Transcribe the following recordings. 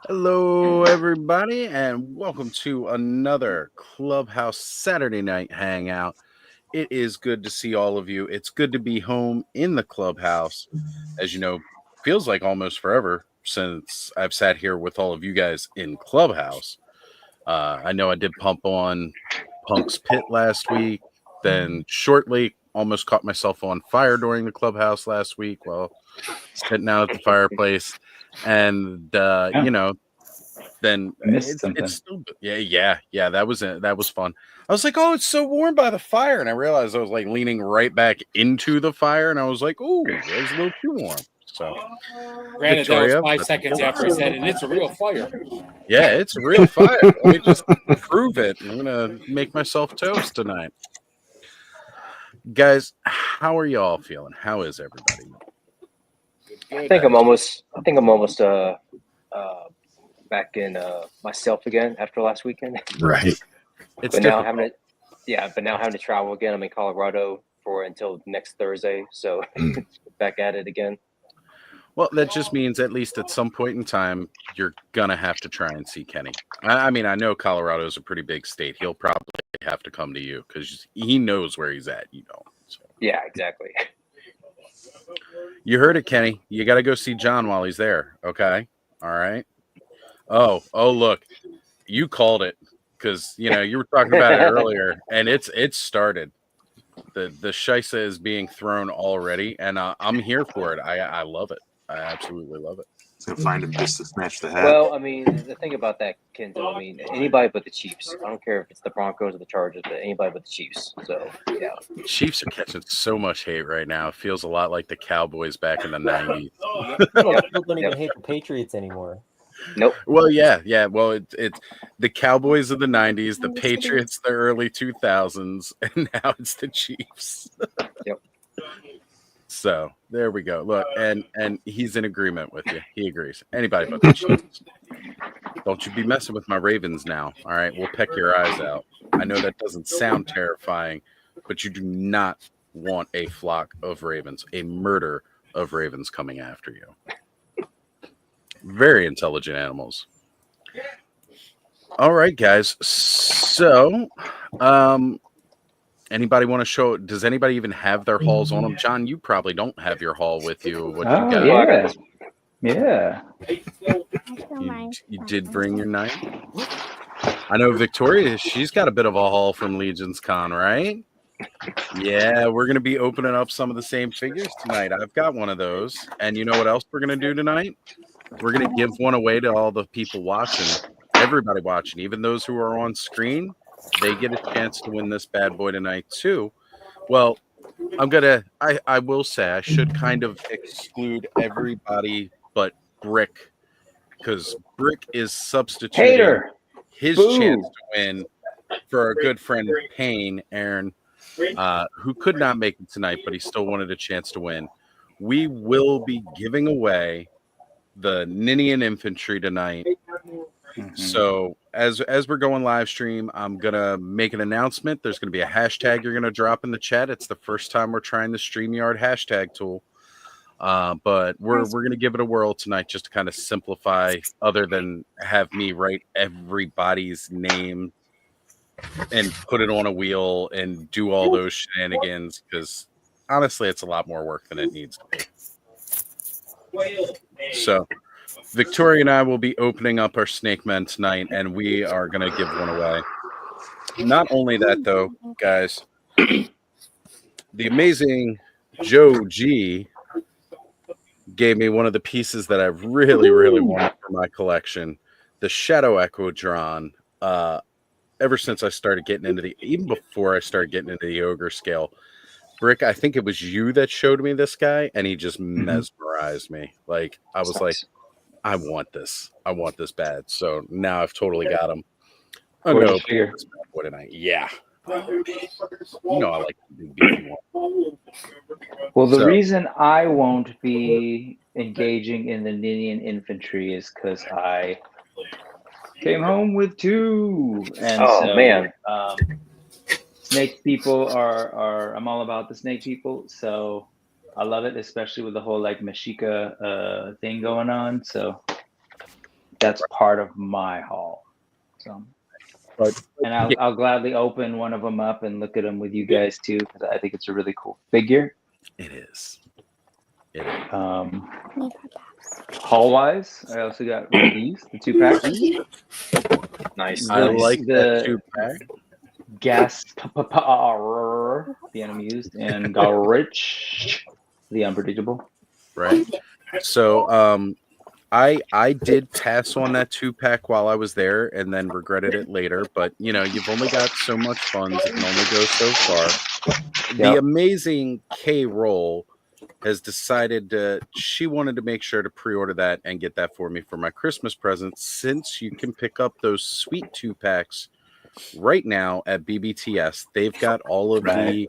Hello, everybody, and welcome to another Clubhouse Saturday night hangout. It is good to see all of you. It's good to be home in the clubhouse. As you know, feels like almost forever since I've sat here with all of you guys in Clubhouse. I know I did pump on Punk's Pit last week, then shortly almost caught myself on fire during the clubhouse last week while sitting out at the fireplace. And, then I missed it's something. still yeah that was it. That was fun. I was like, oh, it's so warm by the fire, and I realized I was like leaning right back into the fire, and I was like, oh, it was a little too warm. So Granted, that was Victoria, 5 seconds after he said it, and it's a real fire. yeah, it's a real fire. Let me just prove it. I'm gonna make myself toast tonight, guys. How are y'all feeling? How is everybody? I think I'm almost back in myself again after last weekend. Right. It's but now difficult. having to travel again. I'm in Colorado until next Thursday, so back at it again. Well, that just means at least at some point in time, you're gonna have to try and see Kenny. I mean, I know Colorado is a pretty big state. He'll probably have to come to you because he knows where he's at. You know. So. Yeah, exactly. You heard it, Kenny. You got to go see John while he's there. Okay. All right. Oh, look, you called it because you were talking about it earlier, and it's started. The Shisa is being thrown already, and I'm here for it. I love it. I absolutely love it. He's gonna find a piece to snatch the hat. Well, I mean, the thing about that, Kento, I mean, anybody but the Chiefs. I don't care if it's the Broncos or the Chargers, but anybody but the Chiefs. So, yeah. Chiefs are catching so much hate right now. It feels a lot like the Cowboys back in the 90s. People don't even hate the Patriots anymore. Nope. Well, yeah. Well, it's the Cowboys of the 90s, the Patriots the early 2000s, and now it's the Chiefs. Yep. So there we go. Look, and he's in agreement with you. He agrees. Anybody but the Chiefs. Don't you be messing with my Ravens now. All right, we'll peck your eyes out. I know that doesn't sound terrifying, but you do not want a flock of ravens, a murder of ravens coming after you. Very intelligent animals. All right, guys. So, anybody want to show? Does anybody even have their hauls on them? John, you probably don't have your haul with you. What you got? Yeah. You did bring your knife. I know Victoria. She's got a bit of a haul from Legion's Con, right? Yeah, we're going to be opening up some of the same figures tonight. I've got one of those. And you know what else we're going to do tonight? We're going to give one away to all the people watching, everybody watching, even those who are on screen. They get a chance to win this bad boy tonight, too. Well, I will say I should kind of exclude everybody but Brick, because Brick is substituting his chance to win for our good friend Payne, Aaron, who could not make it tonight, but he still wanted a chance to win. We will be giving away the Ninian Infantry tonight. Mm-hmm. So as we're going live stream, I'm gonna make an announcement. There's gonna be a hashtag you're gonna drop in the chat. It's the first time we're trying the StreamYard hashtag tool, but we're gonna give it a whirl tonight just to kind of simplify, other than have me write everybody's name and put it on a wheel and do all those shenanigans, because honestly, it's a lot more work than it needs to be. So Victoria and I will be opening up our Snake Men tonight, and we are going to give one away. Not only that, though, guys, the amazing Joe G gave me one of the pieces that I really, really wanted for my collection, the Shadow Echodron. Ever since I started getting into even before I started getting into the Ogre scale, Brick, I think it was you that showed me this guy, and he just mesmerized me. Like, I was like, I want this. I want this bad. So now I've totally got him. I'm going to open this bad boy tonight. Yeah. You know I like to do beefy one. Well, the reason I won't be engaging in the Ninian Infantry is because I came home with 2. And man. Snake people are I'm all about the snake people. So I love it, especially with the whole like Mashika thing going on. So that's part of my haul. So, and I'll gladly open one of them up and look at them with you guys too, because I think it's a really cool figure. It is. Haul wise, I also got one of these, the 2-pack. Nice. I Nice. like that The 2-pack. Gaspar, the unamused, and Garich, the unpredictable. Right. So I did pass on that 2-pack while I was there and then regretted it later. But you've only got so much funds. It can only go so far. The amazing K Roll has decided she wanted to make sure to pre-order that and get that for me for my Christmas present, since you can pick up those sweet 2-packs right now at BBTS. They've got all of the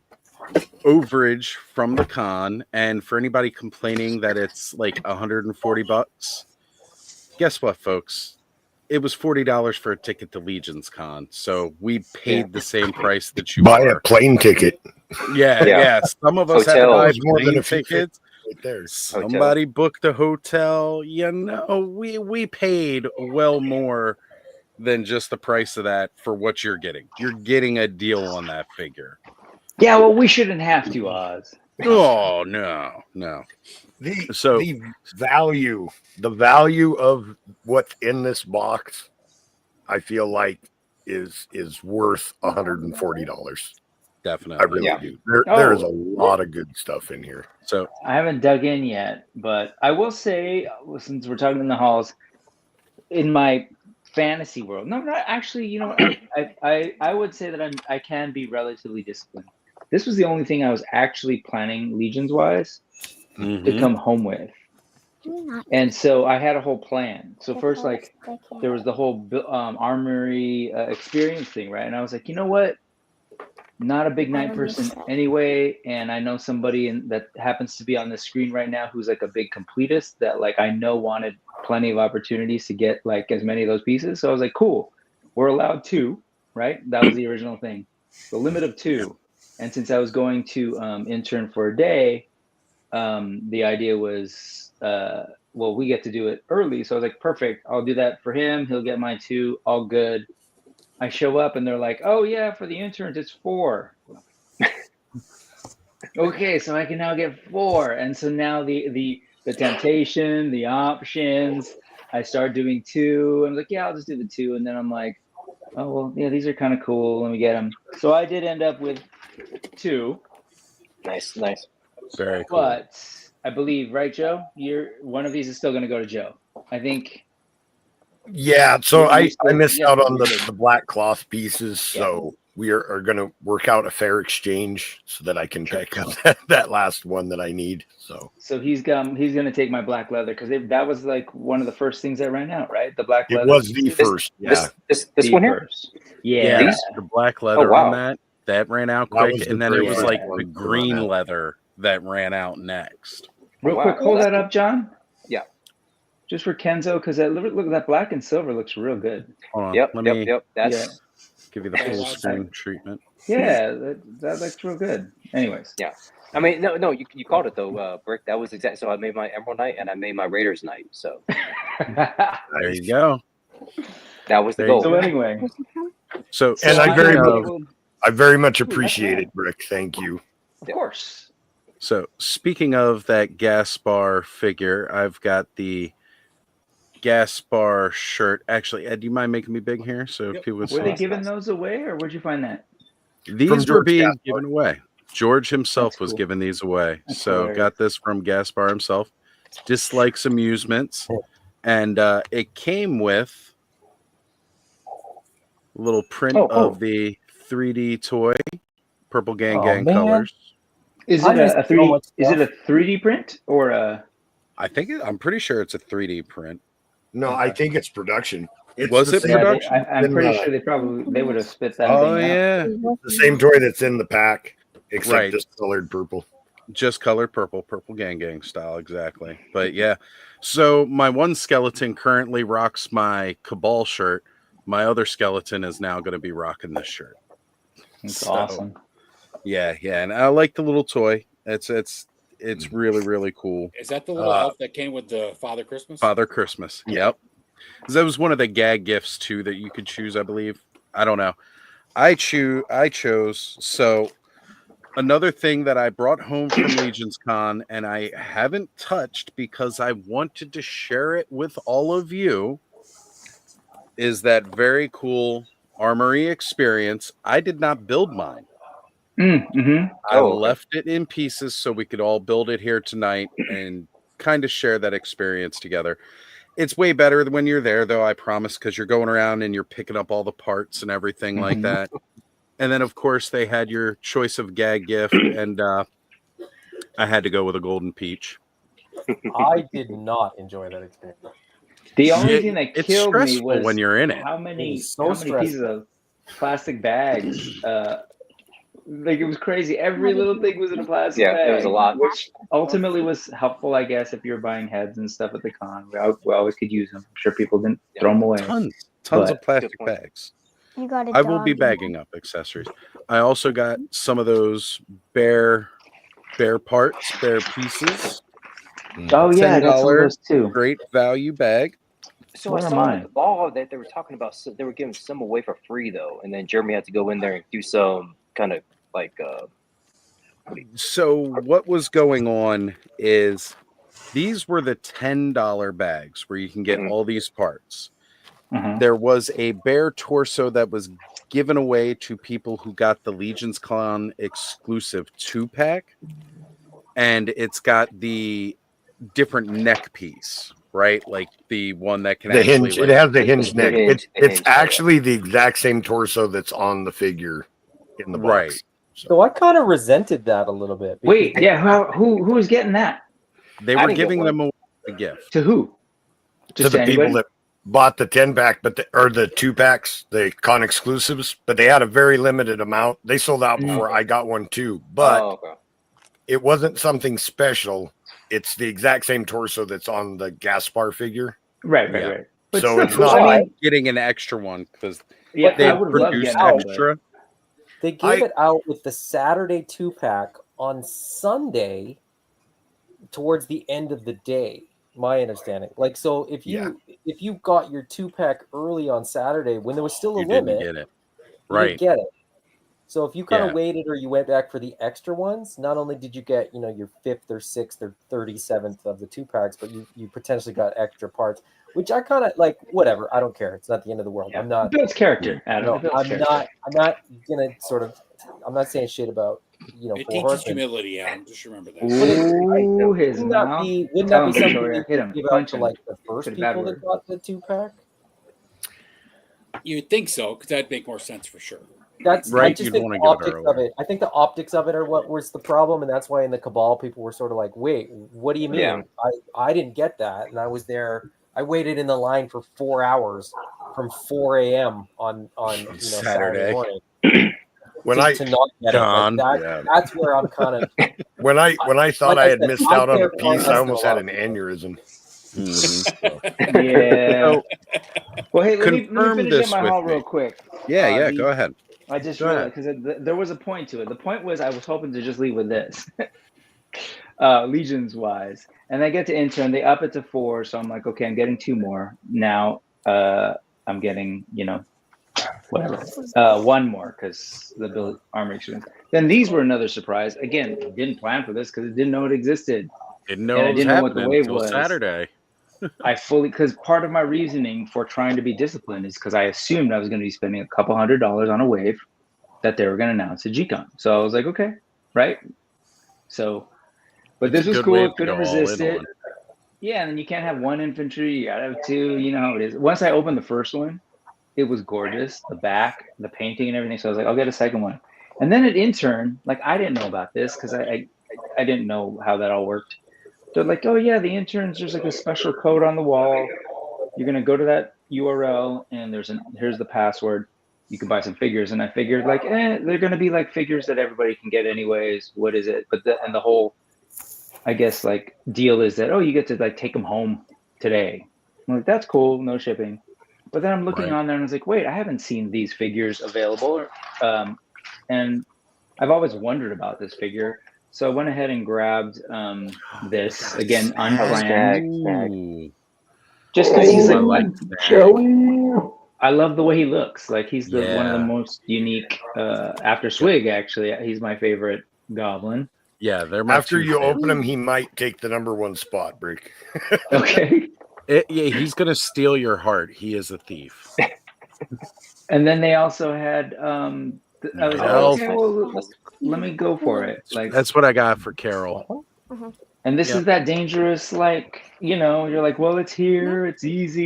overage from the con, and for anybody complaining that it's like $140, guess what, folks? It was $40 for a ticket to Legion's Con, so we paid the same price that you buy a plane ticket. Yeah. Some of us had to buy more than plane a few tickets. Right there. Somebody booked a hotel. We paid well more than just the price of that for what you're getting. You're getting a deal on that figure. Yeah, well, we shouldn't have to, Oz. Oh no. The value of what's in this box, I feel like is worth $140. Definitely. I really do. There is a lot of good stuff in here. So I haven't dug in yet, but I will say, since we're talking in the halls, in my fantasy world, not actually, I would say that I can be relatively disciplined. This was the only thing I was actually planning Legions wise to come home with. And so I had a whole plan. So first, there was the whole armory experience thing, right? And I was like, you know what? Not a big night person anyway, and I know somebody that happens to be on the screen right now who's like a big completist that I know wanted plenty of opportunities to get as many of those pieces. So I was like, cool, we're allowed 2, right? That was the original thing, the limit of 2. And since I was going to intern for a day, the idea was, we get to do it early. So I was like, perfect, I'll do that for him. He'll get my 2, all good. I show up and they're like, oh yeah, for the interns, it's 4. Okay, so I can now get 4. And so now the temptation, the options, I start doing 2. I'm like, yeah, I'll just do the 2. And then I'm like, oh, well, yeah, these are kind of cool. Let me get them. So I did end up with 2. Nice. Very cool. But I believe, right, Joe? One of these is still going to go to Joe. I think. Yeah, so I missed out on the black cloth pieces, so we are going to work out a fair exchange so that I can pick up that last one that I need. So he's going to take my black leather, because that was one of the first things that ran out, right? The black leather. It was the first. This one here. Yeah, the black leather on that ran out quick, and then it was the green leather that ran out next. Real quick, hold that up, John. Yeah. Just for Kenzo, because look, that black and silver looks real good. Yep. That's give you the full screen treatment. Yeah, that looks real good. Anyways. Yeah. I mean, no, you called it though, Brick. That was exact. So I made my Emerald Knight and I made my Raiders Knight. So there you go. That was the goal. So anyway. So and I very much appreciate it, Brick. Thank you. Of course. So speaking of that Gaspar figure, I've got the Gaspar shirt. Actually, Ed, do you mind making me big here? So people would were they giving those away, or where'd you find that? These were being given away. George himself was giving these away. That's so hilarious. Got this from Gaspar himself. Dislikes amusements. And it came with a little print of the 3D toy, Purple Gang colors. Is it a 3D? Is it a 3D print or a? I'm pretty sure it's a 3D print. No, I think it's production. Was it production? I'm pretty sure they would have spit that. Oh yeah, the same toy that's in the pack, except just colored purple. Just colored purple gang style, exactly. But yeah, so my one skeleton currently rocks my Cabal shirt. My other skeleton is now going to be rocking this shirt. That's awesome. Yeah, and I like the little toy. It's really, really cool. Is that the little elf that came with the Father Christmas? Father Christmas. Yep. That was one of the gag gifts too that you could choose, I believe. I don't know. I chose. So another thing that I brought home from Legion's Con and I haven't touched because I wanted to share it with all of you is that very cool Armory experience. I did not build mine. Mm-hmm. I left it in pieces so we could all build it here tonight and kind of share that experience together. It's way better than when you're there, though, I promise, because you're going around and you're picking up all the parts and everything like that. And then, of course, they had your choice of gag gift, and I had to go with a golden peach. I did not enjoy that experience. The only thing that killed me was when you're in it. How many stressful. pieces of plastic bags? Like, it was crazy. Every little thing was in a plastic bag. Yeah, it was a lot. Which ultimately was helpful, I guess, if you're buying heads and stuff at the con. We always could use them. I'm sure people didn't throw them away. Tons of plastic bags. I will be bagging up accessories. I also got some of those bear parts, bear pieces. Oh yeah, I got some of those too. Great value bag. So I saw in the law that they were talking about, so they were giving some away for free though, and then Jeremy had to go in there and do some kind of like. So what was going on is these were the $10 bags where you can get all these parts. There was a bear torso that was given away to people who got the Legion's Con exclusive 2-pack, and it's got the different neck piece, right? Like the one that can the actually hinge. like, it has the hinge neck. It's hinge, actually the exact same torso that's on the figure in the box. Right. So I kind of resented that a little bit. Wait, yeah, who was getting that? They were giving them a gift. To who? To the people that bought the 10-pack, or the 2-packs, the con exclusives, but they had a very limited amount. They sold out before I got one too, but it wasn't something special. It's the exact same torso that's on the Gaspar figure. Right. But so it's not getting an extra one because they produced extra. They gave it out with the Saturday 2-pack on Sunday towards the end of the day. My understanding, like, so if you got your 2-pack early on Saturday when there was still a limit, didn't get it. You didn't get it. So if you kind of waited or you went back for the extra ones, not only did you get your 5th or 6th or 37th of the 2-packs, but you potentially got extra parts, which I kind of like. Whatever, I don't care. It's not the end of the world. I'm not. It builds character. I'm not gonna sort of. I'm not saying shit about It teaches humility, Adam. Just remember that. Ooh, wouldn't that be something you give out to like the first people that got the 2-pack? You would think so, because that'd make more sense for sure. That's right. I just think the optics of it. I think the optics of it are what was the problem, and that's why in the Cabal people were sort of like, "Wait, what do you mean? Yeah. I didn't get that," and I was there. I waited in the line for 4 hours from 4 a.m. on Saturday morning. When to not get it. That's where I'm kind of. When I thought I had missed out on a piece, I almost had an aneurysm. Yeah. Well, hey, let me finish my haul real quick. Yeah, go ahead. I just realized because there was a point to it. The point was I was hoping to just leave with this, Legions wise, and I get to intern. They up it to 4, so I'm like, okay, I'm getting 2 more now. I'm getting whatever 1 more because the armor experience. Then these were another surprise. Again, didn't plan for this because I didn't know it existed. Didn't know what the wave was. Saturday. because part of my reasoning for trying to be disciplined is because I assumed I was going to be spending a couple $100 on a wave that they were going to announce at G-Con. So I was like, okay, right. So, but this was cool. Couldn't resist it. Yeah, and then you can't have 1 infantry. You gotta have 2. You know how it is. Once I opened the first one, it was gorgeous. The back, the painting, and everything. So I was like, I'll get a second one. And then at intern, like I didn't know about this because I didn't know how that all worked. They're like, oh yeah, the interns, there's like a special code on the wall. You're gonna go to that URL and here's the password. You can buy some figures. And I figured like, they're gonna be like figures that everybody can get anyways. What is it? But the whole, I guess like deal is that, you get to like take them home today. I'm like, that's cool, no shipping. But then I'm looking on there and I was like, wait, I haven't seen these figures available. And I've always wondered about this figure. So I went ahead and grabbed this, again, unplanned. Just because he's I like, like Joey. I love the way he looks. Like he's one of the Yeah. most unique. After Swig, actually, he's my favorite goblin. Yeah, they're my After two you favorites. open him, he might take the #1 spot, Brick. Okay. Yeah, he's gonna steal your heart. He is a thief. And then they also had. I was like, Elf. okay, well, let me go for it. Like That's what I got for Carol. And this Yep. is that dangerous, like, you're like, well, it's here, it's easy,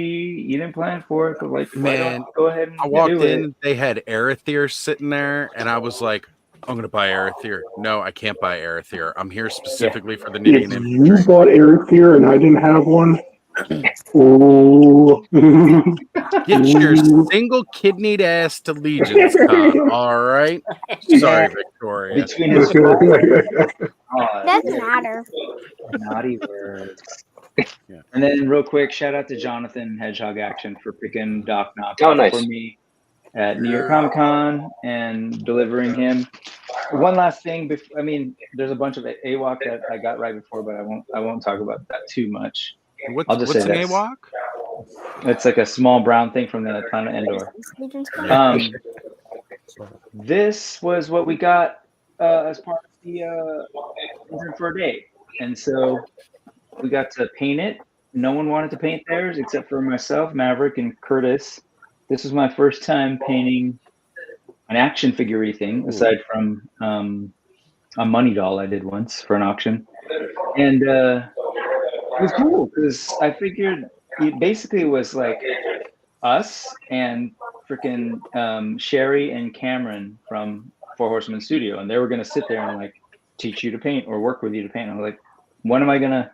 you didn't plan for it, but like, why don't Man, you go ahead and I walked do in, it. they had Arethyr sitting there, and I was like, I'm gonna buy Arethyr. No, I can't buy Arethyr. I'm here specifically for the Ninian If Infantry. you bought Eric here and I didn't have one, oh. Get your single kidneyed ass to Legion's Con. All right. Sorry, Victoria. Between his Doesn't matter. naughty words. Yeah. And then real quick, shout out to Jonathan Hedgehog Action for picking Doc Knock Oh, nice. for me at New York Comic Con and delivering him. One last thing, there's a bunch of AWOC that I got right before, but I won't talk about that too much. I'll just What's say an this. AWOC? It's like a small brown thing from the planet Endor. This was what we got as part of the Engine for a Day. And so we got to paint it. No one wanted to paint theirs except for myself, Maverick, and Curtis. This was my first time painting an action figure thing, aside from a money doll I did once for an auction. And it was cool because I figured it basically was like us and freaking Sherry and Cameron from Four Horsemen Studio, and they were going to sit there and like teach you to paint or work with you to paint. I was like, when am I going to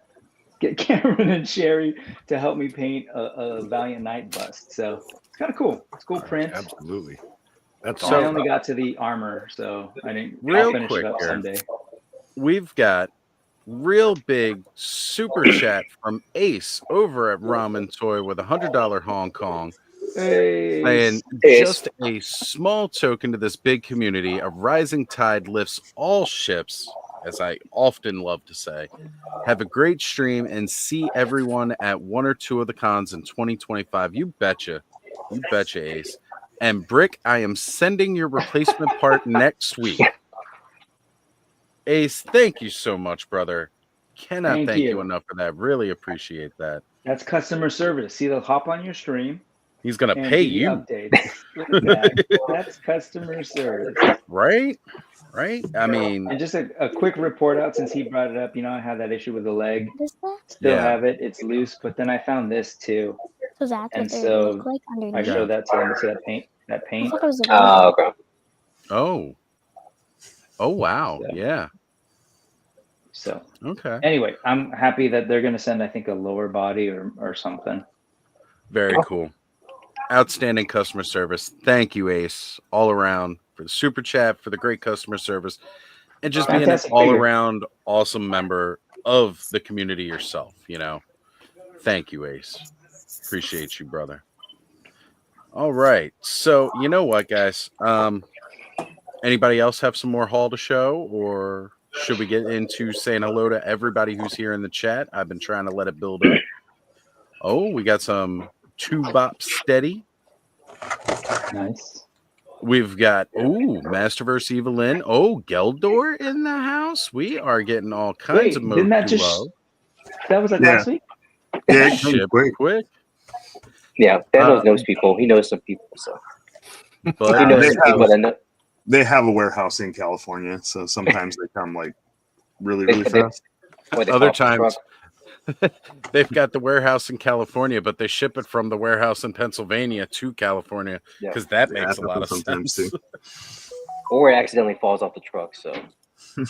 get Cameron and Sherry to help me paint a Valiant Knight bust? So it's kind of cool. It's cool print. Absolutely. That's I awesome. only got to the armor, so I didn't. Real I'll finish quick it up here. someday. We've got real big super chat from Ace over at Ramen Toy with $100 Hong Kong. Saying just a small token to this big community, a rising tide lifts all ships, as I often love to say. Have a great stream and see everyone at one or two of the cons in 2025. You betcha. You betcha, Ace. And Brick, I am sending your replacement part next week. Ace, thank you so much, brother. Cannot thank you enough for that. Really appreciate that. That's customer service. See, they'll hop on your stream. He's gonna pay you. Updates. Look at that. That's customer service. Right? Right? I mean, and just a quick report out since he brought it up. I had that issue with the leg. Still Yeah. have it. It's loose, but then I found this too. So that's And what they so look like underneath. I showed that to him. See that paint? That I paint. thought it was a Okay. oh. Oh wow. So- Yeah. So Okay. anyway, I'm happy that they're gonna send, I think, a lower body or something. Very cool. Outstanding customer service. Thank you, Ace, all around for the super chat, for the great customer service, and just being an Fantastic all figure. around awesome member of the community yourself. Thank you, Ace. Appreciate you, brother. All right. So you know what, guys? Anybody else have some more haul to show, or should we get into saying hello to everybody who's here in the chat? I've been trying to let it build up. Oh, we got some Two Bop Steady. Nice. We've got Masterverse Evelyn. Oh, Geldor in the house. We are getting all kinds of didn't that just Mokuo. that was like Yeah. last week? Yeah, it came Ship quick. quick. Yeah, Thanos knows people. He knows some people, so But he knows they some people that know. They have a warehouse in California, so sometimes they come like really, really fast. what they other call it, times they've got the warehouse in California, but they ship it from the warehouse in Pennsylvania to California Yeah. because that Yeah, makes a that lot of happens sometimes, sense. too. or it accidentally falls off the truck. So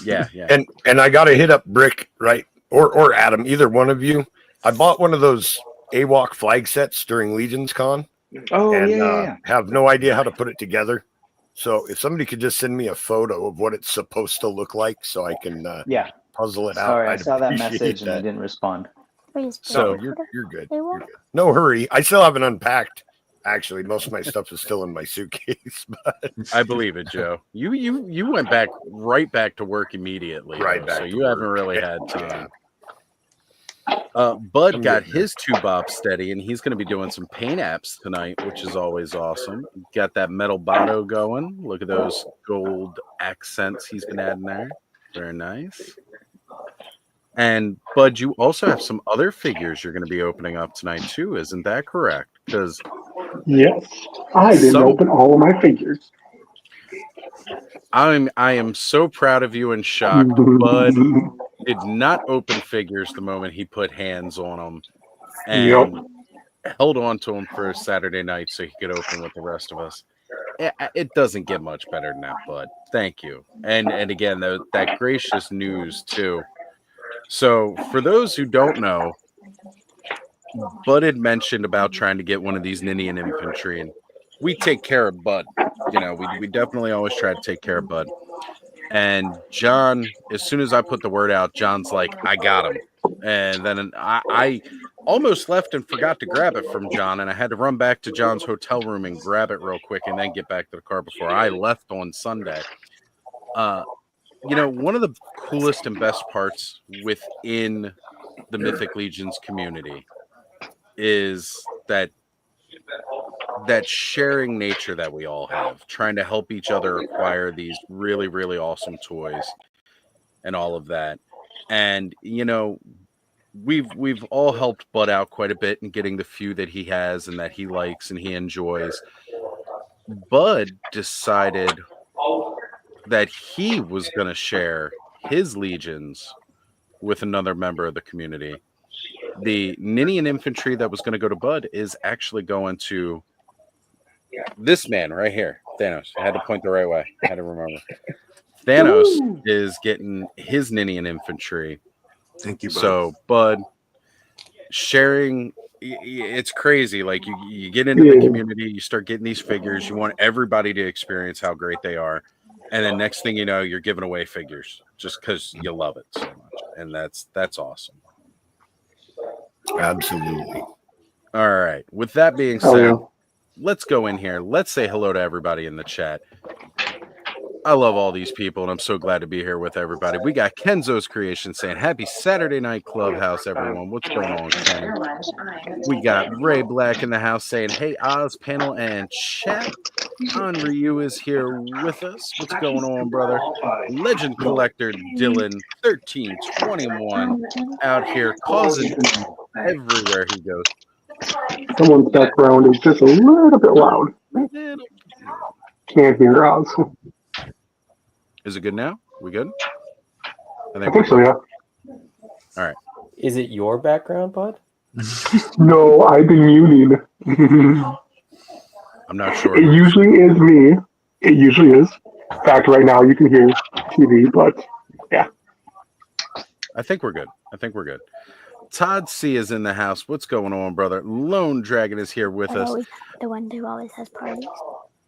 Yeah, yeah. And I got to hit up Brick, right? Or Adam, either one of you. I bought one of those AWOC flag sets during Legion's Con. Oh and yeah. have no idea how to put it together. So if somebody could just send me a photo of what it's supposed to look like so I can Yeah. puzzle it out. Sorry, I I'd saw that appreciate message and I that. didn't respond. So Wait, you're good. They You're were? good. No hurry. I still haven't unpacked. Actually, most of my stuff is still in my suitcase. But I believe it, Joe. You went right back to work immediately. Right though, back so to you haven't work. really had time. Bud got his two bob steady, and he's going to be doing some paint apps tonight, which is always awesome. Got that metal botto going. Look at those gold accents he's been adding there. Very nice. And Bud, you also have some other figures you're going to be opening up tonight too, isn't that correct? Because yes, I didn't open all of my figures. I am so proud of you and shocked. Bud did not open figures the moment he put hands on them, and held on to them for a Saturday night so he could open with the rest of us. It doesn't get much better than that, Bud. Thank you. And again, that gracious news too. So for those who don't know, Bud had mentioned about trying to get one of these Ninian Infantry, and we take care of Bud. You know, we definitely always try to take care of Bud. And John, as soon as I put the word out, John's like, I got him. And then I almost left and forgot to grab it from John, and I had to run back to John's hotel room and grab it real quick and then get back to the car before I left on Sunday. You know, one of the coolest and best parts within the Mythic Legions community is that sharing nature that we all have, trying to help each other acquire these really, really awesome toys and all of that. And, you know, we've all helped Bud out quite a bit in getting the few that he has and that he likes and he enjoys. Bud decided that he was going to share his legions with another member of the community. The Ninian Infantry that was going to go to Bud is actually going to this man right here, Thanos. I had to point the right way. I had to remember. Thanos is getting his Ninian Infantry. Thank you, Bud. So, Bud, sharing, it's crazy. Like, you get into the community, you start getting these figures. You want everybody to experience how great they are. And then next thing you know, you're giving away figures just because you love it so much. And that's awesome. Absolutely. All right. With that being said, let's go in here. Let's say hello to everybody in the chat. I love all these people, and I'm so glad to be here with everybody. We got Kenzo's Creation saying, happy Saturday night clubhouse, everyone. What's going on, Ken? We got Ray Black in the house saying, hey, Oz, panel, and chat. Ryu is here with us. What's going on, brother? Legend Collector Dylan 1321 out here causing everywhere he goes. Someone's background is just a little bit loud. Can't hear us. Is it good now? We good? I think so, yeah. All right. Is it your background, Bud? No, I've been muted. I'm not sure. It usually is me. It usually is. In fact, right now you can hear TV, but yeah. I think we're good. Todd C is in the house. What's going on, brother? Lone Dragon is here with us. The one who always has parties.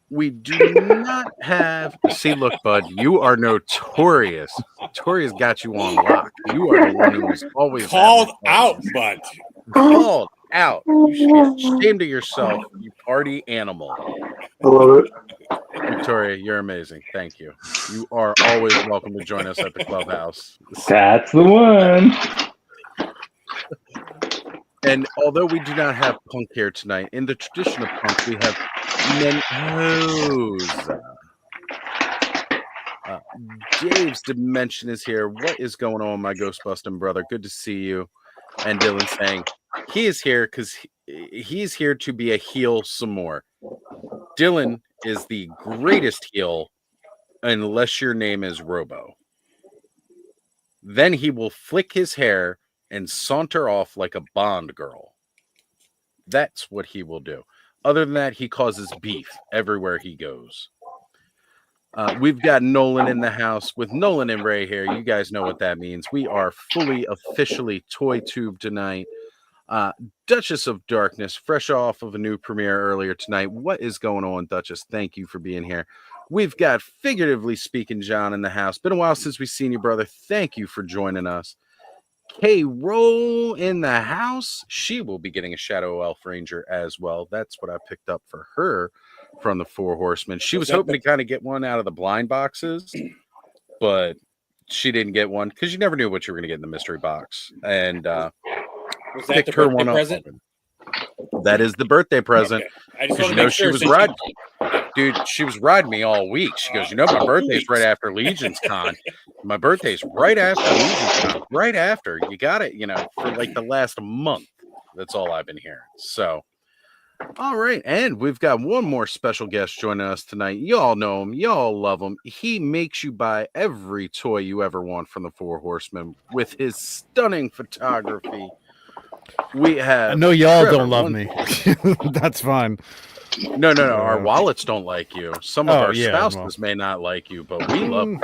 We do not have. See, look, Bud, you are notorious. Notorious got you on lock. You are the one who is always called out, Bud. Called out. You should be ashamed of yourself, you party animal. I love it. Victoria, you're amazing. Thank you. You are always welcome to join us at the clubhouse. That's the one. And although we do not have Punk here tonight, in the tradition of Punk, we have Mendoza. Dave's Dimension is here. What is going on, my Ghostbusting brother? Good to see you. And Dylan saying he is here because he's here to be a heel some more. Dylan is the greatest heel unless your name is Robo. Then he will flick his hair and saunter off like a Bond girl. That's what he will do. Other than that, he causes beef everywhere he goes. We've got Nolan in the house. With Nolan and Ray here, you guys know what that means. We are fully, officially Toy Tube tonight. Duchess of Darkness, fresh off of a new premiere earlier tonight. What is going on, Duchess? Thank you for being here. We've got Figuratively Speaking John in the house. Been a while since we've seen you, brother. Thank you for joining us. K-Roll in the house. She will be getting a Shadow Elf Ranger as well. That's what I picked up for her from the Four Horsemen. She was hoping to kind of get one out of the blind boxes, but she didn't get one because you never knew what you were going to get in the mystery box. And Was that picked the her birthday one up. present? That is the birthday present. Okay. I just Because want you to know make she sure. was since riding, dude. She was riding me all week. She goes, you know, my birthday's right after Legion's Con. My birthday's right after Legion's Con. Right after. You got it. You know, for like the last month. That's all I've been hearing. So, all right, and we've got one more special guest joining us tonight. Y'all know him. Y'all love him. He makes you buy every toy you ever want from the Four Horsemen with his stunning photography. We have. I know y'all Trevor, don't love me. That's fine. No. Our wallets don't like you. Some of our yeah, spouses may not like you, but we love you.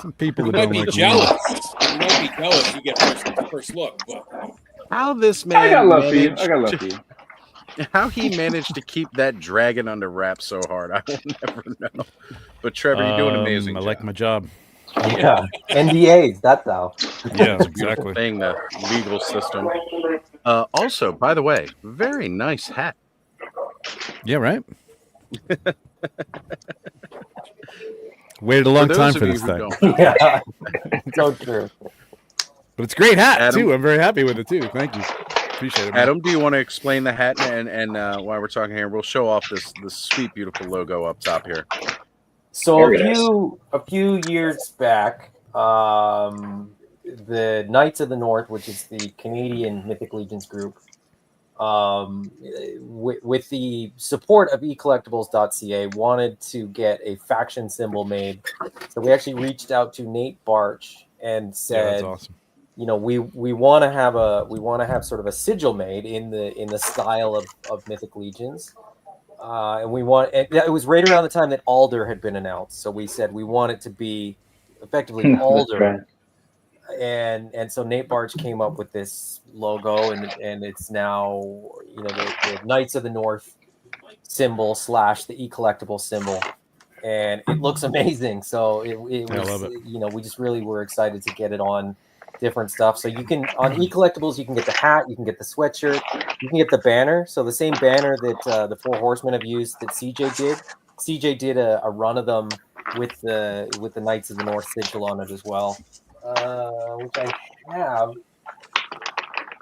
Some people You that might don't be like jealous. me. You might be jealous. You get first look. But How this I man got love for you. managed I got love for you. how he managed to keep that dragon under wraps so hard, I will never know. But Trevor, you're doing an amazing I job. like my job. Yeah, NDAs. That's how. Yeah, It's a beautiful exactly. thing, the legal system. Also, by the way, very nice hat. Yeah, right. Waited a long time for this thing. Yeah, so true. But it's a great hat Adam? too. I'm very happy with it too. Thank you. Appreciate it, man. Adam, do you want to explain the hat and while we're talking here, we'll show off this sweet, beautiful logo up top here. So Very nice. a few years back, the Knights of the North, which is the Canadian Mythic Legions group, with the support of ecollectibles.ca, wanted to get a faction symbol made. So we actually reached out to Nate Barch and said, that's awesome. you know, we want to have sort of a sigil made in the style of Mythic Legions. And it was right around the time that Alder had been announced. So we said we want it to be effectively Alder. Right. And so Nate Barch came up with this logo, and it's now, you know, the Knights of the North symbol / the e-collectible symbol, and it looks amazing. So it was, I love it. you know, we just really were excited to get it on different stuff. So you can, on e-collectibles, you can get the hat, you can get the sweatshirt, you can get the banner. So the same banner that the Four Horsemen have used that CJ did. CJ did a run of them with the Knights of the North sigil on it as well. Which I have,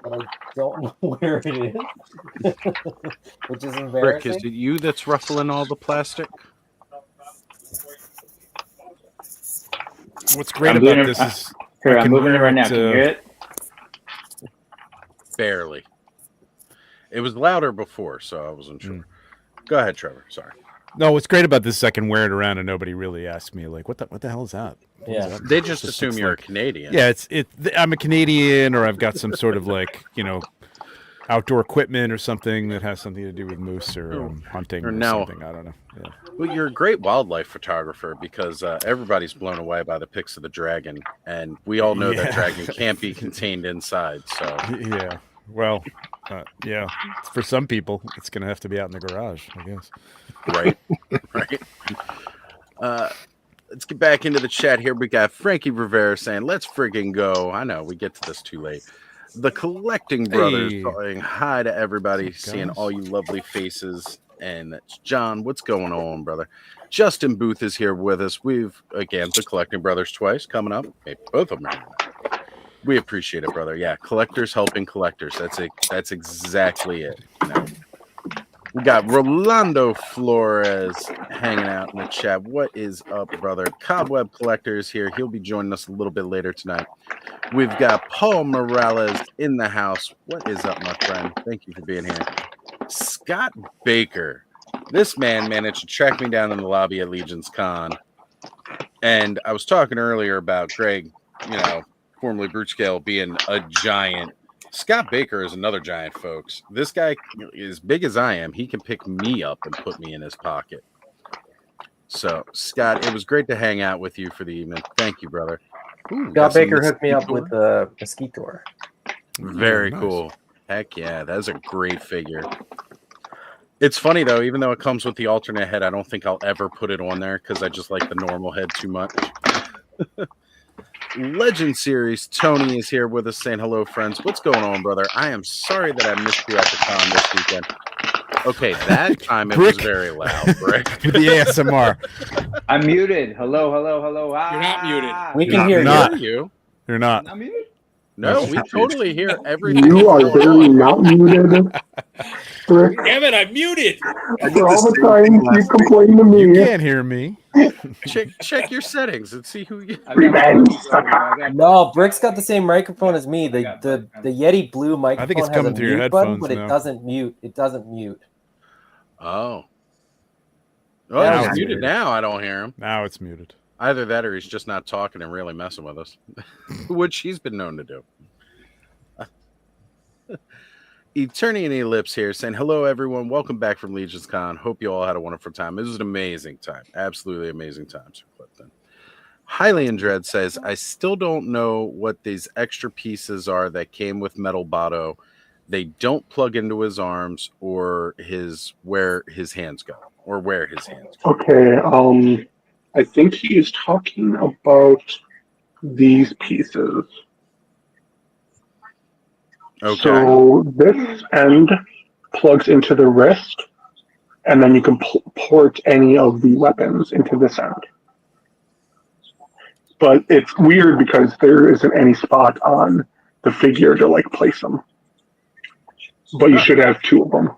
but I don't know where it is, which is embarrassing. Rick, is it you that's ruffling all the plastic? What's great about this is Here, I I'm can moving it wear right now. it, Can you hear it? Barely. It was louder before, so I wasn't sure. Go ahead, Trevor. Sorry. No, what's great about this is I can wear it around and nobody really asks me like, what the hell is that? Yeah, that? They just assume you're a Canadian. Yeah, I'm a Canadian, or I've got some sort of like, you know, outdoor equipment or something that has something to do with moose or hunting or something. I don't know. Yeah. Well, you're a great wildlife photographer because everybody's blown away by the pics of the dragon, and we all know that dragon can't be contained inside. So yeah, well, yeah, for some people, it's gonna have to be out in the garage, I guess. Right. Let's get back into the chat here. We got Frankie Rivera saying, "Let's friggin' go." I know we get to this too late. The Collecting Brothers saying hi to everybody, seeing all you lovely faces. And that's John. What's going on, brother? Justin Booth is here with us. We've, again, the Collecting Brothers twice coming up. Maybe both of them are here. We appreciate it, brother. Yeah, collectors helping collectors. That's exactly it. You know? We got Rolando Flores hanging out in the chat. What is up, brother? Cobweb Collector is here. He'll be joining us a little bit later tonight. We've got Paul Morales in the house. What is up, my friend? Thank you for being here. Scott Baker. This man managed to track me down in the lobby at Legion's Con. And I was talking earlier about Greg, you know, formerly Brute Scale, being a giant. Scott Baker is another giant, folks. This guy is big as I am. He can pick me up and put me in his pocket. So, Scott, it was great to hang out with you for the evening. Thank you, brother. Scott Baker hooked me up with a Mosquitor. Very cool. Heck yeah, that's a great figure. It's funny, though, even though it comes with the alternate head, I don't think I'll ever put it on there because I just like the normal head too much. Legend Series, Tony is here with us saying hello, friends. What's going on, brother? I am sorry that I missed you at the con this weekend. Okay, that time it was very loud, Rick. With the ASMR. I'm muted. Hello. You're not muted. We can hear not. you. You're not. I'm muted. No, we totally hear everything. You are very not muted. Rick. Damn it, I'm muted. For all the time you complain to me. You can't hear me. Check your settings and see who you. No, Brick's got the same microphone as me. The Yeti Blue microphone I think it's has coming a through your mute button, headphones but now. it doesn't mute. It doesn't mute. Oh. Now Oh, it's he's muted muted. now. I don't hear him. Now it's muted. Either that or he's just not talking and really messing with us, which he's been known to do. Eternian Ellipse here saying, hello, everyone. Welcome back from Legion's Con. Hope you all had a wonderful time. It was an amazing time. Absolutely amazing time. Hylian Dread says, I still don't know what these extra pieces are that came with Metal Botto. They don't plug into his arms or where his hands go. Okay, I think he is talking about these pieces. Okay. So this end plugs into the wrist, and then you can port any of the weapons into this end. But it's weird because there isn't any spot on the figure to like place them. But you should have two of them.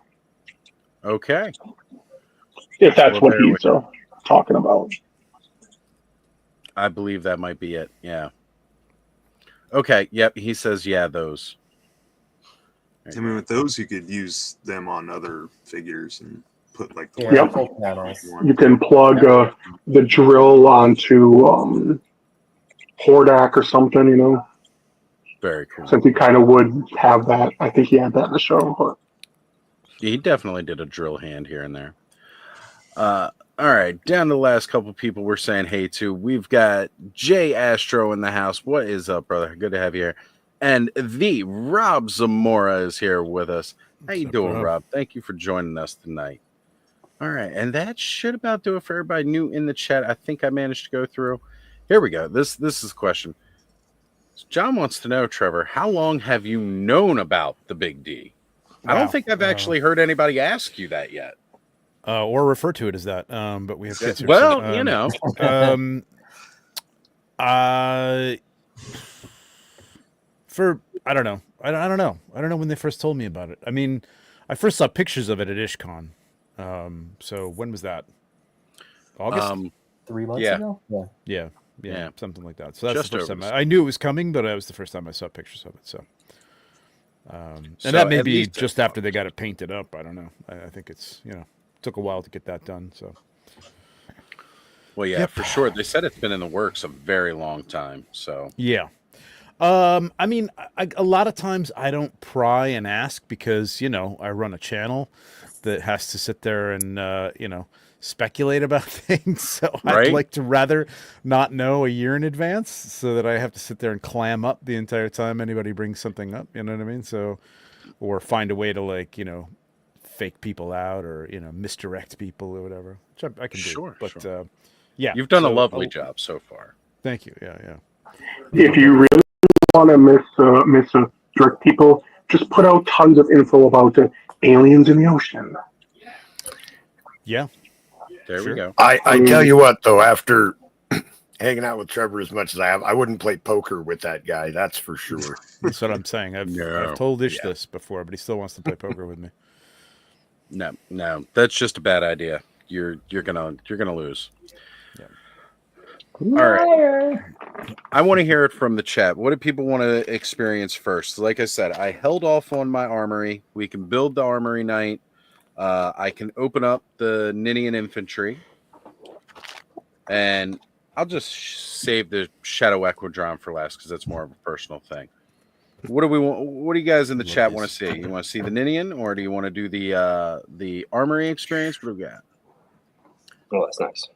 Okay. If that's what he's talking about. I believe that might be it. Yeah. Okay. Yep. He says, yeah, those. I mean, with those, you could use them on other figures and put like the full panels. You can plug the drill onto Hordak or something, you know. Very cool. Since he kind of would have that. I think he had that in the show. But he definitely did a drill hand here and there. All right, down to the last couple people we're saying hey to. We've got Jay Astro in the house. What is up, brother? Good to have you here. And the Rob Zamora is here with us. How you doing, Rob? Thank you for joining us tonight. All right, and that should about do it for everybody new in the chat. I think I managed to go through. Here we go. This is a question. John wants to know, Trevor, how long have you known about the Big D? I don't think I've actually heard anybody ask you that yet. Or refer to it as that. But we have kids here. Well, so, you know. I don't know. I don't know. I don't know when they first told me about it. I mean, I first saw pictures of it at IshCon. So when was that? August? 3 months ago? Yeah, something like that. So that's the first time. I knew it was coming, but that was the first time I saw pictures of it. So, and that may be just after they got it painted up. I don't know. I think it's, took a while to get that done. So, well, yeah, for sure. They said it's been in the works a very long time. So, yeah. I mean, a lot of times I don't pry and ask because, I run a channel that has to sit there and, speculate about things. So I'd like to rather not know a year in advance so that I have to sit there and clam up the entire time anybody brings something up. You know what I mean? So, or find a way to fake people out or, misdirect people or whatever, which I can do. But, yeah. You've done a lovely job so far. Thank you. Yeah. if you really want to misdirect people, just put out tons of info about aliens in the ocean. Yeah. There we go. I tell you what, though, after hanging out with Trevor as much as I have, I wouldn't play poker with that guy. That's for sure. That's what I'm saying. I've told Ish this before, but he still wants to play poker with me. No, that's just a bad idea. You're gonna lose. Yeah. All right. I want to hear it from the chat. What do people want to experience first? Like I said, I held off on my armory. We can build the armory night. I can open up the Ninian Infantry, and I'll just save the Shadow Equidron for last because that's more of a personal thing. What do we want? What do you guys in the chat want to see? You want to see the Ninian, or do you want to do the armory experience? What do we got? Oh, that's nice.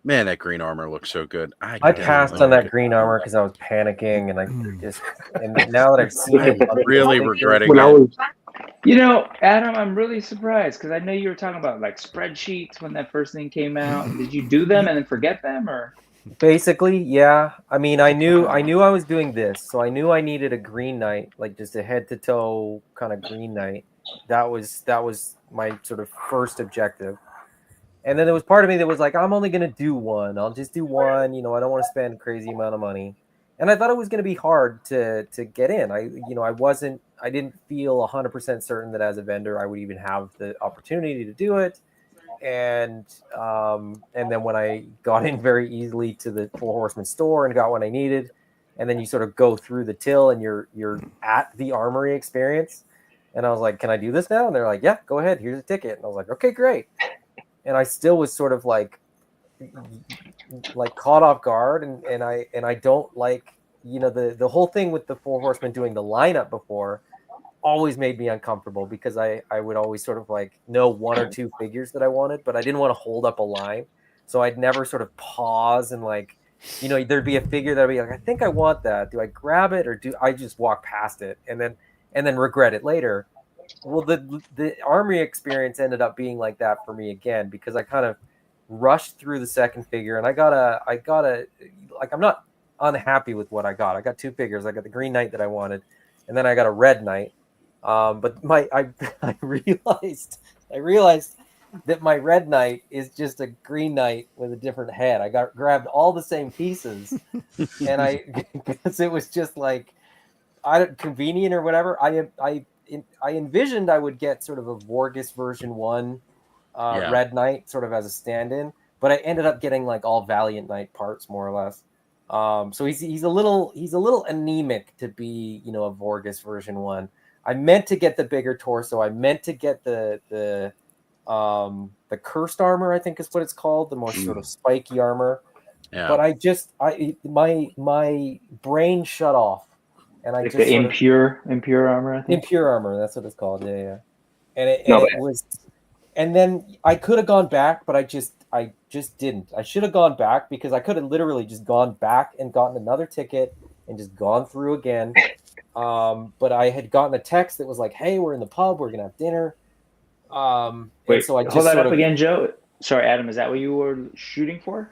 Man, that green armor looks so good. I passed on that green armor because I was panicking, and and now that I've seen it, I'm really regretting it. Adam, I'm really surprised because I know you were talking about like spreadsheets when that first thing came out. Did you do them and then forget them, or? Basically, yeah. I mean, I knew I was doing this, so I knew I needed a green knight, like just a head to toe kind of green knight. That was my sort of first objective. And then there was part of me that was like, I'm only gonna do one. I'll just do one. I don't want to spend a crazy amount of money. and I thought it was going to be hard to get in. I didn't feel 100% certain that as a vendor I would even have the opportunity to do it. And then when I got in very easily to the Four Horsemen store and got what I needed, and then you sort of go through the till and you're at the armory experience, and I was like, "Can I do this now?" And they're like, "Yeah, go ahead. Here's a ticket." And I was like, "Okay, great." And I still was sort of like caught off guard, and I don't like, the whole thing with the Four Horsemen doing the lineup before always made me uncomfortable, because I would always sort of like know one or two figures that I wanted, but I didn't want to hold up a line. So I'd never sort of pause and like, there'd be a figure that I'd be like, I think I want that. Do I grab it or do I just walk past it and then regret it later? Well, the armory experience ended up being like that for me again, because I kind of rushed through the second figure, and I got a like, I'm not unhappy with what I got. I got two figures. I got the Green Knight that I wanted, and then I got a Red Knight. But I realized that my Red Knight is just a Green Knight with a different head. I grabbed all the same pieces, and because it was just like convenient or whatever. I envisioned I would get sort of a Vorgus version 1 Red Knight sort of as a stand-in, but I ended up getting like all Valiant Knight parts more or less. So he's a little anemic to be, a Vorgus version 1. I meant to get the bigger torso. I meant to get the cursed armor, I think is what it's called, the more sort of spiky armor. Yeah. But my brain shut off, and I like just the impure armor. I think impure armor. That's what it's called. Yeah. And it was, and then I could have gone back, but I just didn't. I should have gone back, because I could have literally just gone back and gotten another ticket and just gone through again. But I had gotten a text that was like, "Hey, we're in the pub. We're gonna have dinner." Wait, so I just hold that up again, Joe. Sorry, Adam. Is that what you were shooting for?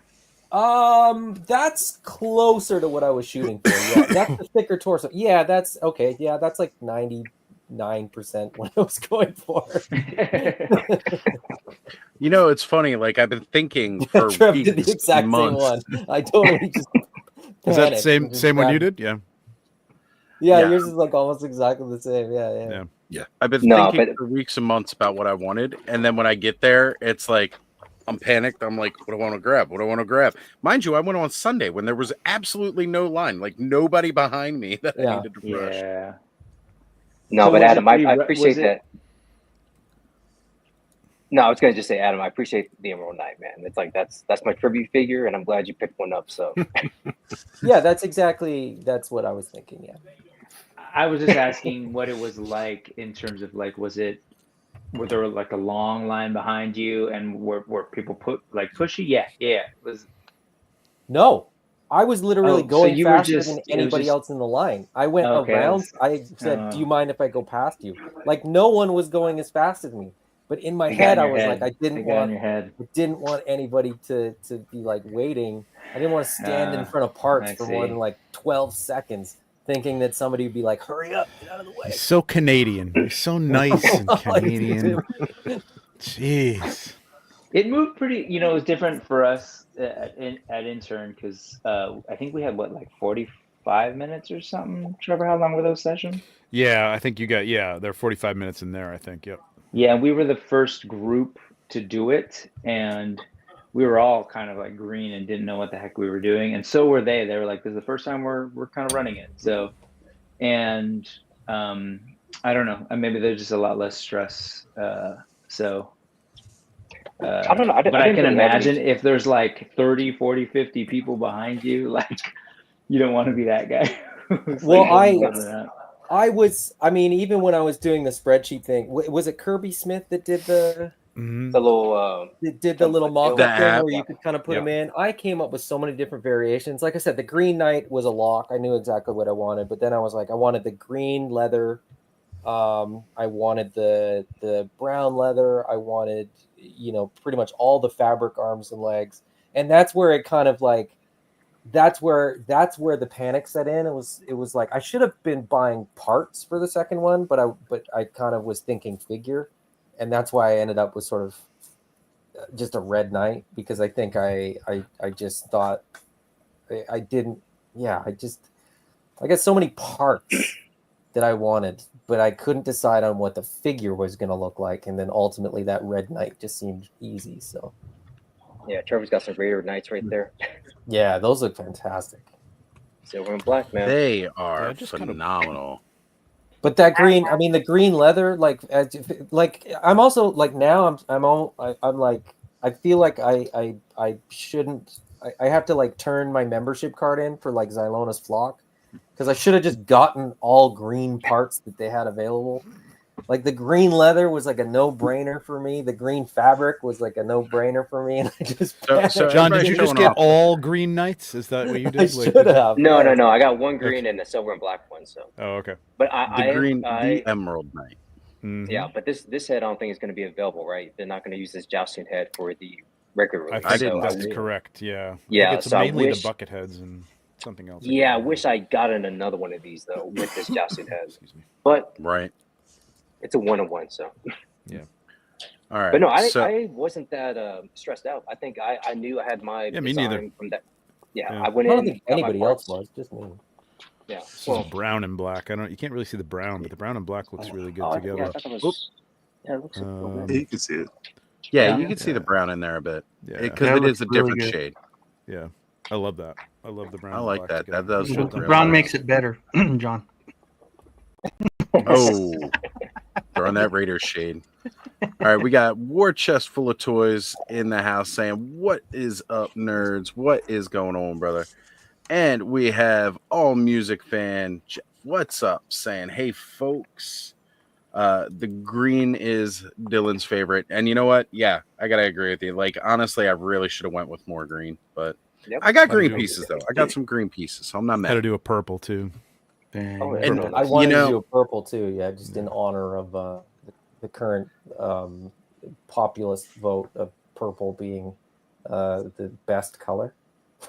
That's closer to what I was shooting for. Yeah, that's the thicker torso. Yeah, that's okay. Yeah, that's like 99% what I was going for. It's funny. Like, I've been thinking for Trev weeks, did the exact months. same one. I totally just is that the same one you did? Yeah. Yeah, yours is like almost exactly the same. Yeah. I've been thinking for weeks and months about what I wanted, and then when I get there, it's like I'm panicked. I'm like, what do I want to grab? What do I want to grab? Mind you, I went on Sunday when there was absolutely no line, like nobody behind me that I needed to rush. Yeah. No, so but Adam, I appreciate that. No, I was gonna just say, Adam, I appreciate the Emerald Knight, man. It's like that's my tribute figure, and I'm glad you picked one up. So yeah, that's what I was thinking. Yeah. I was just asking what it was like in terms of like, were there like a long line behind you, and were people pushy? Yeah. No, I was literally going faster than anybody else in the line. I went around. I said, "Do you mind if I go past you?" Like, no one was going as fast as me. But in my head, I was like, I didn't want anybody to be like waiting. I didn't want to stand in front of parts for more than like 12 seconds, thinking that somebody would be like, "Hurry up, get out of the way." He's so Canadian. He's so nice and Canadian. Jeez. It moved pretty. It was different for us at intern, because I think we had like 45 minutes or something. Trevor, how long were those sessions? Yeah, I think you got there are 45 minutes in there. I think. Yep. Yeah, we were the first group to do it, and we were all kind of like green and didn't know what the heck we were doing, and so were they. They were like, "This is the first time we're kind of running it." So, and I don't know, maybe there's just a lot less stress. I don't know, but I can imagine if there's like 30, 40, 50 people behind you, like you don't want to be that guy. Well, even when I was doing the spreadsheet thing, was it Kirby Smith that did the little did the little mock thing where you could kind of put them in? I came up with so many different variations. Like I said, the Green Knight was a lock. I knew exactly what I wanted, but then I was like, I wanted the green leather. I wanted the brown leather. I wanted, pretty much all the fabric arms and legs. And that's where it kind of like, that's where the panic set in. It was like I should have been buying parts for the second one, but I kind of was thinking figure, and that's why I ended up with sort of just a Red Knight, because I think I just thought I didn't. Yeah, I got so many parts that I wanted, but I couldn't decide on what the figure was going to look like. And then ultimately that red knight just seemed easy. So Yeah, Trevor's got some Raider Knights right there. yeah, those look fantastic. Silver and black, man. They are just kind of- phenomenal. But that green, I mean, the green leather, like I'm also like now I'm like I feel like I shouldn't. I have to like turn my membership card in for like Xylona's Flock because I should have just gotten all green parts that they had available. Like the green leather was like a no-brainer for me. The green fabric was like a no-brainer for me, and I just So John, did you just showing get off. all green knights? Is that what you did? I should have. No. I got one green and a silver and black one. So, Oh, okay. but The Emerald Knight. Mhm. Yeah, but this head I don't think is going to be available, right? They're not going to use this jousting head for the regular release. I think didn't that's see it. correct. Yeah. Yeah, I think it's so I mainly wish- the bucket heads and something else. Yeah, I wish I got in another one of these though with this jousting head, Excuse me. but Right. it's a 1-on-1. So, All right. but no, I so, wasn't that stressed out. I think I knew I had my Yeah, me design neither. from that. Yeah, Yeah. I I went in. don't think got my anybody else parts. was, just me. Yeah, This is brown and black. You can't really see the brown, but the brown and black looks really good yeah, I together. thought that was. Yeah, it looks. Um, Yeah, you can see it. yeah, you can see the brown in there a bit Yeah. because That it is looks a really different good. shade. Yeah. I love that. I love the brown. I and like black that. together. That does The look really brown nice. makes it better, John. Oh, throwing that Raider shade. All right, we got War Chest full of toys in the house saying, "What is up, nerds? What is going on, brother?" And we have All Music Fan Jeff, what's up, saying, "Hey, folks, the green is Dylan's favorite." And you know what? Yeah, I gotta agree with you. Like, honestly, I really should have went with more green, but Yep. I got How to green do- pieces though. I got some green pieces, so I'm not Had to mad. do a purple too. Oh, And yeah. I wanted you know- to do a purple too, yeah, just in honor of the current populist vote of purple being the best color.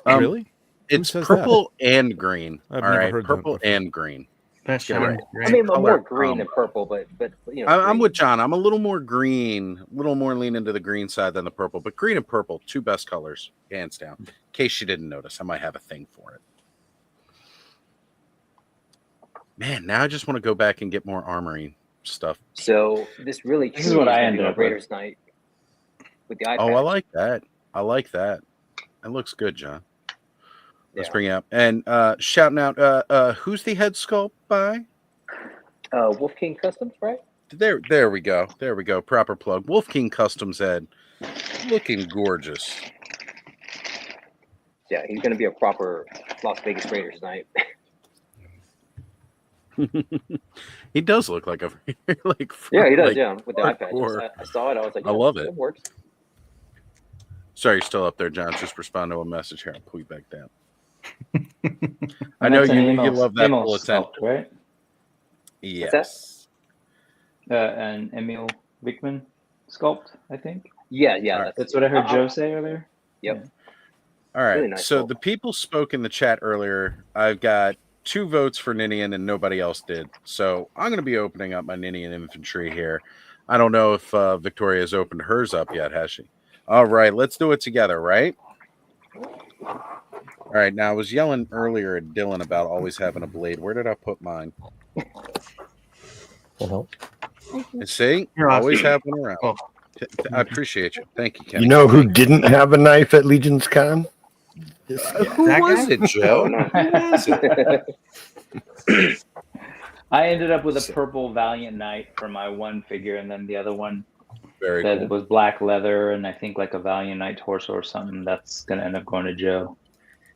Really? It's says purple and green. I've All never right, heard that purple before. and green. That Get it right. sounds great. I mean, color more green than combo. purple, but you know. I'm green. with John. I'm a little more green, a little more leaning to the green side than the purple. But green and purple, two best colors, hands down. In case you didn't notice, I might have a thing for it. Man, now I just want to go back and get more armory stuff. So this really This is what I ended a up with. Raiders night with the iPad. Oh, I like that. I like that. That looks good, John. Let's Yeah. bring it up. And shouting out, who's the head sculpt by? Wolf King Customs, right? There we go. There we go. Proper plug. Wolf King Customs head. Looking gorgeous. Yeah, he's going to be a proper Las Vegas Raiders night. He does look like a like Yeah, he does. like, Yeah, with the iPad. hardcore. I saw it. I was like, I yeah, love it. It works. Sorry, you're still up there, John. Just respond to a message here. I'll pull you back down. I And know that's an you email- love that email full attention. sculpt, right? Yes. An Emil Wickman sculpt, I think. Yeah, All right. That's what I heard Joe say earlier. Yep. All right. Really nice so sculpt. the people spoke in the chat earlier. I've got 2 votes for Ninian and nobody else did. So I'm going to be opening up my Ninian Infantry here. I don't know if Victoria's opened hers up yet, has she? All right. Let's do it together, right? All right. Now, I was yelling earlier at Dylan about always having a blade. Where did I put mine? See? You're Always awesome. have one around. Oh. I appreciate you. Thank you, Kenny. You know who didn't have a knife at Legion's Con? Who That was guy? it, Joe? Who was it? I ended up with a purple Valiant Knight for my one figure, and then the other one Very that cool. was black leather, and I think like a Valiant Knight torso or something. That's gonna end up going to Joe.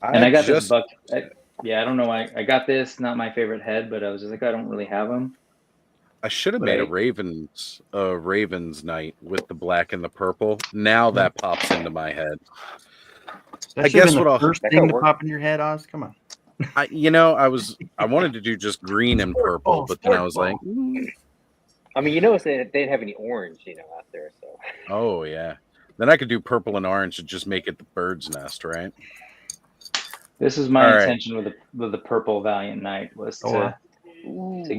And I got this buck. I don't know why I got this. Not my favorite head, but I was just like, I don't really have them. I should have made a Ravens night with the black and the purple. Now that pops into my head. That I should have guess been what the I'll first That thing could to work. pop in your head, Oz. Come on. I wanted to do just green and purple, but then I was like, I mean, you notice they didn't have any orange, out there. So oh yeah. Then I could do purple and orange and just make it the bird's nest, right? This is my All right. intention with the purple Valiant Knight was to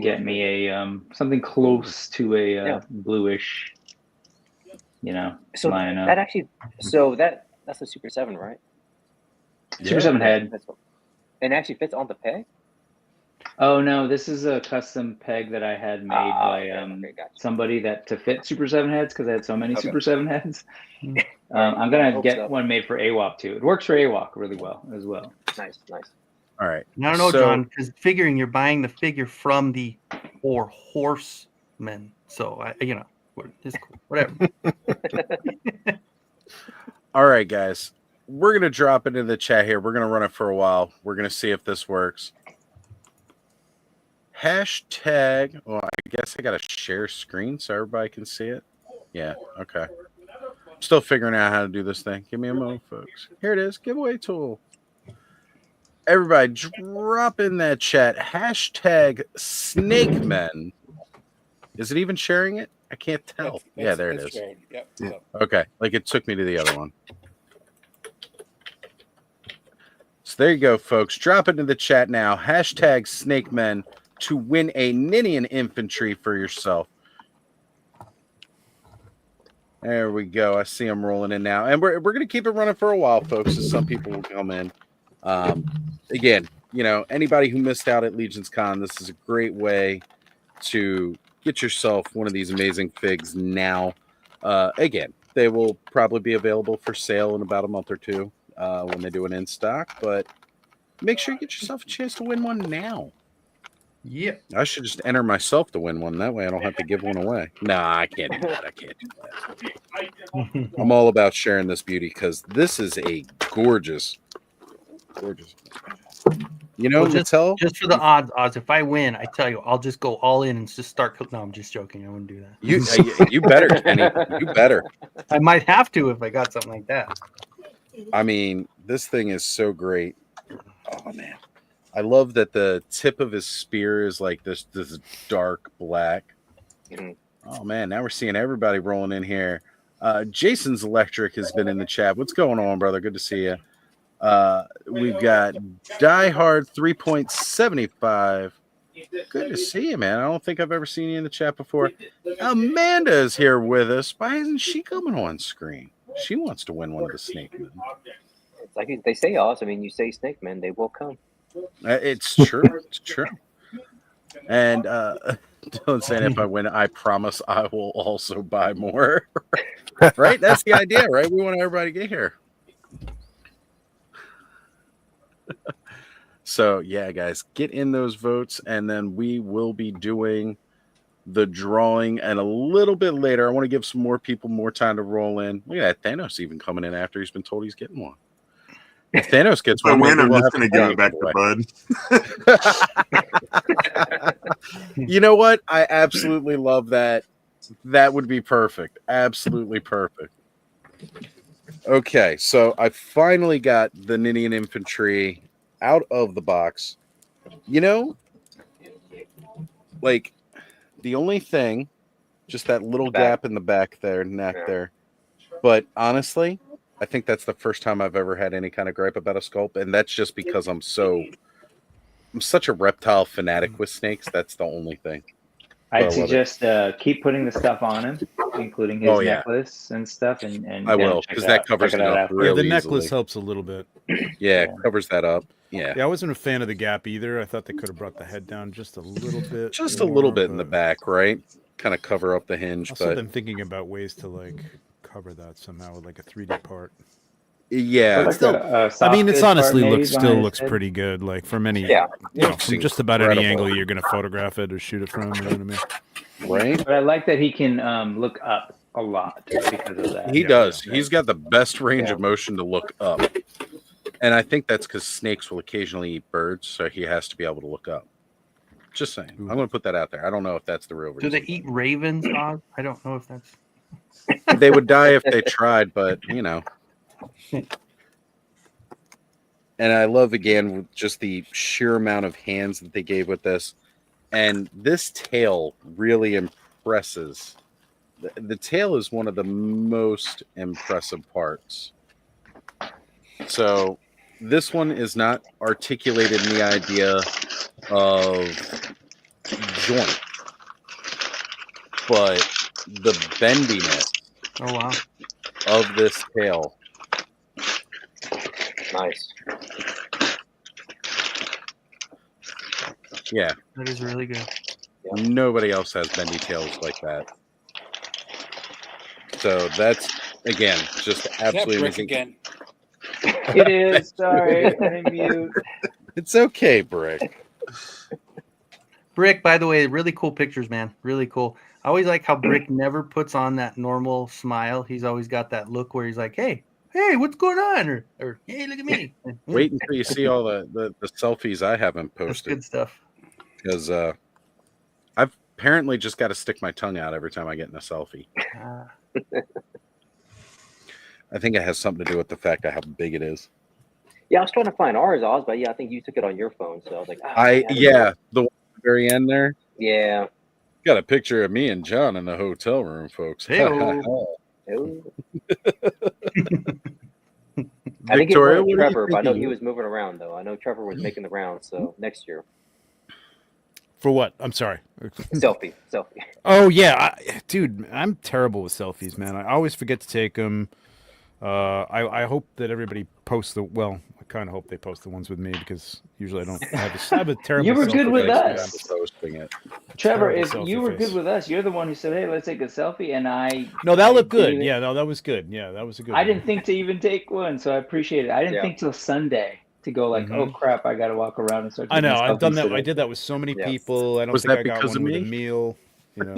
get me a something close to a bluish, so lineup. that actually, that's a Super 7, right? Super 7 head. And it actually fits on the peg. Oh no, this is a custom peg that I had made by gotcha. somebody that to fit Super 7 heads because I had so many Okay. Super 7 heads. Mm. I'm I gonna hope get so. one made for AWOP too. It works for AWOC really well as well. Nice. All right. I don't know, So- John, because figuring you're buying the figure from the horsemen, so it's cool. Whatever. All right, guys. We're going to drop it in the chat here. We're going to run it for a while. We're going to see if this works. Hashtag. Well, I guess I got to share screen so everybody can see it. Yeah. Okay. I'm still figuring out how to do this thing. Give me a moment, folks. Here it is. Giveaway tool. Everybody, drop in that chat. Hashtag Snake Men. Is it even sharing it? I can't tell. Yeah, there it is. Shared. Yep. Yeah. Okay. Like it took me to the other one. So there you go, folks. Drop it in the chat now. Hashtag Snake Men to win a Ninian Infantry for yourself. There we go. I see them rolling in now. And we're going to keep it running for a while, folks, as some people will come in. Again, anybody who missed out at Legion's Con, this is a great way to get yourself one of these amazing figs now. Again, they will probably be available for sale in about a month or two when they do an in stock, but make sure you get yourself a chance to win one now. Yeah. I should just enter myself to win one. That way I don't have to give one away. Nah, I can't do that. I'm all about sharing this beauty because this is a gorgeous. Mattel? Just for the odds, if I win, I tell you, I'll just go all in and just start cooking. No, I'm just joking. I wouldn't do that. You better, Kenny. You better. I might have to if I got something like that. I mean, this thing is so great. Oh man, I love that the tip of his spear is like this dark black. Mhm. Oh man, now we're seeing everybody rolling in here. Jason's Electric has been in the chat. What's going on, brother? Good to see you. We've got Die Hard 3.75. Good to see you, man. I don't think I've ever seen you in the chat before. Amanda is here with us. Why isn't she coming on screen? She wants to win one of the Snake Men. It's like they say, Oz. I mean, you say Snake Men, they will come. It's true. It's true. And Dylan saying, if I win, I promise I will also buy more. Right? That's the idea, right? We want everybody to get here. So, yeah, guys, get in those votes, and then we will be doing the drawing. And a little bit later, I want to give some more people more time to roll in. Look at that. Thanos even coming in after he's been told he's getting one. If Thanos gets If I one, win, maybe I'm we'll just have going to give it back to Bud. You know what? I absolutely love that. That would be perfect. Absolutely perfect. Okay, so I finally got the Ninian Infantry out of the box. Like the only thing, just that little gap in the back there, neck there. But honestly, I think that's the first time I've ever had any kind of gripe about a sculpt, and that's just because I'm such a reptile fanatic with snakes. That's the only thing. I'd suggest keep putting the stuff on him, including his necklace and stuff. And I will, because that covers it up real the easily. necklace helps a little bit. Yeah, it covers that up. Yeah. I wasn't a fan of the gap either. I thought they could have brought the head down just a little bit. Just a little bit in the back, right? Kind of cover up the hinge. Also, but been thinking about ways to cover that somehow with like a 3D part. Yeah, But still, I mean, it's honestly looks pretty good. Like from any, from just about any angle you're going to photograph it or shoot it from. You know what I mean? Right. But I like that he can look up a lot because of that. He does. He's got the best range of motion to look up, and I think that's because snakes will occasionally eat birds, so he has to be able to look up. Just saying. I'm going to put that out there. I don't know if that's the real reason. Do they eat ravens, Oz? I don't know if that's. They would die if they tried, but And I love, again, just the sheer amount of hands that they gave with this. And this tail really impresses. The tail is one of the most impressive parts. So this one is not articulated in the idea of joint, but the bendiness of this tail. Nice. Yeah. That is really good. Nobody else has bendy tails like that. So that's, again, just absolutely Brick amazing. again. It is. Sorry, I didn't mute. It's okay, Brick. Brick, by the way, really cool pictures, man. Really cool. I always like how Brick never puts on that normal smile. He's always got that look where he's like, hey, what's going on? Or hey, look at me. Wait until you see all the selfies I haven't posted. That's good stuff. Because I've apparently just got to stick my tongue out every time I get in a selfie. I think it has something to do with the fact of how big it is. Yeah, I was trying to find ours, Oz, but yeah, I think you took it on your phone. So I was like, the one at the very end there. Yeah. Got a picture of me and John in the hotel room, folks. I think Victoria, it was what are you Trevor, but I know thinking? he was moving around though. I know Trevor was making the rounds, so next year. For what? I'm sorry. Selfie. Oh yeah, dude, I'm terrible with selfies, man. I always forget to take them. I hope that everybody posts I kind of hope they post the ones with me because usually I don't have a terrible. You were good with selfie us, face. Posting it. Trevor. Terrible If selfie you were face. good with us, you're the one who said, "Hey, let's take a selfie." And No, that looked didn't good. even- Yeah, no, that was good. Yeah, that was a good. I one. didn't think to even take one, so I appreciate it. I didn't think till Sunday to go like, "Oh crap, I got to walk around and start." I know. taking I've done selfies that. today." I did that with so many people. I don't Was think that I got because one of with a me? meal. You know.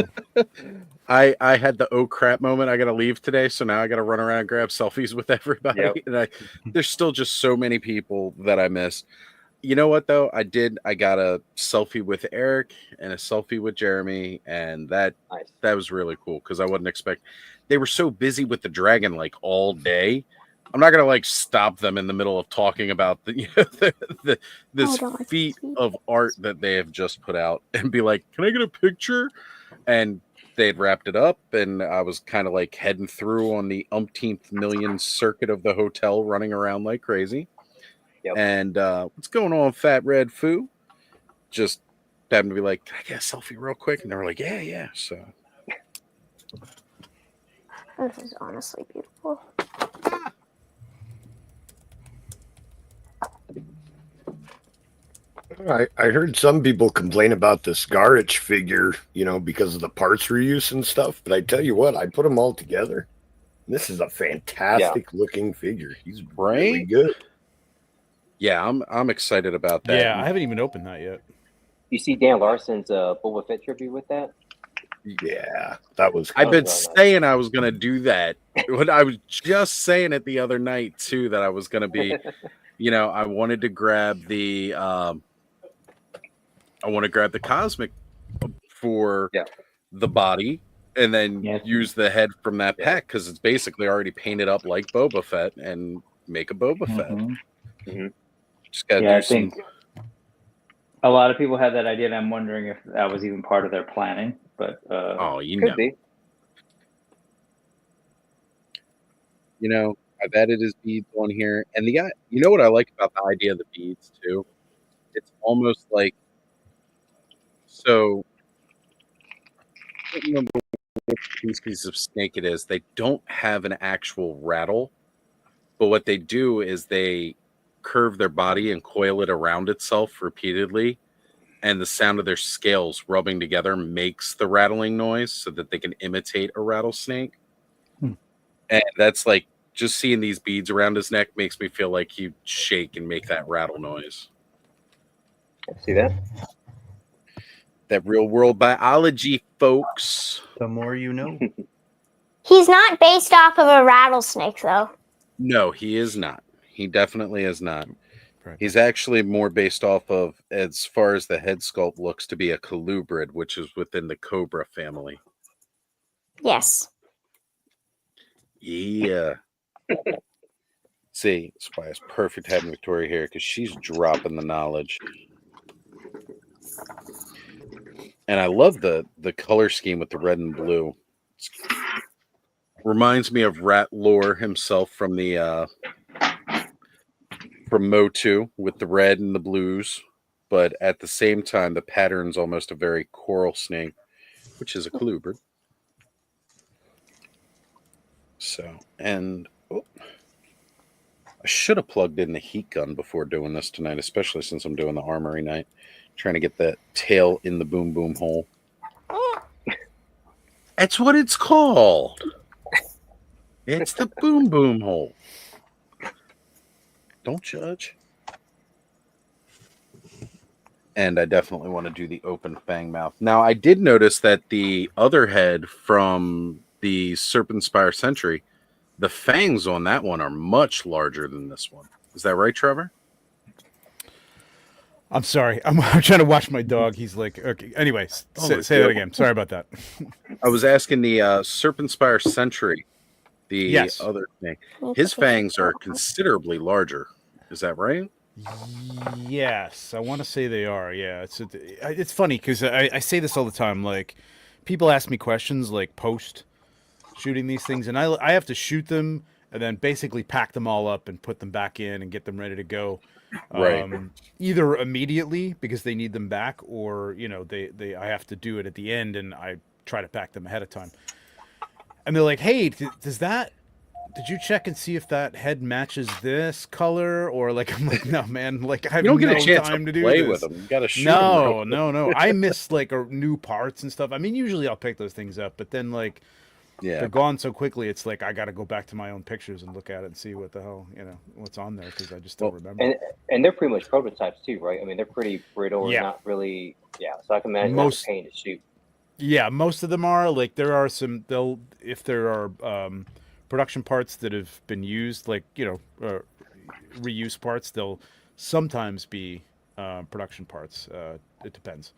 I had the oh crap moment. I got to leave today, so now I got to run around and grab selfies with everybody. Yep. And there's still just so many people that I missed. You know what though? I got a selfie with Eric and a selfie with Jeremy, and that was really cool because I wasn't expecting. They were so busy with the dragon like all day. I'm not gonna like stop them in the middle of talking about this feat of art that they have just put out and be like, "Can I get a picture?" And they had wrapped it up, and I was kind of like heading through on the umpteenth million circuit of the hotel, running around like crazy. Yep. And what's going on, Fat Red Foo? Just happened to be like, "Can I get a selfie real quick?" And they were like, yeah. So This is honestly beautiful. I heard some people complain about the Scarich figure, because of the parts reuse and stuff. But I tell you what, I put them all together. This is a fantastic looking figure. He's really good. Yeah, I'm excited about that. Yeah, I haven't even opened that yet. You see Dan Larson's Boba Fett tribute with that? Yeah, that was. I've been saying I was going to do that. When I was just saying it the other night too, that I was going to be, I wanted to grab the, cosmic for the body, and then use the head from that pack because it's basically already painted up like Boba Fett, and make a Boba Fett. Mm-hmm. Just got to do I some. think a lot of people had that idea, and I'm wondering if that was even part of their planning. But could be. I've added his beads on here, and the guy. You know what I like about the idea of the beads too? It's almost like so. I don't remember what species of snake it is. They don't have an actual rattle, but what they do is they curve their body and coil it around itself repeatedly, and the sound of their scales rubbing together makes the rattling noise so that they can imitate a rattlesnake. And that's like just seeing these beads around his neck makes me feel like he'd shake and make that rattle noise. See that? That real world biology, folks. The more you know. He's not based off of a rattlesnake, though. No, he is not. He definitely is not. Right. He's actually more based off of, as far as the head sculpt looks, to be a colubrid, which is within the cobra family. Yes. Yeah. See, that's why it's perfect having Victoria here, because she's dropping the knowledge. And I love the color scheme with the red and blue. Reminds me of Rat Lore himself from the from Motu with the red and the blues, but at the same time the pattern's almost a very coral snake, which is a colubrid. So, and I should have plugged in the heat gun before doing this tonight, especially since I'm doing the armory night. Trying to get that tail in the boom boom hole. That's what it's called. It's the boom boom hole. Don't judge. And I definitely want to do the open fang mouth. Now, I did notice that the other head from the Serpent Spire Sentry, the fangs on that one are much larger than this one. Is that right, Trevor? I'm sorry. I'm trying to watch my dog. He's like, okay. Anyways, say that again. Sorry about that. I was asking the Serpent Spire Sentry, the Yes. other thing. His fangs are considerably larger. Is that right? Yes, I want to say they are. Yeah, it's funny because I say this all the time. Like, people ask me questions like post shooting these things, and I have to shoot them and then basically pack them all up and put them back in and get them ready to go. Right. Either immediately because they need them back, or I have to do it at the end, and I try to pack them ahead of time. And they're like, "Hey, did you check and see if that head matches this color?" Or like, I'm like, no, man, like I have You don't no get a chance time to do play this. with them. You got to shoot No, them. no. I miss like new parts and stuff. I mean, usually I'll pick those things up, but then like, they're gone so quickly. It's like I got to go back to my own pictures and look at it and see what the hell what's on there because I just don't remember. And they're pretty much prototypes too, right? I mean, they're pretty brittle and not really. Yeah, so I can imagine that's a pain to shoot. Yeah, most of them are. Like there are some. If there are production parts that have been used, like reuse parts, they'll sometimes be production parts. It depends.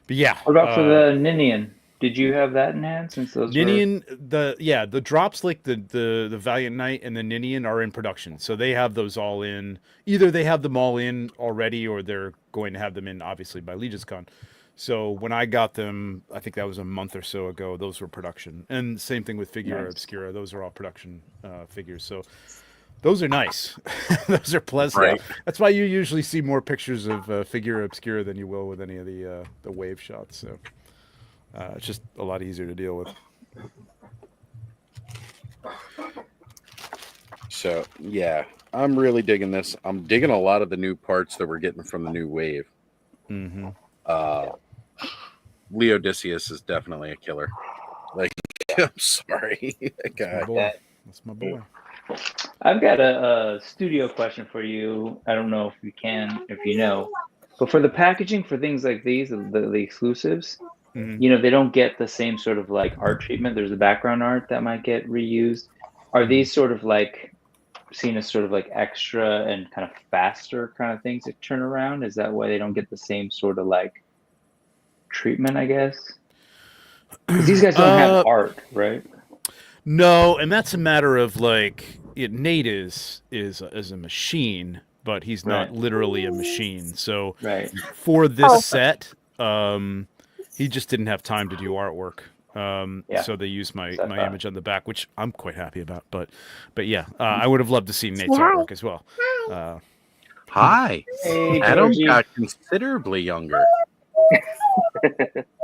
But yeah. What about for the Ninian? Did you have that in hand since those Ninian, the drops like the Valiant Knight and the Ninian are in production. So they have those all in. Either they have them all in already or they're going to have them in obviously by LegionsCon. So when I got them, I think that was a month or so ago, those were production. And same thing with Figura Obscura. Those are all production figures. So those are nice. Those are pleasant. Right. That's why you usually see more pictures of Figura Obscura than you will with any of the wave shots. So it's just a lot easier to deal with. So, yeah, I'm really digging this. I'm digging a lot of the new parts that we're getting from the new wave. Mm-hmm. Leo Odysseus is definitely a killer. Like, I'm sorry. That guy. That's my boy. I've got a studio question for you. I don't know if you know, but for the packaging for things like these, the exclusives, they don't get the same sort of like art treatment. There's a background art that might get reused. Are these sort of like seen as sort of like extra and kind of faster kind of things that turn around? Is that why they don't get the same sort of like treatment, I guess? Because these guys don't have art, right? No, and that's a matter of like Nate is a machine, but he's not literally a machine. So for this set, he just didn't have time to do artwork. So they used my image on the back, which I'm quite happy about. But yeah, I would have loved to see Nate's artwork as well. Hi. Hey, Adam Georgie. got considerably younger.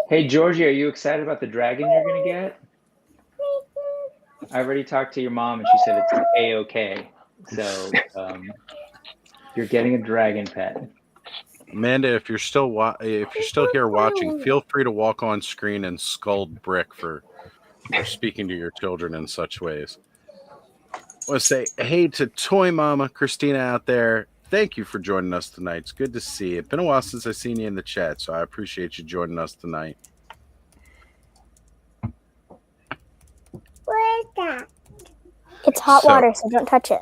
Hey, Georgie, are you excited about the dragon you're going to get? I already talked to your mom, and she said it's A-okay. So you're getting a dragon pet. Amanda, if you're still here watching, feel free to walk on screen and scold Brick for speaking to your children in such ways. I want to say hey to Toy Mama Christina out there. Thank you for joining us tonight. It's good to see you. It's been a while since I've seen you in the chat, so I appreciate you joining us tonight. Where's that? It's hot water, so don't touch it.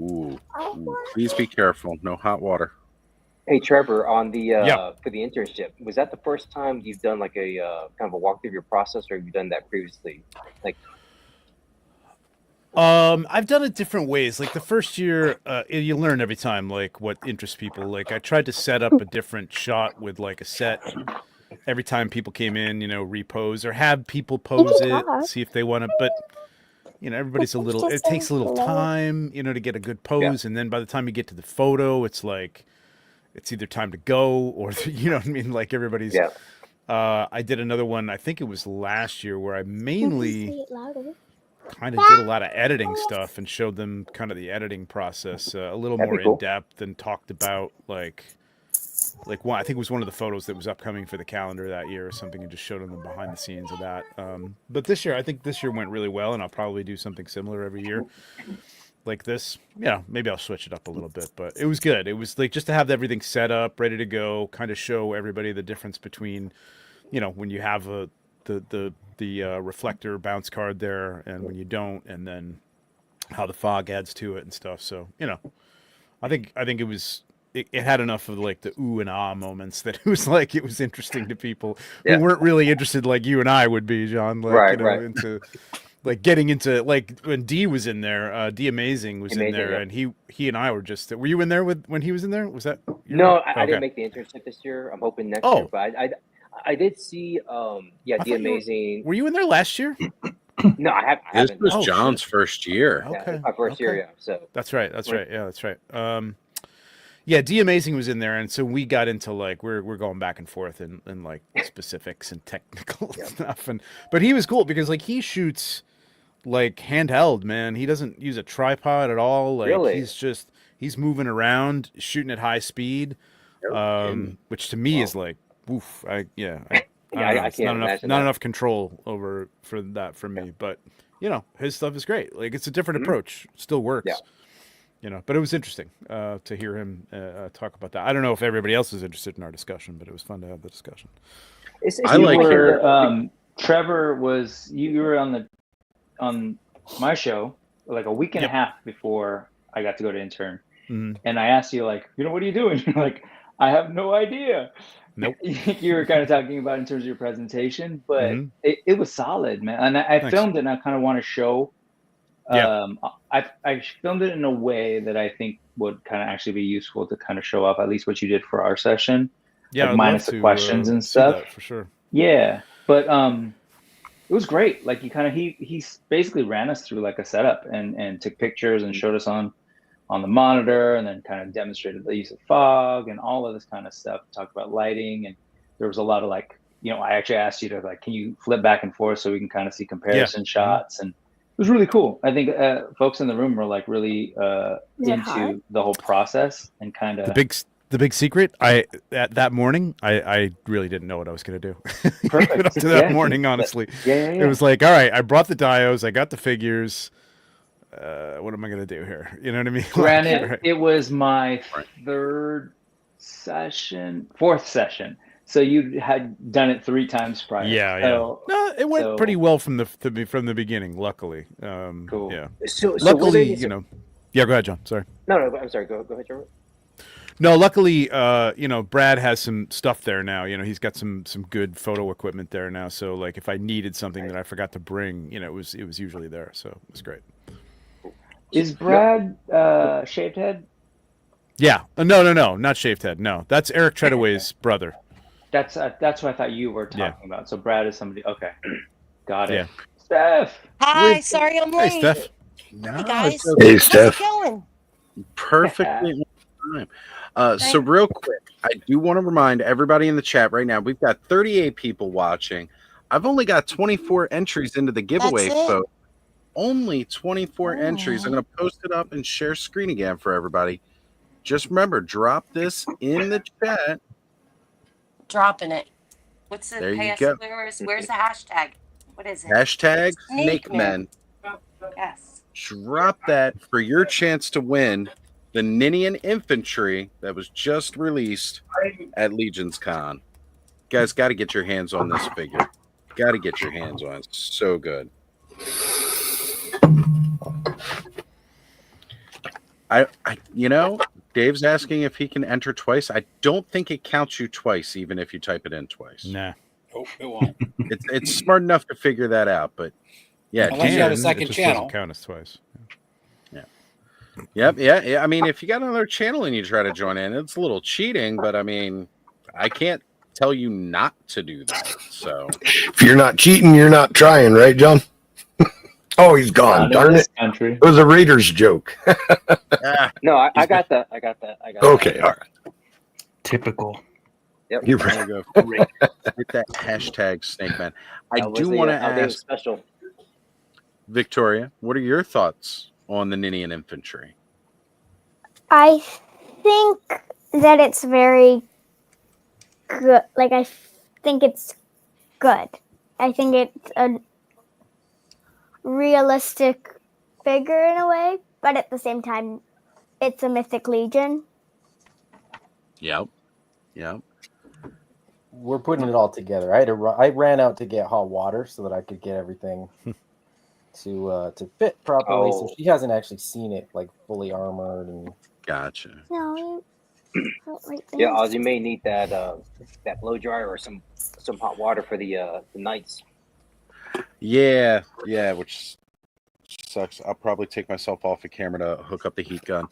Ooh, please be careful. No hot water. Hey Trevor, on the for the internship, was that the first time you've done like a kind of a walkthrough of your process, or have you done that previously? Like, I've done it different ways. Like the first year, you learn every time, like what interests people. Like I tried to set up a different shot with like a set every time people came in, repose or have people pose it, see if they want to. But everybody's it takes a little time, to get a good pose, and then by the time you get to the photo, it's like it's either time to go or you know what I mean. Like everybody's. I did another one. I think it was last year where I mainly. kind of did a lot of editing stuff and showed them kind of the editing process a little That'd be more cool. in depth and talked about like one, I think it was one of the photos that was upcoming for the calendar that year or something, and just showed them the behind the scenes of that. But this year, I think this year went really well, and I'll probably do something similar every year like this. Yeah, maybe I'll switch it up a little bit, but it was good. It was like just to have everything set up, ready to go, kind of show everybody the difference between, you know, when you have the reflector bounce card there and when you don't, and then how the fog adds to it and stuff. So, you know, I think it was. It had enough of like the ooh and ah moments that it was like it was interesting to people who weren't really interested like you and I would be, John. Like, you know, into like getting into like when D was in there, D Amazing was in there, and he and I were just. Were you in there when he was in there? Was that? No, I didn't make the internship this year. I'm hoping next year. But I did see D Amazing. Were you in there last year? No, I haven't. This was John's first year. Yeah, my first year. Yeah, so that's right. Yeah, that's right. Yeah, D Amazing was in there, and so we got into like we're going back and forth and like specifics and technical stuff, but he was cool because like he shoots like handheld, man. He doesn't use a tripod at all. Like he's moving around, shooting at high speed, which to me is like, oof. I can't not enough control over for that for me, but you know his stuff is great. Like it's a different approach, still works. Yeah. You know, but it was interesting to hear him talk about that. I don't know if everybody else is interested in our discussion, but it was fun to have the discussion. I like your Trevor was you were on my show like a week and a half before I got to go to intern, and I asked you like, you know, what are you doing? You're like, I have no idea. Nope. You were kind of talking about in terms of your presentation, but it was solid, man. And I filmed it, and I kind of want to show. I filmed it in a way that I think would kind of actually be useful to kind of show up at least what you did for our session. Yeah, like minus the questions and stuff. For sure. Yeah, but it was great. Like he basically ran us through like a setup and took pictures and showed us on the monitor, and then kind of demonstrated the use of fog and all of this kind of stuff. Talked about lighting, and there was a lot of like, you know, I actually asked you to like, can you flip back and forth so we can kind of see comparison shots and. It was really cool. I think folks in the room were like really into the whole process and kind of the big secret. That morning, I really didn't know what I was going to do. Perfect. Up to that morning, honestly, it was like, all right, I brought the diodes, I got the figures. What am I going to do here? You know what I mean? Granted, it was my fourth session. So you had done it 3 times prior. Yeah. No, it went pretty well from the beginning. Luckily, cool. Yeah. So luckily, you know. Yeah, go ahead, John. Sorry. No, I'm sorry. Go ahead, Trevor. No, luckily, you know, Brad has some stuff there now. You know, he's got some good photo equipment there now. So, like, if I needed something that I forgot to bring, you know, it was usually there. So it was great. Is Brad shaved head? Yeah. No, not shaved head. No, that's Eric Treadaway's brother. That's what I thought you were talking about. So Brad is somebody. Okay, got it. Yeah. Steph. Hi. Sorry I'm late. Hey, Steph. Hey guys. Hey, Steph. How's it going? Perfectly on time. So real quick, I do want to remind everybody in the chat right now, we've got 38 people watching. I've only got 24 entries into the giveaway, folks. Only 24 entries. I'm going to post it up and share screen again for everybody. Just remember, drop this in the chat. Dropping it. What's the there you go. Where's the hashtag? What is it? Hashtag SnakeMen. Yes. Drop that for your chance to win the Ninian Infantry that was just released at Legion's Con. You guys got to get your hands on this figure. Got to get your hands on it. It's so good. You know, Dave's asking if he can enter twice. I don't think it counts you twice, even if you type it in twice. Nah. Oh, it won't. It's smart enough to figure that out, but yeah, unless you have a second channel, doesn't count as twice. Yeah. Yeah. I mean, if you got another channel and you try to join in, it's a little cheating, but I mean, I can't tell you not to do that. So if you're not cheating, you're not trying, right, John? Oh, he's gone. Darn it. Country. It was a Raiders joke. No, I got that. I got that. Okay, all right. Typical. Yep. You're right. Hit that hashtag SnakeMen. I do want to ask. Special. Victoria, what are your thoughts on the Ninian Infantry? I think that it's very good. Like, I think it's good. I think it's a realistic figure in a way, but at the same time, it's a Mythic Legion. Yep. We're putting it all together. I ran out to get hot water so that I could get everything to fit properly. So she hasn't actually seen it like fully armored and. Gotcha. No. Yeah, Oz, you may need that blow dryer or some hot water for the knights. Yeah, which sucks. I'll probably take myself off the camera to hook up the heat gun.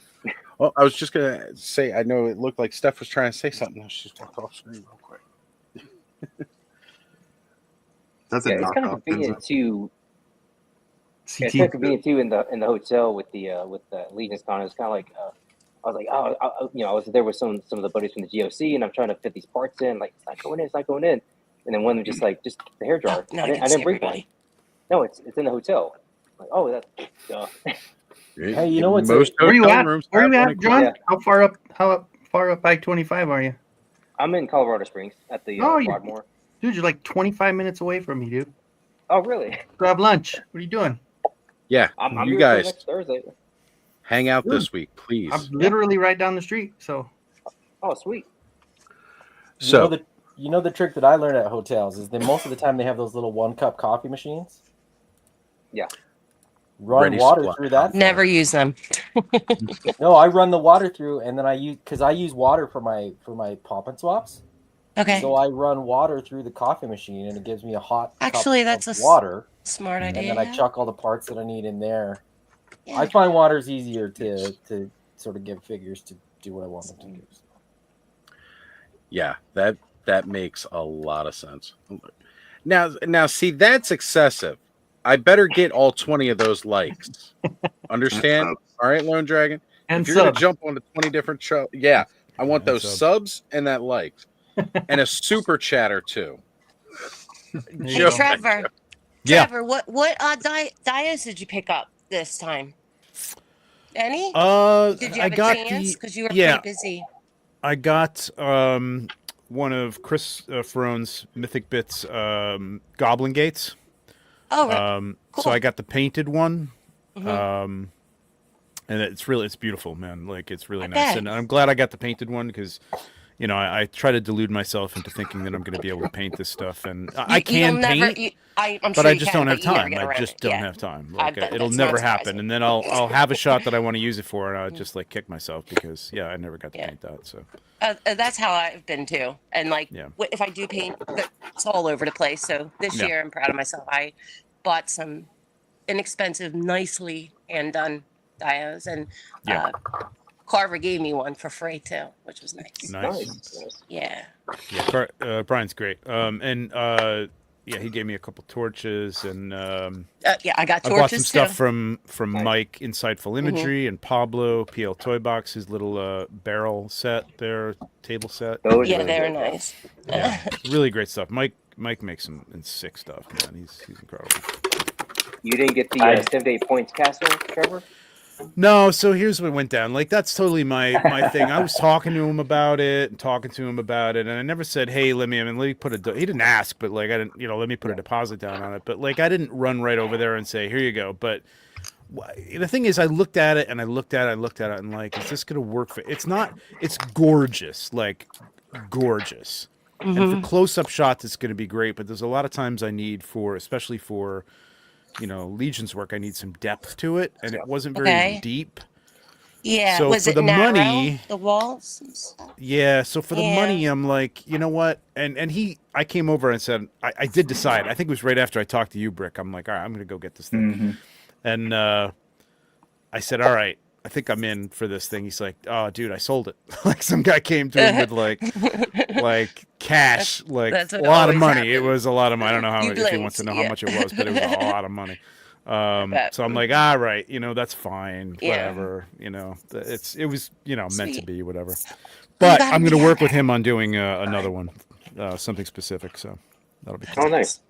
Well, I was just gonna say, I know it looked like Steph was trying to say something. She's walked off screen real quick. That's it's kind of convenient too. It's kind of convenient too in the hotel with the Legion's Con. It's kind of like I was like, I was there with some of the buddies from the GOC, and I'm trying to fit these parts in. Like, it's not going in. And then one of them just the hair dryer. No, I didn't bring one. No, it's in the hotel. Like, oh, that's duh. Hey, you know what's where you at? Where you at, John? Yeah. How far up I-25 are you? I'm in Colorado Springs at the Broadmoor. Dude, you're like 25 minutes away from me, dude. Oh, really? Grab lunch. What are you doing? Yeah, I'm you here guys next Thursday. hang out this week, please. I'm literally right down the street. So. Oh, sweet. So you know the trick that I learned at hotels is that most of the time they have those little 1-cup coffee machines. Yeah. Run water through that. Never use them. No, I run the water through, and then I use water for my pop and swaps. Okay. So I run water through the coffee machine, and it gives me a hot Actually, cup that's of water. Smart idea. And then I chuck all the parts that I need in there. Yeah. I find water is easier to sort of get figures to do what I want them to do. yeah, that makes a lot of sense. Now, see, that's excessive. I better get all 20 of those likes. Understand? All right, Lone Dragon. And if you're gonna subs. jump on the 20 different shows, I want those subs and that likes and a super chatter too. Hey, Trevor. Yeah. Trevor, what dias did you pick up this time? Any? Did you have I got a chance? Because you were yeah, pretty busy. I got one of Chris Ferrone's Mythic Bits Goblin Gates. Oh, right. Cool. So I got the painted one. Mm-hmm. And it's beautiful, man. Like, it's really I nice. bet. And I'm glad I got the painted one because, I try to delude myself into thinking that I'm going to be able to paint this stuff. And I can paint, I'm but sure I you just can, don't have but you never time. get I around just it. don't Yeah. have time. I Like, bet it'll that's never not happen. surprising. And then I'll have a shot that I want to use it for, and I'll just like kick myself because I never got to paint that. So That's how I've been too. And like, if I do paint, it's all over the place. So this year, I'm proud of myself. I bought some inexpensive, nicely hand done dios, and Carver gave me one for free too, which was nice. Nice. Yeah. Yeah, Brian's great. He gave me a couple torches, and I got torches I bought some too. stuff from Mike, Insightful Imagery, and Pablo PL Toy Box, his little barrel set, their table set. They're nice. Yeah, really great stuff. Mike makes some sick stuff, man. He's incredible. You didn't get the 7 to 8 points castle, Trevor? No, so here's what went down. Like, that's totally my thing. I was talking to him about it, and I never said, "Hey, let me put a." He didn't ask, but like, I didn't, let me put a deposit down on it. But like, I didn't run right over there and say, "Here you go." But the thing is, I looked at it, and like, is this gonna work for? It's not. It's gorgeous, like gorgeous. Mm-hmm. And for close-up shots, it's going to be great. But there's a lot of times I need especially for Legion's work, I need some depth to it, and it wasn't very deep. Yeah. So was for it the narrow, money, the walls and stuff? yeah. So for the money, I'm like, you know what? And I came over and said, I did decide. I think it was right after I talked to you, Brick. I'm like, all right, I'm going to go get this thing. Mm-hmm. And I said, all right, I think I'm in for this thing. He's like, oh, dude, I sold it. Like, some guy came to him with like cash, that's a what lot of always money. happens. It was a lot of money. I don't know how You if he wants to know how much it was, but it was a lot of money. So I'm like, all right, that's fine, whatever. It was meant to be, whatever. But I'm going to work with him on doing another one, something specific. So that'll be cool. Oh, nice.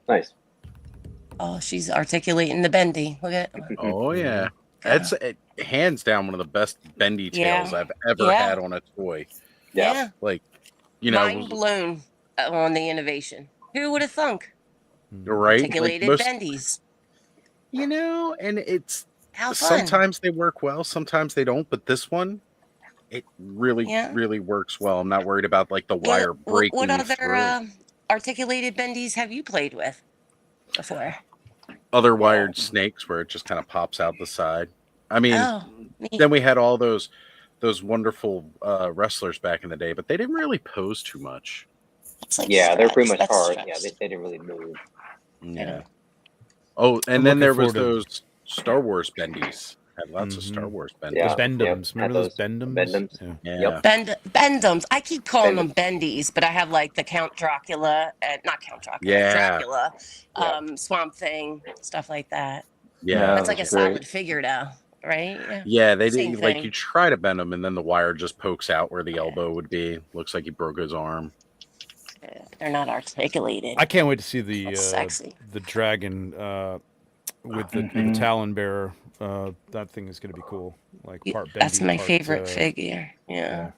Oh, she's articulating the bendy. Look at. Oh yeah, that's hands down one of the best bendy tails I've ever had on a toy. Yeah. Like, Mind blown on the innovation. Who would have thunk? Right? Articulated bendies. And it's how fun. Sometimes they work well, sometimes they don't. But this one, it really works well. I'm not worried about like the wire breaking. What other articulated bendies have you played with before? Other wired snakes where it just kind of pops out the side. I mean, then we had all those wonderful wrestlers back in the day, but they didn't really pose too much. Like they're pretty much hard. Yeah, they didn't really move. Yeah. Oh, and then there was those Star Wars bendies. Had lots of Star Wars bendies. Yeah. Bendums. Remember those bendums? Bendums. Yeah. Bendums. I keep calling them bendies, but I have like the Count Dracula, not Count Dracula, Dracula, Swamp Thing, stuff like that. Yeah. That's like a solid figure now, right? Yeah, they did. Like you try to bend them, and then the wire just pokes out where the elbow would be. Looks like he broke his arm. They're not articulated. I can't wait to see the dragon with the talon bearer. That thing is going to be cool. Like part bendy. That's my favorite figure. Yeah.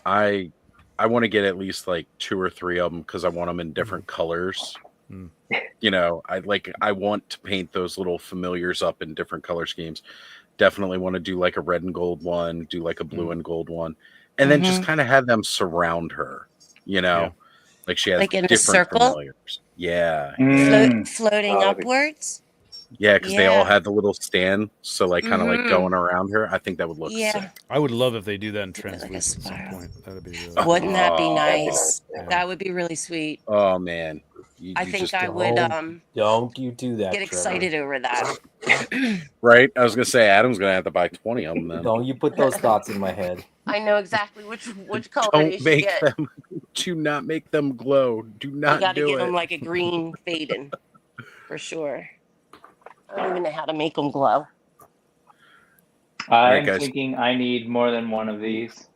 I want to get at least like 2 or 3 of them because I want them in different colors. I want to paint those little familiars up in different color schemes. Definitely want to do like a red and gold one, do like a blue and gold one, and then just kind of have them surround her. Like she has like in different a circle? familiars. Yeah. Floating upwards? Yeah, because they all had the little stand, so like kind of like going around her. I think that would look sick. I would love if they do that in translucent at some point. That'd be really Wouldn't that be nice? That would be really sweet. Oh man. I think I would don't you do that. Get excited over that. Right? I was gonna say Adam's gonna have to buy 20 of them then. Don't you put those thoughts in my head. I know exactly which color Don't you should make get. them. Do not make them glow. Do not You gotta do get it. them like a green fading, for sure. I don't even know how to make them glow. I'm thinking I need more than one of these.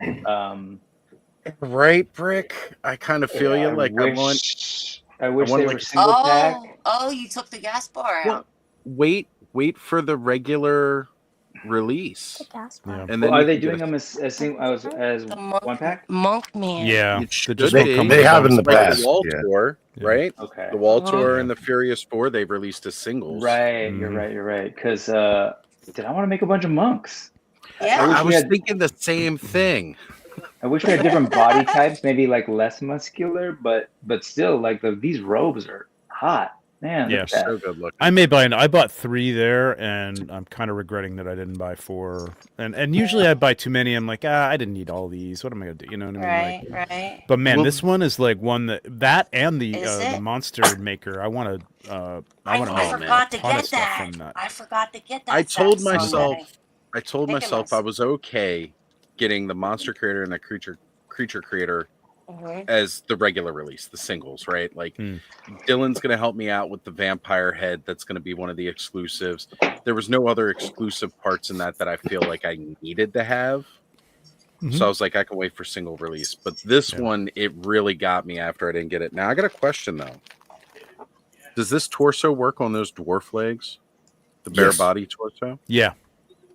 Right, Brick? I kind of feel you. Like I wish want they were single pack. Oh, you took the gas bar out. Wait for the regular release. And then Are they doing them as one pack? Monk Man. Yeah, they have in the past. The Wall Tour, right? Okay. The Wall Tour and the Furious 4, they've released as singles. Right, you're right. Because did I want to make a bunch of monks? Yeah, I was thinking the same thing. I wish we had different body types, maybe like less muscular, but still, like these robes are hot, man. Yeah, so good looking. I bought 3 there, and I'm kind of regretting that I didn't buy 4. And usually I buy too many. I'm like, I didn't need all these. What am I gonna do? You know what I mean? Right. But man, this one is like one that and the monster maker. I want to. I forgot to get that. I forgot to get that. I told myself I was okay getting the monster creator and the creature creator as the regular release, the singles, right? Like Dylan's going to help me out with the vampire head. That's going to be one of the exclusives. There was no other exclusive parts in that I feel like I needed to have. So I was like, I can wait for single release. But this one, it really got me after I didn't get it. Now I got a question though. Does this torso work on those dwarf legs? The bare body torso? Yeah.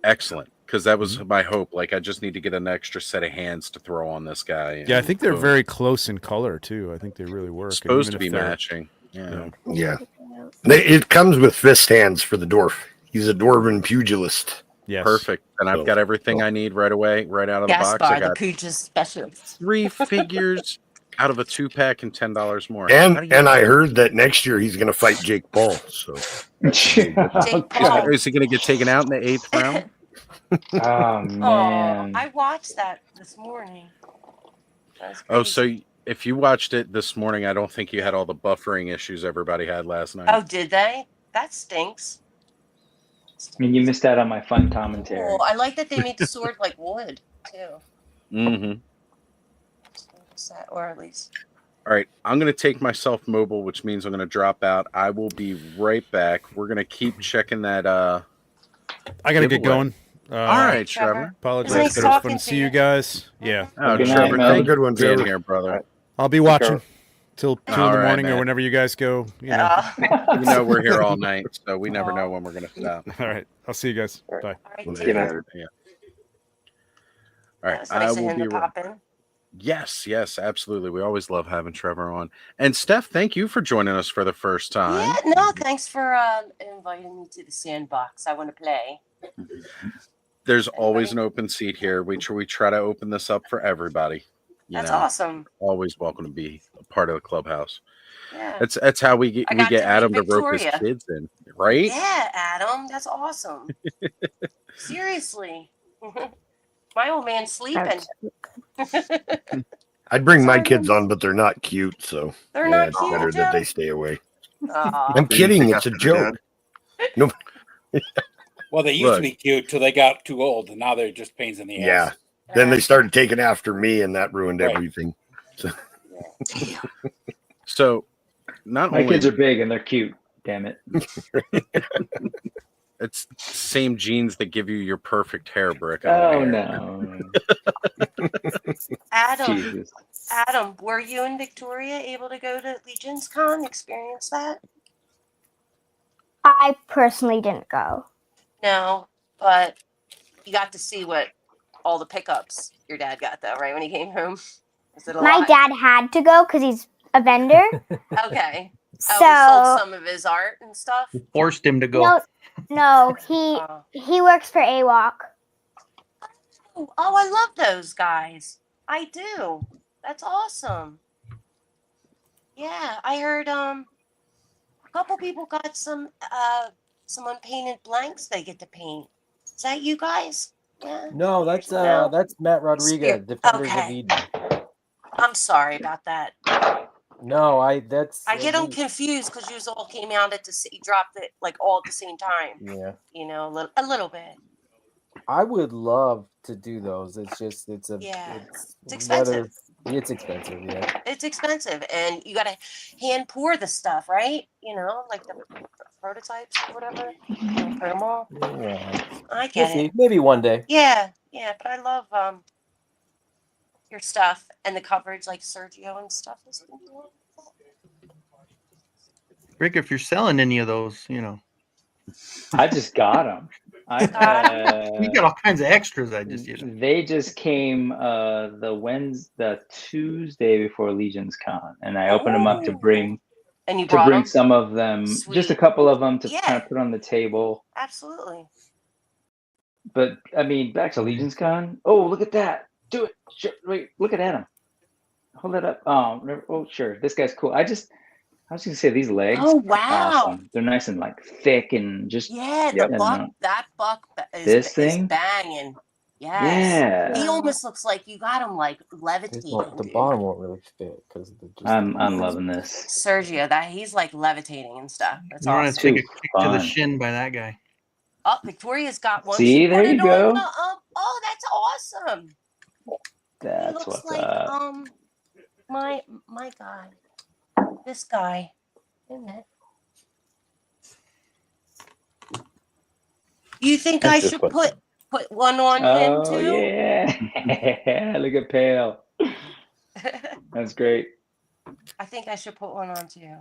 Excellent. Because that was my hope. Like, I just need to get an extra set of hands to throw on this guy. Yeah, I think they're very close in color too. I think they really work. Supposed to be matching. Yeah. It comes with fist hands for the dwarf. He's a dwarven pugilist. Yes. Perfect. And I've got everything I need right away, right out of the box. I got the pugilist specialist. 3 figures out of a 2-pack and $10 more. And I heard that next year he's going to fight Jake Paul. So Jake Paul. Is he going to get taken out in the 8th round? Oh man! I watched that this morning. Oh, so if you watched it this morning, I don't think you had all the buffering issues everybody had last night. Oh, did they? That stinks. I mean, you missed out on my fun commentary. Cool. I like that they made the sword like wood too. Or at least. All right, I'm going to take myself mobile, which means I'm going to drop out. I will be right back. We're going to keep checking that. I got to get going. All right, Trevor. Apologize. Nice It was fun talking to see to you you. guys. Yeah. Oh, Good Trevor, night, thank good you one, for being Trevor. here, brother. I'll be watching. till 2 in All the right, morning or man. whenever you guys go. You know. You know we're here all night, so we never know when we're gonna stop. All right. I'll see you guys. Bye. Yeah. All right. That was nice of will him be to pop in. Yes, absolutely. We always love having Trevor on. And Steph, thank you for joining us for the first time. Yeah, no, thanks for inviting me to the sandbox. I want to play. There's always an open seat here. We try to open this up for everybody. That's awesome. Always welcome to be a part of the clubhouse. Yeah. That's how we get Adam to rope his Victoria. kids in, right? Yeah, Adam, that's awesome. Seriously. My old man's sleeping. I'd bring my kids on, but they're not cute, so They're not it's cute, better that Joe? they stay away. Aw. I'm kidding. It's a joke. No. Well, they used to be cute till they got too old, and now they're just pains in the ass. Yeah. Then they started taking after me, and that ruined everything. So, not My only kids are big and they're cute. Damn it. It's same genes that give you your perfect hair, Brick. Oh no. Adam, were you and Victoria able to go to Legion's Con, experience that? I personally didn't go. No, but you got to see what all the pickups your dad got, though, right, when he came home? Was it a My lot? dad had to go because he's a vendor. Okay. So he sold some of his art and stuff? Forced him to go. No, he works for AWOC. Oh, I love those guys. I do. That's awesome. Yeah, I heard a couple people got some unpainted blanks they get to paint. Is that you guys? Yeah. No, that's Matt Rodriguez, Defenders of Eden. I'm sorry about that. No, I get them confused because you all came out at dropped it like all at the same time. Yeah. You know, a little bit. I would love to do those. It's expensive. It's expensive, yeah. It's expensive, and you got to hand pour the stuff, right? You know, like the prototypes or whatever. Put them all. Yeah. I get it. Maybe one day. Yeah, but I love your stuff and the coverage, like Sergio and stuff. Rick, if you're selling any of those, I just got them. You got all kinds of extras. They just came the Tuesday before Legion's Con, and I opened them up to bring. And you to bring some of them, just a couple of them to kind of put on the table. Absolutely. But I mean, back to Legion's Con. Oh, look at that! Do it. Sure. Wait, look at Adam. Hold that up. Oh, sure. This guy's cool. I was gonna say these legs. Oh wow! Awesome. They're nice and like thick and just. The buck. That buck is banging. Yes. Yeah. He almost looks like you got him like levitating. The bottom won't really fit because I'm loving this. Sergio, he's like levitating and stuff. That's I want awesome. to take a kick to the shin by that guy. Oh, Victoria's got one. See, there you go. Oh, that's awesome. That's what's what's like, up. My guy. This guy. Isn't it? You think I should put one on him too? Yeah. Look at Pale. That's great. I think I should put one on too.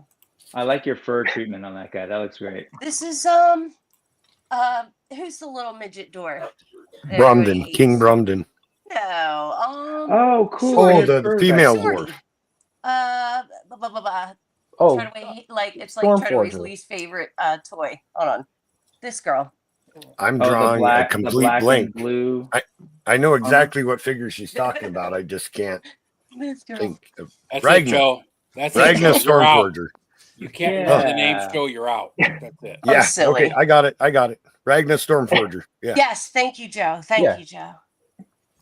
I like your fur treatment on that guy. That looks great. This is who's the little midget dwarf? Bromden, King Bromden. No. Oh, cool. Oh, the female dwarf. Oh. It's like Treadaway's least favorite toy. Hold on. This girl. I'm drawing a complete blank. Blue. I know exactly what figure she's talking about. I just can't think of That's Ragnar. it, Joe. That's Ragnar it, Joe. You're out. Stormforger. You can't remember the name, Joe. You're out. That's it. Yeah. Silly. Okay. I got it. Ragnar Stormforger. Yeah. Yes. Thank you, Joe. Thank you, Joe.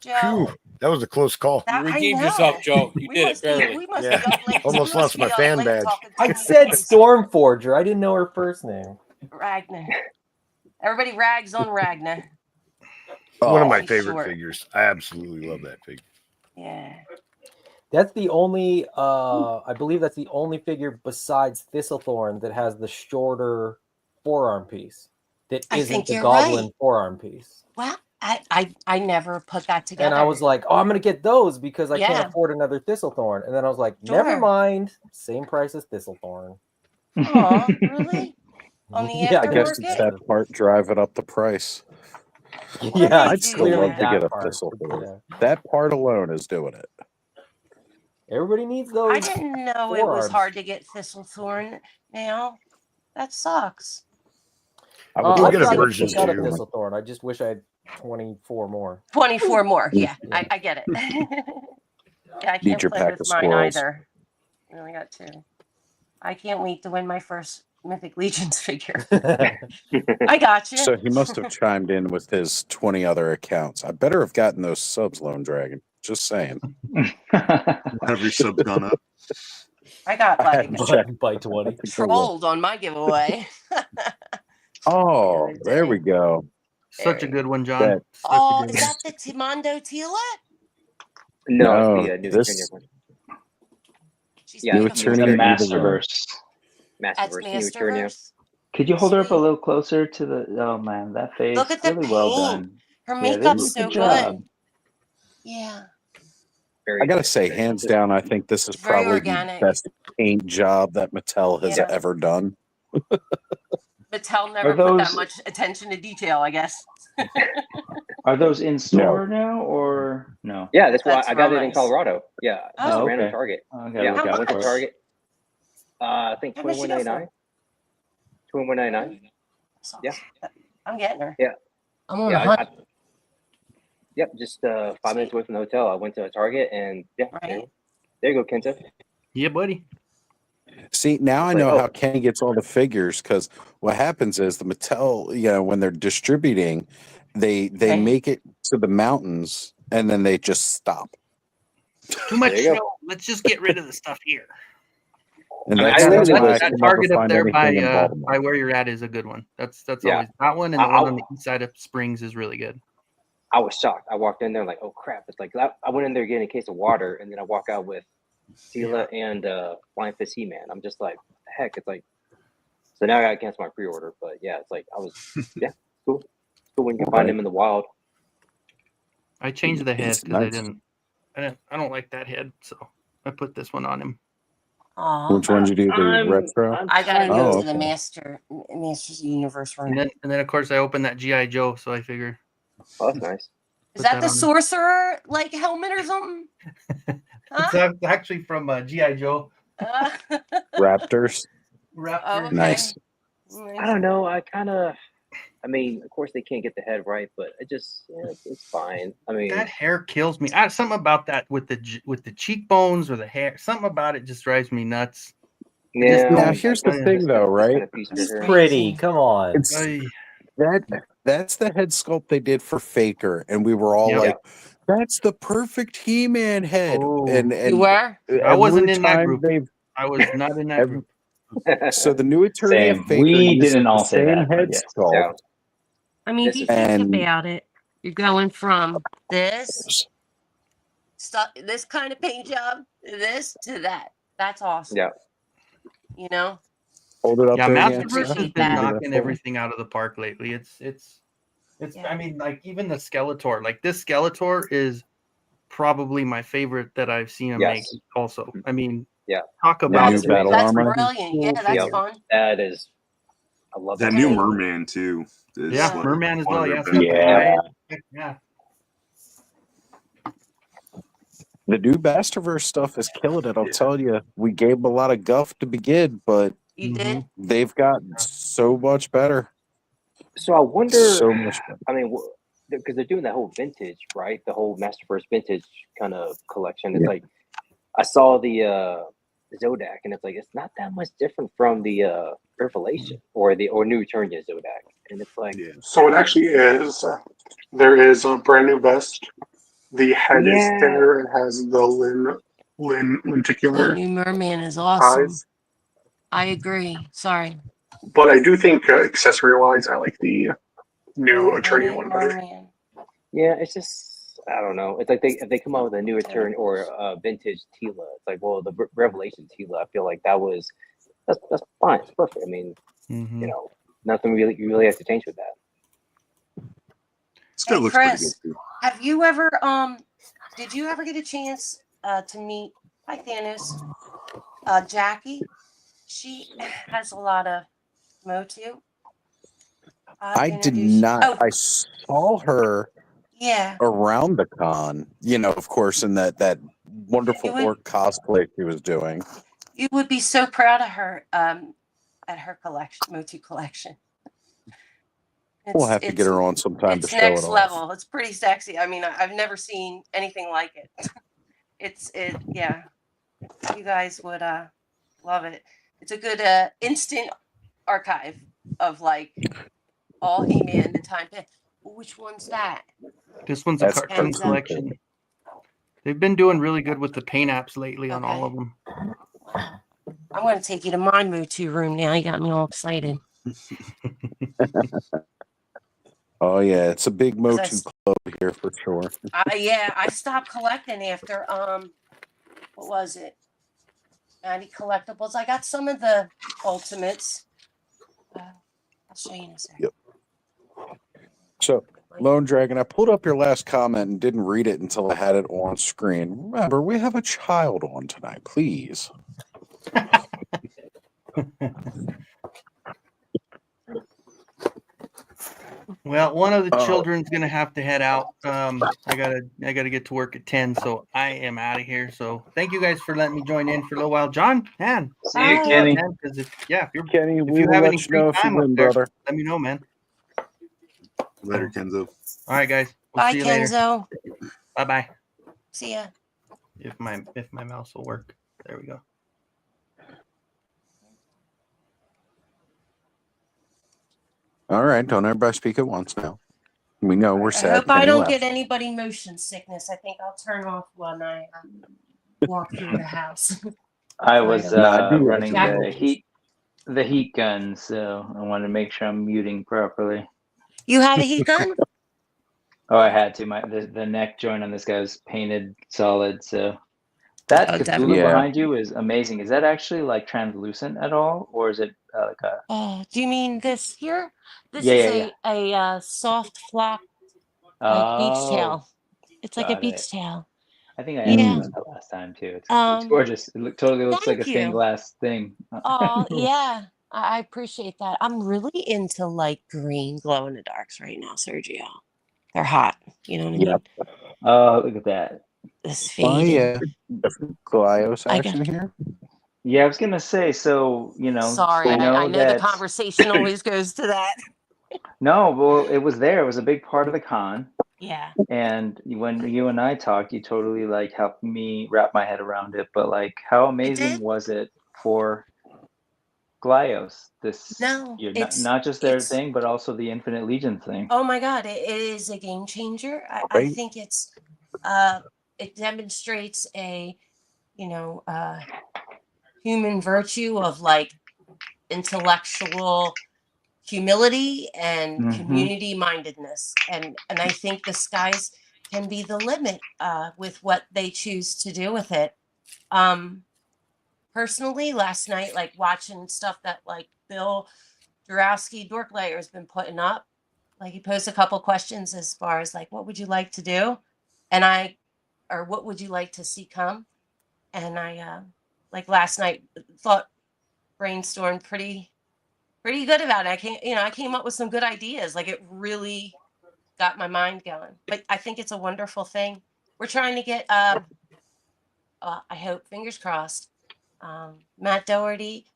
Phew, that was a close call. You redeemed yourself, Joe. You did it barely. Almost lost my fan badge. I said Stormforger. I didn't know her first name. Ragnar. Everybody rags on Ragnar. One of my favorite figures. I absolutely love that figure. Yeah. That's the only I believe that's the only figure besides Thistlethorn that has the shorter forearm piece. That isn't the goblin forearm piece. Well, I never put that together. And I was like, oh, I'm going to get those because I Yeah. can't afford another Thistlethorn. And then I was like, never Sure. mind. Same price as Thistlethorn. Aw, really? On the Yeah, I guess it's aftermarket? that part driving up the price. Yeah, I'd it's still clearly love to get that a part. Thistlethorn. Yeah. That part alone is doing it. Everybody needs those. I didn't know it was hard to get Thistlethorn now. That sucks. We'll get a tried to version pick out a 2. Thistlethorn. I just wish I had 24 more. 24 more. Yeah, I get it. Yeah, I Need can't your play pack with of mine squirrels. either. I only got 2. I can't wait to win my first Mythic Legions figure. I got you. So he must have chimed in with his 20 other accounts. I better have gotten those subs, Lone Dragon. Just saying. Have your subs gone up? I got like by 20. trolled on my giveaway. Oh, there we go. Such a good one, John. That- Such a Oh, good is one. that the Timondo Tila? No, it's the new this- Eternia one. She's Yeah, New it's Eternia The either one. Masterverse. Masterverse, new Eternia. Masterverse. Could you hold her up a little closer to the? Oh man, that face. Look at the really well paint. done. Her Yeah, they makeup's did a so good job. good. Yeah. Very I gotta nice, say, very hands nice. down, I think this is Very probably the organic. best paint job that Mattel has Yeah. ever done. Mattel never put that those- much attention to detail, I guess. Are those in store now or no? Yeah, that's why That's I got real it in nice. Colorado. Yeah, Oh, just a random okay. Target. I gotta Yeah, look I out went to for it. Target. I think How much you go $21.99. $21.99. Yeah. I'm getting her. Yeah. I'm on Yeah, a hunt. Yep, just 5 minutes away from the hotel. I went to a Target and yeah, Right. there you go, Kenta. Yeah, buddy. See, now I Like, know oh. how Kenny gets all the figures, because what happens is the Mattel, when they're distributing, they Okay. make it to the mountains and then they just stop. Too much There you go. show. Let's just get rid of the stuff here. And I that's, literally that's why I was- can That never Target up find there anything in Baltimore. by where you're at is a good one. That's Yeah. always that one, and the I- one on the east side of Springs is really good. I was shocked. I walked in there like, oh crap! It's like I went in there getting a case of water, and then I walk out with Tila and Flying Fist He-Man. I'm just like, heck! It's like, so now I gotta cancel my pre-order. But yeah, it's like I was, yeah, cool. Cool when you can find them in the wild. I changed the head It's because nice. I don't like that head, so I put this one on him. Aw. Which one did you do? The retro? I gotta go Oh, to the okay. Masters Universe room. And then of course I opened that GI Joe, so I figure Oh, that's nice. Is put that that the on. sorcerer like helmet or something? it's Huh? actually from GI Joe. Raptors. Raptor. Oh, okay. Nice. I don't know. I mean, of course they can't get the head right, but it's fine. I mean, That hair kills me. Something about that with the cheekbones or the hair. Something about it just drives me nuts. yeah. Now here's the thing, though, right? He's pretty. Come on. It's that's the head sculpt they did for Faker, and we were all Yeah. like, "That's the perfect He-Man head." Oh. And You were? I wasn't every in that time group. they've- I was not in that group. So the new Eternia Same. Faker We uses didn't the all say same that, but head yes. sculpt. Yeah. I mean, if This you is- think And- about it, you're going from this this kind of paint job to this to that. That's awesome. Yeah. You know? Hold it up Yeah, there again. Masterverse has Appreciate been that. knocking everything out of the park lately. It's Yeah. I mean, like even the Skeletor, like this Skeletor is probably my favorite that I've seen him make Yes. also. I mean, Yeah. talk The about new it. battle That's armor. brilliant. Yeah, that's Yeah. fun. That is, I love That that new thing. merman too. Is Yeah, like Merman as one of well. their Yeah, best- Yeah. yeah. The new Masterverse stuff is killing it. I'll tell you, we gave them a lot of guff to begin, but You did? they've gotten so much better. So I wonder. So much better. I mean, because they're doing that whole vintage, right? The whole Masterverse vintage kind of collection. It's Yeah. like I saw the Zodak, and it's like it's not that much different from the Revelation or New Eternia Zodak, and it's like So it actually is. There is a brand new vest. The head is Yeah. thinner. It has the The lenticular new merman is awesome. eyes. I agree. Sorry. But I do think accessory wise, I like the new The Eternia new one better. merman. yeah, it's just I don't know. It's like if they come out with a new Eternia or vintage Tila, it's like well the Revelation Tila. I feel like that's fine. It's perfect. I mean, Mhm. you know, nothing you really have to change with that. Skirt looks Chris, pretty good too. have you ever did you ever get a chance to meet Thanos? Jackie? She has a lot of Motu. I did not. Oh. I saw her around the con, of course, in that wonderful orc cosplay she was doing. You would be so proud of her at her collection, Motu collection. We'll have to get her on sometime to show it off. It's next level. It's pretty sexy. I mean, I've never seen anything like it. Yeah. You guys would love it. It's a good instant archive of like all He-Man the time. Which one's that? This one's a cartoon collection. They've been doing really good with the paint apps lately on all of them. I'm going to take you to my Motu room now. You got me all excited. Oh yeah, it's a big Motu club here for sure. Yeah, I stopped collecting after what was it? 90 collectibles. I got some of the ultimates. I'll show you in a second. Yep. So, Lone Dragon, I pulled up your last comment and didn't read it until I had it on screen. Remember, we have a child on tonight, please. Well, one of the children's gonna have to head out. I gotta get to work at 10, so I am out of here. So thank you guys for letting me join in for a little while. John, man, see you, Kenny. If you Kenny, if you have any free time up there, let me know, man. Later, Kenzo. All right, guys. Bye, see you Kenzo. later. Bye. See ya. If my mouse will work. There we go. All right, don't everybody speak at once now. We know we're sad. I hope I don't get anybody motion sickness. I think I'll turn off when I walk through the house. I was running the heat gun, so I wanted to make sure I'm muting properly. You have a heat gun? Oh, I had to. The neck joint on this guy was painted solid, so that Cthulhu behind you is amazing. Is that actually like translucent at all, or is it like a? Oh, do you mean this here? This is a soft flock like beach tail. It's like a beach tail. I think I asked that last time too. It's gorgeous. It totally looks like a stained glass thing. Oh yeah, I appreciate that. I'm really into like green glow in the darks right now, Sergio. They're hot. You know what I mean? Oh, look at that. This faded. Glyos action here. Yeah, I was gonna say. So Sorry, I know the conversation always goes to that. No, well, it was there. It was a big part of the con. Yeah. And when you and I talked, you totally like helped me wrap my head around it. But like, how amazing was it for Glyos this year? Not just their thing, but also the Infinite Legion thing. Oh my God, it is a game changer. I think it's it demonstrates a human virtue of like intellectual humility and community mindedness, and I think the skies can be the limit with what they choose to do with it. Personally, last night, like watching stuff that like Bill Jurowski Dorklayer has been putting up, like he posed a couple questions as far as like what would you like to do, or what would you like to see come, and I like last night brainstormed pretty good about it. I came up with some good ideas. Like it really got my mind going. But I think it's a wonderful thing. We're trying to get I hope, fingers crossed. Matt Doherty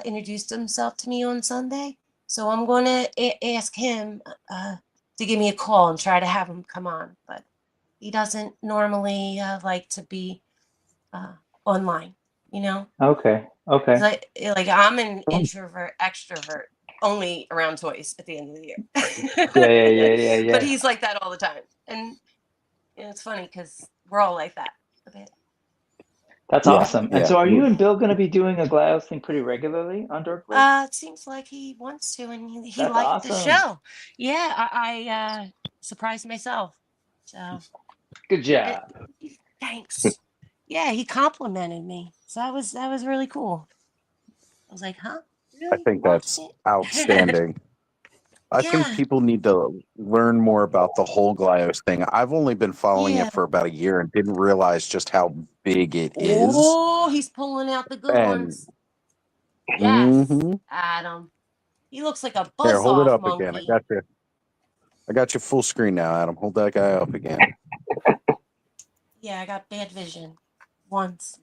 introduced himself to me on Sunday. So I'm going to ask him to give me a call and try to have him come on. But he doesn't normally like to be online, Okay. Like I'm an introvert, extrovert, only around toys at the end of the year. Yeah. But he's like that all the time. And it's funny because we're all like that a bit. That's awesome. And so are you and Bill going to be doing a Glyos thing pretty regularly on Dorkwood? It seems like he wants to, and he That's liked the awesome. show. Yeah, I surprised myself. So good job. Thanks. Yeah, he complimented me. So that was really cool. I was like, huh? Really? I think that's outstanding. I think people need to learn more about the whole Glyos thing. I've only been following it for about a year and didn't realize just how big it is. Oh, he's pulling out the good ones. Yes, Adam. He looks like a Here, hold it buzz-off up monkey. again. I got you full screen now, Adam. Hold that guy up again. Yeah, I got bad vision once.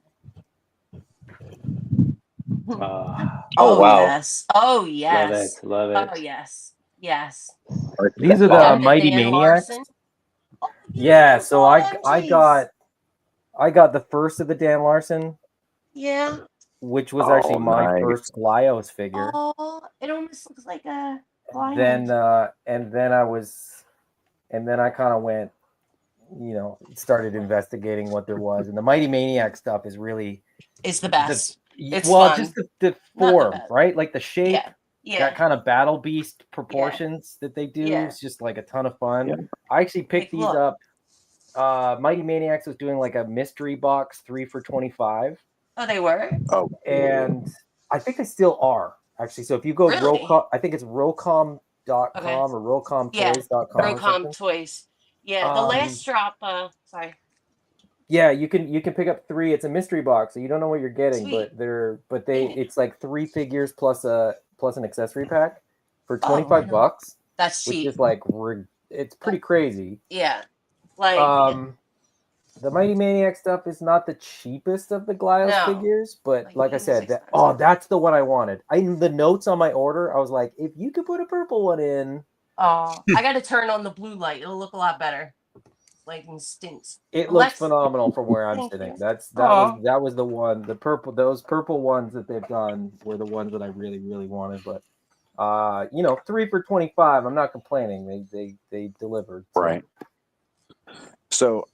Oh wow! Yes. Oh yes. Love it. Oh yes. Yes. These are the Mighty Maniacs. Yeah, so I got the first of the Dan Larson. Yeah. Which was actually my first Glyos figure. Oh, it almost looks like a Then I kind of went, started investigating what there was, and the Mighty Maniac stuff is really the best. It's fun. Just the form, right? Like the shape, yeah. that kind of battle beast proportions that they do is just like a ton of fun. Yeah. I actually picked these up. Mighty Maniacs was doing like a mystery box 3 for $25. Oh, they were? Oh, and I think they still are actually. So if you go Rocom, I think it's Rocom.com or RocomToys.com. Rocom Toys. Yeah, the last drop. Sorry. Yeah, you can pick up 3. It's a mystery box, so you don't know what you're getting, Sweet. It's like 3 figures plus an accessory pack for $25. That's cheap. Which is like it's pretty crazy. Yeah, like the Mighty Maniac stuff is not the cheapest of the Glyos figures, but like I said, that's the one I wanted. The notes on my order, I was like, if you could put a purple one in. Oh, I got to turn on the blue light. It'll look a lot better. Like instincts. It looks phenomenal from where I'm sitting. That was the one. Those purple ones that they've done were the ones that I really, really wanted. But 3 for $25. I'm not complaining. They delivered. So. Right. So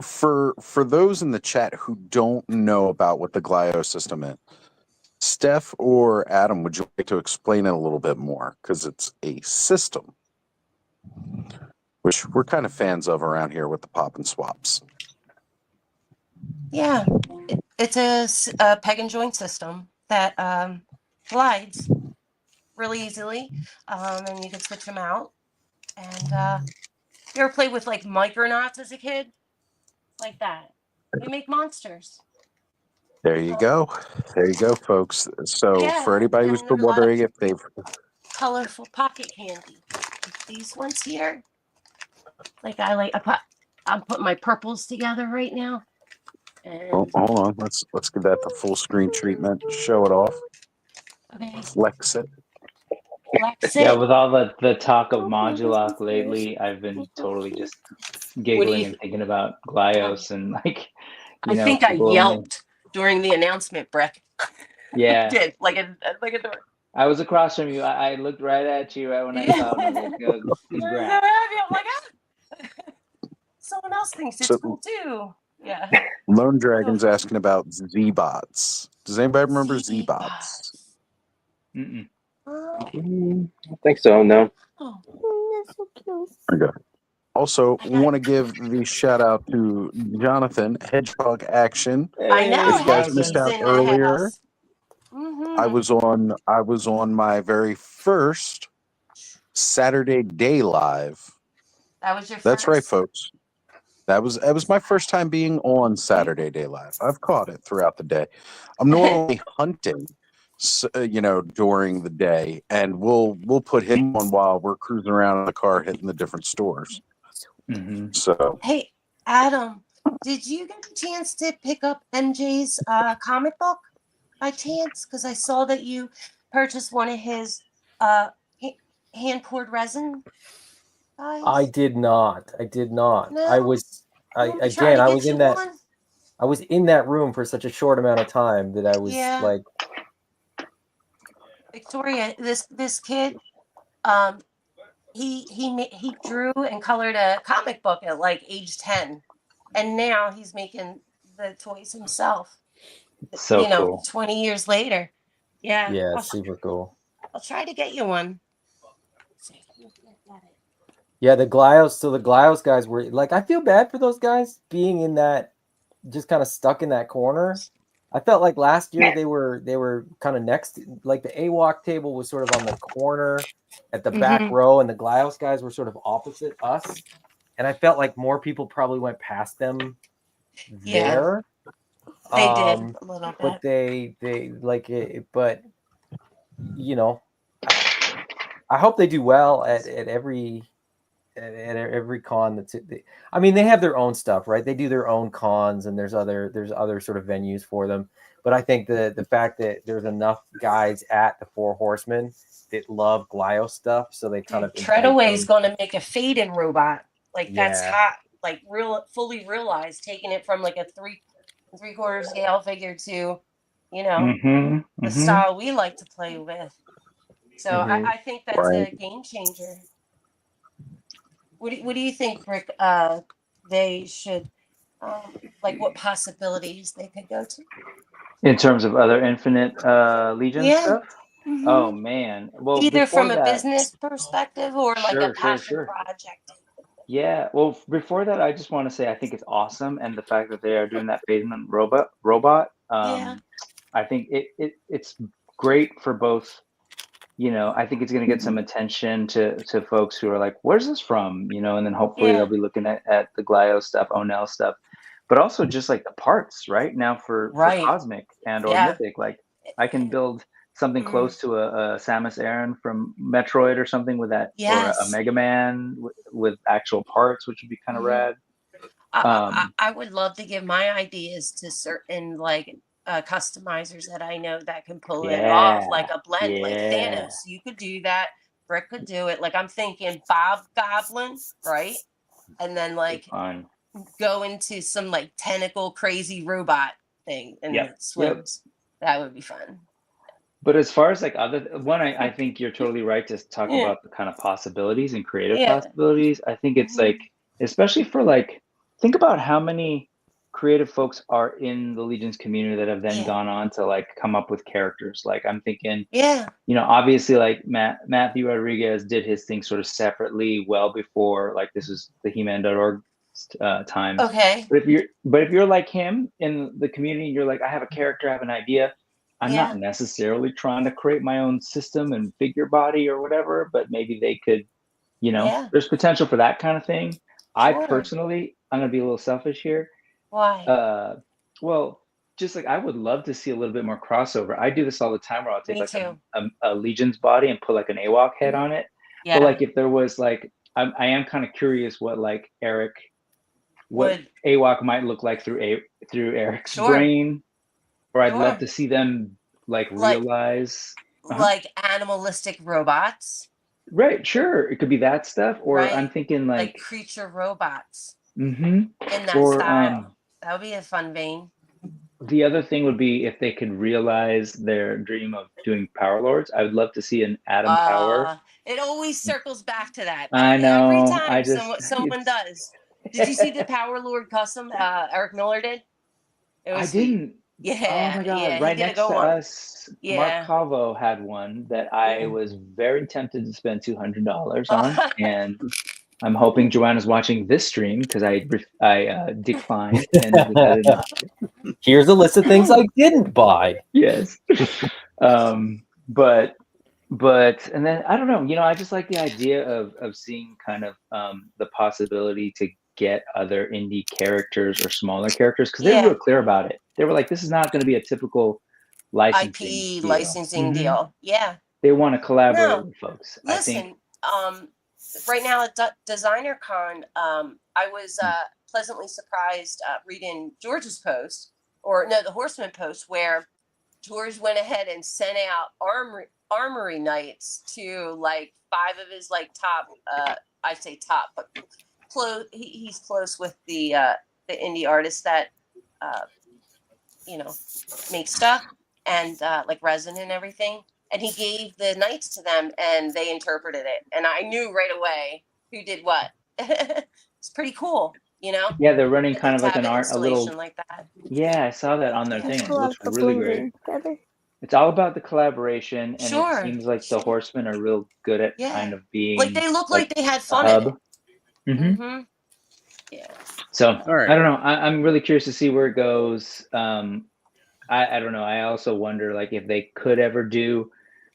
for those in the chat who don't know about what the Glyos system is, Steph or Adam, would you like to explain it a little bit more? Because it's a system, which we're kind of fans of around here with the pop and swaps. Yeah, it's a peg and joint system that glides really easily, and you can switch them out. And you ever played with like Micronauts as a kid? Like that. We make monsters. There you go, folks. So for anybody who's been wondering if they've colorful pocket candy, these ones here. I'm putting my purples together right now. And hold on, let's give that the full screen treatment. Show it off. Okay. Flex it. Yeah, with all the talk of Modulok lately, I've been totally just giggling and thinking about Glyos and like. I think I yelped during the announcement, Breck. Yeah. I did like a door. I was across from you. I looked right at you right when I saw it. I was like, congrats. I'm like, someone else thinks it's cool too. Yeah. Lone Dragon's asking about Z-Bots. Does anybody remember Z-Bots? Mm-mm. I think so. No. Oh, that's so cute. Okay. Also, want to give the shout out to Jonathan Hedgehog Action. I know. If you guys missed out earlier, mm-hmm. I was on my very first Saturday Day Live. That was your. That's first? right, folks. That was my first time being on Saturday Day Live. I've caught it throughout the day. I'm normally hunting, during the day, and we'll put him on while we're cruising around in the car hitting the different stores. Mm-hmm. So hey, Adam, did you get a chance to pick up MJ's comic book by chance? Because I saw that you purchased one of his hand poured resin. Guys. I did not. No. I was in that room for such a short amount of time that I was like. Victoria, this kid, he drew and colored a comic book at like age 10, and now he's making the toys himself. So cool. 20 years later. Yeah. Yeah, super cool. I'll try to get you one. Yeah, the Glyos guys were like, I feel bad for those guys being in that, just kind of stuck in that corner. I felt like last year they were kind of next, like the AWOC table was sort of on the corner at the back row, and the Glios guys were sort of opposite us. And I felt like more people probably went past them there. They did a little bit. But they like it, but you know, I hope they do well at every con that's it. I mean, they have their own stuff, right? They do their own cons, and there's other sort of venues for them. But I think the fact that there's enough guys at the Four Horsemen that love Glio stuff, so they kind of Treadaway is going to make a fade-in robot. Like that's hot, like fully realized, taking it from like a 3/4 scale figure to, you know, the style we like to play with. So I think that's a game changer. What do you think, Rick? They should like what possibilities they could go to in terms of other Infinite Legion stuff. Oh man, well, either from a business perspective or like a passion project. Yeah, well, before that, I just want to say I think it's awesome, and the fact that they are doing that phase-in robot. I think it's great for both. You know, I think it's going to get some attention to folks who are like, "Where's this from?" You know, and then hopefully they'll be looking at the Glio stuff, Onel stuff, but also just like the parts right now for Cosmic and or Mythic. Like, I can build something close to a Samus Aran from Metroid or something with that, or a Mega Man with actual parts, which would be kind of rad. I would love to give my ideas to certain like customizers that I know that can pull it off, like a blend, like Thanos. You could do that. Rick could do it. Like I'm thinking Bob Goblin, right? And then like go into some like tentacle crazy robot thing and it swims. That would be fun. But as far as like I think you're totally right to talk about the kind of possibilities and creative possibilities. I think it's like, especially for like, think about how many creative folks are in the Legions community that have then gone on to like come up with characters. Like I'm thinking, you know, obviously like Matthew Rodriguez did his thing sort of separately well before like this was the He-Man.org time. Okay. But if you're like him in the community, you're like, I have a character, I have an idea. I'm not necessarily trying to create my own system and figure body or whatever, but maybe they could, you know, there's potential for that kind of thing. Sure. I personally, I'm going to be a little selfish here. Why? Well, just like I would love to see a little bit more crossover. I do this all the time where I'll take like a Legion's body and put like an AWOC head on it. But like if there was like, I am kind of curious what like what AWOC might look like through Eric's brain. Or I'd love to see them like realize like animalistic robots. Right, sure. It could be that stuff. Or I'm thinking like creature robots. In that style. That would be a fun vein. The other thing would be if they could realize their dream of doing Power Lords. I would love to see an Atom Power. It always circles back to that. I know. Every time someone does. Did you see the Power Lord custom Eric Miller did? I didn't. Yeah. Oh my God. Right next to us, Mark Calvo had one that I was very tempted to spend $200 on. And I'm hoping Joanna's watching this stream because I declined and decided not to. Here's a list of things I didn't buy. Yes. But and then I don't know, you know, I just like the idea of seeing kind of the possibility to get other indie characters or smaller characters because they were real clear about it. They were like, this is not going to be a typical licensing deal. Yeah. They want to collaborate with folks. Listen, right now at Designer Con, I was pleasantly surprised reading George's post, the Horseman post, where George went ahead and sent out armory knights to like 5 of his like top, I say top, but he's close with the indie artists that you know, make stuff and like resin and everything. And he gave the knights to them and they interpreted it. And I knew right away who did what. It's pretty cool, you know? Yeah, they're running kind of like an art, a little like that. Yeah, I saw that on their thing. It looks really great. It's all about the collaboration, and it seems like the Horsemen are real good at kind of being like they look like they had fun in it. Yeah. So I don't know. I'm really curious to see where it goes. I don't know. I also wonder like if they could ever do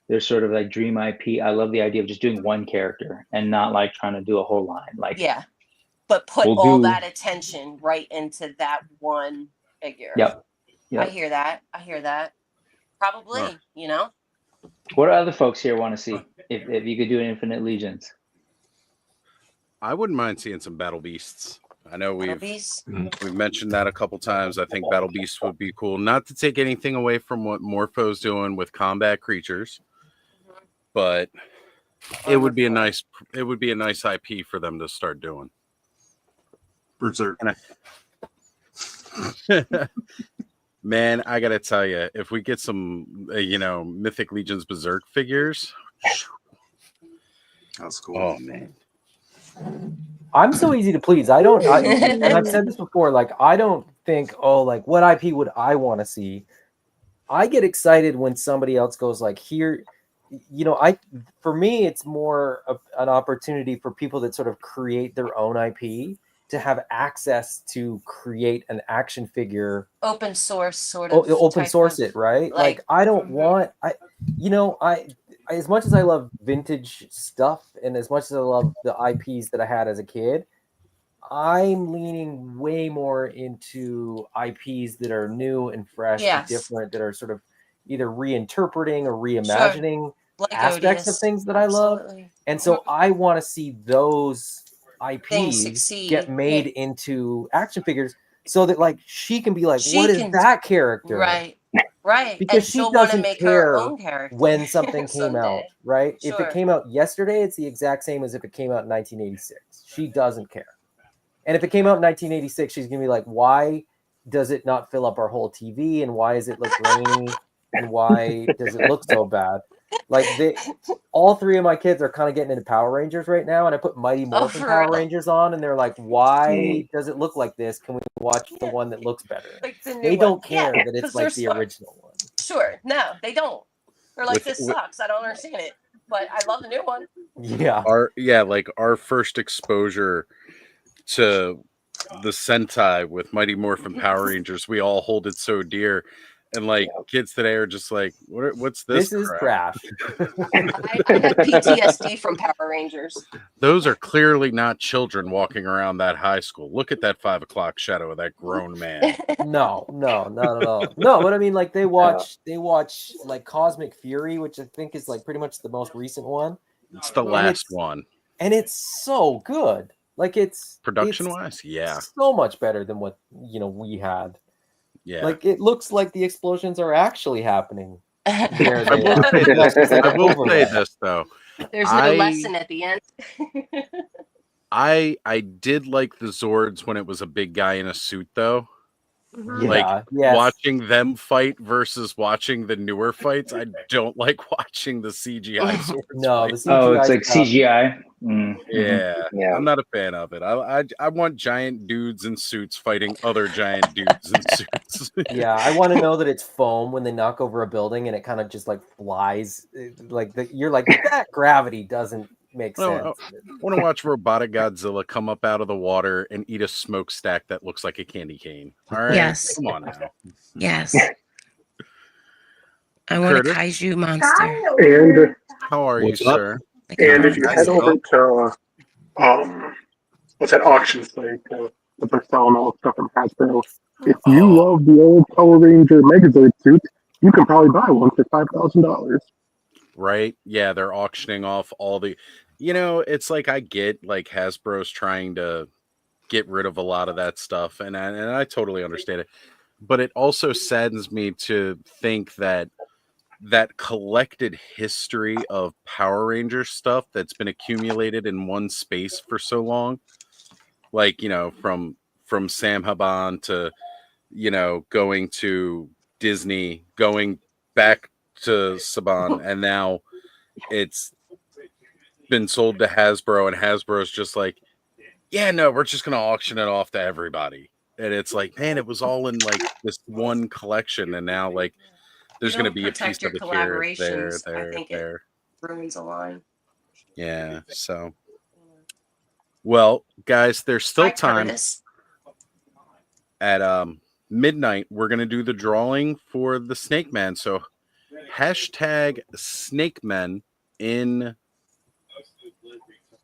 their sort of like dream IP. I love the idea of just doing one character and not like trying to do a whole line. Like Yeah, but put we'll all do- that attention right into that one figure. Yep. I hear that. I hear that. Probably, you know. What do other folks here want to see if you could do an Infinite Legions? I wouldn't mind seeing some Battle Beasts. I know Battle we've Beasts? mentioned that a couple times. I think Battle Beasts would be cool. Not to take anything away from what Morpho's doing with combat creatures, but it would be a nice IP for them to start doing. Berserk. Man, I gotta tell you, if we get some, Mythic Legions Berserk figures, that's cool. Oh man, I'm so easy to please. And I've said this before. Like, I don't think, like, what IP would I want to see? I get excited when somebody else goes like, here, for me, it's more of an opportunity for people that sort of create their own IP to have access to create an action figure, open source sort of. Open source it, right? Like I don't want, as much as I love vintage stuff and as much as I love the IPs that I had as a kid, I'm leaning way more into IPs that are new and fresh and different, that are sort of either reinterpreting or reimagining aspects of things that I love. And so I want to see those IPs get made into action figures so that like she can be like, what is that character? Right. Because she doesn't make care her own character when something came out, right? If it came out yesterday, it's the exact same as if it came out in 1986. She doesn't care. And if it came out in 1986, she's going to be like, why does it not fill up our whole TV? And why does it look grainy? And why does it look so bad? Like all three of my kids are kind of getting into Power Rangers right now, and I put Mighty Morphin Power Rangers on, and they're like, "Why does it look like this? Can we watch the one that looks better?" Like they don't care that it's like the original one. Sure, no, they don't. They're like, this sucks. I don't understand it, but I love the new one. Yeah, our first exposure to the Sentai with Mighty Morphin Power Rangers, we all hold it so dear. And like kids today are just like, what's this? This is trash. I have PTSD from Power Rangers. Those are clearly not children walking around that high school. Look at that 5 o'clock shadow of that grown man. No, not at all. No, but I mean, like they watch like Cosmic Fury, which I think is like pretty much the most recent one. It's the last one, and it's so good. Like it's production-wise, so much better than what we had. Yeah, like it looks like the explosions are actually happening. I will say this though. There's no lesson at the end. I did like the Zords when it was a big guy in a suit though. Yeah, watching them fight versus watching the newer fights. I don't like watching the CGI Zords. No, the CGI it's like CGI. Yeah, I'm not a fan of it. I want giant dudes in suits fighting other giant dudes in suits. Yeah, I want to know that it's foam when they knock over a building and it kind of just like flies. You're like, that gravity doesn't make sense. I want to watch robotic Godzilla come up out of the water and eat a smokestack that looks like a candy cane. All right, yes, come on now. Yes, I want a kaiju monster. And how are you, sir? And if you head over to what's that auction site that they're selling all the stuff from Hasbro, if you love the old Power Ranger Megazord suit, you can probably buy one for $5,000. Right? Yeah, they're auctioning off all the. It's like I get like Hasbro's trying to get rid of a lot of that stuff, and I totally understand it. But it also saddens me to think that collected history of Power Ranger stuff that's been accumulated in one space for so long, like from Sam Haban to going to Disney, going back to Saban, and now it's been sold to Hasbro, and Hasbro's just like, yeah, no, we're just gonna auction it off to everybody. And it's like, man, it was all in like this one collection, and now like there's going to be a piece of it here, there. It ruins a line. Yeah. So, well, guys, there's still time at midnight, we're going to do the drawing for the Snake Man. So hashtag Snake Men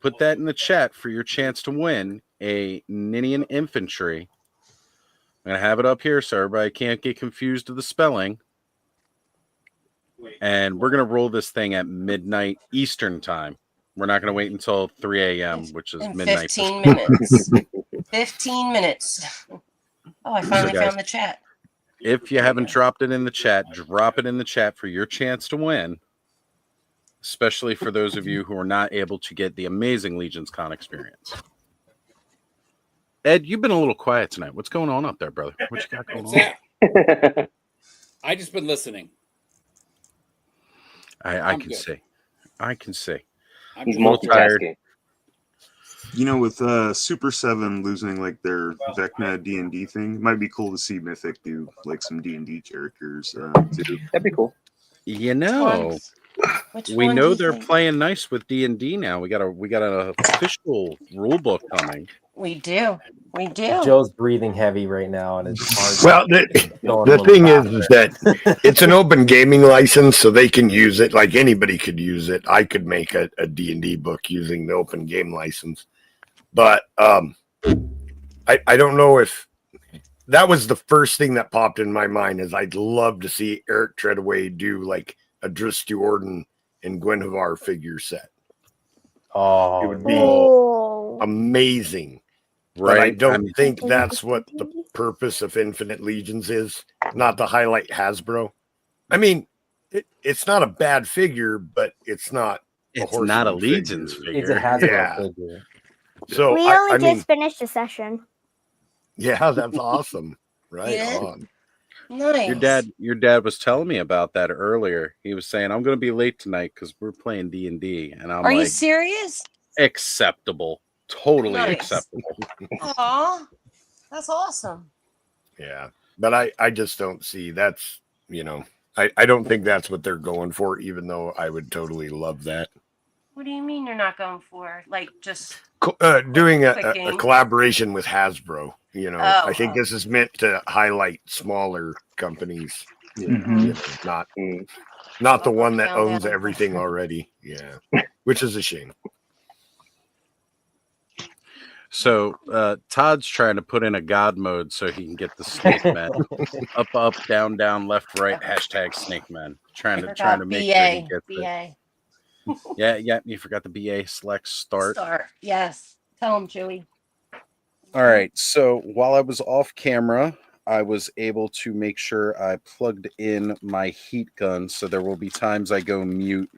put that in the chat for your chance to win a Ninian Infantry. I'm going to have it up here so everybody can't get confused with the spelling. And we're going to roll this thing at midnight Eastern time. We're not going to wait until 3 a.m., which is midnight. 15 minutes. 15 minutes. Oh, I finally found the chat. If you haven't dropped it in the chat, drop it in the chat for your chance to win. Especially for those of you who are not able to get the amazing Legions Con experience. Ed, you've been a little quiet tonight. What's going on up there, brother? What you got going on? I just been listening. I can see. I can see. He's multitasking. You know, with Super 7 losing like their Vecna D&D thing, it might be cool to see Mythic do like some D&D characters too. That'd be cool. You know, we know they're playing nice with D&D now. We got an official rule book coming. We do. We do. Joe's breathing heavy right now, and it's hard. Well, the thing is that it's an open gaming license, so they can use it. Like anybody could use it. I could make a D&D book using the open game license. But I don't know if that was the first thing that popped in my mind. Is I'd love to see Eric Treadaway do like a Driss Stewardin and Guinevere figure set. Oh, it would be amazing. Right. But I don't think that's what the purpose of Infinite Legions is. Not to highlight Hasbro. I mean, it's not a bad figure, but it's not. It's not a Legions figure. It's a Hasbro figure. So we only just finished a session. Yeah, that's awesome. Right Yeah. on. Nice. Your dad was telling me about that earlier. He was saying, I'm going to be late tonight because we're playing D&D. And I'm Are you like, serious? acceptable. Totally Nice. acceptable. Aw, that's awesome. Yeah. But I just don't see that's, you know, I don't think that's what they're going for, even though I would totally love that. What do you mean you're not going for? Like just Doing a clicking? collaboration with Hasbro, you know, Oh, I think this is meant to highlight smaller companies, you know, not the one that owns everything already. Yeah, which is a shame. So Todd's trying to put in a God mode so he can get the Snake Men. up, down, down, left, right. Hashtag Snake Men. Trying to make sure he gets it. Yeah. You forgot the BA select start. Yes. Tell him, Chewy. All right. So while I was off camera, I was able to make sure I plugged in my heat gun. So there will be times I go mute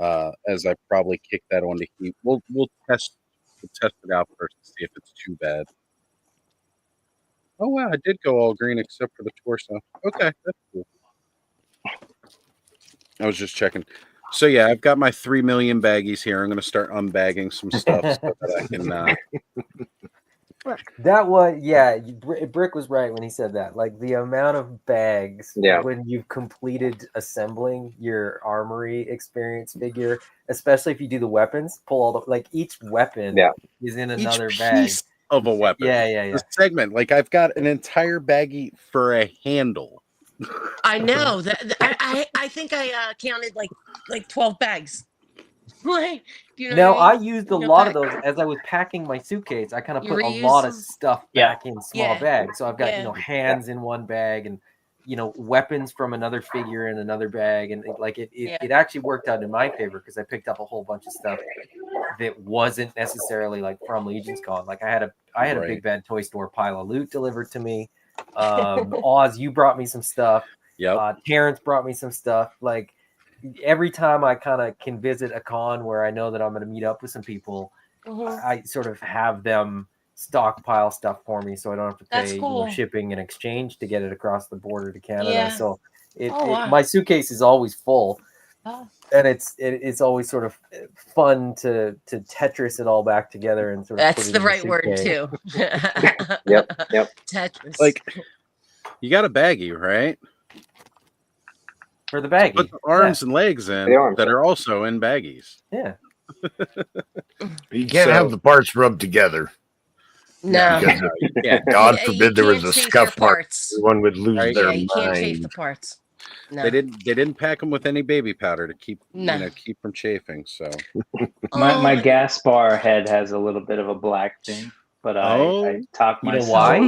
as I probably kick that on to heat. We'll test it out first to see if it's too bad. Oh wow, I did go all green except for the torso. Okay, that's cool. I was just checking. So yeah, I've got my 3 million baggies here. I'm going to start unbagging some stuff so that I can. That was Brick was right when he said that. Like the amount of bags when you've completed assembling your armory experience figure, especially if you do the weapons, pull all the like each weapon is in another bag of a weapon. Yeah. The segment, like I've got an entire baggie for a handle. I know that. I think I counted like 12 bags. Like, you know now what I I used a lot of those as I was packing my suitcase. I kind of put a lot of stuff back in small bags. So I've got hands in one bag and weapons from another figure in another bag, and it actually worked out in my favor because I picked up a whole bunch of stuff that wasn't necessarily like from Legions Con. Like I had a big bad toy store pile of loot delivered to me. Oz, you brought me some stuff. Terrence brought me some stuff. Like every time I kind of can visit a con where I know that I'm going to meet up with some people, I sort of have them stockpile stuff for me so I don't have to pay shipping and exchange to get it across the border to Canada. So my suitcase is always full. And it's always sort of fun to Tetris it all back together and sort of that's the right word too. Yep. Tetris. Like you got a baggie, right? For the baggie. Put the arms and legs in that are also in baggies. Yeah. You can't have the parts rubbed together. No. Yeah. God Yeah, forbid there was a scuff mark. parts. Everyone would lose Right? their Yeah, you can't chafe the mind. parts. No. They didn't pack them with any baby powder to keep No. keep from chafing. So My gas bar head has a little bit of a black thing, but I talked You know myself why?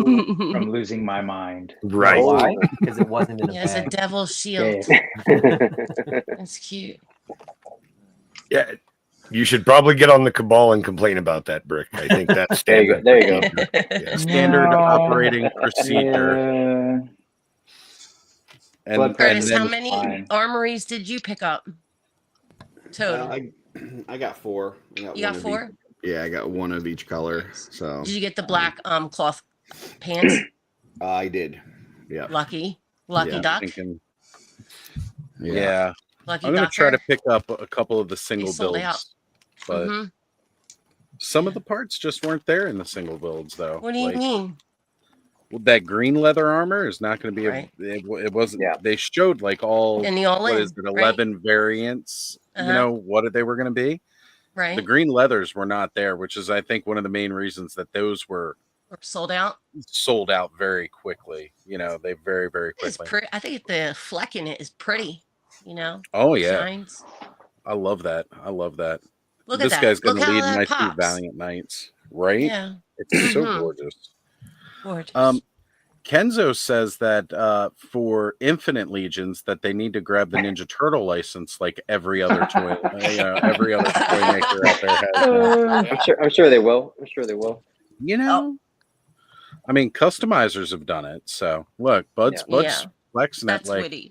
from losing my mind. Right. You know why? Because it wasn't in a He has a bag. devil's shield. Yeah. That's cute. Yeah. You should probably get on the cabal and complain about that, Brick. I think that's There you go. standard. There you go. Yeah. standard No. operating procedure. Yeah. And Curtis, then how many fine. armories did you pick up total? I got 4. You got one of 4? each- Yeah, I got one of each color. So Did you get the black cloth pants? I did. Yeah. Lucky Yeah. duck. Yeah. Lucky I'm gonna try to ducker. pick up a couple of the single sold out. builds, but Mhm. some of the parts just weren't there in the single builds, though. What do you mean? Well, that green leather armor is not going to be. Right. It wasn't. Yeah. They showed like all. And the all-in, what is it? right? 11 variants. You Uh-huh. know what they were going to be. Right. The green leathers were not there, which is I think one of the main reasons that those were Or sold out. sold out very quickly. You know, they very It's quickly. pretty. I think the fleck in it is pretty. You know. Oh yeah, Shines. I love that. I love that. Look at This that. guy's going Look to how lead that my 2 pops. Valiant Knights, right? Yeah. It's so Mhm. gorgeous. Gorgeous. Kenzo says that for Infinite Legions that they need to grab the Ninja Turtle license like every other toy, every other toy maker out there has. Now. I'm sure they will. I'm sure they will. You know, I mean, customizers have done it. So look, Bud's Yeah. flexing it That's like, witty.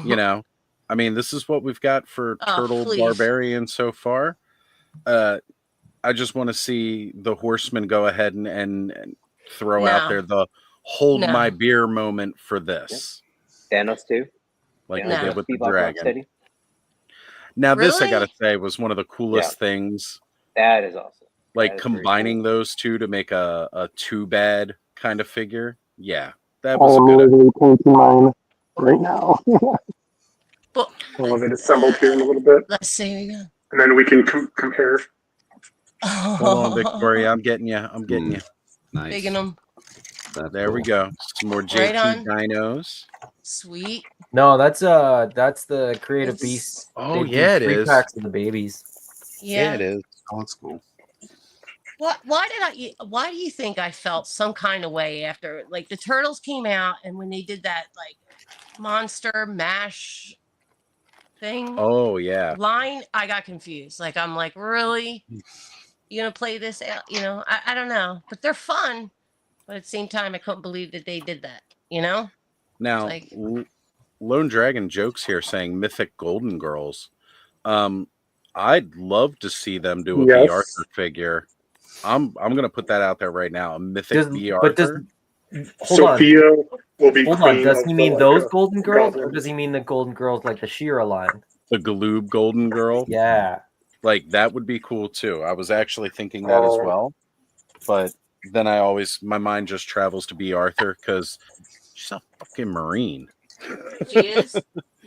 you know, I mean, this is what we've got for Oh, Turtle please. Barbarian so far. I just want to see the Horsemen go ahead and throw out No. there the hold No. my beer moment for this. Thanos too. Like No. they did with the Bebop dragon. Rocksteady. Now, this I Really? gotta say was one of the coolest things. That is awesome. Like That is very combining cool. those two to make a too bad kind of figure. Yeah, that I was a am good. literally painting mine right now. But All of it assembled here in a little bit, let's see. and then we can compare. Hold on, Victoria. I'm getting you. I'm getting you. Nice. Bigging them. That's There we cool. go. Some more Right JT on. dinos. Sweet. No, that's the Creative It's- Beast. Oh, They yeah, do it 3 is. packs of the babies. Yeah. it is. Oh, that's cool. Why do you think I felt some kind of way after like the turtles came out and when they did that like monster mash thing Oh yeah. line, I got confused. Like I'm like, really? You gonna play this out? You know, I don't know. But they're fun. But at the same time, I couldn't believe that they did that, you know? Now, Like- Lone Dragon jokes here saying Mythic Golden Girls. I'd love to see them do a Yes. B. Arthur figure. I'm gonna put that out there right now. A Mythic Does- B. but does- Arthur. Hold on. Sophia will be Hold queen on. Does of he the, mean like, those Golden Girls, or goblins. does he mean the Golden Girls like the She-Ra line? The Galoob Golden Girl. Yeah. Like that would be cool too. I was actually thinking that as Oh. well. But then my mind just travels to B. Arthur because she's a fucking Marine. She is?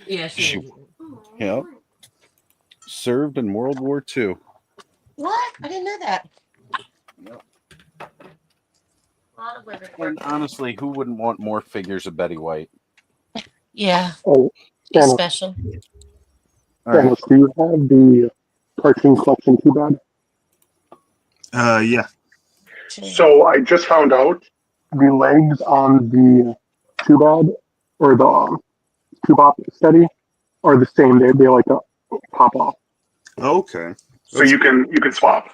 Yeah, she is. Yep. Served in World War II. What? I didn't know that. A lot of women. And honestly, who wouldn't want more figures of Betty White? Yeah, Oh, she's Thanos, special. All right. Thanos, do you have the cartoon collection too bad? Yeah. So I just found out the legs on the Tubad or the Tubop steady are the same. They like to pop off, Okay. so you can swap.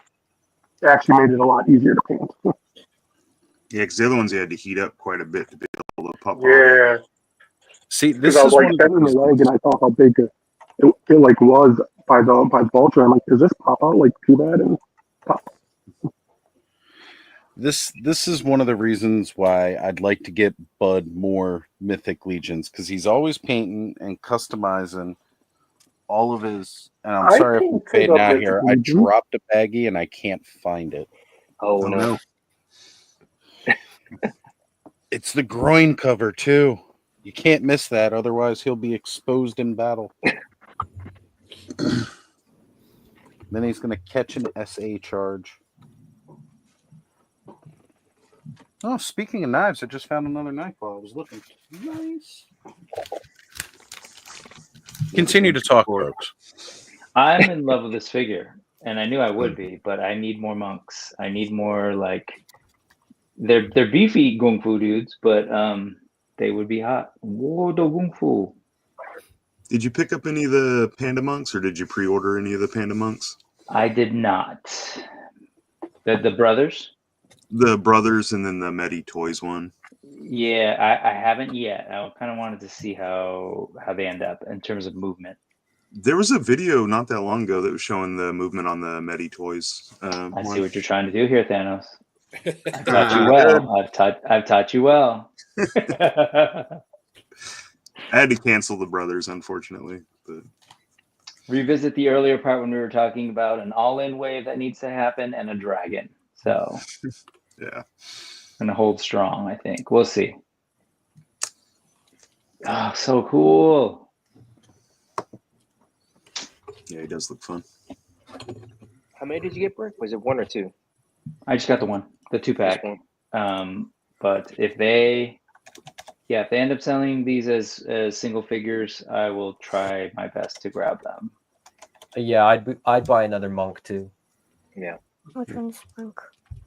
It actually made it a lot easier to paint. Yeah, because the other ones you had to heat up quite a bit to be able to pop off. Yeah, See, this because I was is like one of bending the the leg and I thought how big it like was by the vulture. I'm like, does this pop out like Tubad? And pop. this is one of the reasons why I'd like to get Bud more Mythic Legions because he's always painting and customizing all of his. And I'm I sorry if I'm painted fading a out Mythic here. I Legion. dropped a baggie and I can't find it. Oh Oh, no. no. It's the groin cover too. You can't miss that, otherwise he'll be exposed in battle. Then he's going to catch an SA charge. Oh, speaking of knives, I just found another knife while I was looking. Nice. Continue to talk, folks. I'm in love with this figure, and I knew I would be, but I need more monks. I need more like they're beefy Kung Fu dudes, but they would be hot. Whoa, the Kung Fu. Did you pick up any of the Panda Monks, or did you pre-order any of the Panda Monks? I did not. The brothers? The brothers, and then the Medi Toys one. Yeah, I haven't yet. I kind of wanted to see how they end up in terms of movement. There was a video not that long ago that was showing the movement on the Medi Toys. I see what you're trying to do here, Thanos. I've taught you well. I've taught you well. I had to cancel the brothers, unfortunately. But revisit the earlier part when we were talking about an all-in wave that needs to happen and a dragon. So yeah, gonna hold strong. I think we'll see. Oh, so cool. Yeah, he does look fun. How many did you get, Brick? Was it 1 or 2? I just got the 1, the 2-pack. But if they end up selling these as single figures, I will try my best to grab them. Yeah, I'd buy another monk too. Yeah. Which one's monk?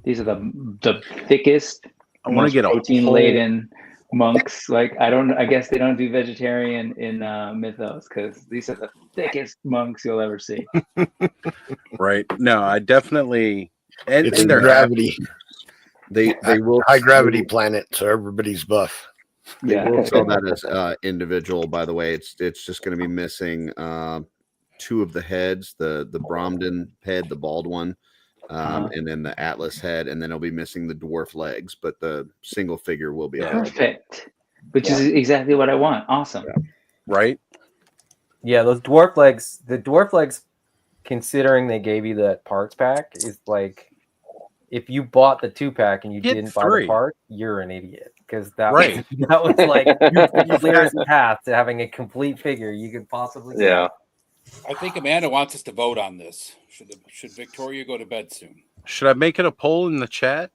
These are the thickest, I want to get a protein laden monks. Like I guess they don't do vegetarian in Mythos because these are the thickest monks you'll ever see. Right? No, I definitely. And It's their gravity. They will high gravity planet, so everybody's buff. They Yeah. will sell that as individual. By the way, it's just going to be missing 2 of the heads: the Bromden head, the bald one, and then the Atlas head, and then it'll be missing the dwarf legs. But the single figure will be Perfect. Which is exactly what I want. Awesome. Yeah. Right? Yeah, those dwarf legs. The dwarf legs, considering they gave you that parts pack, is like if you bought the 2-pack and you didn't buy the part, you're an idiot. Because that was like the clearest path to having a complete figure you could possibly get. Yeah. I think Amanda wants us to vote on this. Should Victoria go to bed soon? Should I make it a poll in the chat?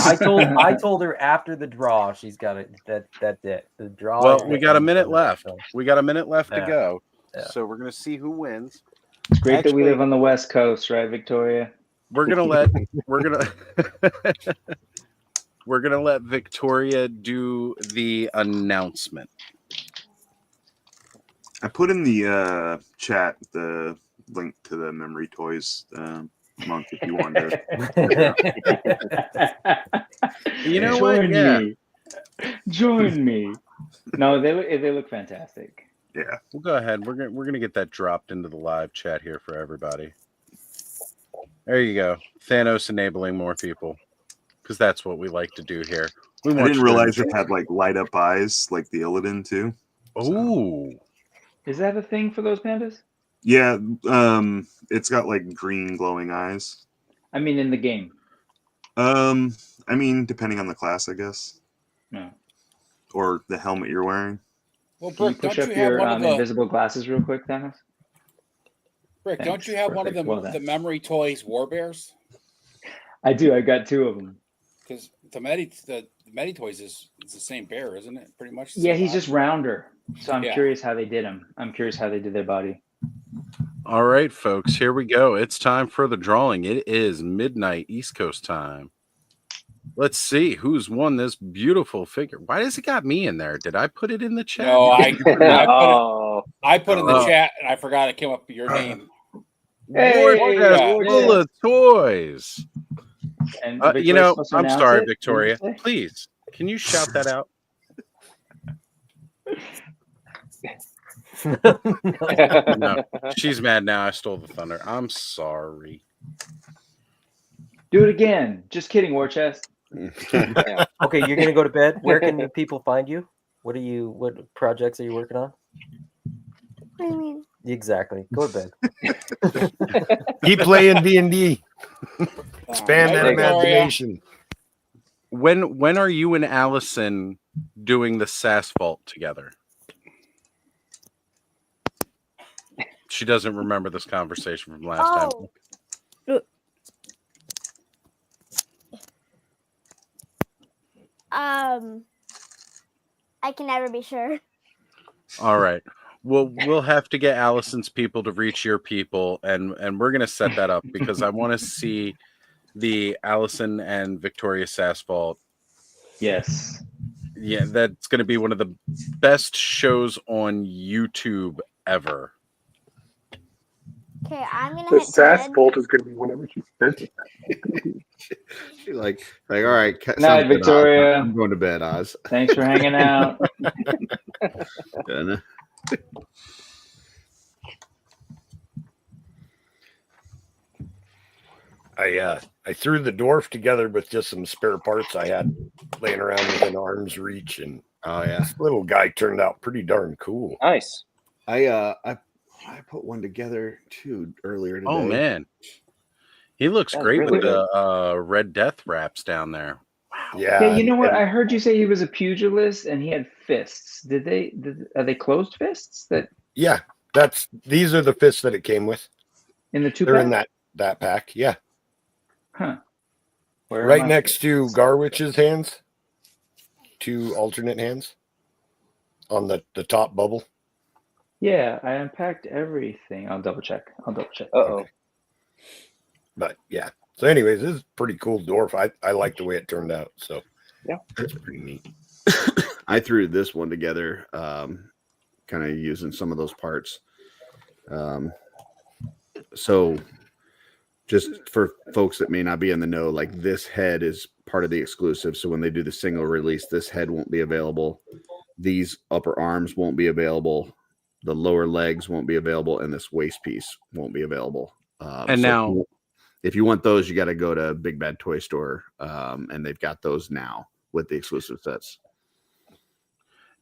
I told her after the draw she's got it. That's it. The draw. Well, we got a minute left. We got a minute left to Yeah. go. Yeah. So we're gonna see who wins. It's great that we live on the West Coast, right, Victoria? We're gonna let Victoria do the announcement. I put in the chat the link to the Memory Toys monk if you want to. You know Join what? Yeah. me. Join me. No, they look fantastic. Yeah. We'll go ahead. We're gonna get that dropped into the live chat here for everybody. There you go. Thanos enabling more people. Because that's what we like to do here. We I want didn't you to realize it enjoy. had like light up eyes like the Illidan too. Oh. Is that a thing for those pandas? Yeah, it's got like green glowing eyes. I mean, in the game. I mean, depending on the class, I guess. No. Or the helmet you're wearing. Well, Can you Brick, push don't up you have your one of the invisible glasses real quick, Thanos? Brick? Don't Thanks. you have one of Perfect. Well the done. Memory Toys War Bears? I do. I got 2 of them. Because the Medi Toys is the same bear, isn't it? Pretty much. Yeah, he's just rounder. So I'm Yeah. curious how they did him. I'm curious how they did their body. All right, folks, here we go. It's time for the drawing. It is midnight East Coast time. Let's see who's won this beautiful figure. Why does it got me in there? Did I put it in the chat? No, I put in the chat and I forgot it came up with your name. Hey, full of toys. And You know, Victoria's supposed to I'm announce sorry, it? Victoria. What did you say? Please, can you shout that out? No, she's mad now. I stole the thunder. I'm sorry. Do it again. Just kidding, War Chest. Okay, you're gonna go to bed. Where can people find you? What projects are you working on? What do you mean? Exactly. Go to bed. Keep playing D&D. Expand that imagination. When are you and Allison doing the SAS vault together? She doesn't remember this conversation from last time. I can never be sure. All right. Well, we'll have to get Allison's people to reach your people, and we're gonna set that up because I want to see the Allison and Victoria Sassfault. Yes. Yeah, that's gonna be one of the best shows on YouTube ever. Okay, I'm gonna The hit sass bed. bolt is going to be whenever she says it. She's like, all right, Night, Victoria. I'm going to bed, Oz. Thanks for hanging out. Done. I threw the dwarf together with just some spare parts I had laying around within arm's reach, and this little guy turned out pretty darn cool. Nice. I put one together too earlier today. Oh man, he looks That's great really with the Red Death wraps down there. Wow. Yeah, you know what? I heard you say he was a pugilist and he had fists. Are they closed fists? Yeah, these are the fists that it came with. In the two They're pack? in that pack. Yeah. Huh. Where Right am I? next to Garwich's hands, 2 alternate hands on the top bubble. Yeah, I unpacked everything. I'll double check. Uh-oh. But yeah. So anyways, this is a pretty cool dwarf. I like the way it turned out. So yeah, that's pretty neat. I threw this one together, kind of using some of those parts. So just for folks that may not be in the know, like this head is part of the exclusive. So when they do the single release, this head won't be available. These upper arms won't be available. The lower legs won't be available. And this waist piece won't be available. And now, if you want those, you got to go to Big Bad Toy Store. And they've got those now with the exclusive sets.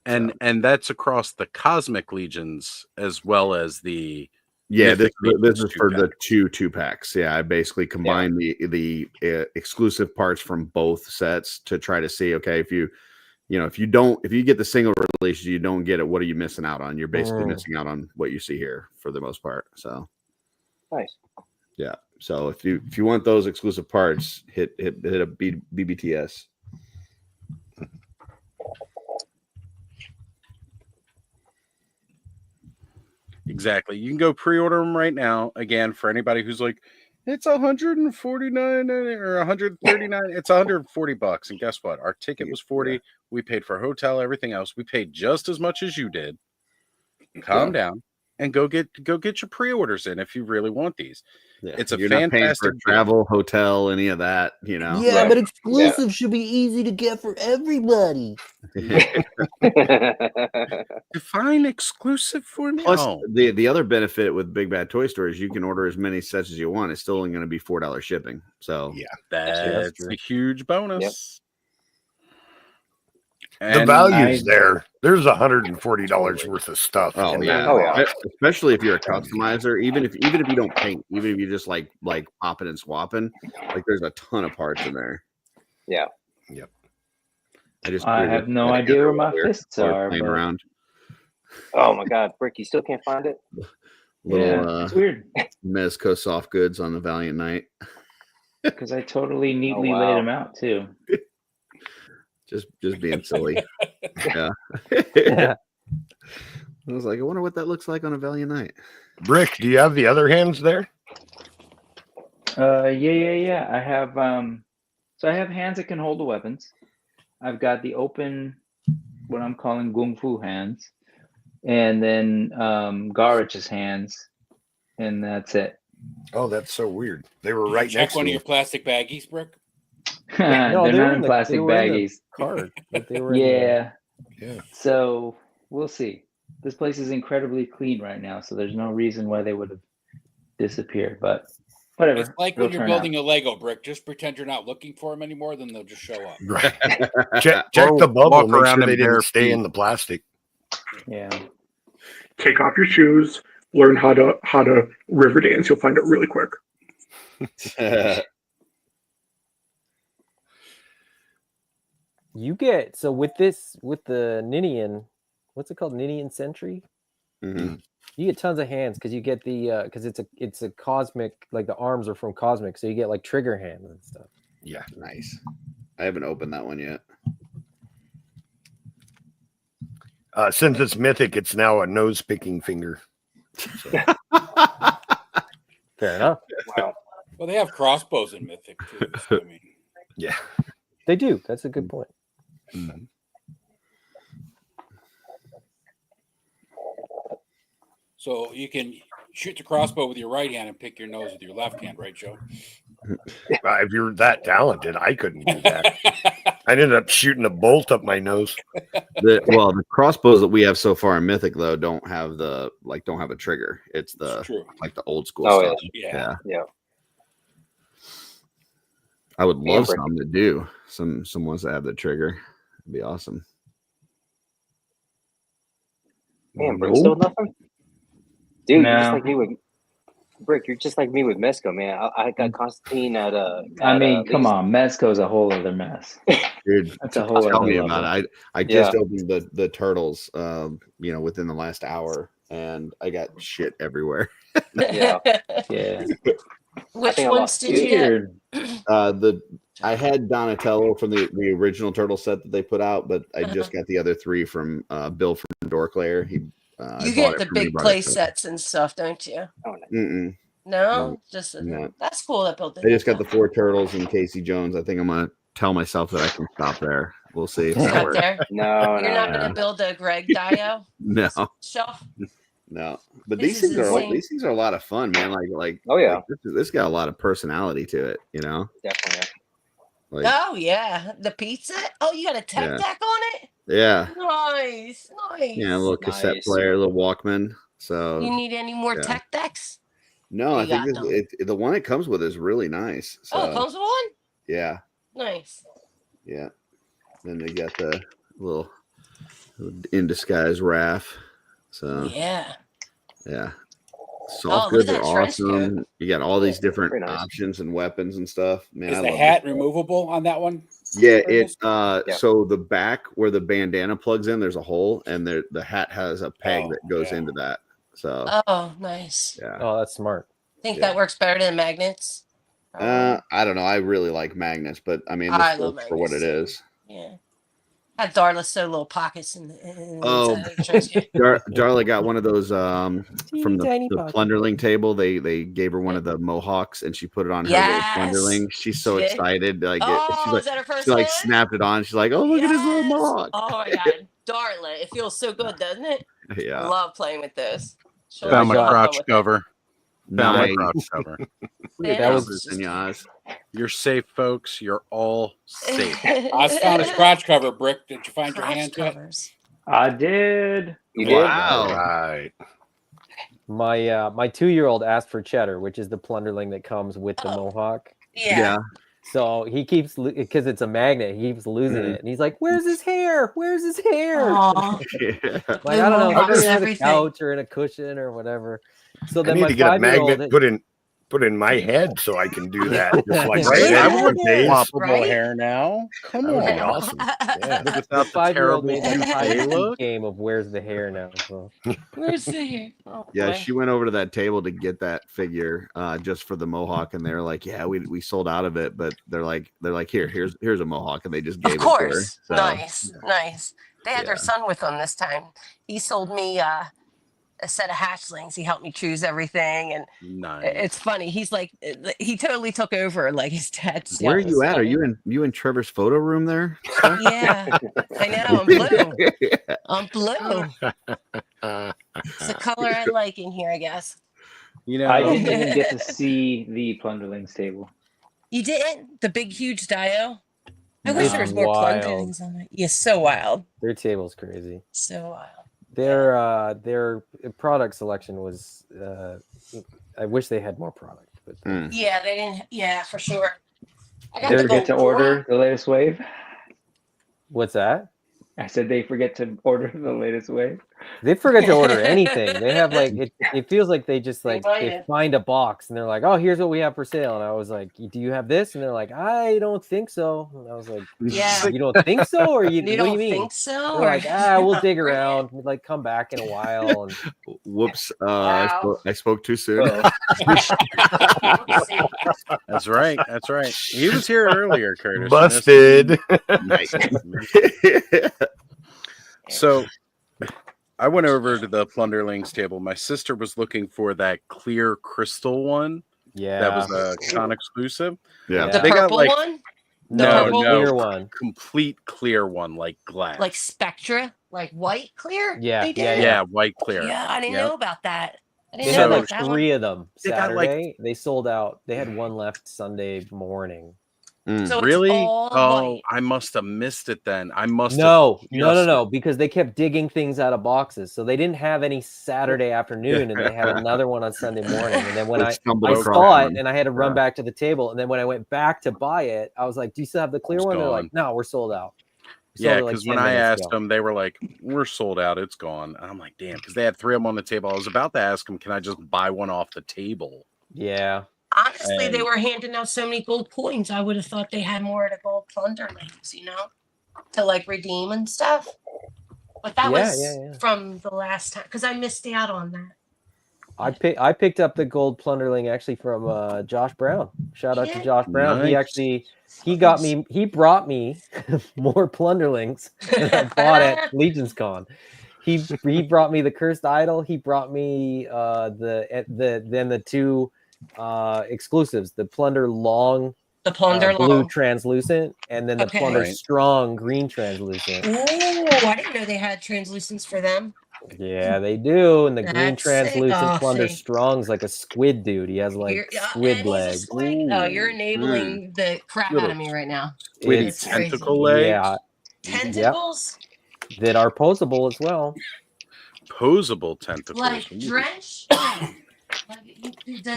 And that's across the Cosmic Legions as well as the this is for the two packs. Yeah, I basically combined the exclusive parts from both sets to try to see, okay, if you get the single release, you don't get it, what are you missing out on? You're basically missing out on what you see here for the most part. So nice. Yeah. So if you want those exclusive parts, hit a BBTS. Exactly. You can go pre-order them right now. Again, for anybody who's like, it's $149 or $139, it's $140. And guess what? Our ticket was $40. Yeah. We paid for hotel, everything else. We paid just as much as you did. Calm down and go get your pre-orders in if you really want these. Yeah. It's You're not paying for travel, hotel, any of that, Yeah, but exclusive should be easy to get for everybody. Define exclusive for me. Plus, the other benefit with Big Bad Toy Store is you can order as many sets as you want. It's still only going to be $4 shipping. So yeah, that's a huge bonus. Yep. The value's there. There's $140 worth of stuff. Oh yeah. Especially if you're a customizer, even if you don't paint, even if you just like popping and swapping, like there's a ton of parts in there. Yeah. Yep. I have no idea where my fists are. Playing around. Oh my God, Brick, you still can't find it? It's weird. Mezco soft goods on the Valiant Knight. Because I totally neatly laid them out too. Just being silly. Yeah. I was like, I wonder what that looks like on a Valiant Knight. Brick, do you have the other hands there? Yeah. I have so I have hands that can hold the weapons. I've got the open, what I'm calling Gung Fu hands, and then Garich's hands, and that's it. Oh, that's so weird. They were right next to one me. of your plastic baggies, Brick. No, they're not in plastic baggies. Card. Yeah. So we'll see. This place is incredibly clean right now, so there's no reason why they would have disappeared. But whatever. It's like when you're building a Lego brick. Just pretend you're not looking for them anymore, then they'll just show up. Right. check the bubble. Make sure they didn't stay in the plastic. Yeah. Take off your shoes. Learn how to river dance. You'll find it really quick. You get with the Ninian, what's it called? Ninian Infantry. Mm-hmm. You get tons of hands because you get the because it's a cosmic, like the arms are from cosmic, so you get like trigger hands and stuff. Yeah, nice. I haven't opened that one yet. Since it's mythic, it's now a nose picking finger. So. Fair enough. Wow. Well, they have crossbows in mythic too. So, I mean, yeah, they do. That's a good point. Mm-hmm. So you can shoot the crossbow with your right hand and pick your nose with your left hand, right, Joe? If you're that talented, I couldn't do that. I ended up shooting a bolt up my nose. The crossbows that we have so far in Mythic though don't have a trigger. It's the old school stuff. Yeah. I would love some to do. Some ones that have the trigger. It'd be awesome. Man, Brick still nothing? Dude, you're just like me with Brick, you're just like me with Mesco, man. I got Constantine at come on, Mesco's a whole other mess. Dude, that's a whole tell other me level. about it. I just opened the turtles within the last hour, and I got shit everywhere. Yeah. Which ones did you get? I had Donatello from the original turtle set that they put out, but I just got the other three from Bill from Dorklayer. You get the big play sets and stuff, don't you? Mm-mm. No, No. That's cool. That built. I just got the 4 turtles and Casey Jones. I think I'm gonna tell myself that I can stop there. We'll see if that Stop works. there. No, you're not gonna build a Greg Dio. No. Shelf. No, but This these is things are a lot of fun, man. Like oh yeah, like this got a lot of personality to it, you know. Definitely. Like, Oh yeah, the pizza. Oh, you got a tech deck on it. yeah, Nice. yeah, a little cassette player, a little Walkman. So You need any more tech decks? No, I think the one it comes with is really nice. So, Oh, it comes with one. Yeah. Nice. Yeah. Then they got the little in disguise Raph. So yeah. Soft goods are awesome. You got all these different options and weapons and stuff. Man, is the hat removable on that one? Yeah, so the back where the bandana plugs in, there's a hole, and the hat has a peg that goes into that. So nice. Yeah. Oh, that's smart. Think that works better than magnets? I don't know. I really like magnets, but I mean, I this love works for what it magnets, is. Yeah. Had Darla sew little pockets in Oh, Darla got one of those from the Plunderling table. They gave her one of the mohawks, and she put it on her little Plunderling. She's so excited. Like, is that her first she one? snapped it on. She's like, "Oh, look at his little mohawk!" Oh my god, Darla! It feels so good, doesn't it? Yeah. I love playing with those. Found my crotch cover. Nice. Cover. That was You're safe, folks. You're all safe. I found his crotch cover, Brick. Did you find your hand to it? I did. You did? Wow. Right. My 2-year-old asked for Cheddar, which is the Plunderling that comes with the mohawk. Yeah. So he keeps, because it's a magnet, he keeps losing it, and he's like, "Where's his hair? Where's his hair?" Like, I don't know, it's on a couch or in a cushion or whatever. So then I need my to get a 5-year-old magnet put in my head so I can do that. Just like Right? that. I want Days. swappable hair now. Come That would be on. awesome. Yeah. The Without the 5-year-old terrible made an decay entire look. game of where's the hair now. So. Where's the hair? Oh, Yeah, boy. she went over to that table to get that figure just for the mohawk, and they're like, "Yeah, we sold out of it," but they're like, here's a mohawk, and they just gave Of it to her. course. So, Nice. They had their son with them this time. He sold me a set of hatchlings. He helped me choose everything, and it's funny. He's like, he totally took over like his dad's. Where are you at? Are you in Trevor's photo room there? Yeah, I know. I'm blue. It's the color I like in here, I guess. You know, I didn't even get to see the Plunderlings table. You didn't? The big, huge Dio? I wish there was more Plunderlings on it. Yeah, so wild. Their table's crazy. So wild. Their product selection was. I wish they had more product. But Yeah, they didn't. Yeah, for sure. I got Did the they forget to order the latest wave? What's that? I said they forget to order the latest wave. They forget to order anything. They have like it feels like they just like buy they it. find a box and they're like, "Oh, here's what we have for sale." And I was like, "Do you have this?" And they're like, "I don't think so." And I was like, Yeah. "You don't think so, or you? You what don't do you mean?" think so? They're like, "We'll dig around. Like, come back in a while." And Whoops, Wow. I spoke too soon. That's right. That's right. He was here earlier, Curtis. Busted. Nice. So I went over to the Plunderlings table. My sister was looking for that clear crystal one. Yeah. That was a con exclusive. Yeah. The They got purple like one? No, the purple- clear one. Complete clear one, like glass. Like Spectra? Like white clear? Yeah, They yeah, did? Yeah, white clear. Yeah, I didn't Yep. know about that. I They didn't had know like about that 3 one. of them They got, like- Saturday. They sold out. They had one left Sunday morning. So Really? it's all Oh, white. I must have missed it then. I must No, have no, because they kept digging things out of boxes. So they didn't have any Saturday afternoon, and they had another one on Sunday morning. And then when They I stumbled across saw it, one. and I had to run Yeah. back to the table, and then when I went back to buy it, I was like, "Do you still have the clear It's one?" They're like, gone. "No, we're sold out." We sold Yeah, it like because when 10 I minutes asked ago. them, they were like, "We're sold out. It's gone." And I'm like, "Damn," because they had 3 of them on the table. I was about to ask them, "Can I just buy one off the table?" Yeah. Honestly, they And- were handing out so many gold coins. I would have thought they had more of the gold plunderlings, to like redeem and stuff. But that Yeah, was yeah. from the last time because I missed out on that. I picked up the gold plunderling actually from Josh Brown. Shout out to Josh Brown. He Nice. actually he brought me more plunderlings than I bought at Legion's Con. He brought me the cursed idol. He brought me the 2 exclusives, the plunder long, The plunder blue long. translucent, and then the Okay. plunder Right. strong green translucent. Ooh, I didn't know they had translucents for them. Yeah, they do. And the green That's sick. translucent Oh, plunder see. strong's like a squid dude. He has like squid and he's a legs. squid. Oh, you're enabling the crap out of me right now. Squiddy It's crazy. tentacle legs. Yeah. Tentacles? That are posable as well. Posable tentacles. Like Ooh. drench?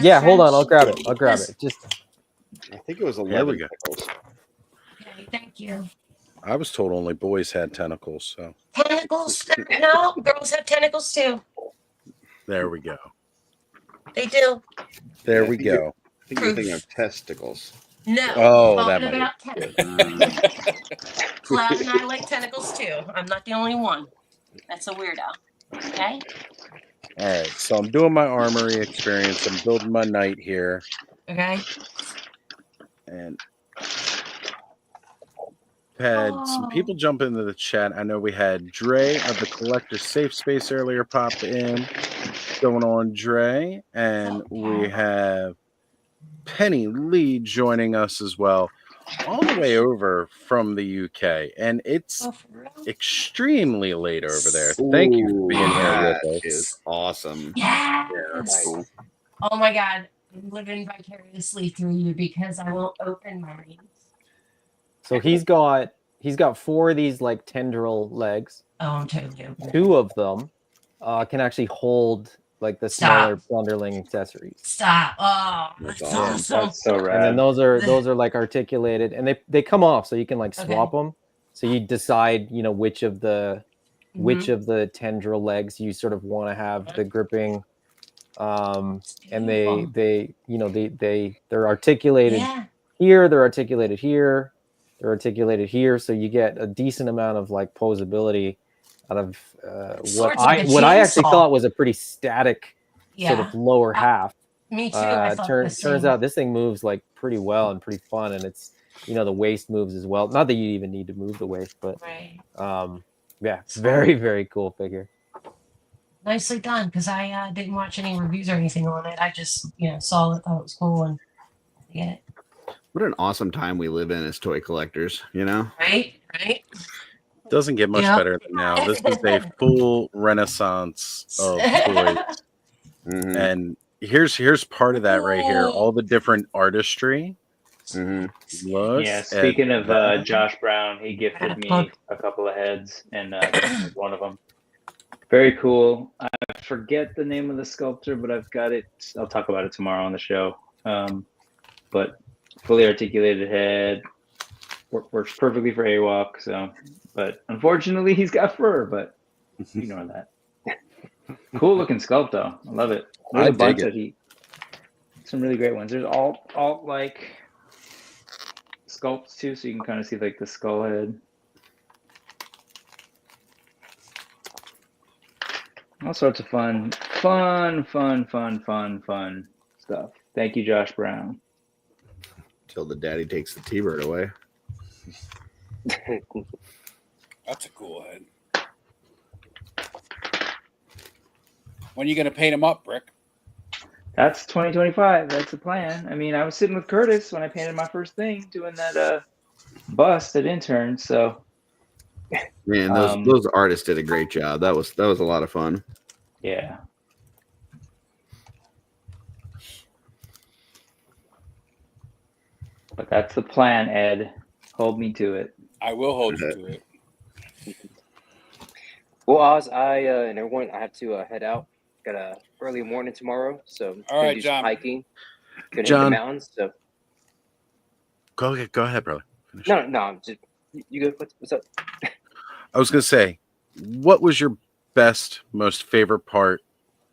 Yeah, hold on. I'll grab it. Just I think it was There we 11 go. pickles. Okay, thank you. I was told only boys had tentacles, so Tentacles? No, girls have tentacles too. there we go. They do. There Yeah, we go. I think you're thinking of testicles. No. Oh, that talking might- about tentacles. Cloud and I like tentacles too. I'm not the only one. That's a weirdo. Okay? All right, so I'm doing my armory experience. I'm building my knight here, Okay. and had some people jump into the chat. I know we had Dre of the Collector Safe Space earlier pop in. Going on, Dre, and we have Penny Lee joining us as well, all the way over from the UK, and it's extremely late over there. Thank you for being here That with us. is awesome. Yes. That's cool. Oh my God. I'm living vicariously through you because I won't open mine. so he's got 4 of these like tendril legs. Oh, I'm totally open. 2 of them can actually hold like the smaller plunderling accessories. Stop. Oh, that's awesome. awesome. That's so rad. And then those are like articulated, and they come off, so you can like swap them. So you decide, which of the tendril legs you sort of want to have the gripping, and they're articulated here, they're articulated here, they're articulated here, so you get a decent amount of like posability out of what I actually thought was a pretty static sort of lower half. Me too. I thought the same. Turns out this thing moves like pretty well and pretty fun, and it's the waist moves as well. Not that you even need to move the waist, but yeah, very, very cool figure. Nicely done, because I didn't watch any reviews or anything on it. I just saw it, thought it was cool, and get it. What an awesome time we live in as toy collectors, Right. Doesn't get much better than now. This is a full renaissance of toys. And here's part of that right here. All the different artistry. Look Yeah, speaking at of that. Josh Brown, he gifted me a couple of heads, and this is one of them. Very cool. I forget the name of the sculptor, but I've got it. I'll talk about it tomorrow on the show. But fully articulated head works perfectly for AWOC. So, but unfortunately, he's got fur. But ignore that. Cool looking sculpt though. I love it. There's I a bunch dig that some really great ones. There's all like sculpts too, so you can kind of see like the skull head. All sorts of fun stuff. Thank you, Josh Brown. Till the daddy takes the T-bird away. That's a cool head. When are you going to paint them up, Brick? That's 2025. That's the plan. I mean, I was sitting with Curtis when I painted my first thing, doing that bust at intern. So, Man, those artists did a great job. That was a lot of fun. Yeah. But that's the plan, Ed. Hold me to it. I will hold you to it. Well, Oz, and everyone, I have to head out. Got a early morning tomorrow, so All gonna right, do John. some hiking. Gonna hit John. the mountains. So Go ahead, brother. no, I'm just you good. What's up? I was going to say, what was your best, most favorite part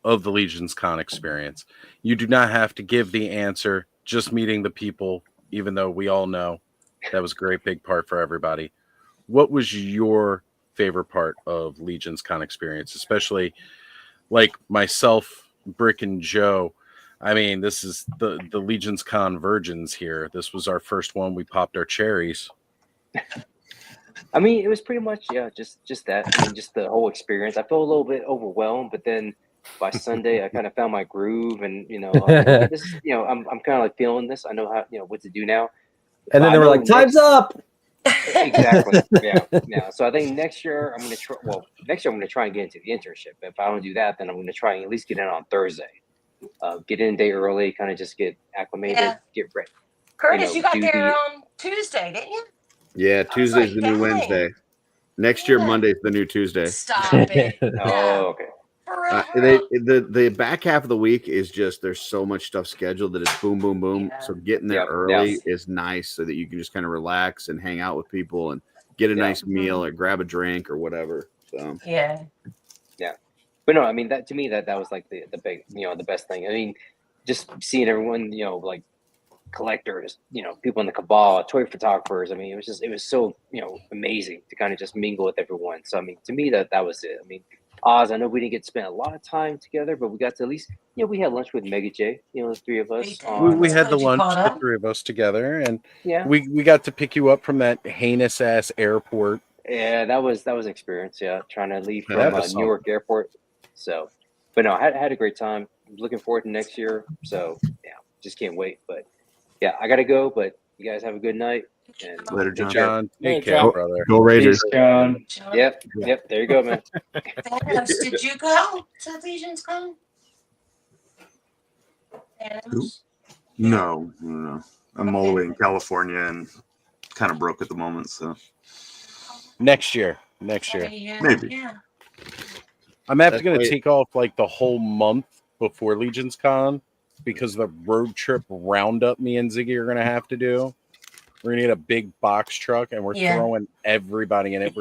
of the Legions Con experience? You do not have to give the answer, just meeting the people, even though we all know that was a great big part for everybody. What was your favorite part of Legions Con experience, especially like myself, Brick, and Joe? I mean, this is the Legions Con virgins here. This was our first one. We popped our cherries. I mean, it was pretty much just that. I mean, just the whole experience. I felt a little bit overwhelmed, but then by Sunday, I kind of found my groove, and this is, I'm kind of like feeling this. I know how what to do now. And then they were like, "Time's up." Exactly. Yeah. So I think next year I'm gonna try. Well, next year I'm gonna try and get into the internship. If I don't do that, then I'm gonna try and at least get in on Thursday. Get in a day early, kind of just get acclimated, get ready. Curtis, you got there on Tuesday, didn't you? Yeah, Tuesday's the new Wednesday. Next year, Monday's the new Tuesday. Stop it. Oh, okay. The back half of the week is just there's so much stuff scheduled that it's boom, boom, boom. Yeah. So getting there early is nice so that you can just kind of relax and hang out with people and get a nice meal or grab a drink or whatever. So yeah. But no, I mean that to me that was like the big the best thing. I mean, just seeing everyone like collectors, people in the cabal, toy photographers. I mean, it was so amazing to kind of just mingle with everyone. So I mean, to me that was it. I mean, Oz, I know we didn't get to spend a lot of time together, but we got to at least we had lunch with Mega J. The three of us. We had the lunch, the three of us together, and we got to pick you up from that heinous ass airport. Yeah, that was an experience. Yeah, trying to leave from Newark Airport. So, but no, I had a great time. I'm looking forward to next year. So yeah, just can't wait. But yeah, I gotta go. But you guys have a good night. And later, John. Take care, brother. Go Raiders. Peace, John. Yep. There you go, man. Thanos, did you go to Legions Con? No. I'm all the way in California and kind of broke at the moment. So next year, maybe. Yeah. I'm actually going to take off like the whole month before Legions Con because the road trip roundup me and Ziggy are going to have to do. We're gonna need a big box truck, and we're throwing everybody in it.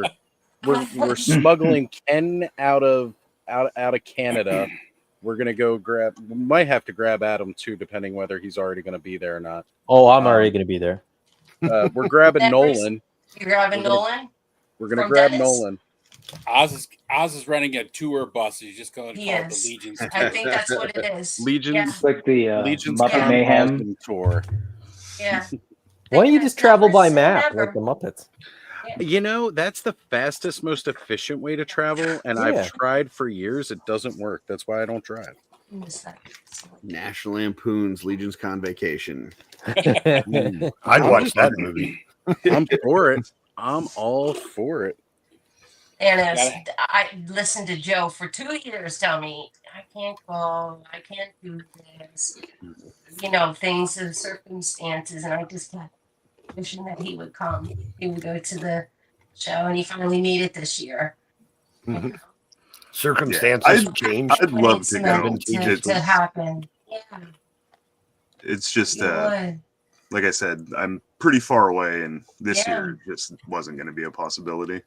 We're smuggling Ken out of Canada. We're gonna go grab. We might have to grab Adam too, depending whether he's already gonna be there or not. Oh, I'm already gonna be there. We're grabbing Nolan. You're grabbing Nolan. We're gonna grab Nolan. Oz is running a tour bus. He's just going to call it the Legions. I think that's what it is. Legions, like the Legions Muppet Mayhem tour. Yeah. Why don't you just travel by map like the Muppets? That's the fastest, most efficient way to travel, and I've tried for years. It doesn't work. That's why I don't drive. National Lampoon's Legions Con Vacation. I'd watch that movie. I'm for it. I'm all for it. And I listened to Joe for 2 years tell me, I can't go, I can't do this. Things and circumstances, and I just kept wishing that he would come. He would go to the show, and he finally made it this year. Circumstances change. I'd love to go. To happen. Yeah. It's just like I said, I'm pretty far away, and this year just wasn't going to be a possibility.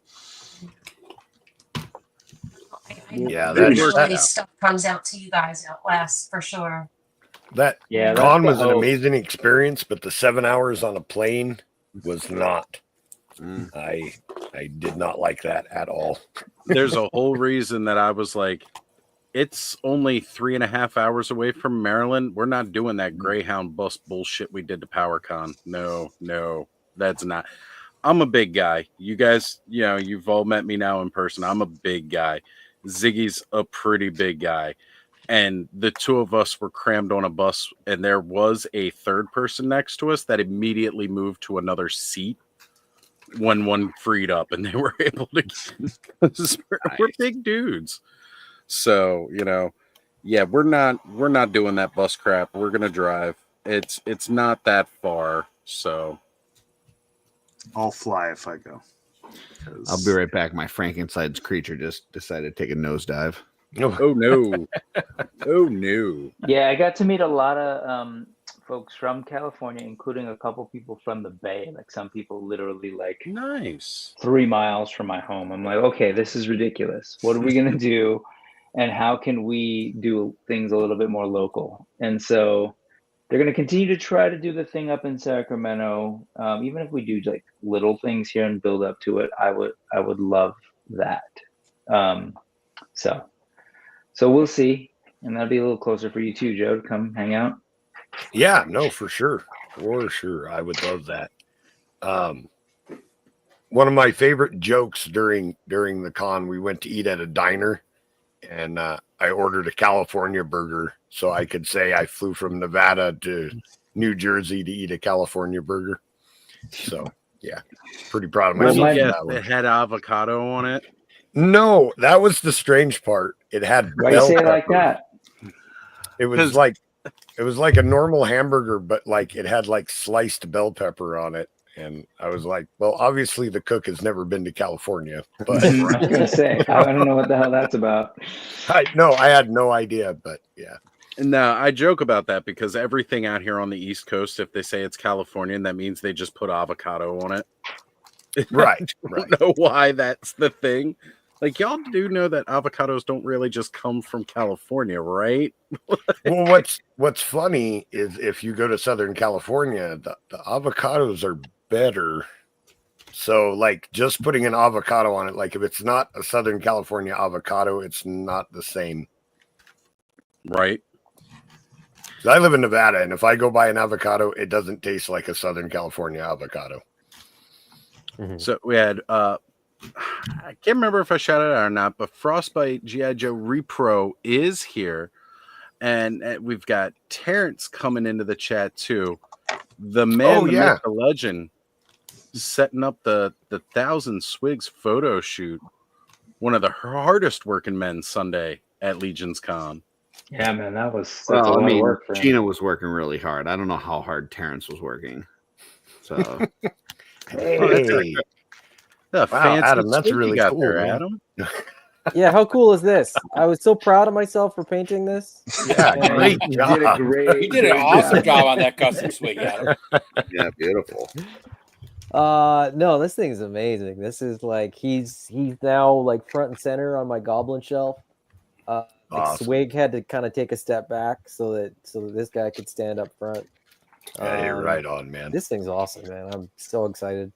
That stuff comes out to you guys out west for sure. That con was an amazing experience, but the 7 hours on a plane was not. I did not like that at all. There's a whole reason that I was like, it's only 3.5 hours away from Maryland. We're not doing that Greyhound bus bullshit we did to PowerCon. No, that's not. I'm a big guy. You guys, you've all met me now in person. I'm a big guy. Ziggy's a pretty big guy. and the two of us were crammed on a bus, and there was a third person next to us that immediately moved to another seat when one freed up, and they were able to because we're big dudes. So, yeah, we're not doing that bus crap. We're gonna drive. It's not that far, so I'll fly if I go. I'll be right back. My Frankenstein's creature just decided to take a nosedive. Oh no. Oh no. Yeah, I got to meet a lot of folks from California, including a couple people from the Bay. Like some people literally like nice 3 miles from my home. I'm like, okay, this is ridiculous. What are we gonna do? And how can we do things a little bit more local? And so they're going to continue to try to do the thing up in Sacramento. Even if we do like little things here and build up to it, I would love that. So we'll see. And that'll be a little closer for you too, Joe, to come hang out. Yeah, no, for sure. For sure. I would love that. One of my favorite jokes during the con, we went to eat at a diner, and I ordered a California burger so I could say I flew from Nevada to New Jersey to eat a California burger. So, yeah, pretty proud of myself. It had avocado on it. No, that was the strange part. It had Why you say it like that? It was like a normal hamburger, but like it had like sliced bell pepper on it. And I was like, well, obviously the cook has never been to California. But I was gonna say, I don't know what the hell that's about. I had no idea, but yeah. No, I joke about that because everything out here on the East Coast, if they say it's Californian, that means they just put avocado on it. Right. I don't know why that's the thing. Like, y'all do know that avocados don't really just come from California, right? Well, what's funny is if you go to Southern California, the avocados are better. So, like, just putting an avocado on it, like if it's not a Southern California avocado, it's not the same. Right. I live in Nevada, and if I go buy an avocado, it doesn't taste like a Southern California avocado. Mm-hmm. So we had I can't remember if I shouted it out or not, but Frostbite G.I. Joe Repro is here, and we've got Terrence coming into the chat too. The man, myth, the legend, setting up the 1,000 Swigs photo shoot. One of the hardest working men Sunday at Legion's Con. Yeah, man, that's well, a lot I mean, of work for him. Gina was working really hard. I don't know how hard Terrence was working. So, hey. Wow, Adam, that's really cool, there, man. Adam. Yeah, how cool is this? I was so proud of myself for painting this. Yeah, great job. You did an awesome job on that custom swig, Adam. Yeah, beautiful. No, this thing's amazing. This is like he's now like front and center on my goblin shelf. Awesome. Swig had to kind of take a step back so that this guy could stand up front. Yeah, you're right on, man. This thing's awesome, man. I'm so excited.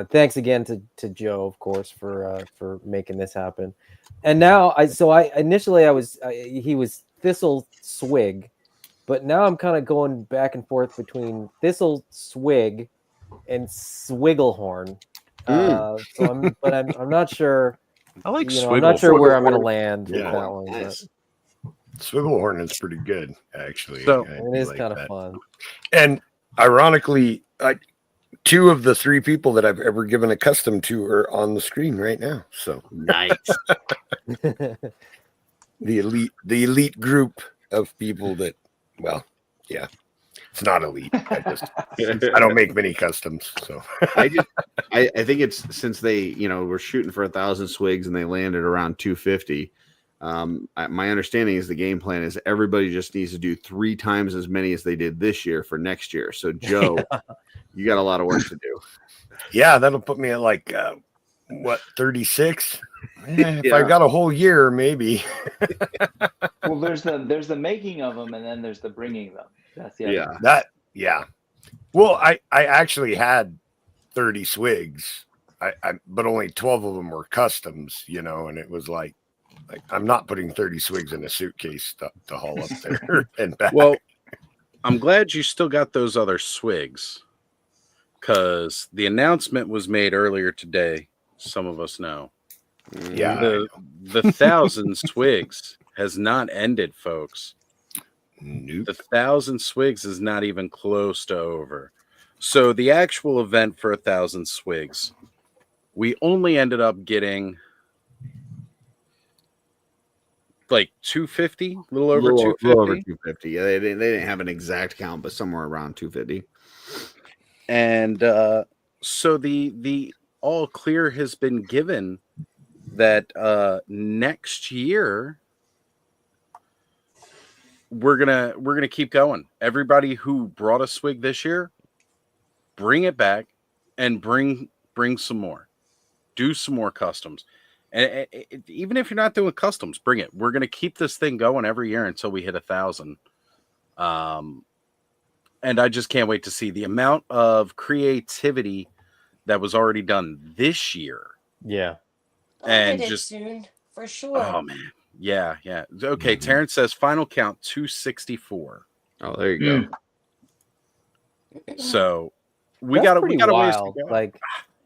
Thanks again to Joe, of course, for making this happen. And now he was Thistle Swig, but now I'm kind of going back and forth between Thistle Swig and Swigglehorn. I'm not sure. I like I'm not sure where I'm going to land with that one. But. Swigglehorn is pretty good, actually. So it is kind of fun. And ironically, two of the three people that I've ever given a custom to are on the screen right now. So nice. The elite group of people that, well, yeah, it's not elite. I don't make many customs. So I think it's since they, were shooting for 1,000 swigs and they landed around 250. My understanding is the game plan is everybody just needs to do 3 times as many as they did this year for next year. So Joe, you got a lot of work to do. Yeah, that'll put me at like 36. If I got a whole year, maybe. Well, there's the making of them, and then there's the bringing them. That's the other. Well, I actually had 30 swigs, but only 12 of them were customs, and it was like I'm not putting 30 swigs in a suitcase to haul up there and back. Well, I'm glad you still got those other swigs, because the announcement was made earlier today. Some of us know. Yeah, the 1,000 swigs has not ended, folks. Nope. The 1,000 swigs is not even close to over. So the actual event for 1,000 swigs, we only ended up getting like 250, a little over 250. Little over 250. Yeah, they didn't have an exact count, but somewhere around 250. And so the all clear has been given that next year we're gonna keep going. Everybody who brought a swig this year, bring it back and bring some more. Do some more customs. And even if you're not doing customs, bring it. We're gonna keep this thing going every year until we hit 1,000. And I just can't wait to see the amount of creativity that was already done this year. Yeah. And I'll get just it soon, for sure. Oh man. Yeah. Okay, Terrence says final count 264. Oh, there you go. So we That's got pretty a ways wild. to go. Like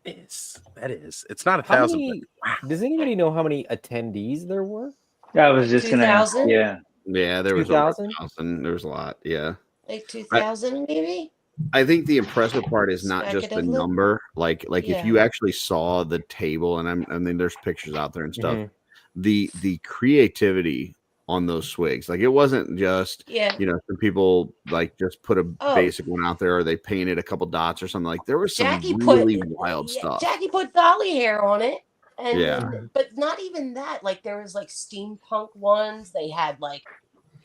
that is. It's not how 1,000. many, does anybody know how many attendees there were? I was just gonna ask. 2,000? Yeah. Yeah, there was over 2,000? 1,000. There was a lot. Yeah. Like 2,000 maybe? I think the impressive part is not just the Speculatively? number. Like Yeah. if you actually saw the table, and I mean, there's pictures out there and stuff. Mhm. The creativity on those swigs, like it wasn't just some people like just put a basic one out there, or they painted a couple dots or something. Like there was some really wild stuff. Jackie put dolly hair on it. And Yeah. then, but not even that. Like there was like steampunk ones. They had like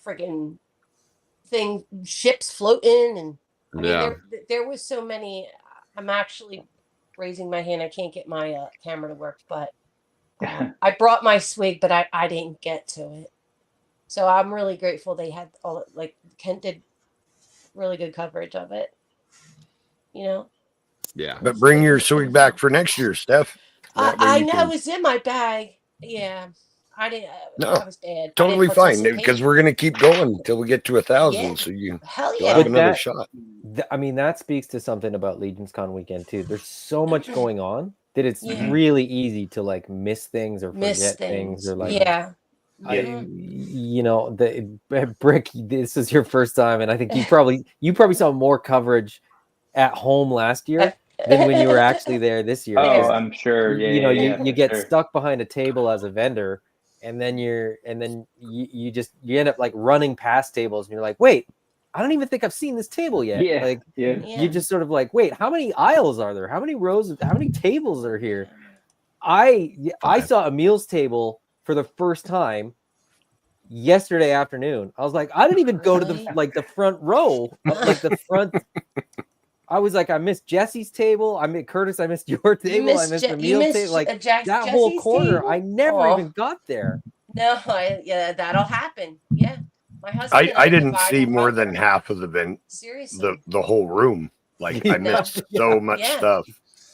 freaking ships floating, and I mean there was so many. I'm actually raising my hand. I can't get my camera to work, but I brought my swig, but I didn't get to it. So I'm really grateful they had all, like Kent did really good coverage of it. You know? Yeah. But bring your swig back for next year, Steph. I know it's in my bag. Yeah. I didn't. No, I was bad. totally fine, because we're gonna keep going until we get to 1,000. Yeah. So you'll yeah. have another shot. I mean, that speaks to something about Legion's Con weekend too. There's so much going on that it's really easy to like miss things or forget things or like the Brick. This is your first time, and I think you probably saw more coverage at home last year than when you were actually there this year. Oh, I'm sure. Yeah, you get stuck behind a table as a vendor, and then you end up like running past tables, and you're like, wait, I don't even think I've seen this table yet. You just sort of like, wait, how many aisles are there? How many rows? How many tables are here? I saw Emil's table for the first time yesterday afternoon. I was like, I didn't even go to the front row, like the front. I was like, I missed Jesse's table. I missed Curtis. I missed your table. I missed Emil's table. Like that whole corner, table? I never even got there. No, that'll happen. Yeah, my husband. I didn't see more than half of the event. Seriously, the whole room. Like I missed so much stuff.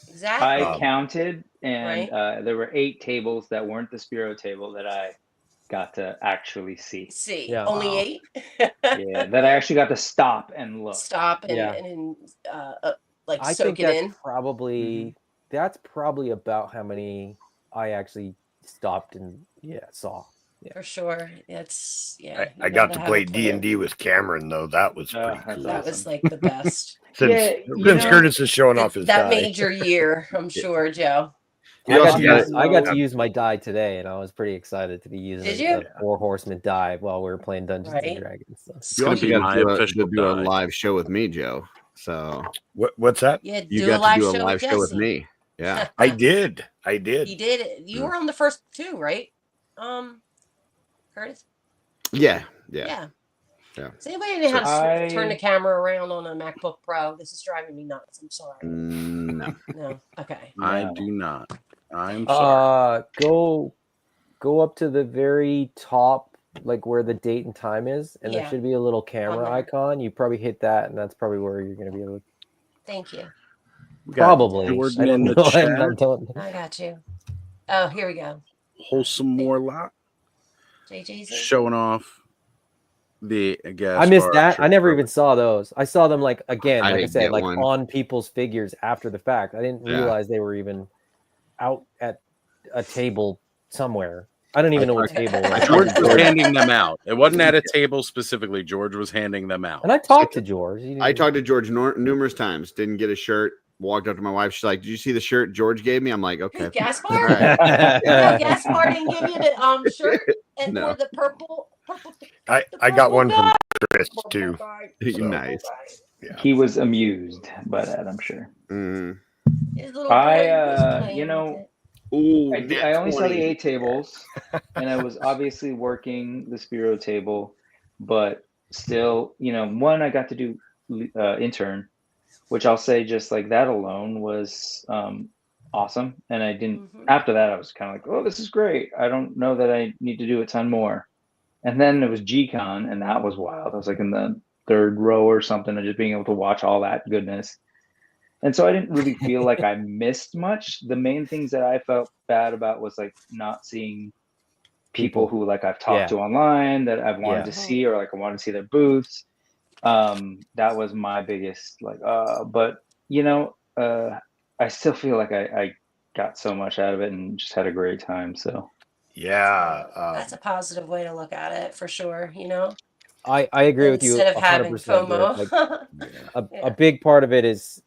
Exactly. I counted, and there were 8 tables that weren't the Spiro table that I got to actually see. Only 8. Yeah, that I actually got to stop and look. And like I soak think it that's in. That's probably about how many I actually stopped and saw. Yeah. For sure. It's I got to play D&D with Cameron though. That was pretty cool. That was like the best. Since Curtis is showing off his that die. made your year, I'm sure, Joe. I got to use my die today, and I was pretty excited to be using the 4 Horsemen die while we were playing Dungeons and Dragons. So. You also got to do a live show with me, Joe. So what's that? Yeah, you got to do a live show with me. Yeah, I did. He did it. You were on the first 2, right? Curtis. Yeah. Does anybody know how to turn the camera around on a MacBook Pro? This is driving me nuts. I'm sorry. No. No. Okay. I do not. I'm sorry. Go up to the very top, like where the date and time is, and there should be a little camera icon. You probably hit that, and that's probably where you're going to be able to. Thank you. Probably. I don't know. I got you. Oh, here we go. Wholesome more lot. JJ's showing off the I missed that. I never even saw those. I saw them like again, like I said, like on people's figures after the fact. I didn't realize they were even out at a table somewhere. I don't even know what table. George was handing them out. It wasn't at a table specifically. George was handing them out. And I talked to George. I talked to George numerous times. Didn't get a shirt. Walked up to my wife. She's like, "Did you see the shirt George gave me?" I'm like, "Okay." Gaspar? All right. No, Gaspar didn't give you the shirt and No. or the purple. I got one from Chris too. Nice. Yeah. He was amused by that, I'm sure. His little boy was playing You know, with it. Ooh, I only saw the 8 tables, and I was obviously working the Spiro table, but still, you know, one I got to do intern, which I'll say just like that alone was awesome. And I didn't. After that, I was kind of like, oh, this is great. I don't know that I need to do a ton more. And then it was G-Con, and that was wild. I was like in the 3rd row or something, and just being able to watch all that goodness. And so I didn't really feel like I missed much. The main things that I felt bad about was like not seeing people who like I've talked to online that I've wanted to see, or like I wanted to see their booths. That was my biggest like, but you know, I still feel like I got so much out of it and just had a great time. So yeah, that's a positive way to look at it for sure. You know, I agree with you. Instead of having 100%. FOMO. Like, a big part of it is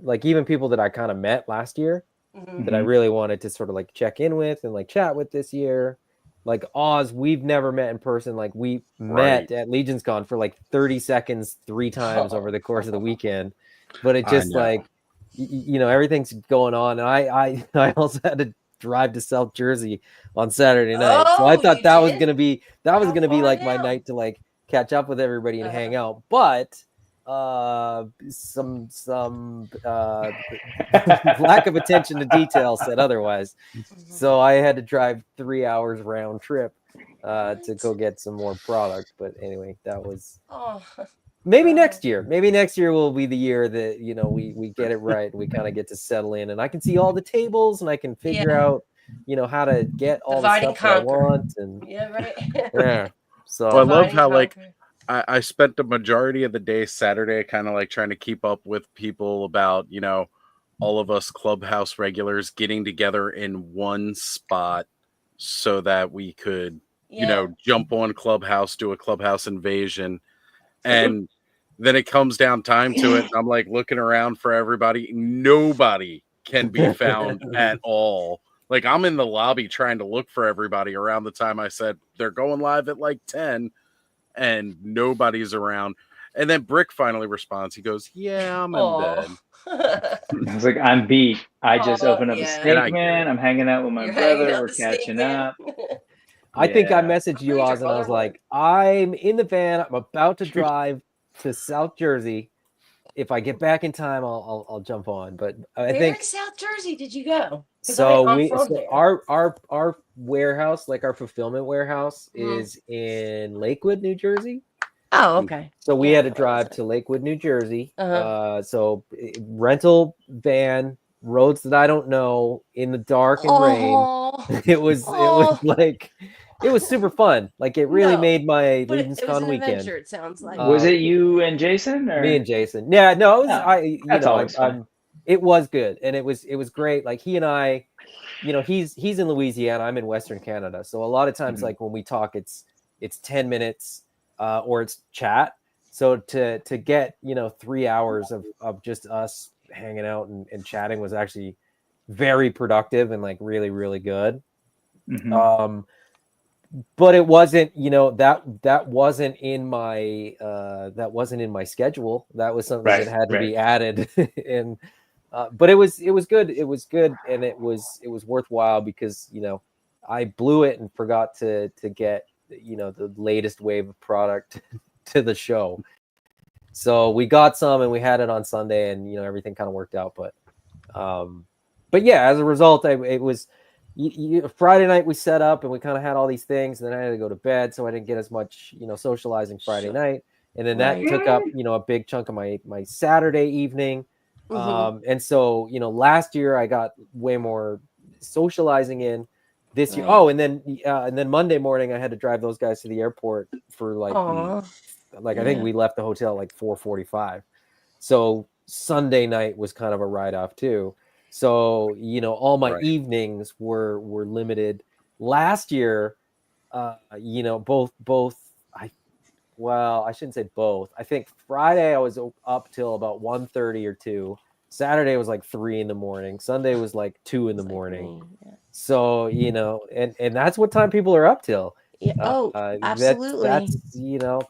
like even people that I kind of met last year that I really wanted to sort of like check in with and like chat with this year. Like Oz, we've never met in person. Like we met at Legion's Con for like 30 seconds 3 times over the course of the weekend. But it just like, you know, everything's going on. And I also had to drive to South Jersey on Saturday night. So I thought that was gonna be like my night to like catch up with everybody and hang out. But some lack of attention to detail said otherwise. So I had to drive 3 hours round trip to go get some more product. But anyway, that was maybe next year. Maybe next year will be the year that, you know, we get it right and we kind of get to settle in and I can see all the tables and I can figure out, you know, how to get all the stuff that I want. And yeah. So I love how like I spent the majority of the day Saturday kind of like trying to keep up with people about, you know, all of us Clubhouse regulars getting together in one spot so that we could, you know, jump on Clubhouse, do a Clubhouse invasion. And then it comes down time to it. And I'm like looking around for everybody. Nobody can be found at all. Like I'm in the lobby trying to look for everybody around the time I said they're going live at like 10 and nobody's around. And then Brick finally responds. He goes, "Yeah, I'm in bed." I was like, I'm beat. I just opened up a steak, man. I'm hanging out with my brother. We're catching up. I think I messaged you, Oz, and I was like, I'm in the van. I'm about to drive to South Jersey. If I get back in time, I'll jump on. But I think in South Jersey did you go? So our warehouse, like our fulfillment warehouse, is in Lakewood, New Jersey. Oh, okay. So we had to drive to Lakewood, New Jersey. So rental van, roads that I don't know, in the dark and rain. It was like it was super fun. Like it really made my Legion's Con weekend. Adventure, it sounds like. Was it you and Jason? Or? Me and Jason. Yeah, no, it was that's always fun. It was good, and it was great. Like he and I, you know, he's in Louisiana, I'm in Western Canada, so a lot of times, like when we talk, it's 10 minutes or it's chat. So to get 3 hours of just us hanging out and chatting was actually very productive and like really really good. But it wasn't, that wasn't in my schedule. That was something that had to be added. And but it was good. It was good, and it was worthwhile because I blew it and forgot to get the latest wave of product to the show. So we got some and we had it on Sunday, and everything kind of worked out. But yeah, as a result, it was. Friday night we set up and we kind of had all these things, and then I had to go to bed, so I didn't get as much socializing Friday night, and then that took up a big chunk of my Saturday evening. And so last year I got way more socializing in. This year, and then Monday morning I had to drive those guys to the airport for I think we left the hotel like 4:45, so Sunday night was kind of a write-off too. So all my evenings were limited last year, you know, both I shouldn't say both. I think Friday I was up till about 1:30 or 2. Saturday was like 3 in the morning. Sunday was like 2 in the morning. So, you know, and that's what time people are up till. Yeah. Absolutely. That's you know,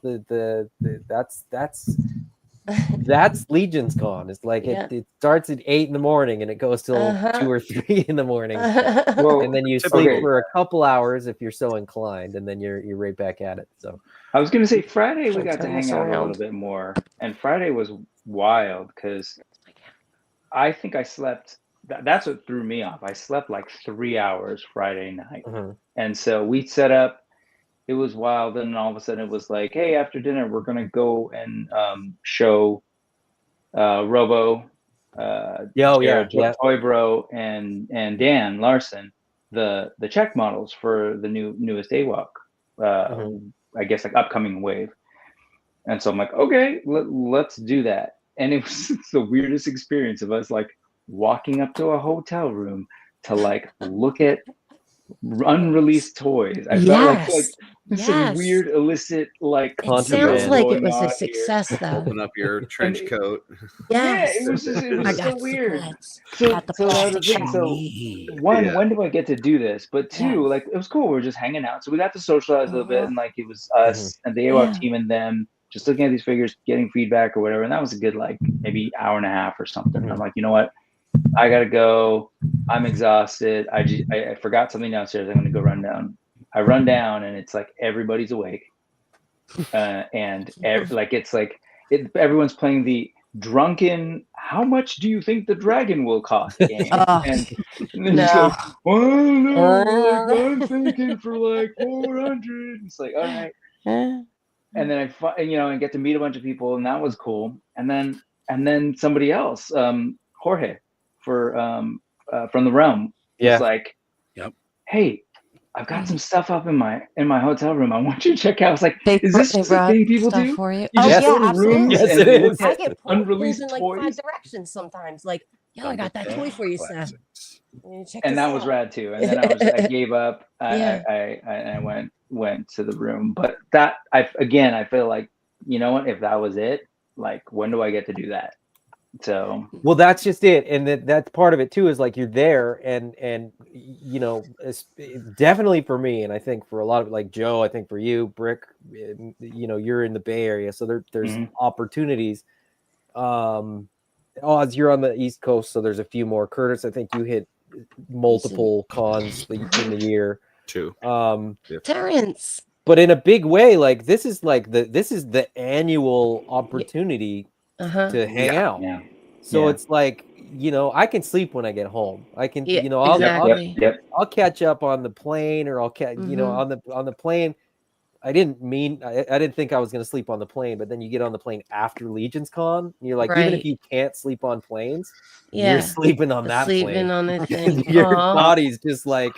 that's Legion's Con. It's like it starts at 8 in the morning and it goes till 2 or 3 in the morning. And then you sleep for a couple hours if you're so inclined, and then you're right back at it. So I was gonna say Friday we got to hang out a little bit more, and Friday was wild because I think I slept. That's what threw me off. I slept like 3 hours Friday night, and so we set up. It was wild, and all of a sudden it was like, hey, after dinner we're gonna go and show Robo, Toy Bro, and Dan Larson the check models for the newest AWOC. I guess like upcoming wave. And so I'm like, okay, let's do that. And it was the weirdest experience of us like walking up to a hotel room to like look at unreleased toys. I felt like some weird illicit like it sounds like it was a success though. Open up your trench coat. Yes. Yeah, it was so weird. So one, when do I get to do this? But two, like it was cool. We were just hanging out. So we got to socialize a little bit, and like it was us and the AWOC team and them just looking at these figures, getting feedback or whatever. And that was a good like maybe hour and a half or something. I'm like, you know what? I gotta go. I'm exhausted. I forgot something downstairs. I'm gonna go run down. I run down and it's like everybody's awake, everyone's playing the drunken. How much do you think the dragon will cost game? And then it's like, oh no, like, I'm thinking for like 400. It's like, all right. And then I get to meet a bunch of people, and that was cool. And then somebody else, Jorge, from the Realm, was like, hey, I've got some stuff up in my hotel room. I want you to check out. I was like, is this the thing people do? For you? You just go to rooms yes, it is. I get unreleased in like toys. 5 directions sommes. Like, yo, I got that toy for you, Seth. And that was rad too. And then I gave up. I went to the room. But that I feel like, you know what? If that was it, like, when do I get to do that? So well, that's just it, and that's part of it too. Is like you're there, and you know, it's definitely for me, and I think for a lot of like Joe, I think for you, Brick, you know, you're in the Bay Area, so there's opportunities. Oz, you're on the East Coast, so there's a few more. Curtis, I think you hit multiple cons in the year. 2. Terrence. But in a big way, like this is the annual opportunity to hang out. Yeah. So it's like, you know, I can sleep when I get home. I can, you know, I'll catch up on the plane, or I'll you know, on the plane. I didn't think I was going to sleep on the plane, but then you get on the plane after Legion's Con, and you're like, even if you can't sleep on planes, you're sleeping on that plane. On the thing. Your body's just like,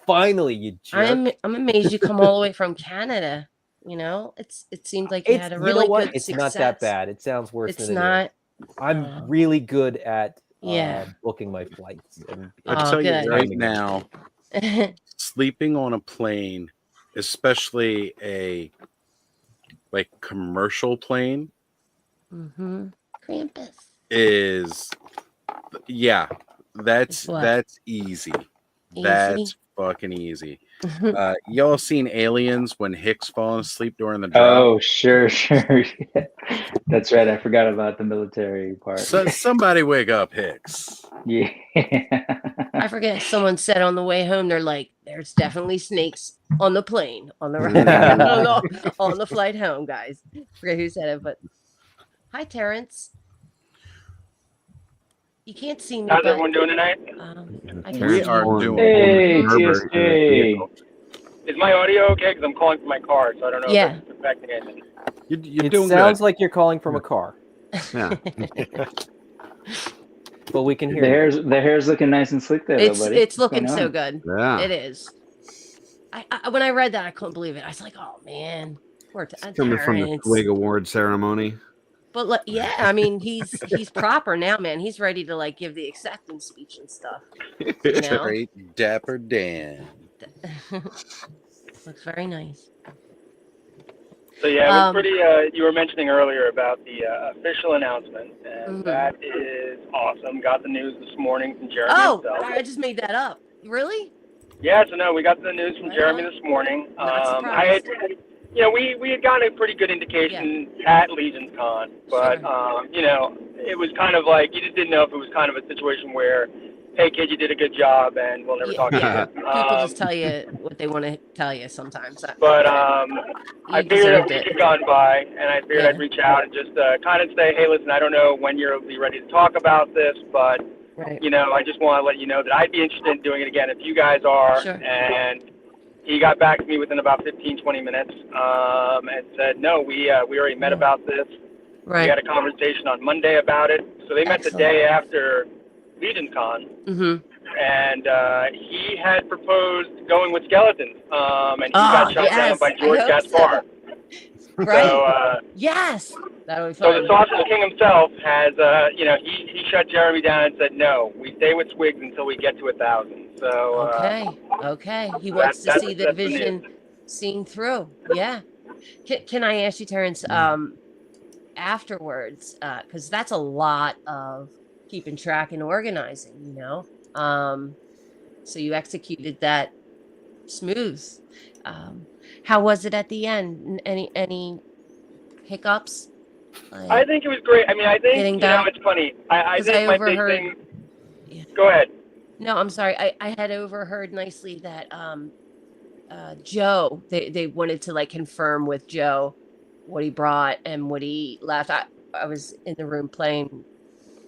finally, you jerk. I'm amazed you come all the way from Canada. You know, it seems like you had a really good It's success. not that bad. It sounds worse than it is. I'm really good at booking my flights. I'll tell you right now, sleeping on a plane, especially a like commercial plane, Krampus is that's easy. That's fucking easy. Y'all seen Aliens when Hicks falling asleep during the drop? Oh, sure. Yeah. That's right. I forgot about the military part. So somebody wake up Hicks. Yeah. I forget. Someone said on the way home, they're like, "There's definitely snakes on the plane on the on the flight home, guys." I forget who said it, but hi, Terrence. You can't see me. How's everyone doing tonight? We are doing. Hey, TSJ. Is my audio okay? Because I'm calling from my car, so I don't know if it's affecting anything. You're it doing sounds good. like you're calling from a car. Yeah. But we can hear the hair's looking nice and slick there, buddy. It's looking so good. Yeah. It is. I when I read that, I couldn't believe it. I was like, oh man, poor Coming from the Twig Award ceremony. But I mean, he's proper now, man. He's ready to like give the acceptance speech and stuff. You know? Straight Dapper Dan. Looks very nice. So yeah, it was pretty. You were mentioning earlier about the official announcement, and that is awesome. Got the news this morning from Jeremy himself. I just made that up. Really? Yeah, so no, we got the news from Jeremy this morning. I had, we had gotten a pretty good indication at Legion's Con, but it was kind of like you just didn't know if it was kind of a situation where, hey kid, you did a good job, and we'll never talk again. People just tell you what they want to tell you sometimes. But I figured a week had gone by, and I figured I'd reach out and just kind of say, hey, listen, I don't know when you'll be ready to talk about this, but I just want to let you know that I'd be interested in doing it again if you guys are. And he got back to me within about 15, 20 minutes and said, no, we already met about this. We had a conversation on Monday about it. So they met the day after Legion's Con. And he had proposed going with skeletons. And he got shot down by George Gaspar. Right. So, yes. That'll be so fun. the Sausage King himself has, he shut Jeremy down and said, no, we stay with Swigs until we get to 1,000. So okay. He wants to see the vision seen through. Yeah. Can I ask you, Terrence, afterwards, because that's a lot of keeping track and organizing, so you executed that smooth. How was it at the end? Any hiccups? I think it was great. I mean, I think it's funny. I think my big thing. Go ahead. No, I'm sorry. I had overheard nicely that Joe. They wanted to confirm with Joe what he brought and what he left. I was in the room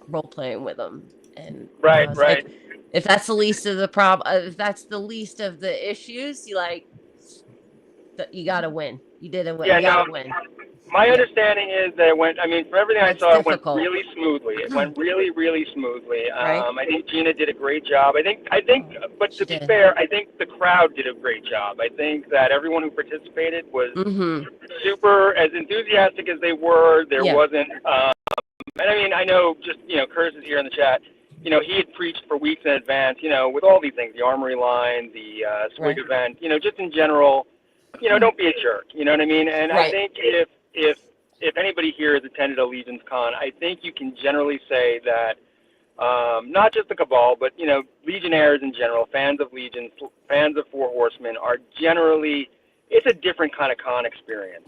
role playing with him, and right. If that's the least of the problem, if that's the least of the issues, you gotta win. You didn't win. Yeah, you gotta win. My understanding is that it went, from everything I saw, it went really smoothly. It went really, really smoothly. I think Gina did a great job. I think, but to be fair, I think the crowd did a great job. I think that everyone who participated was super, as enthusiastic as they were. There wasn't, and I know just, Curtis is here in the chat. He had preached for weeks in advance, with all these things, the Armory line, the Swig event, just in general, don't be a jerk, you know what I mean? And I think if anybody here has attended a Legion's Con, I think you can generally say that not just the Cabal, but, Legionnaires in general, fans of Legion, fans of Four Horsemen are generally, it's a different kind of con experience.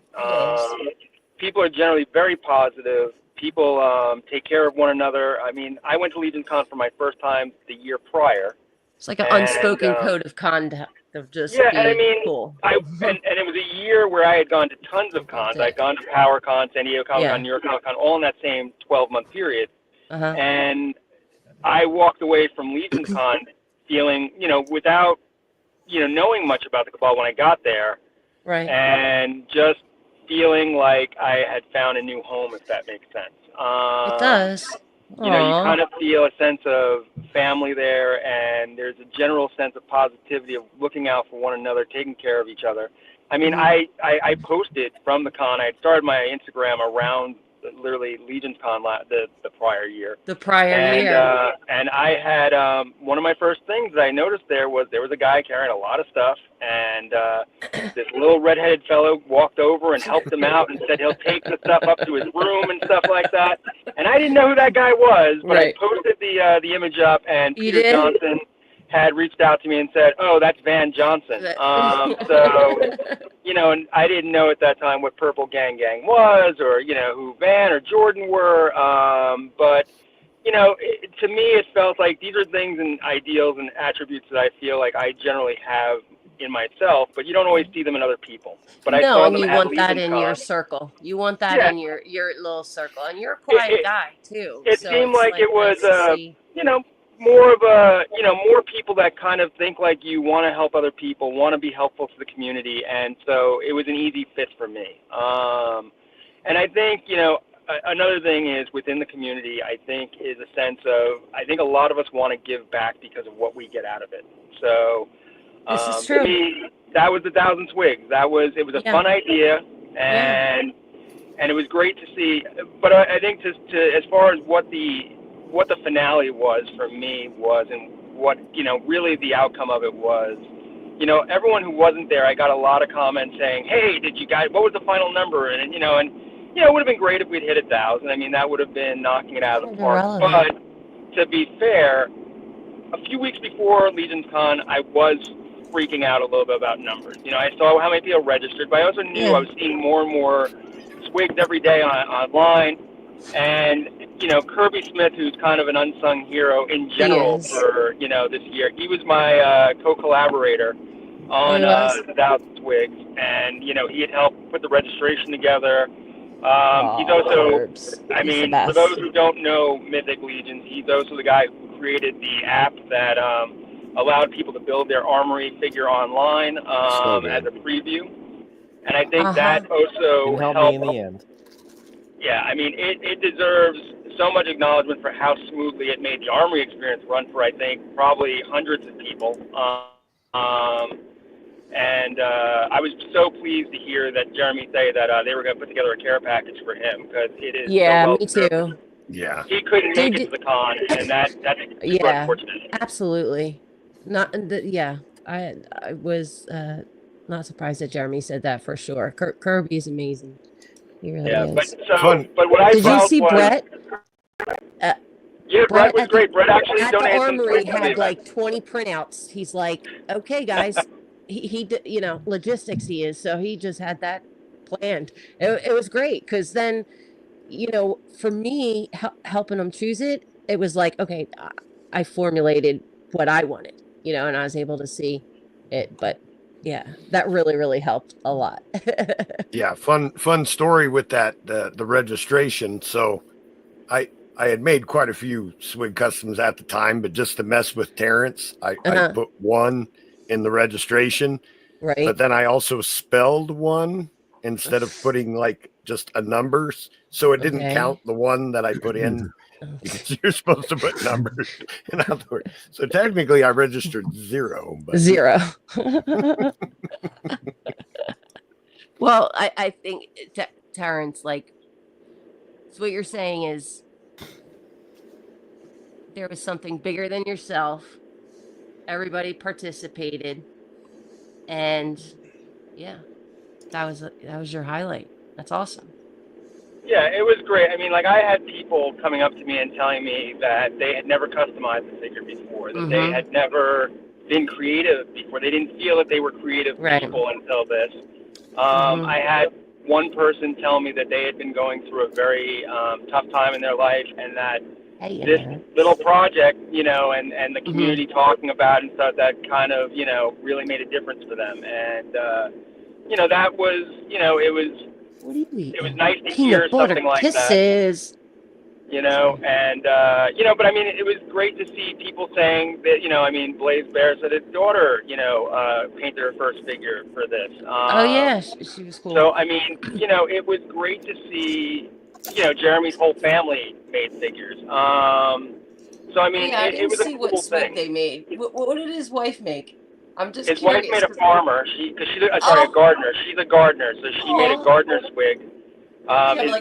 People are generally very positive. People take care of one another. I went to Legion's Con for my first time the year prior. It's like an unspoken code of conduct of just being cool. And it was a year where I had gone to tons of cons. I'd gone to PowerCon, San Diego Comic Con, New York Comic Con, all in that same 12-month period. And I walked away from Legion's Con feeling, without, knowing much about the Cabal when I got there. And just feeling like I had found a new home, if that makes sense. It does. You kind of feel a sense of family there, and there's a general sense of positivity of looking out for one another, taking care of each other. I posted from the con. I had started my Instagram around literally Legion's Con the prior year. year. And I had one of my first things that I noticed there was a guy carrying a lot of stuff, and this little redheaded fellow walked over and helped him out and said he'll take the stuff up to his room and stuff like that. And I didn't know who that guy was, but I posted the image up, and Peter Johnson had reached out to me and said, "Oh, that's Van Johnson." And I didn't know at that time what Purple Gang was, or who Van or Jordan were. But to me, it felt like these are things and ideals and attributes that I feel like I generally have in myself, but you don't always see them in other people. But I saw them you want that in your circle. You want that in your little circle, and you're a quiet guy too. It seemed like it was, more of a, more people that kind of think like you, want to help other people, want to be helpful to the community, and so it was an easy fit for me. And I think, another thing is within the community, I think, is a sense of, I think a lot of us want to give back because of what we get out of it. So this is true. To me, that was the 1,000 Swigs. It was a fun idea, and it was great to see. But I think to as far as what the finale was for me was, and what really the outcome of it was everyone who wasn't there, I got a lot of comments saying, "Hey, did you guys? What was the final number?" And it would have been great if we'd hit 1,000. I mean, that would have been knocking it out of the park. But to be fair, a few weeks before Legion's Con, I was freaking out a little bit about numbers. I saw how many people registered, but I also knew I was seeing more and more swigs every day online. And, Kirby Smith, who's kind of an unsung hero in general for, this year, he was my co-collaborator on the 1,000 swigs. And, he had helped put the registration together. He's also, for those who don't know Mythic Legions, he's also the guy who created the app that allowed people to build their armory figure online as a preview. And I think that also helped me in the end. Yeah, it deserves so much acknowledgement for how smoothly it made the armory experience run for, I think, probably hundreds of people. And I was so pleased to hear that Jeremy say that they were going to put together a care package for him, because it is so well me too. Yeah. He couldn't make it to the con, and that's super unfortunate. Absolutely. I was not surprised that Jeremy said that for sure. Kirby's amazing. He really is. But what I did you see Brett? Brett was great. Brett actually at donated the armory some had like 20 printouts. He's like, okay, guys, he logistics he is, so he just had that planned. It was great, because then, for me helping him choose it was like, okay, I formulated what I wanted, and I was able to see it, but. Yeah, that really, really helped a lot. Yeah, fun story with that, the registration. So I had made quite a few swig customs at the time, but just to mess with Terrence, I put one in the registration. Right. But then I also spelled one instead of putting like just a numbers. So it didn't count the one that I put in. Because you're supposed to put numbers in other words. So technically I registered 0. But... 0. Well, I think, Terrence, so what you're saying is there was something bigger than yourself. Everybody participated. And that was your highlight. That's awesome. Yeah, it was great. I had people coming up to me and telling me that they had never customized a figure before, that they had never been creative before. They didn't feel that they were creative people until this. I had one person tell me that they had been going through a very tough time in their life, and that this little project, and the community talking about and stuff, that kind of, really made a difference for them. And, that was, it was nice to hear something like kisses. that. But it was great to see people saying that, Blaze Bear said his daughter, painted her first figure for this. She was cool. So, it was great to see, Jeremy's whole family made figures. It was a cool thing. They made. What did his wife make? I'm just His curious. wife made a farmer. She's a gardener. She's a gardener, so she made a gardener swig. His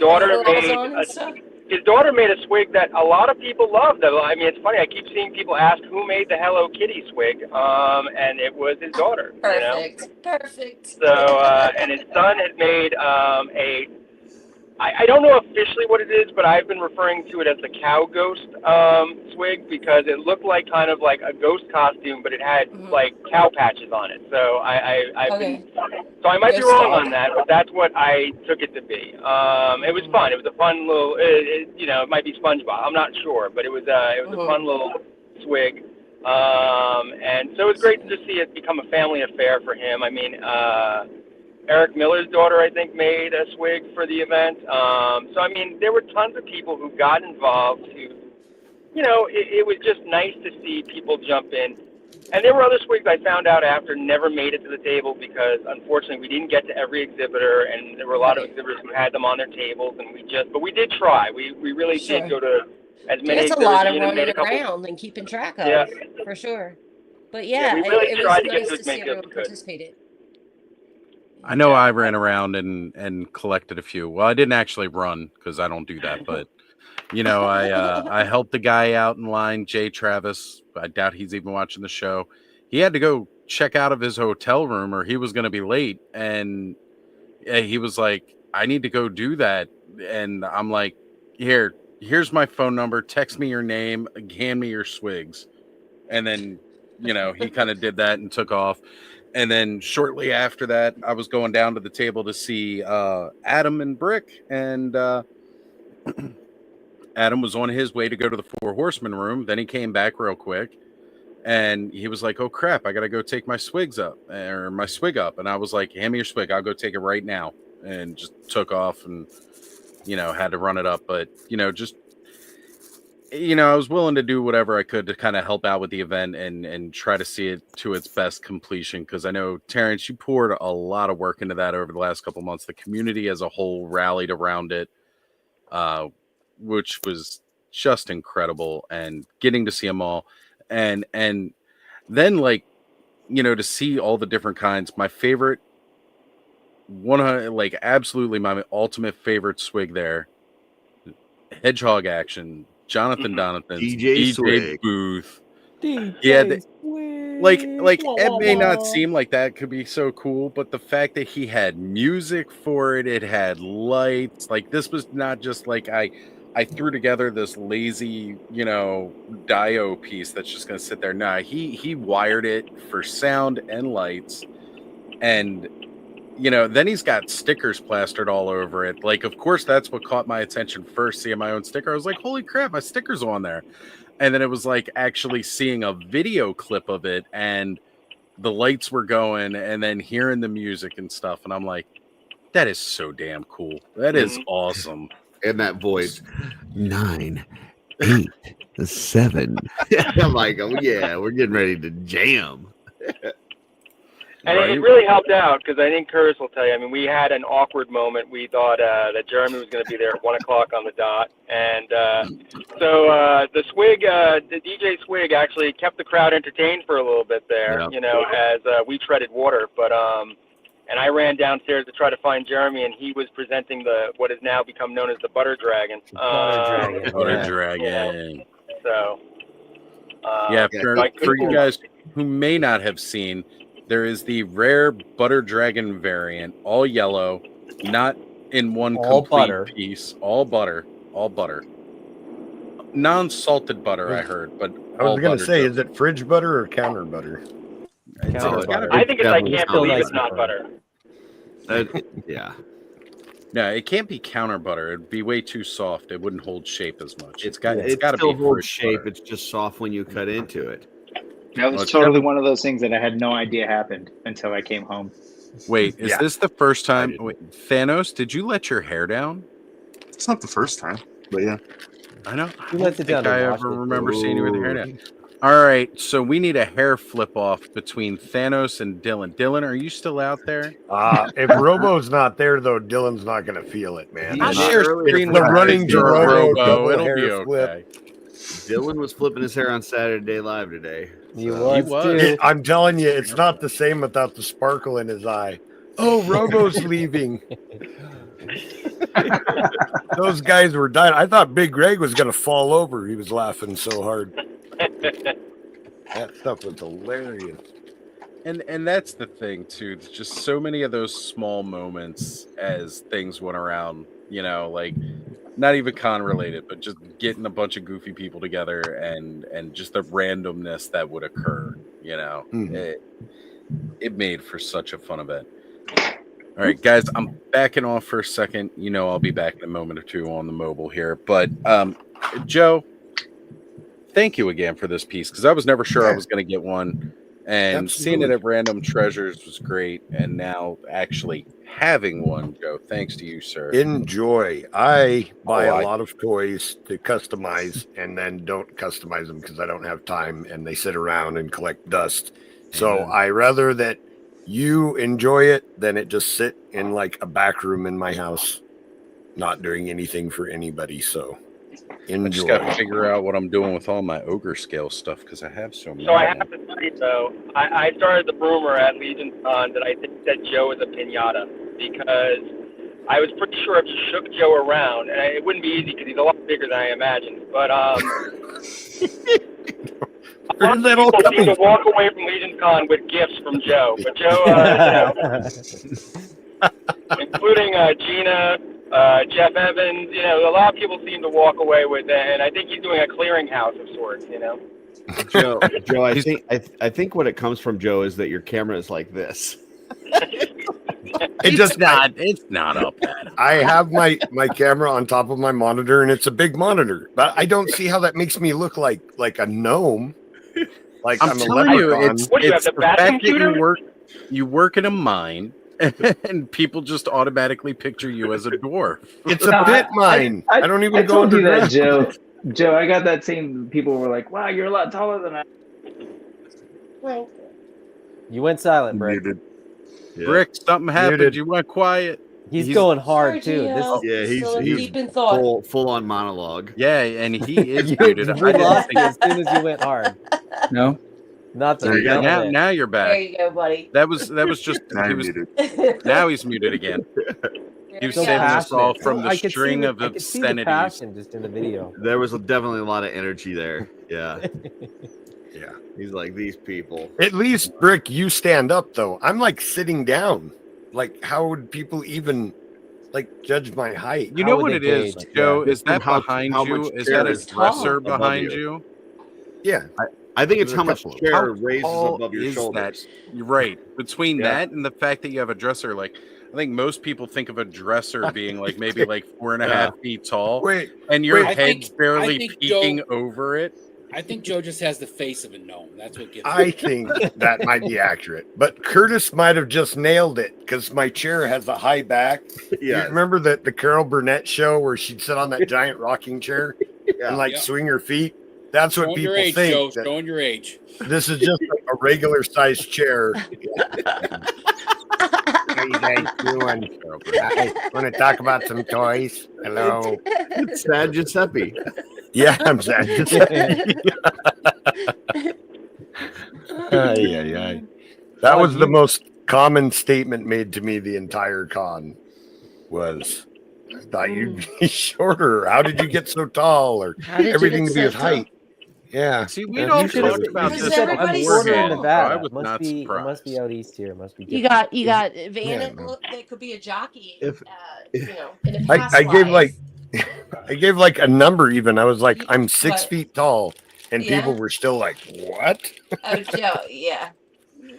daughter made a swig that a lot of people loved. It's funny. I keep seeing people ask who made the Hello Kitty swig, and it was his daughter. Perfect. So, and his son had made I don't know officially what it is, but I've been referring to it as the cow ghost swig, because it looked like kind of like a ghost costume, but it had like cow patches on it. So so I might be wrong on that, but that's what I took it to be. It was fun. It was a fun little, it might be SpongeBob. I'm not sure, but it was a fun little swig. And so it was great to just see it become a family affair for him. Eric Miller's daughter, I think, made a swig for the event. There were tons of people who got involved who, it was just nice to see people jump in. And there were other swigs I found out after never made it to the table, because unfortunately we didn't get to every exhibitor, and there were a lot of exhibitors who had them on their tables, and but we did try. We really did go to as many It's a exhibitors. lot of running around and keeping track of, for sure. But we really it tried was to nice get to see as many everyone as we could. participated. I know I ran around and collected a few. Well, I didn't actually run, because I don't do that, but I helped the guy out in line, Jay Travis. I doubt he's even watching the show. He had to go check out of his hotel room or he was going to be late. And he was like, I need to go do that. And I'm like, here's my phone number. Text me your name. Hand me your swigs. And then, he kind of did that and took off. And then shortly after that, I was going down to the table to see Adam and Brick. And Adam was on his way to go to the Four Horsemen room. Then he came back real quick. And he was like, oh, crap, I got to go take my swig up. And I was like, hand me your swig. I'll go take it right now. And just took off and, had to run it up. But, I was willing to do whatever I could to kind of help out with the event and try to see it to its best completion. Because I know, Terrence, you poured a lot of work into that over the last couple months. The community as a whole rallied around it, which was just incredible. And getting to see them all. And then, to see all the different kinds, my favorite absolutely my ultimate favorite swig there, Hedgehog Action, Jonathan Donovan, DJ Booth. It may not seem like that could be so cool, but the fact that he had music for it, it had lights, this was not just I threw together this lazy, Dio piece that's just going to sit there. Nah, he wired it for sound and lights. And, then he's got stickers plastered all over it. Of course, that's what caught my attention first, seeing my own sticker. I was like, holy crap, my sticker's on there. And then it was actually seeing a video clip of it and the lights were going and then hearing the music and stuff. And I'm like, that is so damn cool. That is awesome. And that voice, 9, 8, 7. I'm like, oh yeah, we're getting ready to jam. And it really helped out because I think Curtis will tell you. I mean, we had an awkward moment. We thought that Jeremy was going to be there at 1 o'clock on the dot, and so the swig, the DJ swig, actually kept the crowd entertained for a little bit there. As we treaded water, but And I ran downstairs to try to find Jeremy, and he was presenting what has now become known as the Butter Dragon. Butter Dragon. So, for you guys who may not have seen, there is the rare Butter Dragon variant, all yellow, not in one complete piece, all butter. Non-salted butter, I heard, but I was going to say, is it fridge butter or counter butter? I think it's I can't believe it's not butter. Yeah. No, it can't be counter butter. It'd be way too soft. It wouldn't hold shape as much. It's got to still be hold shape. Butter. It's just soft when you cut into it. That was totally one of those things that I had no idea happened until I came home. Wait, is this the first time? Wait, Thanos, did you let your hair down? It's not the first time, but yeah. I know. You let it down. I ever remember seeing you with your hair down. All right, so we need a hair flip off between Thanos and Dylan. Dylan, are you still out there? If Robo's not there, though, Dylan's not going to feel it, man. I'll share screen the running Robo. It'll be okay. Dylan was flipping his hair on Saturday Live today. He was. I'm telling you, it's not the same without the sparkle in his eye. Oh, Robo's leaving. Those guys were dying. I thought Big Greg was going to fall over. He was laughing so hard. That stuff was hilarious. And that's the thing, too. Just so many of those small moments as things went around, like not even con related, but just getting a bunch of goofy people together and just the randomness that would occur, It made for such a fun event. All right, guys, I'm backing off for a second. I'll be back in a moment or two on the mobile here. But, Joe, thank you again for this piece, because I was never sure I was going to get one. And seeing it at Random Treasures was great. And now actually having one, Joe, thanks to you, sir. Enjoy. I buy a lot of toys to customize and then don't customize them because I don't have time and they sit around and collect dust. So I rather that you enjoy it than it just sit in like a back room in my house, not doing anything for anybody. So enjoy. I just got to figure out what I'm doing with all my ogre scale stuff because I have so many. So I have to say, though, I started the rumor at Legion's Con that I think that Joe is a pinata, because I was pretty sure if you shook Joe around, and it wouldn't be easy because he's a lot bigger than I imagined, but Where did that all People come seem to from? walk away from Legion's Con with gifts from Joe, but Joe, including Gina, Jeff Evans, a lot of people seem to walk away with it, and I think he's doing a clearinghouse of sorts, Joe, I think what it comes from, Joe, is that your camera is like this. It's not up that. I have my camera on top of my monitor, and it's a big monitor, but I don't see how that makes me look like a gnome. Like I'm I'm a telling you, leprechaun. it's the fact that you work in a mine, and people just automatically picture you as a dwarf. It's a bit mine. I don't even I go told you that, underground. Joe. I got that same. People were like, "Wow, you're a lot taller than I." You went silent, Brick. Brick, something happened. Muted. You went quiet. He's going hard too. He's full on monologue. Yeah, and he is You muted. we lost you as soon as you went hard. No, nothing. Now you're back. There you go, buddy. That was just Now he you're was, muted. now he's muted again. He was So saving us all passionate. from the I could see string the- of I could see the obscenities. passion just in the video. There was definitely a lot of energy there. Yeah. Yeah. He's like, these people. At least, Brick, you stand up though. I'm like sitting down. Like, how would people even judge my height? You know what it is, Joe? Is that How behind much you? Is chair that a is dresser above behind you? you? Yeah. I think it's There's how a much couple of chair How raises tall above your is shoulders. that? You're right. Between Yeah. that and the fact that you have a dresser, I think most people think of a dresser being maybe 4.5 feet tall. Wait, and your I head's think- barely I think peeking Joe- over it. I think Joe just has the face of a gnome. That's what gives. I think that might be accurate, but Curtis might have just nailed it because my chair has a high back. Yeah. You remember the Carol Burnett show where she'd sit on that giant rocking chair and Yeah. swing her feet? That's what Showing people your age, think. Joe. that Showing your age. This is just a regular sized chair. How you guys doing? Want to talk about some toys? Hello. It's sad Giuseppe. Yeah, I'm sad. That was the most common statement made to me the entire con. Was I thought you'd be shorter. How did you get so tall? Or How did you everything get to be so with height. Yeah. See, we don't talk about Because this everybody's I'm shorter in small. Nevada. I was must not be, surprised. It must be out east here. It must be. You different. got Van. Yeah, Look, that could be a jockey. If- In a past I gave life. I gave a number even. I was like, I'm 6 What? feet tall. And Yeah. people were still like, what? Oh, Joe, yeah.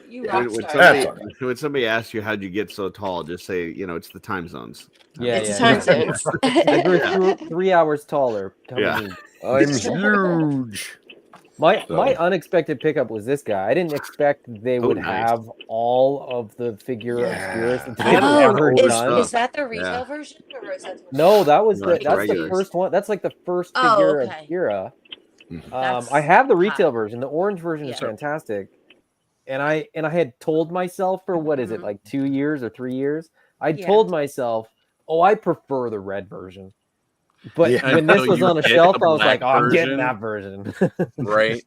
You rock When star. somebody asks you how'd you get so tall, just say, it's the time zones. Yeah, It's yeah. time zones. I grew 3 hours taller. Come Yeah. me. I'm huge. My unexpected pickup was this guy. I didn't expect they would nice. have all of the figure of spirits that they've Oh, ever done. is that the retail version? Or is that No, that was No, the that's that's the regulars. first one. That's like the first Oh, figure okay. of Kira. That's I have the retail version. The orange version is Yeah. fantastic. And I had told myself for what is it, like 2 years or 3 years? I Yeah. told myself, oh, I prefer the red version. But Yeah. when this Until was you on a get shelf, a I was like, black oh, I'm getting version. that version. Right.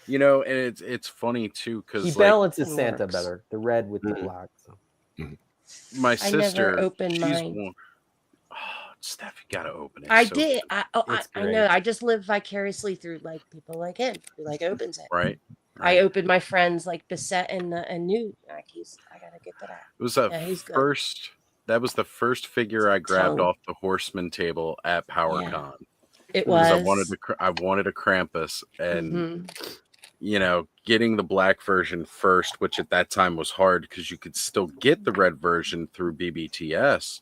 And it's funny too because He balances It Santa works. better, the red with the black. So. my I sister, never opened she's mine. one. Oh, Steph, you gotta open it. I So did. good. I It's know. great. I just live vicariously through people like him who opens it. Right. I opened my friends Bissett and Newt. I gotta get that out. It was Yeah, he's good. that was the first figure I grabbed Tone. off the horseman table at PowerCon. It Because was. I wanted a Krampus, and Mhm. getting the black version first, which at that time was hard because you could still get the red version through BBTS.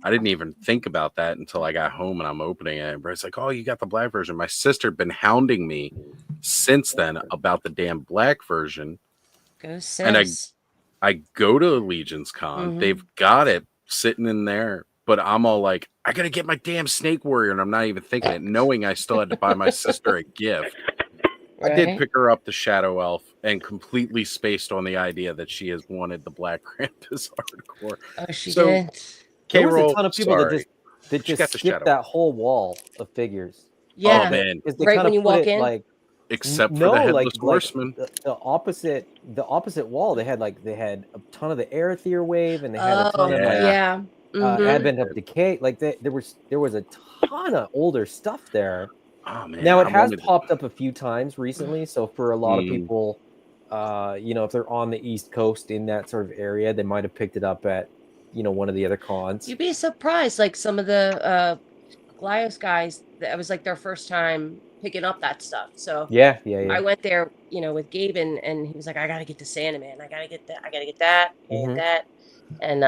I didn't even think about that until I got home and I'm opening it. And Brett's like, "Oh, you got the black version." My sister had been hounding me since then about the damn black version. Go sis. And I go to Legion's Con. Mhm. They've got it sitting in there, but I'm all like, I gotta get my damn Snake Warrior, and I'm not even thinking it, knowing I still had to buy my sister a gift. I did Right? pick her up the Shadow Elf and completely spaced on the idea that she has wanted the Black Krampus hardcore. Oh, she So, did. There was K-roll, a ton of people that sorry. just She got the skipped Shadow that whole wall of figures. Yeah. Oh man, Because they Right kind when of you put walk it in? like except for no, the Headless like Horseman. the opposite wall. They had a ton of the Aether Wave, and they had a ton of like yeah. Mhm. Advent of Decay. Like there was a ton of older stuff there. Oh man! Now it I has wanted to- popped up a few times recently. So for a lot of people, if they're on the East Coast in that sort of area, they might have picked it up at, one of the other cons. You'd be surprised, like some of the Glyos guys, that was like their first time picking up that stuff. So Yeah. I went there, with Gabe, and he was like, I gotta get the Santa Man. I gotta get that. I gotta get that. And that. And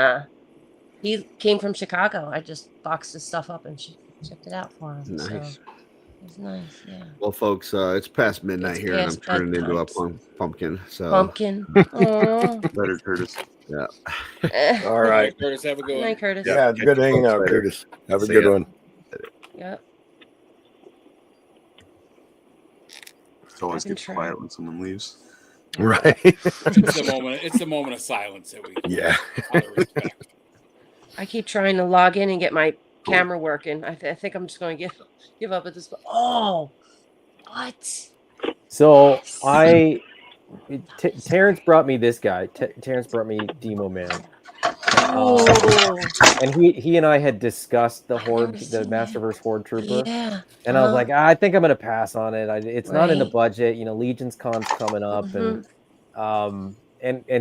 he came from Chicago. I just boxed his stuff up and shipped it out for him. Nice. So it was nice. Yeah. Well, folks, it's past midnight It's here, and I'm past turning into a bedtime. pumpkin. So Pumpkin. Aw. Better, Curtis. Yeah. All right. Curtis, have a good Good one. night, Curtis. Yeah, it's good hanging out, Later. Curtis. Have a See good ya. one. Yep. It always I've been gets trying. quiet when someone leaves. Right. It's the moment of silence that we. Yeah. honor respect. I keep trying to log in and get my camera working. I think I'm just going to give up at this point. Oh, what? So Terrence brought me this guy. Terrence brought me Demo Man. And he and I had discussed the Horde, the Masterverse Horde Trooper. Yeah. And I was like, I think I'm gonna pass on it. It's not in the Right. budget. Legion's Con's coming up, and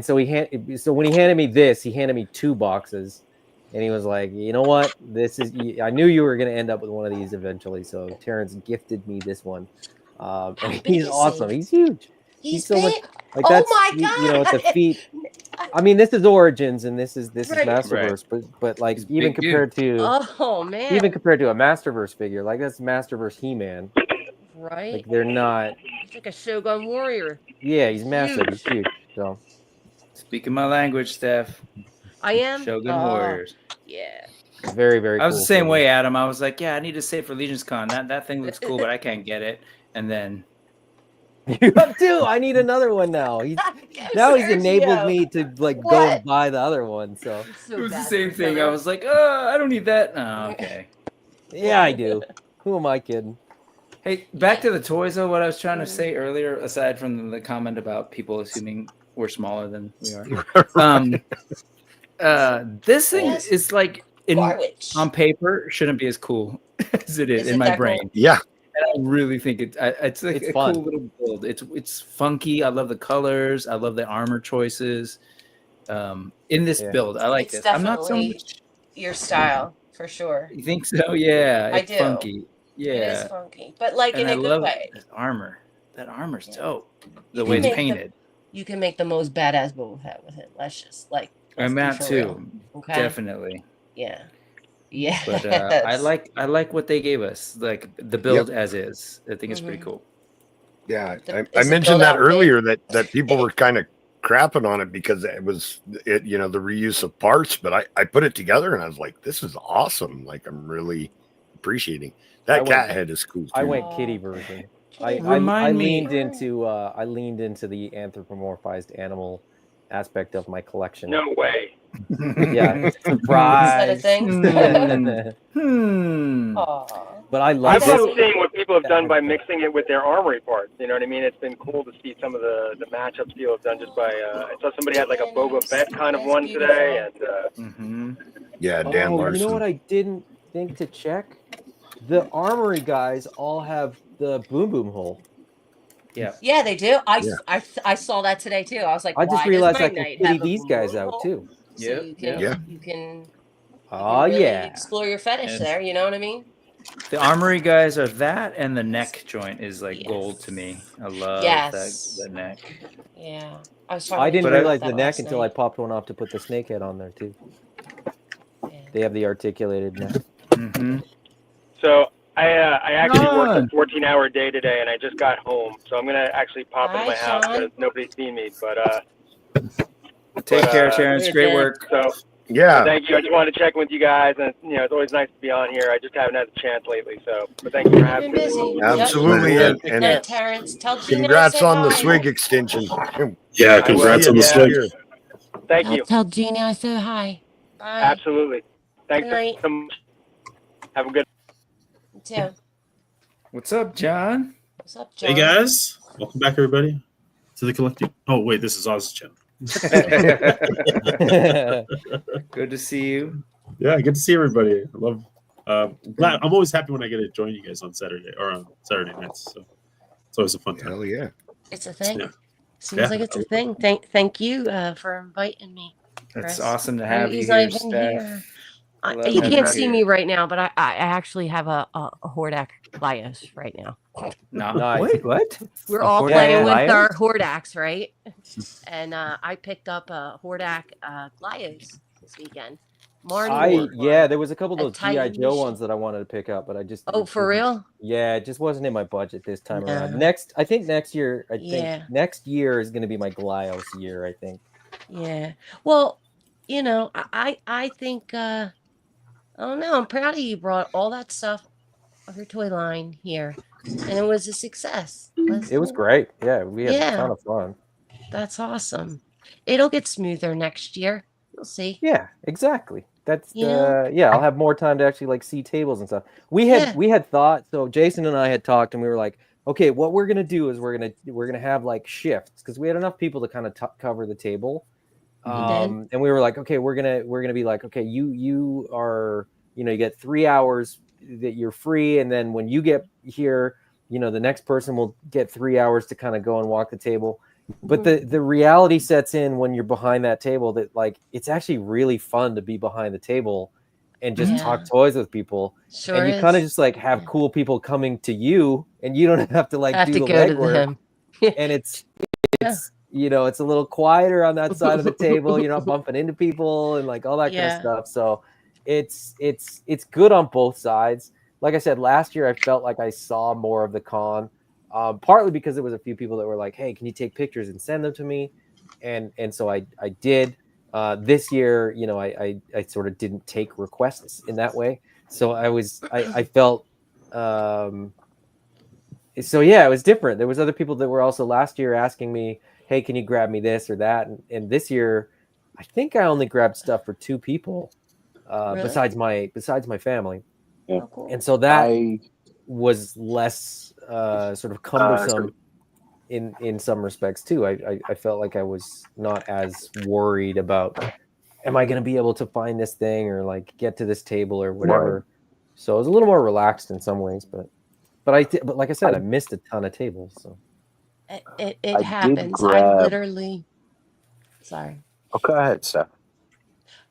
so so when he handed me this, he handed me 2 boxes, and he was like, you know what, this is. I knew you were gonna end up with one of these eventually. So Terrence gifted me this one. And he's awesome. He's huge. He's so much. Like that's at the feet. I mean, this is Origins and this is Right. Masterverse, but like even big compared to Oh man. even compared to a Masterverse figure, like that's Masterverse He-Man. Right. Like they're not. It's like a Shogun warrior. Yeah, he's massive. He's huge. So Speaking my language, Steph. I am Shogun Warriors. Yeah. very, very. I was cool the same figure. way, Adam. I was like, yeah, I need to save for Legion's Con. That thing looks cool, but I can't get it. And then You have 2. I need another one now. He's enabled me to like go and buy the other one. So it was the same thing. I was like, I don't need that. Oh, okay. yeah, I do. Who am I kidding? Hey, back to the toys though. What I was trying to say earlier, aside from the comment about people assuming we're smaller than we are, this thing is like on paper shouldn't be as cool as it is in my brain. Cool? Yeah. And I really think it's like It's a fun. cool little build. It's funky. I love the colors. I love the armor choices. In this build, I like It's this. I'm not so definitely much. your style for sure. You think so? Yeah, I it's do. funky. Yeah, It is funky, but like in and a I good love way. that armor. That armor's dope. The You way can it's make painted. You can make the most badass Boba Fett with it. Let's just like. I'm let's at be for real. too. Okay. Definitely. Yeah. Yeah. But I like what they gave us, like the build as is. I think it's pretty cool. Yeah, The- I is it mentioned built that out big? earlier that people were kind of crapping on it because it was the reuse of parts, but I put it together and I was like, this is awesome. Like I'm really appreciating that I cat went- head is cool too. I went kitty version. I Remind me- leaned into the anthropomorphized animal aspect of my collection. No way. Yeah, surprise. But I I love love this. seeing what people have done by mixing it with their armory parts. You know what I mean? It's been cool to see some of the matchups people have done just by. I saw somebody had like a Boba Fett kind of one today, and Yeah, Dan Larson. You know what I didn't think to check? The armory guys all have the boom boom hole. Yeah. Yeah, they do. Yeah. I saw that today too. I was like, I just why realized does I Mike can Knight kitty have a these boom guys boom out hole? too. So you can you can Oh really yeah. explore your fetish And- there. You know what I mean? The armory guys are that, and the neck joint is like gold to me. I love Yes. that neck. Yeah. I was talking I didn't to realize about the that neck last until night. I popped one off to put the snake head on there too. They have the articulated neck. Mm-hmm. so I actually worked Fun. a 14-hour day today, and I just got home, so I'm gonna actually pop into Hi, my house Sean. because nobody's seen me. But Take care, Terrence. Great work. So Yeah. thank you. I just wanted to check in with you guys, and it's always nice to be on here. I just haven't had the chance lately, so but thank you for having Been me. busy. Absolutely, Yep. and Good night, Terrence. Tell Gina I congrats said on the hi. swig extension. Yeah, I will congrats see on you the next swig. year. Thank you. Tell Gina I said hi. Bye. Absolutely. Thanks Good night. so much. Have a good. You too. What's up, John? What's up, John? Hey guys, welcome back everybody to the collective. Oh wait, this is Oz's channel. Good to see you. Yeah, good to see everybody. I love Glad, I'm always happy when I get to join you guys on Saturday or on Saturday nights. So it's always a fun time. Hell yeah. It's a thing. Yeah. Seems like it's a thing. Thank you for inviting me. It's Chris. awesome to have you He's here, not even Steph. here. Love You having can't you see here. me right now, but I actually have a Hordak Glyos right now. No, Nice. wait, what? We're A all Hordak playing with Glyos? our Hordaks, right? And I picked up a Hordak Glyos this weekend. Yeah, there was a couple of a those GI Titan Joe machine. ones that I wanted to pick up, but I just Oh, for real? Yeah, it just wasn't in my budget this time around. No. I think next year Yeah. next year is going to be my Glyos year, I think. Yeah. Well, I think I don't know. I'm proud of you. Brought all that stuff of your toy line here, and it was a success. It was great. Yeah, we had a ton of fun. That's awesome. It'll get smoother next year. We'll see. Yeah, exactly. That's Yeah. I'll have more time to actually like see tables and stuff. We had thought, so Jason and I had talked and we were like, okay, what we're going to do is we're going to have like shifts because we had enough people to kind of cover the table. And we were like, okay, we're going to be like, okay, you are, you get 3 hours that you're free, and then when you get here, the next person will get 3 hours to kind of go and walk the table. But the reality sets in when you're behind that table that like it's actually really fun to be behind the table and just talk toys with people. Sure and you kind of just like have cool people coming to you, and you don't have to like do the legwork. And it's it's a little quieter on that side of the table. You're not bumping into people and like all that kind of stuff. So it's good on both sides. Like I said, last year I felt like I saw more of the con. Partly because there was a few people that were like, hey, can you take pictures and send them to me? And so I did. This year, I sort of didn't take requests in that way. So I felt, so yeah, it was different. There was other people that were also last year asking me, hey, can you grab me this or that? And this year, I think I only grabbed stuff for 2 people, besides my family. Oh, cool. And so that was less sort of cumbersome in some respects too. I felt like I was not as worried about, am I going to be able to find this thing or like get to this table or whatever. Right. So it was a little more relaxed in some ways, but like I said, I missed a ton of tables. So it happens. I literally, sorry. Oh, go ahead, Steph.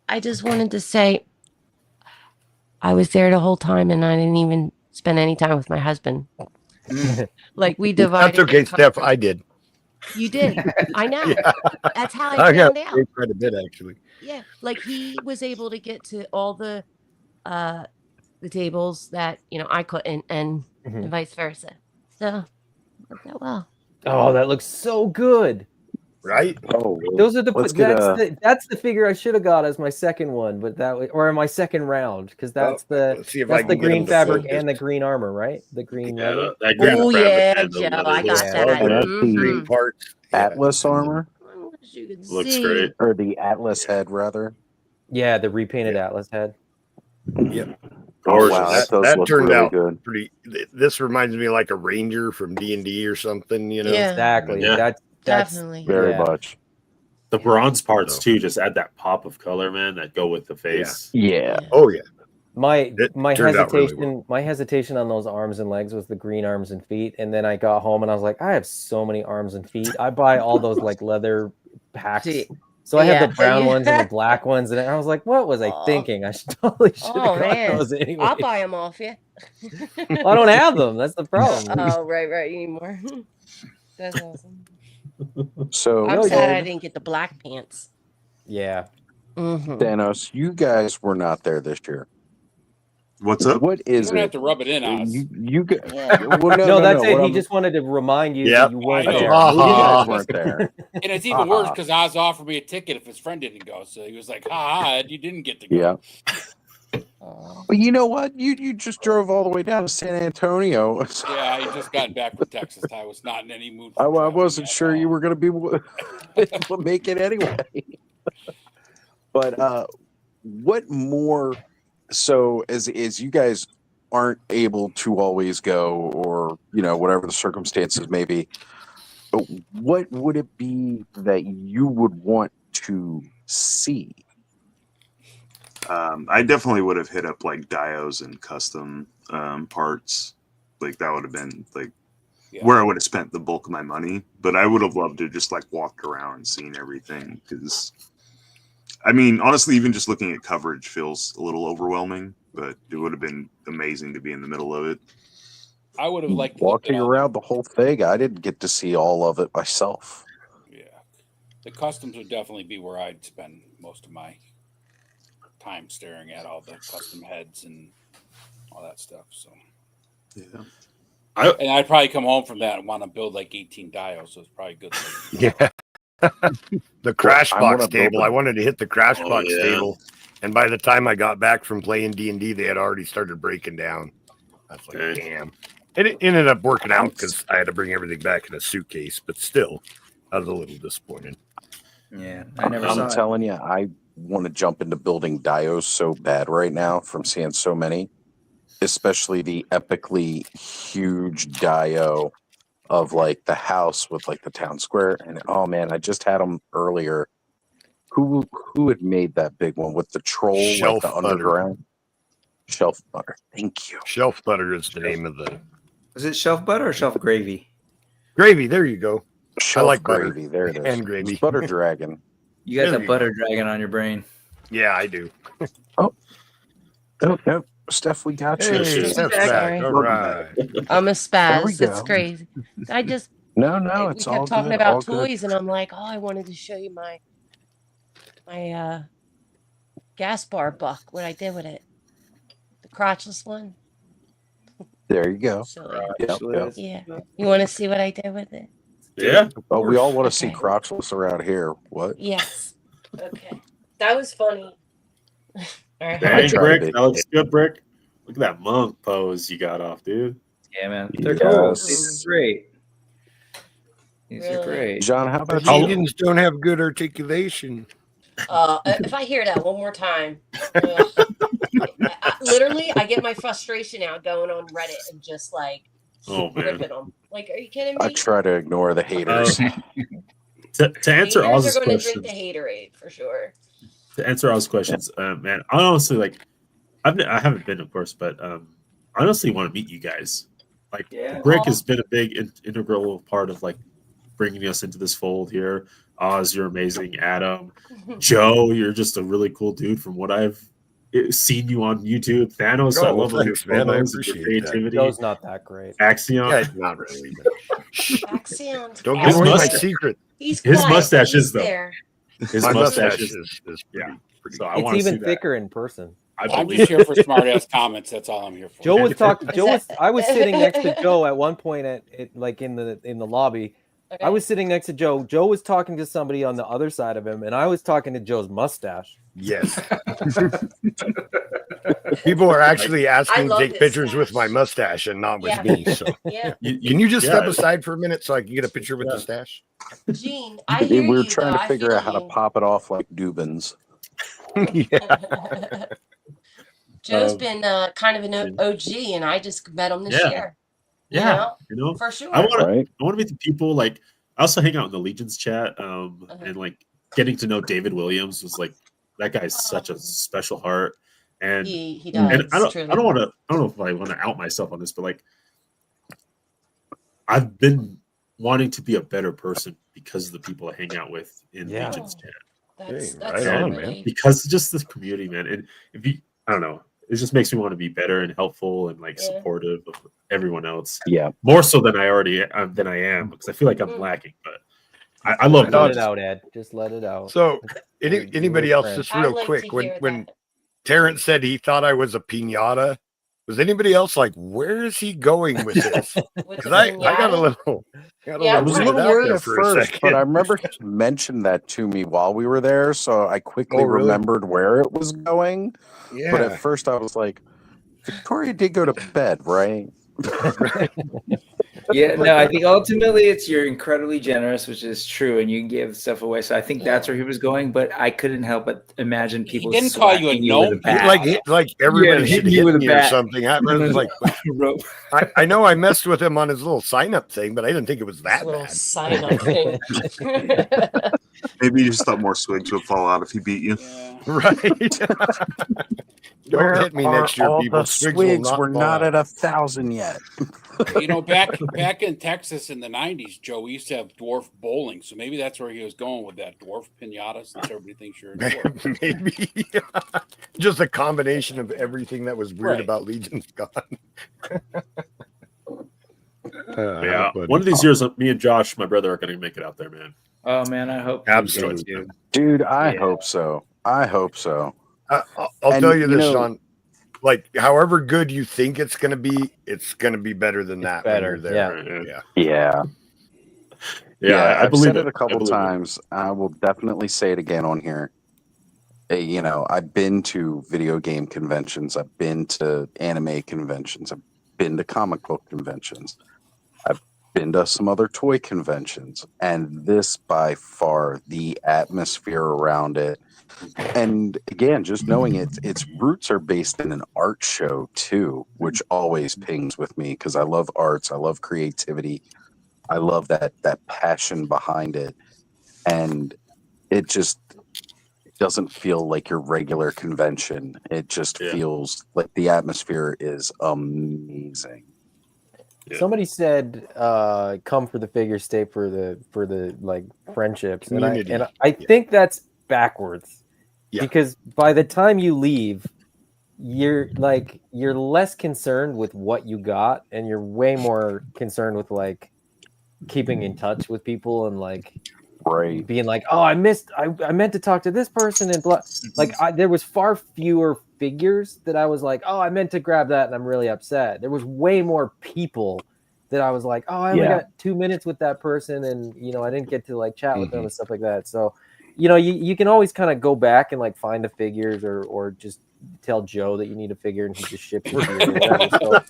I just wanted to say, I was there the whole time and I didn't even spend any time with my husband. Like we divided. That's okay, Steph. I did. You did. I know. Yeah. That's how I found out. Quite a bit, actually. Yeah, like he was able to get to all the tables that I couldn't, and vice versa. So worked out well. Oh, that looks so good. Right? Oh, those are that's the figure I should have got as my second one, but or in my second round, because that's the green fabric and the green armor, right? The green. Oh yeah, Joe, I got that. And that's the parts. Atlas armor. Looks great. Or the Atlas head, rather. Yeah, the repainted Atlas head. Yep. Oh, wow, that turned really out good. Pretty. This reminds me like a Ranger from D&D or something. Yeah. Exactly. Yeah. That's definitely very much. The bronze parts too just add that pop of color, man, that go with the face. Yeah. Oh yeah. My turned out really hesitation my hesitation on those arms and legs was the green arms and feet, and then I got home and I was like, I have so many arms and feet. I buy all those like leather packs. So I have the brown ones and the black ones, and I was like, what was I thinking? I totally should have got those anyway. I'll buy them off you. Well, I don't have them. That's the problem. Oh, right. You need more. That's awesome. So I'm sad I didn't get the black pants. Yeah. Thanos, you guys were not there this year. What's up? What is You're gonna it? have to rub it in on us. Well, that's it. He just wanted to remind you that you weren't there. You guys weren't there. And it's even worse because Oz offered me a ticket if his friend didn't go. So he was like, you didn't get to go. Yeah. But you know what? You just drove all the way down to San Antonio. Yeah, he just got back from Texas. I was not in any mood. I wasn't sure you were going to be able to make it anyway. But what more? So as you guys aren't able to always go, or whatever the circumstances may be, what would it be that you would want to see? I definitely would have hit up like dios and custom parts. Like that would have been like where I would have spent the bulk of my money. But I would have loved to just like walk around and seen everything, because I mean, honestly, even just looking at coverage feels a little overwhelming. But it would have been amazing to be in the middle of it. I would have liked walking around the whole thing. I didn't get to see all of it myself. Yeah, the customs would definitely be where I'd spend most of my time staring at all the custom heads and all that stuff. So yeah, and I'd probably come home from that and want to build like 18 dials. So it's probably good. Yeah. The crash box table. I wanted to hit the crash box table, and by the time I got back from playing D&D, they had already started breaking down. I was like, damn. It ended up working out because I had to bring everything back in a suitcase, but still, I was a little disappointed. Yeah, I never saw I'm telling you, I want to jump into building dios so bad right now from seeing so many, especially the epically huge dio of like the house with like the town square. And oh man, I just had them earlier. Who had made that big one with the troll, Shelf like the Butter. underground? Shelf Butter. Thank you. Shelf Butter is the name of the. Was it shelf butter or shelf gravy? Gravy. There you go. Shelf I like gravy. butter. There it is. And gravy. It's Butter Dragon. You got There the you butter dragon on your brain. Yeah, I do. Oh, no, Steph, we got you. Hey, Steph's back. All right. I'm a There we spaz. It's go. crazy. I just No, we it's kept all talking good. about All good. toys, and I'm like, oh, I wanted to show you my gas bar buck. What I did with it, the crotchless one. There you go. Yep. Yeah. You want to see what I did with it? Yeah. Oh, we all want to see Okay. crotchless around here. What? Yes. Okay. That was funny. All right. Dang, tried Brick. to be- That looks good, Brick. Look at that monk pose you got off, dude. Yeah, man. They're cool. Yes. These are great. These are Really? great. John, how about The you? Indians don't have good articulation. If I hear that one more time, literally, I get my frustration out going on Reddit and just like Oh man. ripping them. Like, are you kidding I me? try to ignore the haters. To answer Haters Oz's are going to questions, drink the haterade for sure. to answer Oz's questions, man, I honestly like. I haven't been, of course, but I honestly want to meet you guys. Like, Yeah. Brick has been a big integral part of like bringing us into this fold here. Oz, you're amazing. Adam, Joe, you're just a really cool dude from what I've seen you on YouTube. Thanos, I Oh, love all your thanks, man. I photos and your appreciate that. creativity. Joe's not that great. Axion, Yeah, not really. Axiom. Don't His give away my mustache- secret. His his quiet, mustache but he's is, though. there. His My mustache mustache is is yeah. pretty So I It's want to see even that. thicker in person. I'm just here for smart ass comments. That's all I'm here for. Joe was talking. Is Joe was. that- I was sitting next to Joe at one point like in the lobby. Okay. I was sitting next to Joe. Joe was talking to somebody on the other side of him, and I was talking to Joe's mustache. Yes. People are actually asking to love take his pictures with my stash. mustache and not with Yeah. me. So Yeah. can you just Yeah. step aside for a minute so I can get a picture with the stash? Gene, I hear We were you, trying though. to I figure feel out how to you. pop it off like Dubins. Joe's been kind of an OG, and I just met him this Yeah. year. Yeah, you know, For sure. I want to. Right? I want to meet the people. Like, I also hang out in the Legions chat, and like getting to know David Williams was like that guy's such a special heart, and He does. and I truly. don't want to. I don't know if I want to out myself on this, but like, I've been wanting to be a better person because of the people I hang out with in Yeah. Legions chat. That's, Hey, that's right on, really, man. Because just this community, man. And if you, I don't know, it just makes me want to be better and helpful and like Yeah. supportive of everyone else. Yeah. More so than I am, because I feel like I'm lacking. But I love Let it Legions. out, Ed. Just let it out. So You're anybody a else, friend. just I'd real like quick, to when hear that. Terrence said he thought I was a pinata, was anybody else like, where is he going with this? with Because the I got a pinata. little. Yeah, I was a right. little out worried there at for a first, second. but I remember he mentioned that to me while we were there, so I quickly Oh, really? remembered where it was going. Yeah. But at first, I was like, Victoria did go to bed, right? Yeah, no, I think ultimately it's you're incredibly generous, which is true, and you can give stuff away. So I think that's where he was going, but I couldn't help but imagine people. didn't call you a swatting gnome. with a bat. like everybody Yeah, should hitting you hit with a me or bat. something. I was like, Rope. I know I messed with him on his little sign up thing, but I didn't think it was that Little bad. sign up thing. Maybe you just thought more swigs would fall out if he beat you. Right. Don't hit me next year, all people. the Swigs will swigs not were fall not out. at 1,000 yet. You know, back in Texas in the 90s, Joe, we used to have dwarf bowling. So maybe that's where he was going with that dwarf pinata, since everybody thinks you're a dwarf. Maybe. Just a combination of everything that was weird about Legion's Con. Yeah, one of these years, me and Josh, my brother, are going to make it out there, man. Oh man, I hope Absolutely, dude. I hope so. I hope so. I'll tell you this, Sean. Like, however good you think it's going to be better than that when you're there. Yeah. I I've believe said it. it a couple times. I will definitely say it again on here. You know, I've been to video game conventions. I've been to anime conventions. I've been to comic book conventions. I've been to some other toy conventions. And this, by far, the atmosphere around it. And again, just knowing its roots are based in an art show, too, which always pings with me because I love arts. I love creativity. I love that passion behind it. And it just doesn't feel like your regular convention. It just feels like the atmosphere is amazing. Somebody said, "Come for the figure, stay for the like friendships," Community. and I think that's backwards. Because by the time you leave, you're less concerned with what you got, and you're way more concerned with like keeping in touch with people and like being like, oh, I meant to talk to this person and blah. Like there was far fewer figures that I was like, oh, I meant to grab that and I'm really upset. There was way more people that I was like, oh, I only got 2 minutes with that person and I didn't get to like chat with them and stuff like that. So you can always kind of go back and like find the figures or just tell Joe that you need a figure and he just ships it to you or whatever. So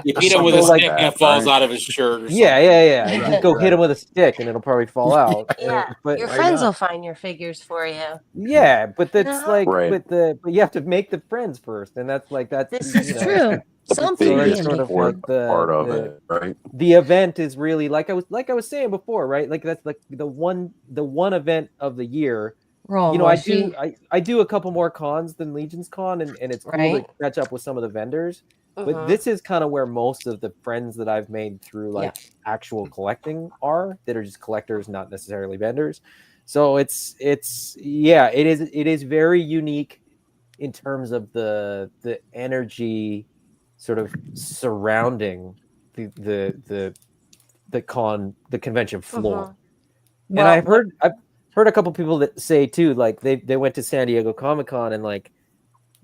you hit him with a stick and it falls out of his shirt or something. Yeah. Just go hit him with a stick and it'll probably fall out. Yeah, but your friends will find your figures for you. Yeah, but that's like Right. but you have to make the friends first, and that's This is true. Something so can it's sort make of like part of it, right? The event is really like I was saying before, right? Like that's like the one event of the year. I do a couple more cons than Legion's Con, and it's cool to catch up with some of the vendors. But this is kind of where most of the friends that I've made through like actual collecting are, that are just collectors, not necessarily vendors. So it is very unique in terms of the energy sort of surrounding the convention floor. And I've heard a couple people that say too, like they went to San Diego Comic-Con, and like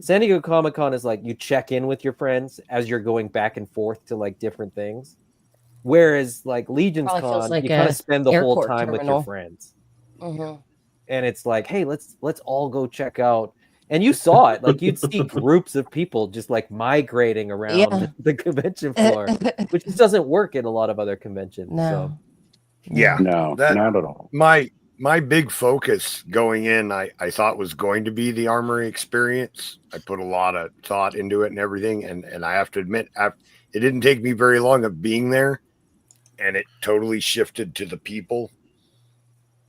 San Diego Comic-Con is like you check in with your friends as you're going back and forth to like different things. Whereas like Legion's Con, like you kind of spend the whole airport time with terminal. your friends. And it's like, hey, let's all go check out. And you saw it, like you'd see groups of people just like migrating around the convention floor, which just doesn't work at a lot of other conventions. So. Yeah, not at all. My big focus going in, I thought was going to be the armory experience. I put a lot of thought into it and everything, and I have to admit, it didn't take me very long of being there, and it totally shifted to the people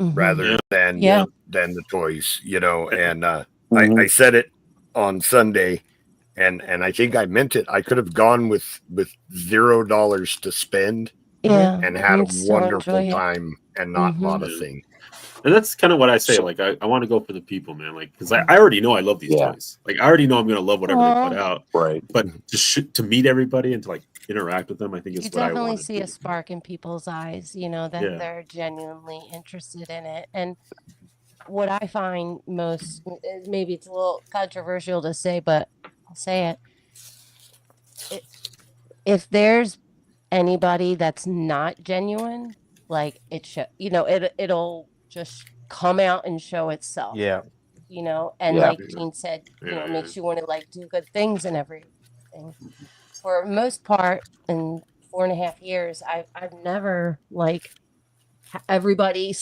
rather than the toys, And I said it on Sunday, and I think I meant it. I could have gone with $0 to spend, and had a wonderful time and not bought a thing. And that's kind of what I say. Like, I want to go for the people, man. Like, because I already know I love these toys. Like, I already know I'm going to love whatever they put out. Right. But to meet everybody and to like interact with them, I think is what I want. You definitely see a spark in people's eyes, that they're genuinely interested in it. And what I find most, maybe it's a little controversial to say, but I'll say it. If there's anybody that's not genuine, like it'll just come out and show itself. Yeah. And like Gene said, makes you want to like do good things and everything. For most part, in 4.5 years, I've never like everybody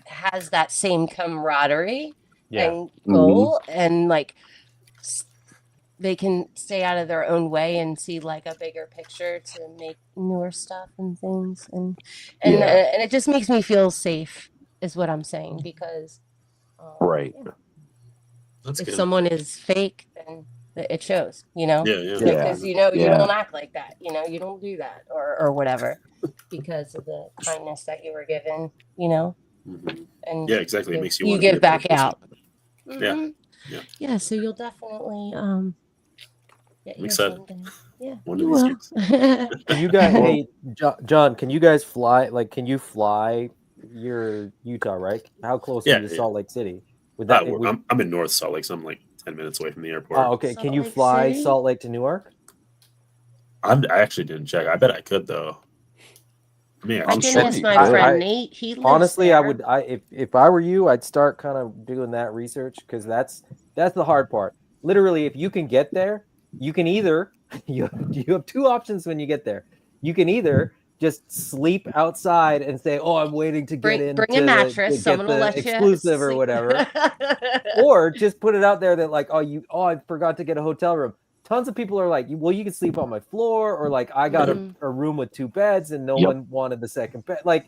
has that same camaraderie and goal, and like they can stay out of their own way and see like a bigger picture to make newer stuff and things, and it just makes me feel safe is what I'm saying, because Right. That's if good. someone is fake, then it shows, you know, Yeah. because you know, you Yeah. don't act like that, you know, you don't do that or whatever, because of the kindness that you were given, you know, and Yeah, exactly. It makes you you want to be give a better back person. out. Yeah. Yeah. Yeah, so you'll definitely get I'm here excited. someday. Yeah, One you of these will. years. Can you guys, hey, John, can you guys fly? Like, can you fly? You're Utah, right? How close are Yeah, you to yeah. Salt Lake City? Would that? I'm in North Salt Lake, so I'm like 10 minutes away from the airport. Oh, okay. Can you fly Salt Lake to Newark? I actually didn't check. I bet I could though. I mean, I can ask my friend Nate. He lives honestly, there. I would. If I were you, I'd start kind of doing that research, because that's the hard part. Literally, if you can get there, you can either you have two options when you get there. You can either just sleep outside and say, "Oh, I'm waiting to get in bring a mattress. to Someone get will the let you exclusive or sleep. whatever," or just put it out there that like, I forgot to get a hotel room. Tons of people are like, well, you can sleep on my floor, or like, I got a room with 2 beds and no one wanted the second bed. Like,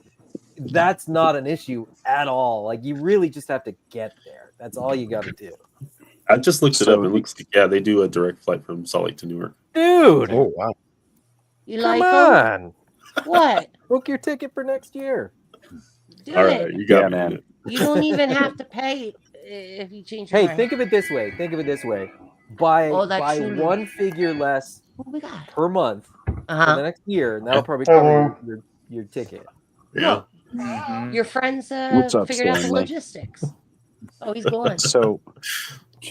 that's not an issue at all. Like, you really just have to get there. That's all you got to do. I just looked it up. It looks like, they do a direct flight from Salt Lake to Newark. Dude. Oh, wow. You Come like on. What? Book your ticket for next year. Do All it. right, you got me, man. You don't even have to pay if you change your Hey, mind. think of it this way. Buy one figure less per month for the next year, and that'll probably cover your ticket. Yeah. Your friends What's up, figured out the Stanley? logistics. Oh, he's gone. So,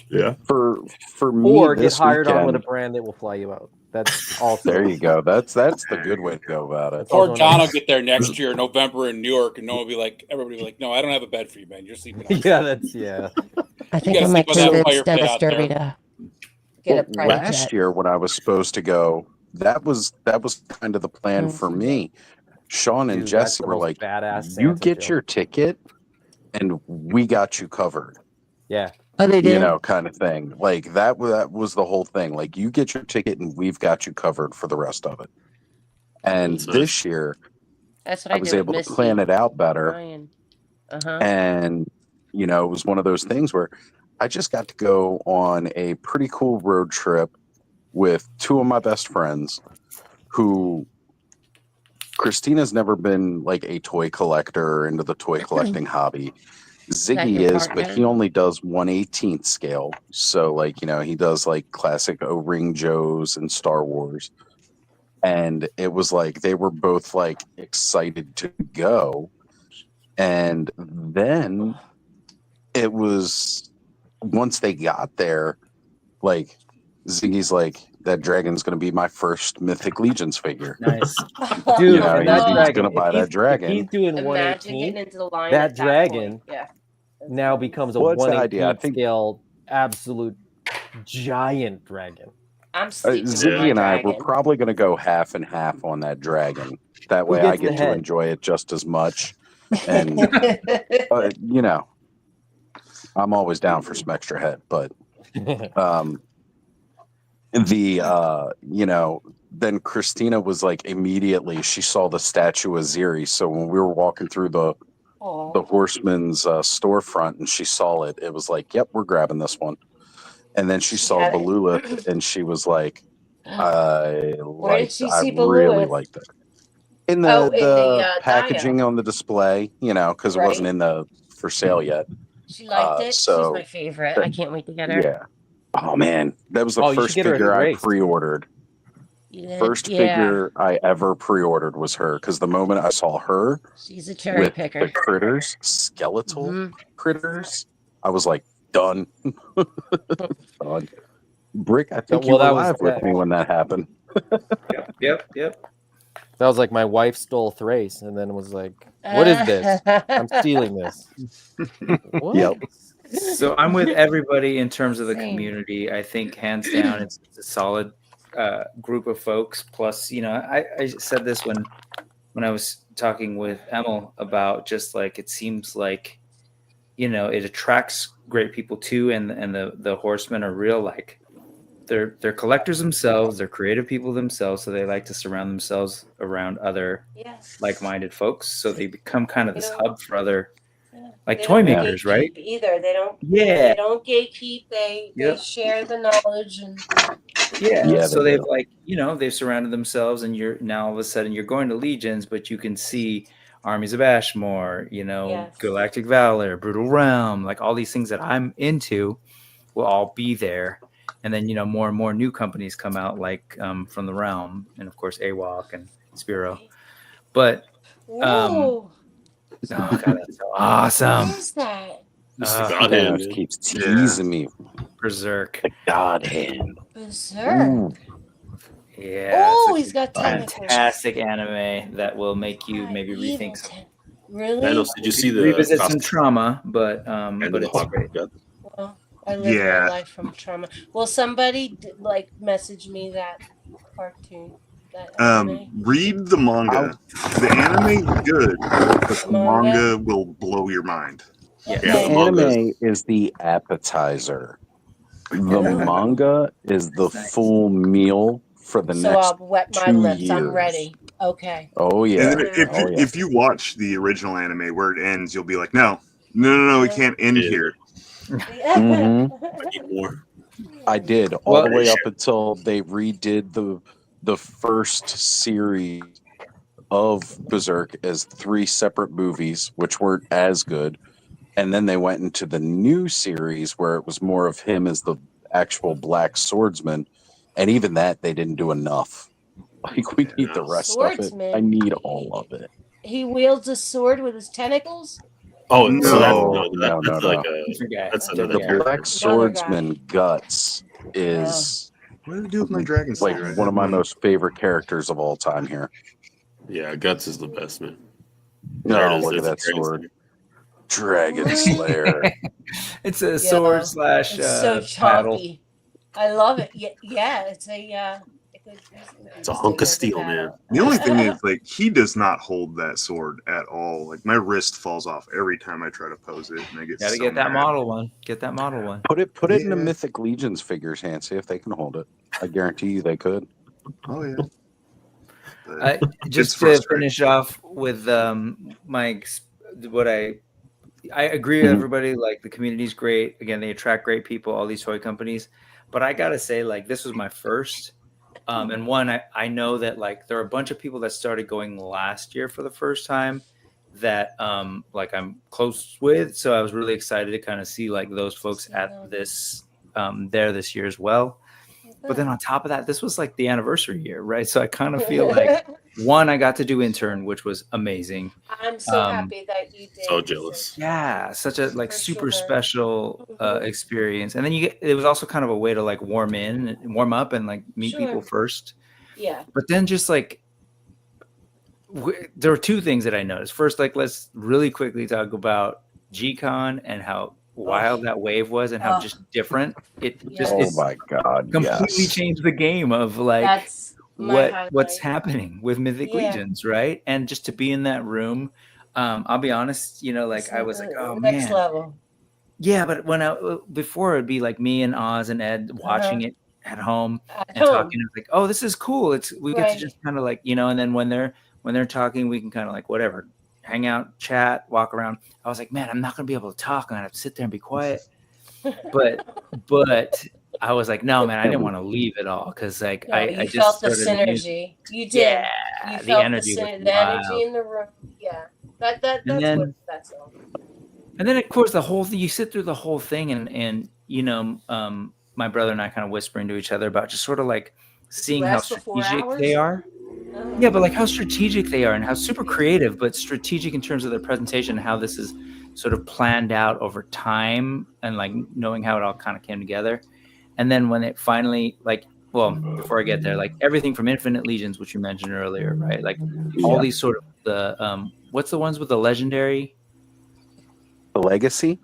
yeah, for me, Or get this hired on with a weekend, brand that will fly you out. That's also there you go. That's the good way to go about it. Or John will get there next year, November in New York, and no one will be like, everybody will be like, no, I don't have a bed for you, man. You're sleeping on I think gotta I might sleep on do that the fire pit Dennis out Derby there. to get a private Last jet. year when I was supposed to go, that was kind of the plan for me. Sean and Dude, that's Jesse the were most like, badass "You Santa get joke." your ticket, and we got you covered." Yeah. Oh, they You did? know, kind of thing. Like that was the whole thing. Like, you get your ticket, and we've got you covered for the rest of it. And this year, That's what I I was did able with to plan Misty. it out better. Ryan. Uh-huh. And, you know, it was one of those things where I just got to go on a pretty cool road trip with 2 of my best friends who Christina's never been like a toy collector or into the toy collecting hobby. Ziggy your is, but he partner? only does 1/18 scale. So, like, you know, he does like classic O-Ring Joes and Star Wars. And it was like they were both like excited to go. And then it was once they got there, like Ziggy's like, that dragon's going to be my first Mythic Legions figure. Nice. Dude, You know, and that he's dragon, going to buy that if dragon. he's doing Imagine 1/18, getting into the line that at that dragon point. Yeah. now becomes a Well, that's the idea. I 1/18 think scale absolute giant dragon. I'm sleeping on my Ziggy and I were dragon. probably going to go half and half on that dragon. That Who way I gets the get to head? enjoy it just as much. And, you know, I'm always down for some extra head. But you know, then Christina was like, immediately she saw the statue of Ziri. So when we were walking through the Horseman's storefront and she saw it, it was like, yep, we're grabbing this one. And then she saw had it. Belulith and she was like, I Where did she see really Belulith? liked it. In Oh, the, in the packaging on the display, you know, because it wasn't Right. in the for sale yet. She liked it. She's So my favorite. I can't wait to get her. yeah. Oh man, that was the Oh, you should first get her figure I erased. pre-ordered. You did? First Yeah. figure I ever pre-ordered was her, because the moment I saw her She's a cherry with picker. the critters, skeletal Mhm. critters, I was like, done. Done. Brick, I think Well, you were that was- live with me when that happened. Yep. That was like my wife stole Thrace and then was like, what is this? I'm stealing this. What? Yep. So I'm with everybody in terms of the Same. community. I think hands down, it's a solid group of folks. Plus, you know, I said this when I was talking with Emil about just like it seems like, you know, it attracts great people too, and the horsemen are real like they're collectors themselves, they're creative people themselves, so they like to surround themselves around other like-minded folks. So they become kind of this hub for other like They toy don't makers, right? gatekeep either. They don't. Yeah. They don't gatekeep. They Yep. share the knowledge and. Yeah. Yeah, So they they've do. like, they've surrounded themselves, and you're now all of a sudden you're going to Legions, but you can see Armies of Ashmore, Yes. Galactic Valor, Brutal Realm, like all these things that I'm into will all be there. And then, more and more new companies come out, like from the Realm, and of course AWOC and Spiro. But Whoa! oh god, that's so awesome. What is that? Thanos keeps teasing me. Berserk. The Godhead. Berserk. Ooh. Yeah. Oh, he's got tentacles. Fantastic anime that will make you maybe rethink something. Really? Thanos, did you see the revisit costume? some trauma? But the it's great. Well, I live my life from trauma. Will somebody message me that cartoon? That anime? Read the manga. The anime is good, but the manga will blow your mind. The anime is the appetizer. The manga is the full meal for the So next I'll wet my 2 lips. years. I'm ready. Okay. Oh yeah. And then if you watch the original anime where it ends, you'll be like, no, it can't end here. I did all the way up until they redid the first series of Berserk as 3 separate movies, which weren't as good. And then they went into the new series where it was more of him as the actual black swordsman. And even that, they didn't do enough. Like, we need the rest of it. Swordsman? I need all of it. He wields a sword with his tentacles? Oh, No. that's like that's another The Black Swordsman Guts is what do I do with my dragon like slayer? one of my most favorite characters of all time here. Yeah, Guts is the best, man. No, look at that sword. Dragon Slayer. It's a sword slash It's so paddle. chunky. I love it. Yeah, it's a It's a hunk of steel, man. The only thing is, like, he does not hold that sword at all. Like, my wrist falls off every time I try to pose it, and I get Gotta so get that mad. model one. Get that model one. Put it in the Mythic Legions figures, hand. See if they can hold it. I guarantee you they could. Oh yeah. Just to finish off with what I agree with everybody. Like, the community's great. Again, they attract great people. All these toy companies, but I gotta say, like, this was my first. And one, I know that, like, there are a bunch of people that started going last year for the first time that like I'm close with. So I was really excited to kind of see like those folks at this there this year as well. But then on top of that, this was like the anniversary year, right? So I kind of feel like one, I got to do intern, which was amazing. I'm so happy that you did. So jealous. Yeah, such a like super special experience. And then it was also kind of a way to like warm up and like meet people first. Yeah. But then just like there were two things that I noticed. First, like, let's really quickly talk about G-Con and how wild that wave was and how just different it just my god, completely changed the game of like what's happening with Mythic Legions, right? And just to be in that room, I'll be honest, like I was like, oh next man, level. Yeah, but before it'd be like me and Oz and Ed watching it at home and talking. It's like, oh, this is cool. We get to just kind of like, and then when they're talking, we can kind of like whatever, hang out, chat, walk around. I was like, man, I'm not gonna be able to talk. I'm gonna have to sit there and be quiet. But I was like, no, man, I didn't want to leave at all because like I just felt the synergy. You did. Yeah, you felt the energy the energy in the room. Yeah, that's what that's all. And then of course the whole thing. You sit through the whole thing, and my brother and I kind of whispering to each other about just sort of like seeing how strategic they are. Yeah, but like how strategic they are and how super creative, but strategic in terms of their presentation, how this is sort of planned out over time and like knowing how it all kind of came together. And then when it finally before I get there, like everything from Infinite Legions, which you mentioned earlier, right? Like all these sort of the what's the ones with the legendary? The legacy?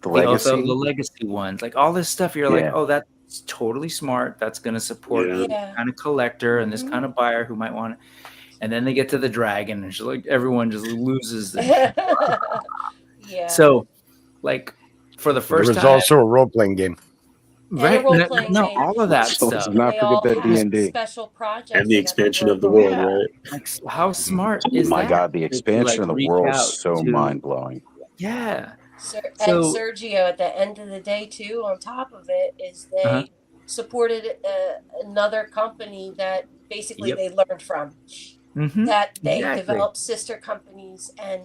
The legacy ones. Like all this stuff, you're like, oh, that's totally smart. That's going to support this kind of collector and this kind of buyer who might want it. And then they get to the dragon and it's like everyone just loses their So like for the first time. There was also a role-playing game. Right. No, all of that stuff. Let's not forget that D&D. Special projects and the expansion of the world, right? Like, how smart is that? My God, the expansion of the world is so mind-blowing. Yeah. And So Sergio, at the end of the day, too, on top of it, is they supported another company that basically they learned from. That they developed sister companies and,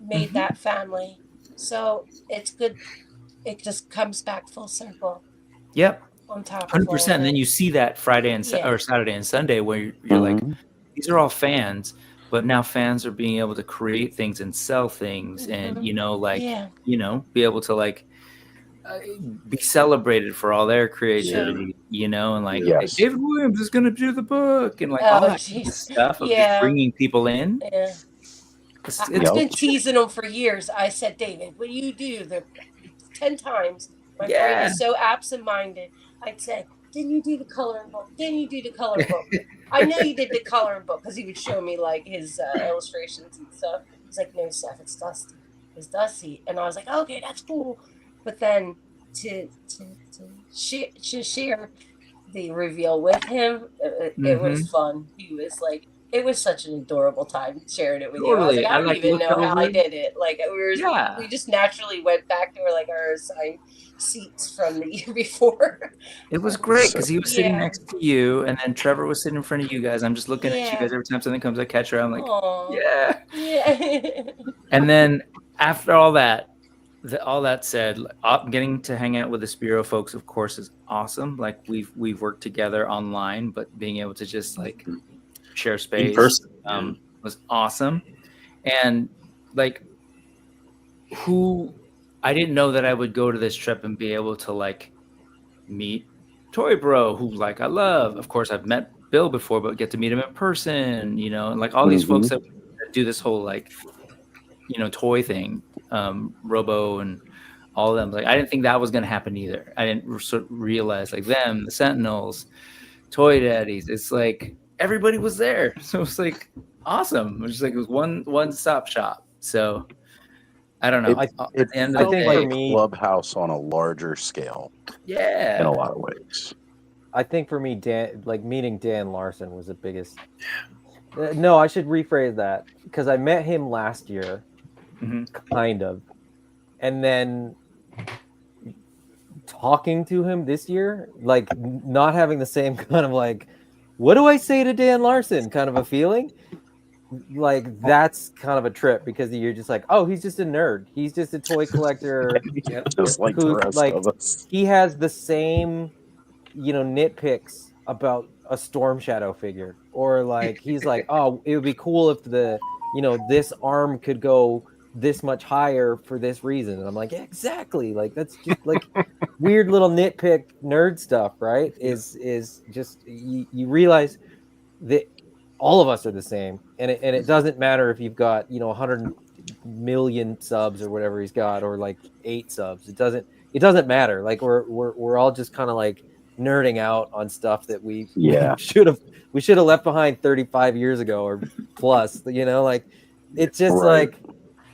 made that family. So it's good. It just comes back full circle. Yep. On top of 100%. And then you see that Friday and or Saturday and Sunday where you're like, these are all fans, but now fans are being able to create things and sell things and, be able to like be celebrated for all their creativity, and like David Williams is going to do the book and like all that kind of stuff of just bringing people in. Yeah. I've been teasing them for years. I said, David, what do you do? 10 times. My brain is so absent-minded. I'd say, didn't you do the coloring book? Didn't you do the coloring book? I know you did the coloring book because he would show me like his illustrations and stuff. He's like, no, Steph, it's Dusty. It's Dusty. And I was like, okay, that's cool. But then to share the reveal with him, it was fun. He was like, it was such an adorable time sharing it with you. I was like, I don't even know how I did it. Like we just naturally went back to our assigned seats from the year before. It was great because he was sitting next to you, and then Trevor was sitting in front of you guys. I'm just looking at you guys every time something comes. I catch her. I'm like, yeah. And then after all that, said, getting to hang out with the Spiro folks, of course, is awesome. Like we've worked together online, but being able to just like share space was awesome. And like I didn't know that I would go to this trip and be able to like meet Toy Bro, who like I love. Of course, I've met Bill before, but get to meet him in person, and like all these folks that do this whole like toy thing, Robo and all of them. Like I didn't think that was going to happen either. I didn't realize like them, the Sentinels, Toy Daddies. It's like everybody was there, so it's like awesome. It was like it was one stop shop. So I don't know. At the end of the day, for me, Clubhouse on a larger scale. Yeah, in a lot of ways. I think for me, meeting Dan Larson was the biggest. No, I should rephrase that because I met him last year, kind of, and then talking to him this year, like not having the same kind of like, what do I say to Dan Larson kind of a feeling. Like that's kind of a trip because you're just like, oh, he's just a nerd. He's just a toy collector. Just like the rest of us. He has the same, nitpicks about a Storm Shadow figure, or like he's like, oh, it would be cool if this arm could go this much higher for this reason. And I'm like, yeah, exactly. Like that's just like weird little nitpick nerd stuff, right? Is just you realize that all of us are the same, and it doesn't matter if you've got 100 million subs or whatever he's got, or like 8 subs. It doesn't matter. Like we're all just kind of like nerding out on stuff that we should have left behind 35 years ago or plus. Like it's just like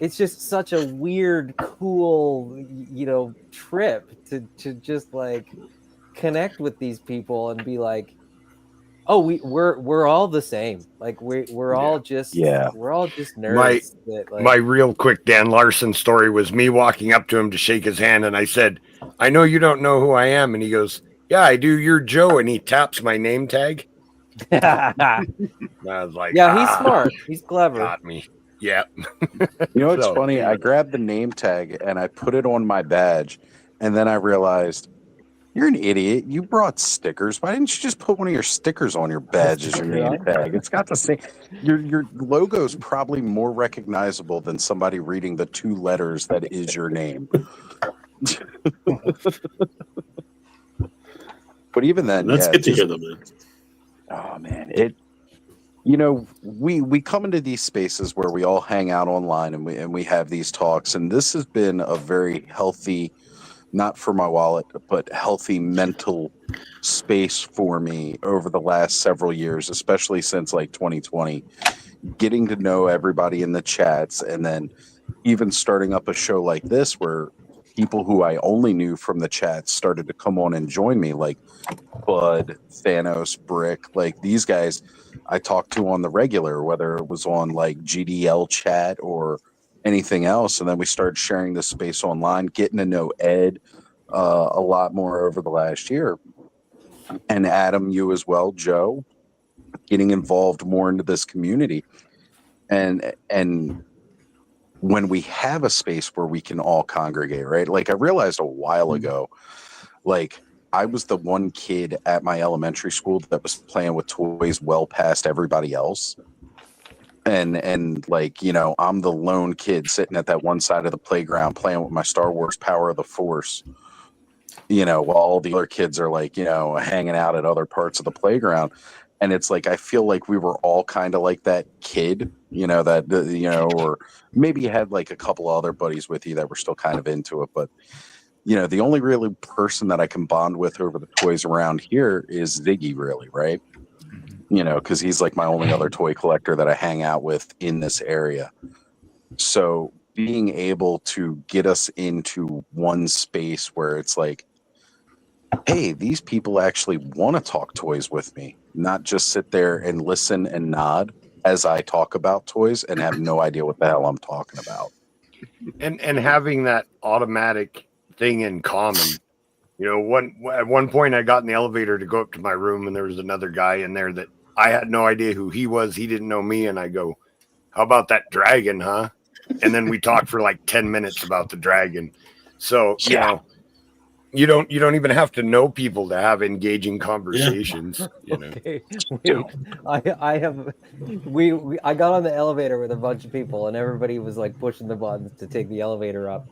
it's just such a weird, cool trip to just like connect with these people and be like, oh, we're all the same. Like we're all just nerds. My real quick Dan Larson story was me walking up to him to shake his hand, and I said, "I know you don't know who I am," and he goes, "Yeah, I do. You're Joe," and he taps my name tag. I was like, "Yeah, he's smart. He's clever." Got me. Yeah. What's funny? I grabbed the name tag and I put it on my badge, and then I realized, you're an idiot. You brought stickers. Why didn't you just put one of your stickers on your badge as your name tag? It's got the same. Your logo's probably more recognizable than somebody reading the 2 letters that is your name. But even then, let's get to hear them. Oh man, we come into these spaces where we all hang out online and we have these talks, and this has been a very healthy, not for my wallet, but healthy mental space for me over the last several years, especially since like 2020, getting to know everybody in the chats, and then even starting up a show like this where people who I only knew from the chats started to come on and join me, like Bud, Thanos, Brick, like these guys I talked to on the regular, whether it was on like GDL chat or anything else. And then we started sharing this space online, getting to know Ed a lot more over the last year. And Adam, you as well, Joe, getting involved more into this community. And when we have a space where we can all congregate, right? Like I realized a while ago, like I was the one kid at my elementary school that was playing with toys well past everybody else. And like, you know, I'm the lone kid sitting at that one side of the playground playing with my Star Wars Power of the Force, you know, while all the other kids are like, you know, hanging out at other parts of the playground. And it's like, I feel like we were all kind of like that kid, you know, that, you know, or maybe you had like a couple other buddies with you that were still kind of into it. But, you know, the only really person that I can bond with over the toys around here is Ziggy, really, right? You know, because he's like my only other toy collector that I hang out with in this area. So being able to get us into one space where it's like, hey, these people actually want to talk toys with me, not just sit there and listen and nod as I talk about toys and have no idea what the hell I'm talking about. And having that automatic thing in common. You know, at one point I got in the elevator to go up to my room and there was another guy in there that I had no idea who he was. He didn't know me. And I go, how about that dragon, huh? And then we talked for like 10 minutes about the dragon. So, you know, you don't even have to know people to have engaging conversations. You know? Okay, wait. I got on the elevator with a bunch of people, and everybody was like pushing the buttons to take the elevator up,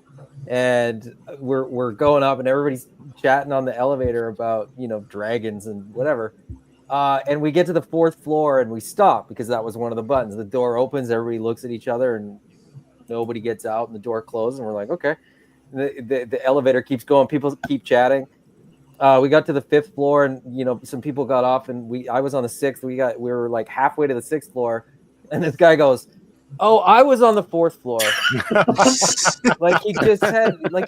and we're going up, and everybody's chatting on the elevator about, you know, dragons and whatever. And we get to the 4th floor, and we stop because that was one of the buttons. The door opens, everybody looks at each other, and nobody gets out, and the door closes, and we're like, okay. The elevator keeps going. People keep chatting. We got to the 5th floor, and you know, some people got off, and I was on the 6th. We were like halfway to the 6th floor, and this guy goes, "Oh, I was on the 4th floor." Like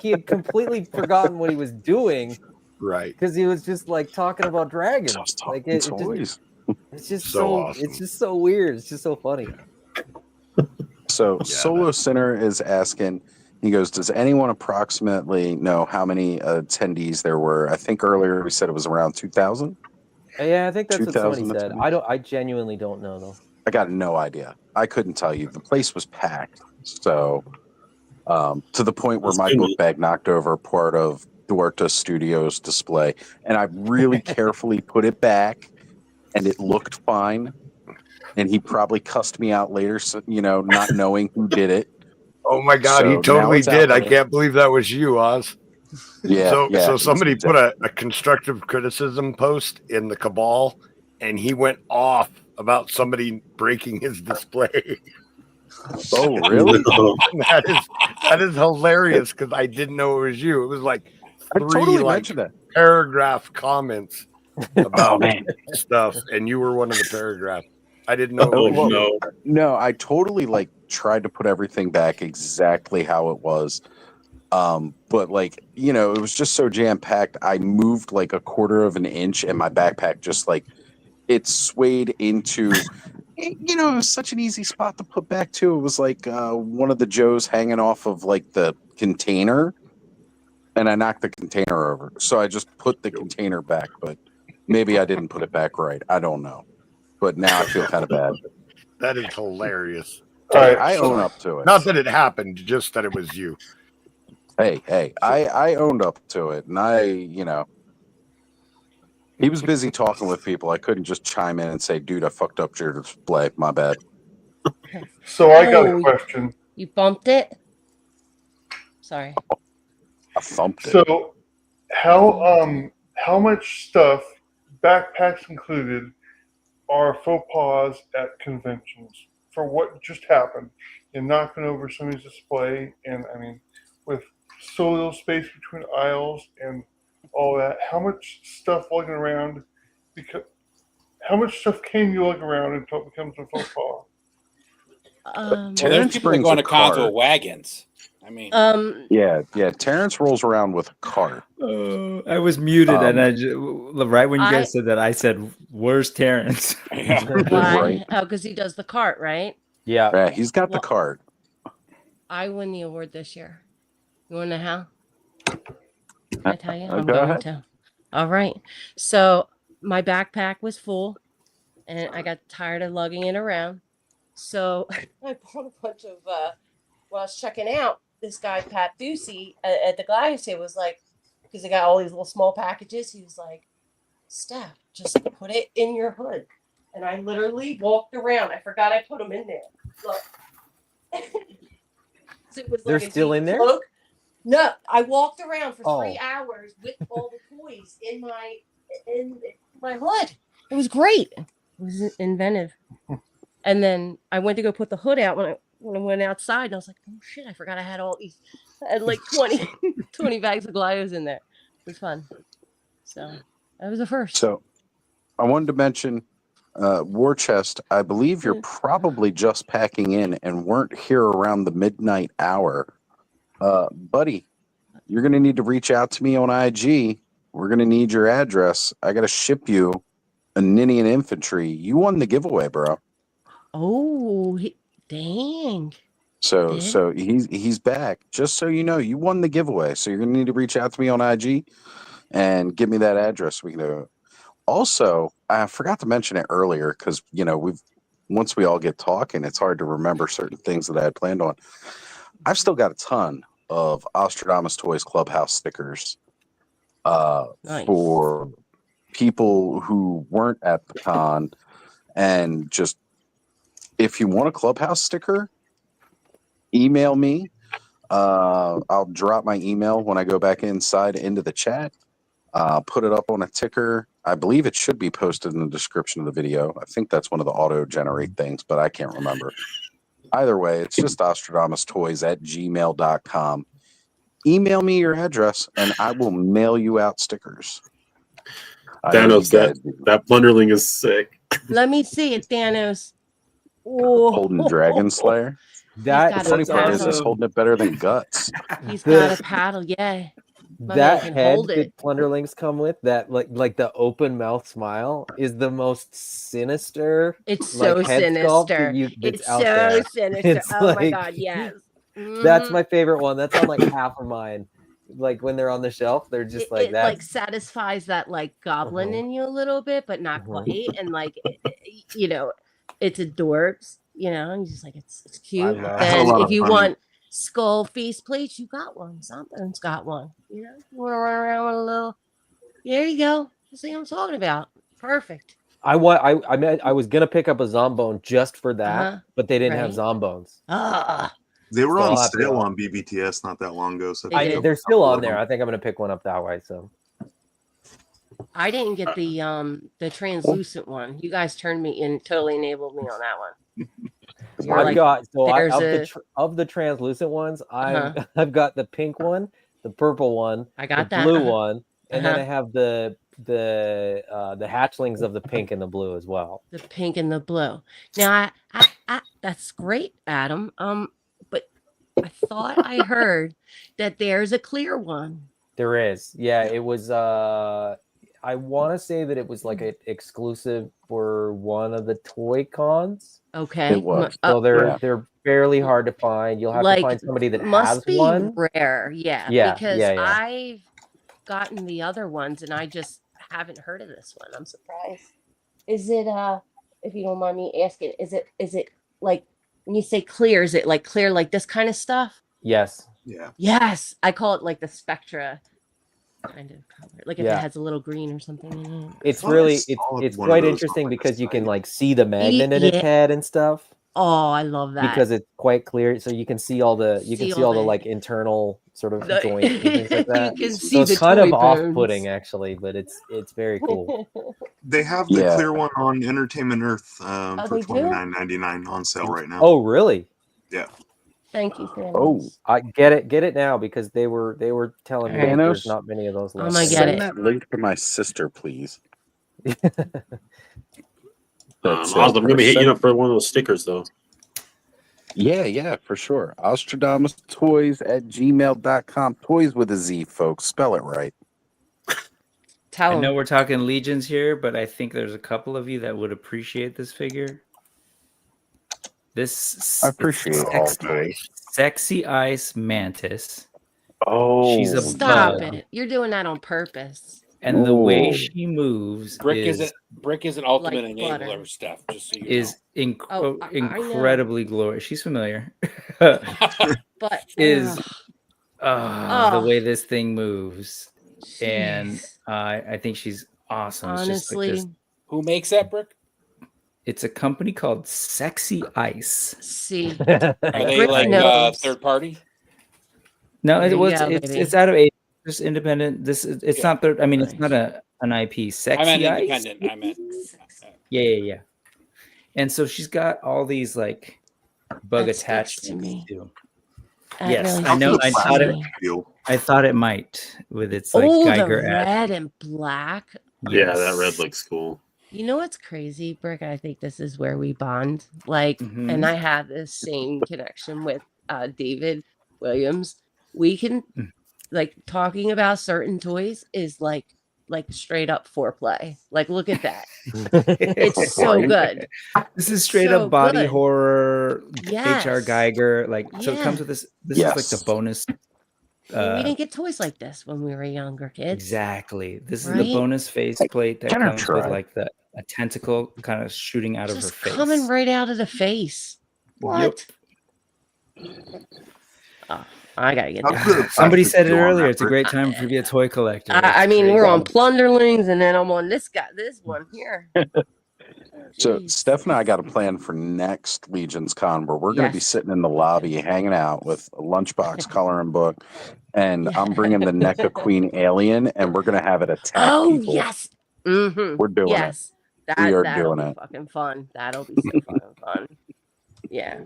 he had completely forgotten what he was doing, right? Because he was just like talking about dragons. Like it's just so awesome. It's just so weird. It's just so funny. So Solo Sinner is asking. He goes, does anyone approximately know how many attendees there were? I think earlier we said it was around 2,000. Yeah, I think that's what somebody said. I genuinely don't know though. I got no idea. I couldn't tell you. The place was packed. So to the point where my book bag knocked over part of Duarte Studios display. And I really carefully put it back and it looked fine. And he probably cussed me out later, so, you know, not knowing who did it. Oh my God, he totally did. I can't believe that was you, Oz. Yeah. So somebody put a constructive criticism post in the Cabal, and he went off about somebody breaking his display. Oh, really? that is hilarious because I didn't know it was you. It was like 3 paragraph comments about stuff, and you were one of the paragraphs. I didn't know. No, I totally tried to put everything back exactly how it was. But you know, it was just so jam packed. I moved like a quarter of an inch and my backpack just it swayed into, you know, it was such an easy spot to put back to. It was like one of the Joes hanging off of the container, and I knocked the container over. So I just put the container back, but maybe I didn't put it back right. I don't know. But now I feel kind of bad. That is hilarious. I own up to it. Not that it happened, just that it was you. Hey, I owned up to it. And you know, he was busy talking with people. I couldn't just chime in and say, dude, I fucked up your display. My bad. So I got a question. You bumped it? Sorry. I thumped it. So how much stuff, backpacks included, are faux pas at conventions for what just happened in knocking over somebody's display? And I mean, with so little space between aisles and all that, how much stuff lugging around? Because how much stuff can you lug around until it becomes a faux pas? There's people going to cons with wagons. I mean, yeah. Terrence rolls around with a cart. I was muted, and right when you guys said that, I said, "Where's Terrence?" Why? Oh, because he does the cart, right? Yeah, he's got the cart. I won the award this year. You want to know how? Can I tell you? I'm Go going ahead. to. All right. So my backpack was full, and I got tired of lugging it around. So I bought a bunch of. When I was checking out, this guy Pat Ducey at the Gladius table was like, because they got all these little small packages. He was like, Steph, just put it in your hood. And I literally walked around. I forgot I put them in there. Look. So it was They're like a still cheap in there? cloak. No, I walked around for 3 Oh. hours with all the toys in my hood. It was great. It was inventive. And then I went to go put the hood out when I went outside, and I was like, oh shit, I forgot I had all these. I had like 20 bags of Glios in there. It was fun. So that was the first. So I wanted to mention War Chest. I believe you're probably just packing in and weren't here around the midnight hour. Buddy, you're going to need to reach out to me on IG. We're going to need your address. I got to ship you a Ninian Infantry. You won the giveaway, bro. Oh, dang. So he's back. Just so you know, you won the giveaway. So you're going to need to reach out to me on IG and give me that address. We can do it. Also, I forgot to mention it earlier because, once we all get talking, it's hard to remember certain things that I had planned on. I've still got a ton of Ostradamus Toys Clubhouse stickers Nice. for people who weren't at the con. And just, if you want a Clubhouse sticker, email me. I'll drop my email when I go back inside into the chat. Put it up on a ticker. I believe it should be posted in the description of the video. I think that's one of the auto-generate things, but I can't remember. Either way, it's just OstradamusToys@gmail.com. Email me your address, and I will mail you out stickers. Thanos, that Plunderling is sick. Let me see it, Thanos. Oh. Holding Dragon Slayer. That The funny part is he's holding it better than Guts. He's got a paddle, yeah. My man That can head hold it. that Plunderlings come with, that like the open mouth smile, is the most sinister. It's so head sculpt that sinister. that's It's out so there. sinister. It's Oh my like- god, yes. That's my favorite one. That's on like half of mine. Like when they're on the shelf, they're just It like that. like satisfies that like goblin in you a little bit, but not quite. And like it's adorbs. And you're just like it's cute. love Then it. if you want skull feast plates, you got one. Something's got one. You want to run around with a little. There you go. That's what I'm talking about. Perfect. I was gonna pick up a Zombone just for that, but they didn't have Right. Zombones. They were So on I'll have to- sale on BBTS not that long ago. So they're still on there. I think I'm gonna pick one up that way. So I didn't get the translucent one. You guys turned me in, totally enabled me on that one. You're I've like, got there's of the translucent ones. Uh-huh. I've got the pink one, the purple one, I got the that, blue uh-huh. one, and then Uh-huh. I have the hatchlings of the pink and the blue as well. the pink and the blue. Now, I that's great, Adam. But I thought I heard that there's a clear one. There is, yeah. It was. I want to say that it was like an exclusive for one of the toy cons. Okay. It was. So they're fairly hard to find. You'll have to find somebody that must has be one. rare, yeah. Yeah, Because yeah. I've gotten the other ones and I just haven't heard of this one. I'm surprised. Is it if you don't mind me asking, is it like when you say clear, is it like clear like this kind of stuff? Yes. Yeah. Yes. I call it like the Spectra kind of color. Like if Yeah. it has a little green or something in it. It's really it's quite interesting because you can like see the magnet in its head and stuff. Oh, I love that. Because it's quite clear, so you can see all the like internal sort of joints and things like that. You can so see it's the kind of toy off-putting bones. actually, but it's very cool. They have the Yeah. clear one on Entertainment Earth Oh, for they do? $29.99 on sale right now. Oh, really? Yeah. Thank you, Thanos. Oh, I get it now because they were telling me that there's Thanos? not many of those left. I'm gonna get Send it. that link to my sister, please. Awesome. I'm gonna be hitting you up for one of those stickers though. Yeah, for sure. OstradamusToys@gmail.com. Toys with a Z, folks. Spell it right. I know we're talking legions here, but I think there's a couple of you that would appreciate this figure. This I appreciate all toys. Sexy Ice Mantis. Oh, she's a Stop bug, it! You're doing that on purpose. and the way Ooh. she moves Brick is an ultimate Like enabler, butter. Steph. Just so you is Oh, I know. incredibly glorious. She's familiar. But is the oh, way this thing moves, and jeez. I think she's awesome. It's just like Honestly, this. Who makes that, Brick? It's a company called Sexy Ice. see, Are they Brick like knows. third party? No, There it you was go, it's baby. out of a just independent. It's Yeah. not third. I mean, it's not an IP. I meant Sexy Ice. independent. I meant. Yeah. And so she's got all these like bug That speaks to attachments me. too. That Yes, really I know. speaks I to thought it. me. I thought it might with its like Oh, the Geiger red and black. Yeah, that red looks cool. You know what's crazy, Brick? I think this is where we bond. Like, Mhm. and I have this same connection with David Williams. We can like talking about certain toys is like straight up foreplay. Like, look at that. It's so good. This is straight So up body good. horror. Yes. HR Geiger. Like, so it comes with this. This is like Yes. the bonus. We didn't get toys like this when we were younger kids. Exactly. This is Right? the bonus faceplate that Can I comes with try? like a tentacle kind of shooting out of her Just face. coming right out of the face. What? Oh, I gotta get that. Somebody said it earlier. It's a great time to be a toy collector. I It's mean, great. we're on Plunderlings, and then I'm on this one here. So Steph and I got a plan for next Legion's Con where we're going to be Yes. sitting in the lobby hanging out with a lunchbox coloring book, and I'm bringing the NECA Queen alien, and we're going to have it attack Oh people. yes. Mm-hmm. We're doing yes. it. We are that'll doing be it. fucking fun. That'll be so fucking fun. Yeah.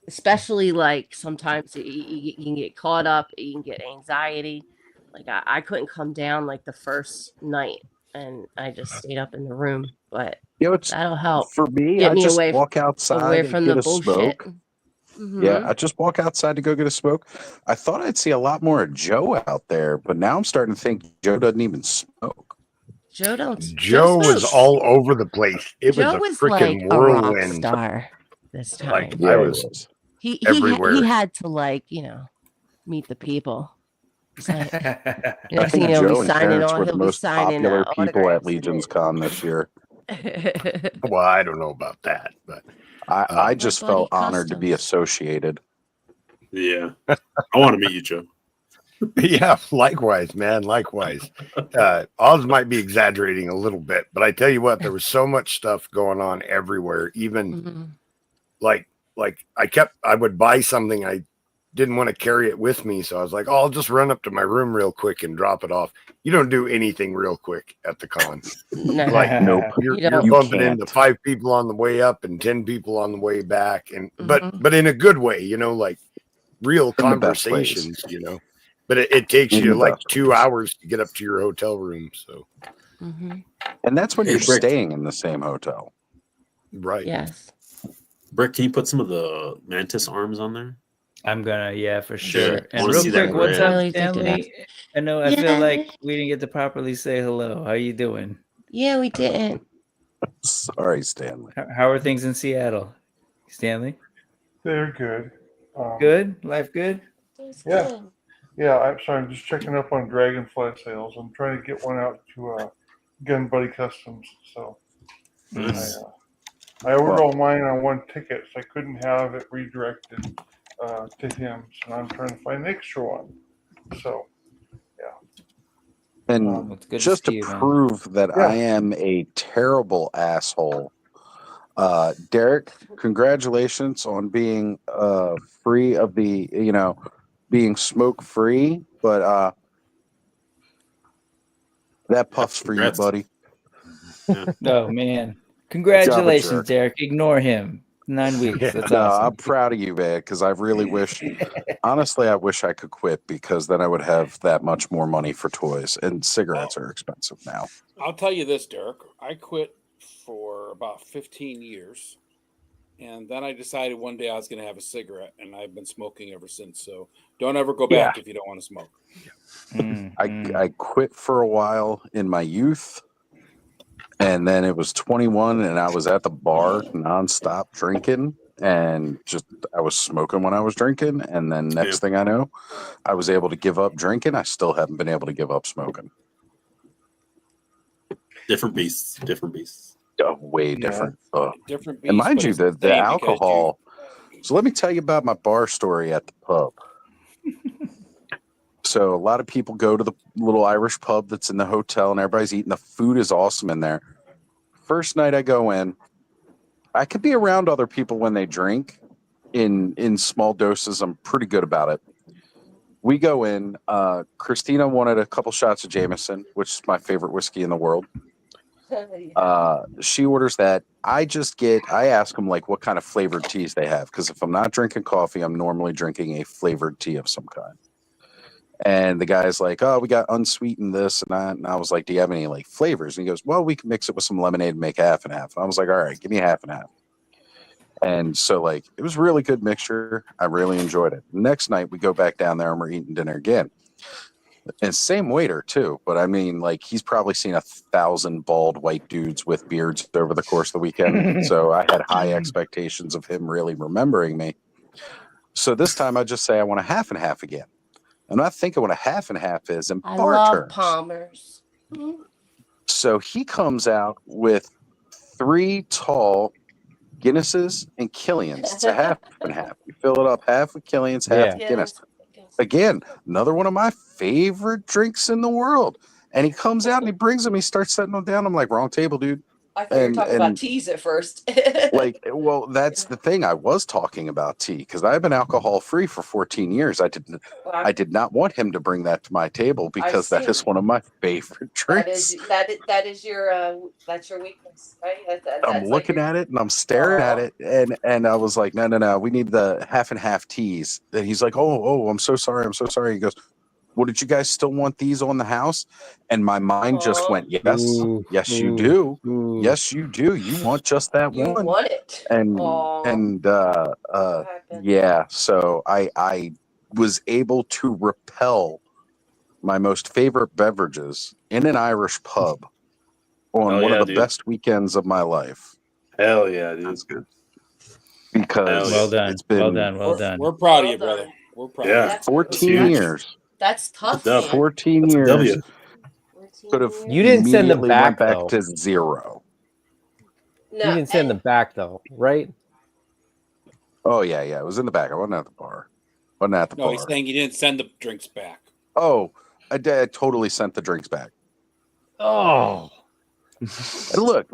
Especially like sometimes you can get caught up, you can get anxiety. Like I couldn't come down like the first night, and I just stayed up in the room. But You know, it's that'll help. for me. Get I me just away walk outside away and from get the a bullshit. smoke. Mhm. Yeah, I just walk outside to go get a smoke. I thought I'd see a lot more of Joe out there, but now I'm starting to think Joe doesn't even smoke. Joe don't. Joe was smokes. all over the place. It Joe was was a like freaking a rock whirlwind. star this time. Like Yeah, I he was was. He everywhere. he had to like meet the people. It's like, I next think thing you know, Joe he'll and be signing Terrence on. were the He'll be most signing popular people at autographs. Legion's Con this year. Well, I don't know about that, but I just buddy felt honored to be Customs. associated. Yeah, I want to meet you, Joe. yeah, likewise, man. Likewise. Oz might be exaggerating a little bit, but I tell you what, there was so much stuff going on everywhere. Even Mhm. like I would buy something, I didn't want to carry it with me, so I was like, oh, I'll just run up to my room real quick and drop it off. You don't do anything real quick at the con. No. Like Nope. you're You don't. bumping can't. into 5 people on the way up and 10 people on the way back, and Mhm. but in a good way, like real In the best ways. conversations. But it takes In you the like best 2 ways. hours to get up to your hotel room. So Mhm. And that's when Hey, you're Brick. staying in the same hotel. right. Yes. Brick, can you put some of the mantis arms on there? I'm gonna, for sure. I And wanna real see that quick, what's red. up, Really addicted. Stanley? I know. I feel like we didn't get to properly say hello. How you doing? Yeah, we didn't. Sorry, Stanley. How are things in Seattle, Stanley? They're good. Good. Life good. Yeah. Yeah, I'm sorry. I'm just checking up on Dragonfly sales. I'm trying to get one out to Gun Buddy Customs. So I ordered all mine on one ticket, so I couldn't have it redirected to him. So now I'm trying to find the extra one. So, And It's good just to to see you, man. prove that Yeah. I am a terrible asshole, Derek, congratulations on being free of the, being smoke free. But that puff's for you, Congrats. buddy. Oh man! Congratulations, jerk. Derek. Ignore him. 9 weeks. That's No, awesome. I'm proud of you, man, because I really wish, honestly, I wish I could quit because then I would have that much more money for toys, and cigarettes are expensive now. I'll tell you this, Derek. I quit for about 15 years. And then I decided one day I was going to have a cigarette, and I've been smoking ever since. So don't ever go back if you don't want to smoke. I quit for a while in my youth, and then it was 21, and I was at the bar nonstop drinking, and just I was smoking when I was drinking, and then next thing I know, I was able to give up drinking. I still haven't been able to give up smoking. Different beasts. Different beasts. Way different. Different beast, And mind but you, it's the the same because alcohol. So let me tell you about my bar story at the pub. So a lot of people go to the little Irish pub that's in the hotel, and everybody's eating. The food is awesome in there. First night I go in, I could be around other people when they drink in small doses. I'm pretty good about it. We go in. Christina wanted a couple shots of Jameson, which is my favorite whiskey in the world. She orders that. I ask them like what kind of flavored teas they have, because if I'm not drinking coffee, I'm normally drinking a flavored tea of some kind. And the guy's like, "Oh, we got unsweetened this and that." And I was like, "Do you have any like flavors?" And he goes, "Well, we can mix it with some lemonade and make half and half." And I was like, "All right, give me half and half." And so like it was a really good mixture. I really enjoyed it. Next night we go back down there and we're eating dinner again. And same waiter too, but I mean, like he's probably seen 1,000 bald white dudes with beards over the course of the weekend. So I had high expectations of him really remembering me. So this time I just say I want a half and half again. I'm not thinking what a half and half is in I bar love terms. Palmer's. So he comes out with 3 tall Guinnesses and Killians. It's a half and half. You fill it up half with Killians, half with Guinness. Again, another one of my favorite drinks in the world. And he comes out and he brings them. He starts setting them down. I'm like, wrong table, dude. I thought you were talking about teas at first. Like, well, that's the thing. I was talking about tea because I've been alcohol free for 14 years. I did not want him to bring that to my table because that is one of my favorite drinks. That is your that's your weakness, right? I'm looking at it and I'm staring at it, and I was like, no, we need the half and half teas. And he's like, oh, I'm so sorry. He goes, well, did you guys still want these on the house? And my mind just went, yes, you do. Yes, you do. You want just that one. You want it. Yeah. So I was able to repel my most favorite beverages in an Irish pub on one of the best weekends of my life. Hell yeah, dude. That's good. Because well done. It's been, well done. We're proud of you, brother. We're proud. Yeah. 14 years. That's tough. Man. 14 years. Could have. You didn't send them went back, back though. to 0. No, You didn't send them back though, right? Oh yeah. It was in the back. I wasn't at the bar. No, he's saying he didn't send the drinks back. Oh, I totally sent the drinks back. Oh. And look,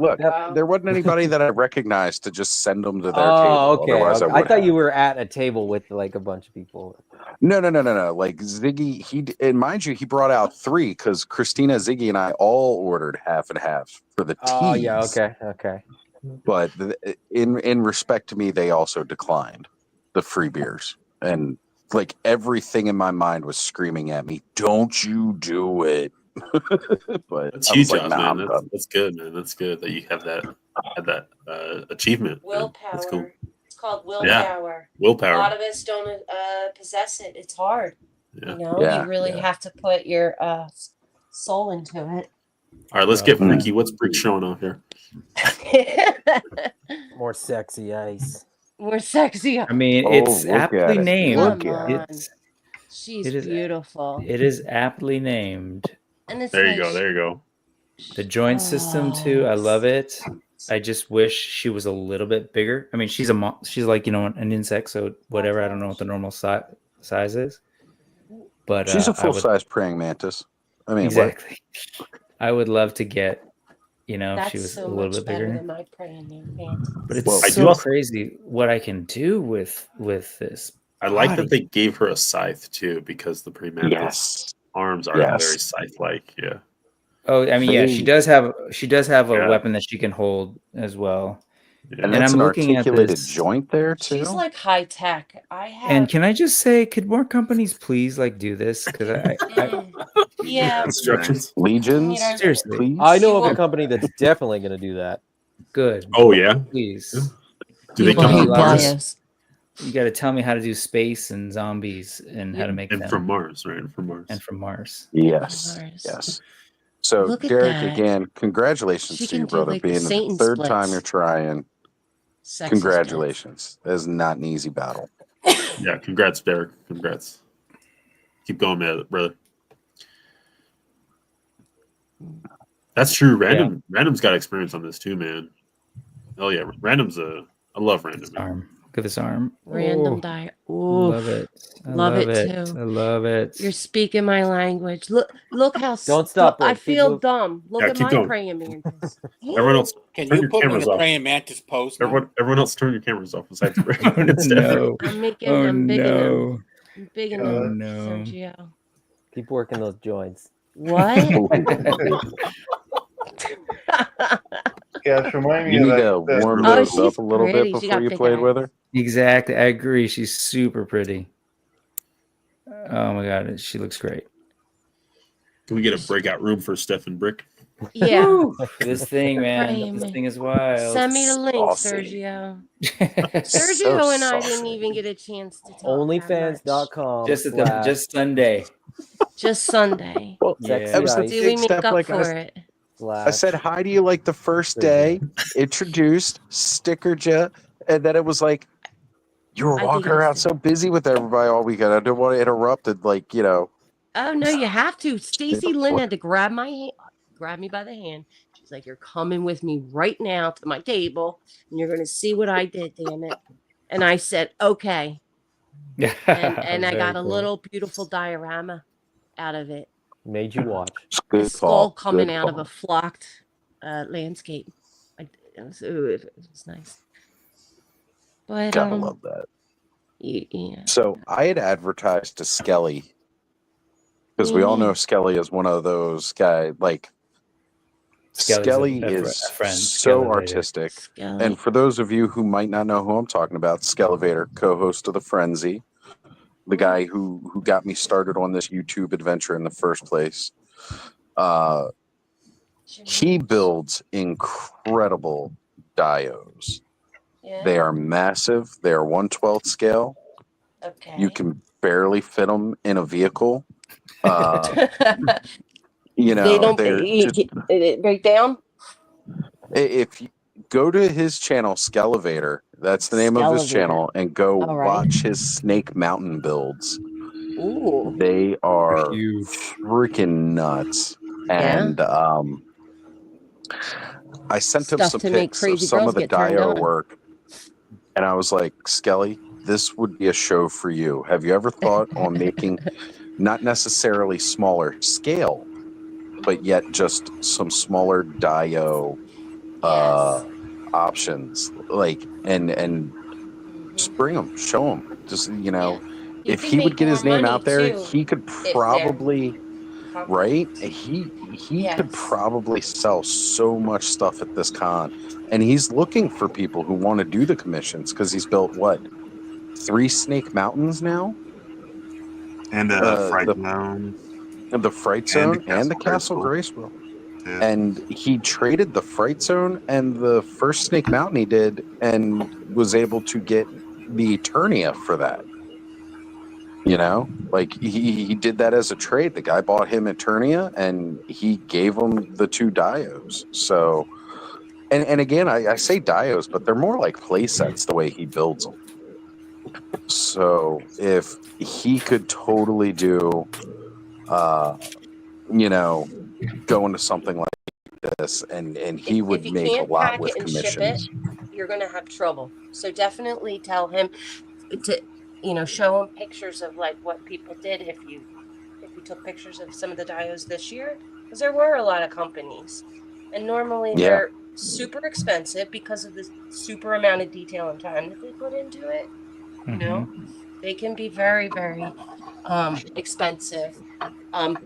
there wasn't anybody that I recognized to just send them to their table. Okay. Otherwise, I thought you were at a table with like a bunch of people. No. Like Ziggy, and mind you, he brought out 3 because Christina, Ziggy, and I all ordered half and half for the teas. Oh yeah. Okay. But in respect to me, they also declined the free beers, and like everything in my mind was screaming at me, "Don't you do it!" But That's I huge, was like, man. I'm done. That's good, man. That's good that you have that achievement. Willpower. That's cool. It's called willpower. Yeah. Willpower. A lot of us don't possess it. It's hard. Yeah. You know, Yeah, you really have to put your soul into it. All right, let's get freaky. What's Brick showing off here? More sexy ice. More sexy. I mean, Oh, it's look at aptly it. named. Look at it. It's, She's it is- beautiful. It is aptly named. And it's There like, you go. There you go. The joint system too. I love it. I just wish she was a little bit bigger. I mean, she's like an insect, so whatever. I don't know what the normal size is. But She's a I would- full-size praying mantis. I mean, exactly. I would love to get, if That's she was so a little much bit better bigger. than my praying mantis. But it's Well, I do so also- crazy what I can do with this. I like body. that they gave her a scythe too, because the pre-mantis Yes. arms are Yes. very scythe-like. Yeah. Oh, I mean, yeah, she does have a Yeah. weapon that she can hold as well. And And that's I'm an looking at articulated this. joint there too. She's like high tech. I have. And can I just say, could more companies please do this? Because I yeah. Instructions. Legions. You know, seriously, Please. I know of a company that's definitely going to do that. good. Oh yeah. Please. Do they People come need from Mars? lives. You got to tell me how to do space and zombies and how to make And them. from Mars, right? From Mars. And from Mars. Yes. Mars. Yes. So, Look at Derek, that. again, congratulations She to you, can do, brother, like, the being the Satan third splits. time you're trying. Congratulations. That is not an easy battle. Yeah, congrats, Derek. Congrats. Keep going, man, brother. That's true. Random's got experience on this too, man. Oh yeah, I love Random. Arm. Look at this arm. Random Ooh, diet. love it. I love it it. too. I love it. You're speaking my language. Look how Don't stop, I Rick. Keep feel moving. dumb. Look Yeah, at keep my going. praying mantis. Everyone else, Can turn you your put me in cameras the off. praying mantis pose now? Everyone else, turn your cameras off besides Rick. No. I'm big Oh, in no. them. I'm big in Oh, them, no. Sergio. Keep working those joints. What? Yeah, remind me You of need that. to warm Oh, those she's up a little pretty. bit She before got you big played with eyes. her. Exactly. I agree. She's super pretty. Oh my God. She looks great. Can we get a breakout room for Steph and Brick? Yeah. Woo! This thing, man. Praying This man. thing is wild. Send me the link, Saucy. Sergio. So Sergio and I didn't saucy. even get a chance to talk. Onlyfans.com. Just Sunday. Just Sunday. Well, Yeah. that was the Do we big make step. up Like for it? I said hi to you like the first day, introduced, stickered you, and then it was like you were I walking think I around said- so busy with everybody all weekend. I didn't want to interrupt it, like, you know. Oh no, you have to. Stacy Lynn had to grab me by the hand. She's like, "You're coming with me right now to my table, and you're going to see what I did." Damn it! And I said, "Okay." And I got a little beautiful diorama out of it. Made you watch. A skull coming out of a flocked landscape. It was nice. But Gotta love that. Yeah. So I had advertised to Skelly because we all know Skelly is one of those guys. Like Skelly is so artistic. And for those of you who might not know who I'm talking about, Skelevator, co-host of the Frenzy, the guy who got me started on this YouTube adventure in the first place. He builds incredible dios. Yeah. They are massive. They are 1/12 scale. Okay. You can barely fit them in a vehicle. You know, they don't break down. If you go to his channel, Skelevator, that's the name of his channel, and go watch his Snake Mountain builds. Ooh. They are huge, freaking nuts. And I sent him Stuff some to make pics of crazy some girls of the get turned dio on. work, and I was like, Skelly, this would be a show for you. Have you ever thought on making not necessarily smaller scale, but yet just some smaller dio options, like and just bring them, show them. Just if can he would make get his more name money, out there, too, he could if they're probably he Yes. could probably sell so much stuff at this con, and he's looking for people who want to do the commissions because he's built 3 Snake Mountains now, and Fright Zone, the Fright Zone, and the Castle Gracewell. Yeah. And he traded the Fright Zone and the first Snake Mountain he did, and was able to get the Eternia for that. You know, like he did that as a trade. The guy bought him Eternia, and he gave him the 2 dios. So, and again, I say dios, but they're more like play sets the way he builds them. So if he could totally do, go into something like this, and he would If you make a can't lot pack with it and ship it, commissions. you're going to have trouble. So definitely tell him to, show him pictures of like what people did if you took pictures of some of the dios this year, because there were a lot of companies, and normally they're super expensive because of the super amount of detail and time that they put into it. You know, they can be very, very expensive,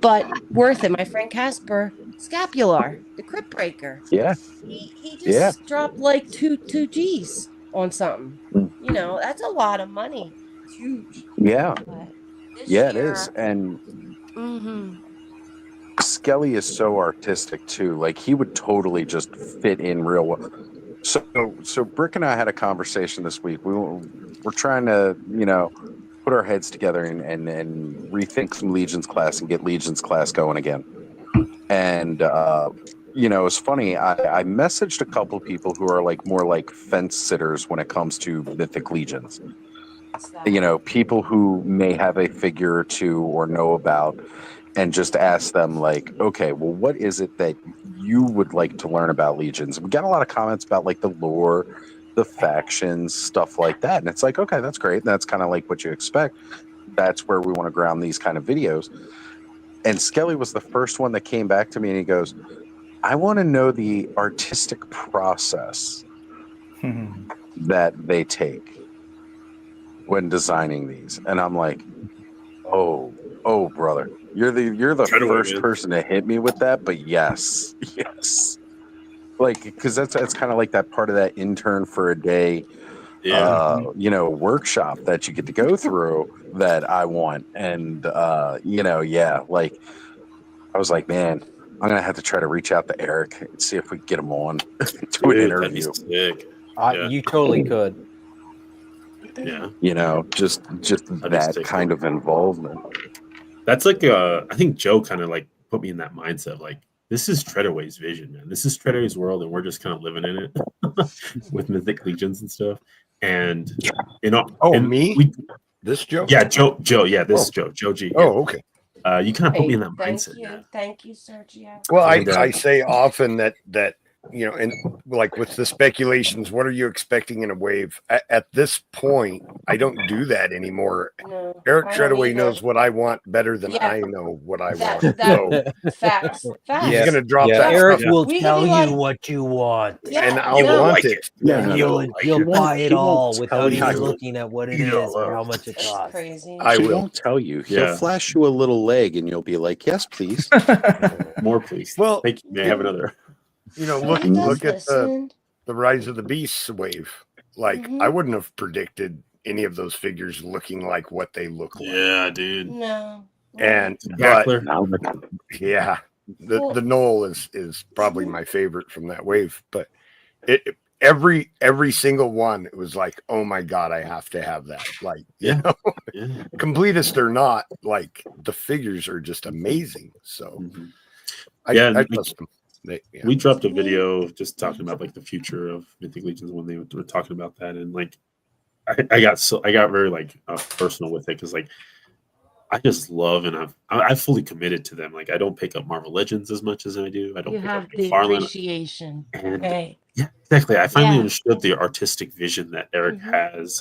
but worth it. My friend Casper Scapular, the Crypt Breaker. Yeah. He just dropped like two G's on something. You know, that's a lot of money. It's huge. Yeah. Yeah, it year- is. And Mm-hmm. Skelly is so artistic too. Like he would totally just fit in real well. So Brick and I had a conversation this week. We're trying to, put our heads together and rethink some Legions class and get Legions class going again. And you know, it's funny. I messaged a couple people who are like more like fence sitters when it comes to Mythic Legions. You know, people who may have a figure or two or know about, and just ask them like, okay, well, what is it that you would like to learn about Legions? We got a lot of comments about like the lore, the factions, stuff like that. And it's like, okay, that's great. That's kind of like what you expect. That's where we want to ground these kind of videos. And Skelly was the first one that came back to me and he goes, I want to know the artistic process that they take when designing these. And I'm like, oh, brother, you're the first person to hit me with that. But yes, like, because that's kind of like that part of that intern for a day, you know, workshop that you get to go through that I want. And you know, like I was like, man, I'm gonna have to try to reach out to Eric and see if we can get him on to an interview. You totally could. Yeah, you know, just that kind of involvement. That's like I think Joe kind of like put me in that mindset. Like, this is Treadaway's vision, man. This is Treadaway's world, and we're just kind of living in it with Mythic Legions and stuff. And you know, this Joe, Joe, yeah, this is Joe G. Yeah. Oh, okay. You kind of put me in that Thank mindset. you. Thank you, Sergio. Well, I say often that you know, and like with the speculations, what are you expecting in a wave? At this point, I don't do that anymore. No, Eric I don't Treadaway either. knows what I want better than Yeah. I know what I That- want. that- So Facts. he's going to drop that Eric stuff. will We tell can be you like- what you want. And I'll want it. And you'll buy it all without you. even looking at what it is or how much it costs. Crazy. I won't tell you. He'll flash you a little leg, and you'll be like, "Yes, please, more, please." Well, thank you. May I have another? You know, He look does at listen. the Rise of the Beasts wave. Like, Mhm. I wouldn't have predicted any of those figures looking like what they look like. Yeah, dude. No. And Hackler. Yeah, the Knoll is probably my favorite from that wave. But every single one, it was like, oh my god, I have to have that. Like, you know, completist or not, like the figures are just amazing. So I trust them. We dropped a video just talking about like the future of Mythic Legions when they were talking about that, and like I got very like personal with it because like I just love and I've fully committed to them. Like, I don't pick up Marvel Legends as much as I do. I don't You pick have up the McFarlane. appreciation. And Okay. yeah, exactly. I finally Yeah. understood the artistic vision that Eric has,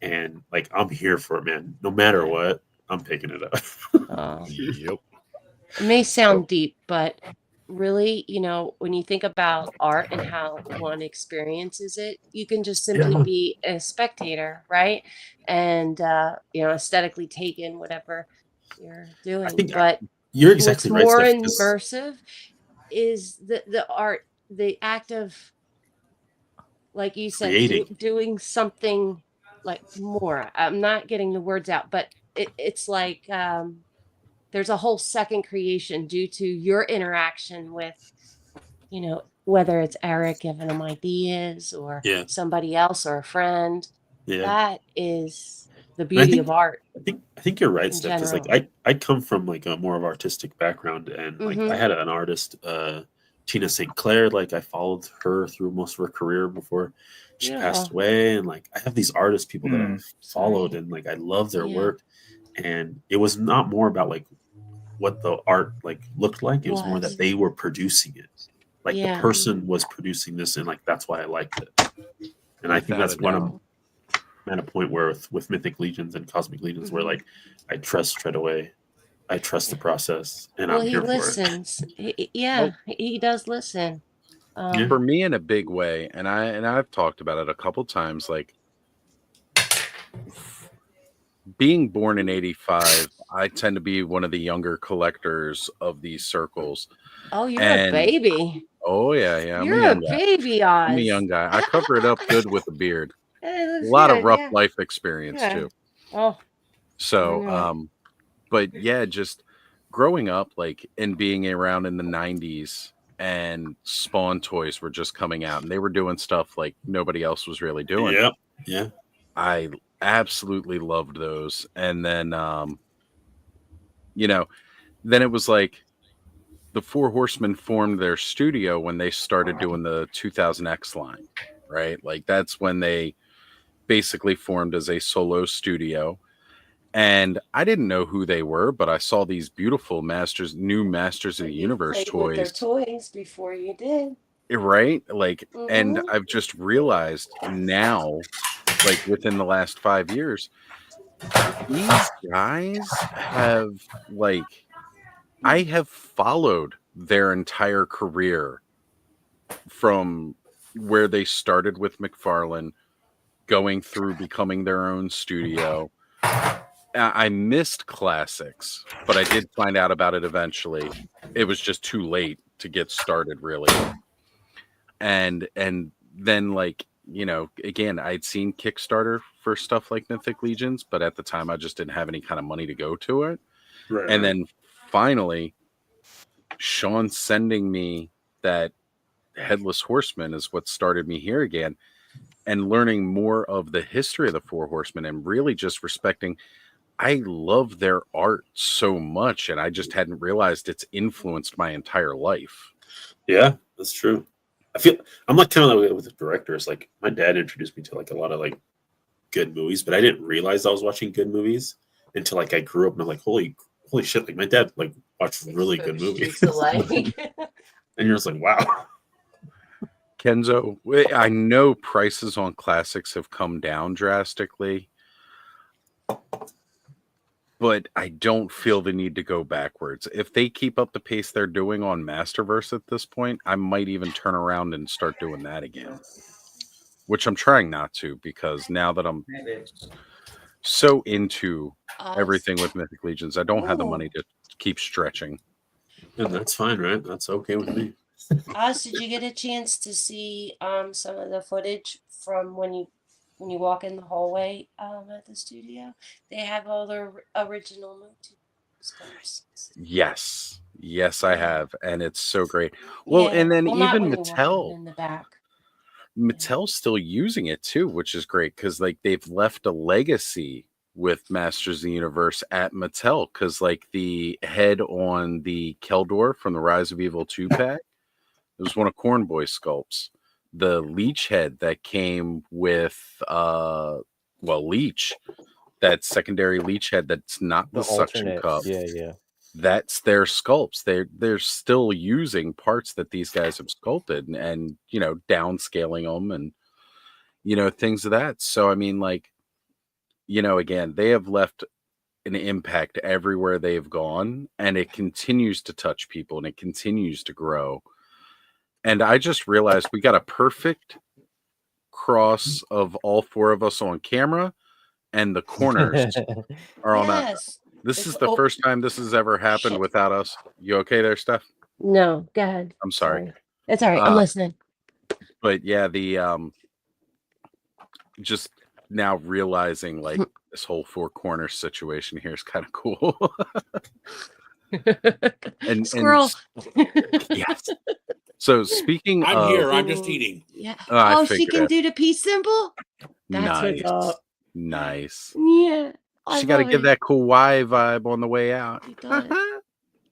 and like I'm here for it, man. No matter what, I'm picking it up. Yep. It may sound deep, but really, you know, when you think about art and how one experiences it, you can just simply Yeah. be a spectator, right? And you know, aesthetically take in whatever you're doing. think But you're exactly right, what's more Steph, 'cause- immersive is the art, the act of, like you said, Creating. doing something like more. I'm not getting the words out, but it's like there's a whole second creation due to your interaction with, you know, whether it's Eric giving them ideas or Yeah. somebody else or a friend. Yeah. That is the And beauty of art. I think you're right, in Steph. Because like general. I come from like a more of artistic background, and like I had an artist, Tina St. Clair. Like, I followed her through most of her career before she passed Yeah. away, and like I have these artist people that I've followed, and like I love their Yeah. work. And it was not more about like what the art like looked like. It was more that they were producing it. Like Yeah. the person was producing this, and like that's why I liked it. And I think that's when I'm at a point where with Mythic Legions and Cosmic Legions, where like I trust Treadaway, I trust the process, and Well, I'm he here for it. listens. Yeah, he does listen. For me, in a big way, and I've talked about it a couple times, like being born in '85, I tend to be one of the younger collectors of these circles. Oh, you're a baby. Oh yeah, I'm You're a a young guy. baby, I'm a Oz. young guy. I cover it up good with a beard. It A looks lot of good, rough yeah. life experience Yeah. too. Oh. So, I know. but yeah, just growing up, like, and being around in the '90s, and Spawn toys were just coming out, and they were doing stuff like nobody else was really doing. Yep. Yeah. I absolutely loved those. And then, you know, then it was like the Four Horsemen formed their studio when they started doing the 2000X line, right? Like that's when they basically formed as a solo studio. And I didn't know who they were, but I saw these beautiful new Masters of the Universe Played with their toys. toys before you did. Right? Like, and Mhm. I've just realized now, like within the last 5 years, these guys have like, I have followed their entire career from where they started with McFarlane, going through becoming their own studio. I missed classics, but I did find out about it eventually. It was just too late to get started, really. And then, like, you know, again, I'd seen Kickstarter for stuff like Mythic Legions, but at the time I just didn't have any kind of money to go to it. Right, and then finally, Sean sending me that Headless Horseman is what started me here again, and learning more of the history of the Four Horsemen and really just respecting. I love their art so much, and I just hadn't realized it's influenced my entire life. Yeah, that's true. I feel I'm like kind of like with the directors. Like my dad introduced me to like a lot of like good movies, but I didn't realize I was watching good movies until like I grew up and I'm like, holy shit! Like my dad like watched really good movies, and you're just like, wow. Kenzo, I know prices on classics have come down drastically, but I don't feel the need to go backwards. If they keep up the pace they're doing on Masterverse at this point, I might even turn around and start doing that again, which I'm trying not to, because now that I'm so into everything with Mythic Legions, I don't have the money to keep stretching. And that's fine, right? That's okay with me. Oz, did you get a chance to see some of the footage from when you walk in the hallway at the studio? They have all their original motifs. Yes, I have, and it's so great. Well, and then even Mattel in the back. Mattel's still using it too, which is great because like they've left a legacy with Masters of the Universe at Mattel, because like the head on the Keldor from the Rise of Evil 2 pack, it was one of Cornboy's sculpts. The Leech head that came with Leech, that secondary Leech head that's not the suction alternate cup. Yeah. That's their sculpts. They're still using parts that these guys have sculpted and you know, downscaling them and you know, things of that. So I mean, like, you know, again, they have left an impact everywhere they've gone, and it continues to touch people and it continues to grow. And I just realized we got a perfect cross of all four of us on camera, and the corners are on that. This is the first time this has ever happened without us. You okay there, Steph? No, go ahead. I'm sorry. It's all right. I'm listening. But yeah, the just now realizing like this whole four corner situation here is kind of cool. and Squirrel. Yes. So speaking I'm of, here. I'm just eating. Yeah. I she can figured do the peace symbol? That's nice. what's up. Nice. Yeah. She got to give that cool Y vibe on the way out.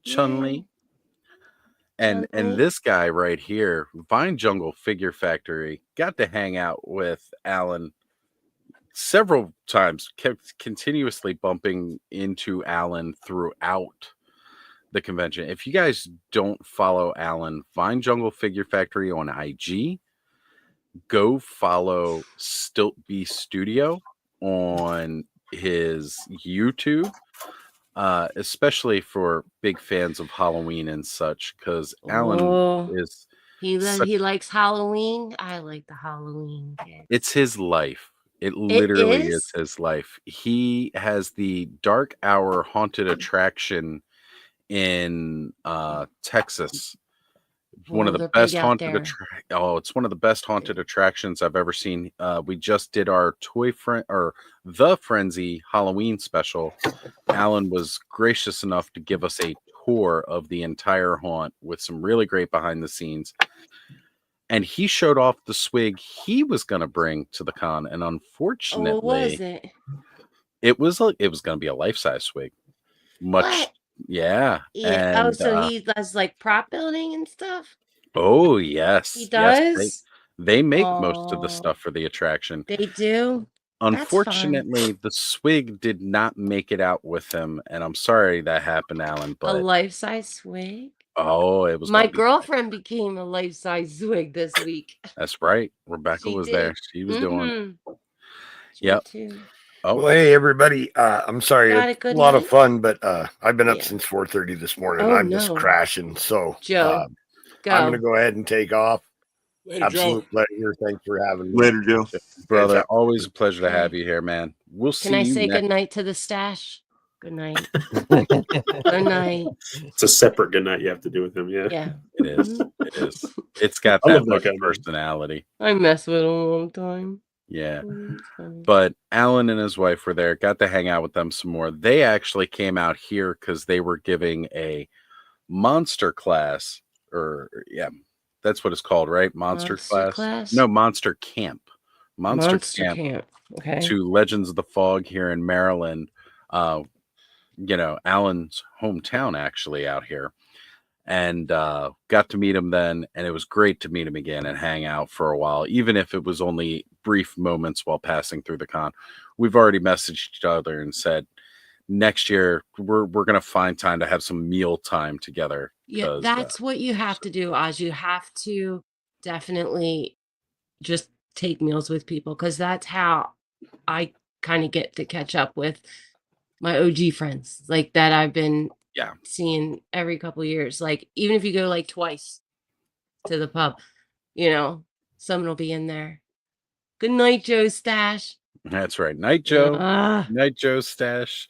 Chun-Li. And this guy right here, Vine Jungle Figure Factory, got to hang out with Alan several times, kept continuously bumping into Alan throughout the convention. If you guys don't follow Alan, Vine Jungle Figure Factory on IG, go follow Stiltby Studio on his YouTube, especially for big fans of Halloween and such, because Alan is he likes Halloween. I like the Halloween kid. It's his life. It literally is his life. He has the Dark Hour haunted attraction in Texas. One of the best haunted it's one of the best haunted attractions I've ever seen. We just did our the Frenzy Halloween special. Alan was gracious enough to give us a tour of the entire haunt with some really great behind the scenes. And he showed off the swig he was going to bring to the con, and unfortunately, was it? It was going to be a life-size swig, much Yeah. Yeah. Oh, And so he does like prop building and stuff? oh yes. He Yes. does? They make most of the Oh, stuff for the attraction. they do? That's fun. Unfortunately, the swig did not make it out with him, and I'm sorry that happened, Alan. A But life-size swig? oh, it was My gonna be. girlfriend became a life-size swig this week. That's right. Rebecca She was there. did. She was doing it. Mm-hmm. Yep. Too. Oh, Well, hey everybody. I'm sorry. Got It's a good a lot of night? fun, but I've been up Yeah. since 4:30 this morning. Oh, I'm just no. crashing. So Joe, I'm gonna go. go ahead and take off. Later, Absolute Joe. pleasure. Thanks for having me. Later, Joe. brother, Fantastic. always a pleasure to Okay. have you here, man. We'll Can see I you say next. good night to the stash? Good night. Good night. It's a separate good night you have to do with him. Yeah. Yeah. It is. It is. It's got I that love that much guy, man. personality. I mess with him all the time. Yeah. It's funny. But Alan and his wife were there. Got to hang out with them some more. They actually came out here because they were giving a monster class, or yeah, that's what it's called, right? Monster class? No, monster camp. Monster camp. Okay. To Legends of the Fog here in Maryland. Alan's hometown actually out here. And got to meet him then, and it was great to meet him again and hang out for a while, even if it was only brief moments while passing through the con. We've already messaged each other and said next year we're gonna find time to have some meal time together. Yeah, that's what you have to do, Oz. You have to definitely just take meals with people, because that's how I kind of get to catch up with my OG friends, like that I've been seeing every couple of years. Like, even if you go like twice to the pub, someone will be in there. Good night, Joe Stash. That's right. Night, Joe. Ah. Night, Joe Stash.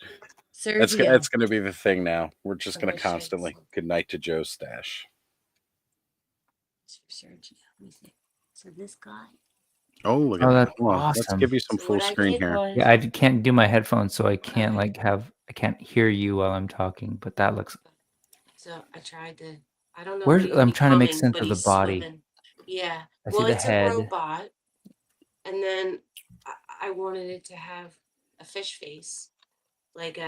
That's Sergio. going to be the thing now. We're just going to constantly good night to Joe Stash. Sergio. So this guy. Oh, look at Oh, that. that's Hold on. Let's awesome. give you some full screen here. Yeah, I can't do my headphones, so I can't I can't hear you while I'm talking. But that looks. So I tried to. I don't know. Where's if I'm trying to make coming, sense but of the he's body. swimming. Yeah. I Well, see the it's head. a robot, and then I wanted it to have a fish face, like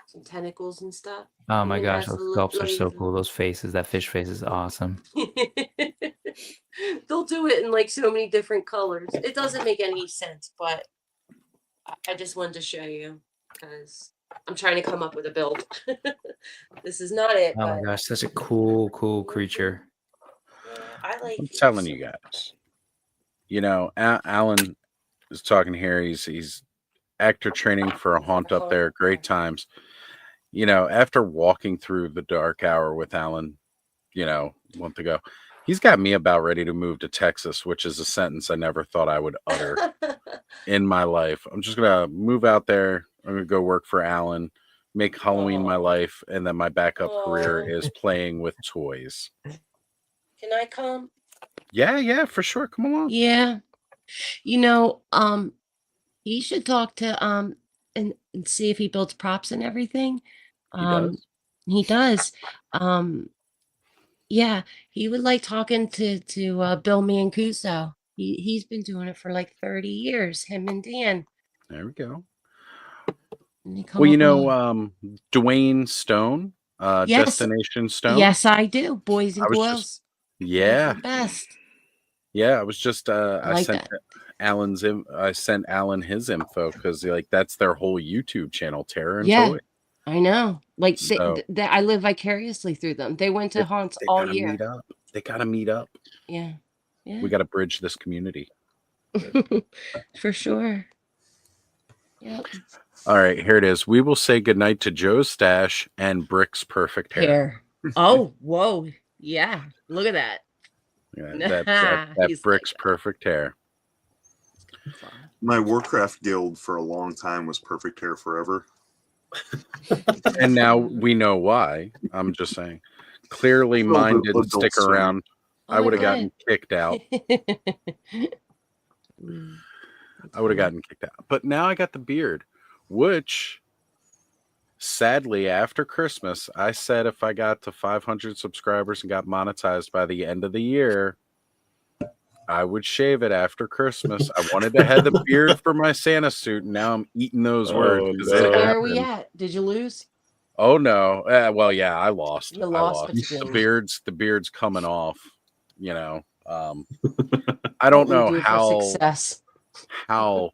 some tentacles and stuff. Oh And my it gosh, has those a sculpts are so cool. Those faces, that fish face is awesome. They'll do it in like so many different colors. It doesn't make any sense, but I just wanted to show you because I'm trying to come up with a build. This is not it. Oh my gosh, such a cool creature. I like. I'm telling you guys. Alan is talking here. He's actor training for a haunt up there. Great times. After walking through the dark hour with Alan, a month ago, he's got me about ready to move to Texas, which is a sentence I never thought I would utter in my life. I'm just gonna move out there. I'm gonna go work for Alan, make Halloween my life, and then my backup career is playing with toys. Can I come? Yeah, for sure. Come along. Yeah. You should talk to and see if he builds props and everything. He does? He does. Yeah, he would like talking to Bill Mancuso. He's been doing it for like 30 years, him and Dan. There we go. And they come up Dwayne Stone, Yes. Destination Stone. Yes, I do. Boys and I was girls. just- yeah. The best. Yeah, I was just I like sent I sent Alan his info because that's their whole YouTube channel, Terror and Yeah, Toy. I know. Like So- I live vicariously through them. They went to haunts all gotta year. meet up. They gotta meet up. Yeah. Yeah. We gotta bridge this community. For sure. Yep. All right, here it is. We will say goodnight to Joe's Stash and Brick's perfect hair. Oh, whoa. Yeah. Look at that. Yeah, that He's Brick's perfect hair. My Warcraft guild for a long time was Perfect Hair Forever. And now we know why. I'm just saying. Clearly mine didn't stick around. I would have gotten kicked out. I would have gotten kicked out. But now I got the beard, which sadly after Christmas, I said if I got to 500 subscribers and got monetized by the end of the year, I would shave it after Christmas. I wanted to have the beard for my Santa suit, and now I'm eating those words. So where are we at? Did you lose? Oh no! Well, yeah, I lost. You lost, but you The gained. beard's coming off. You know, I don't know how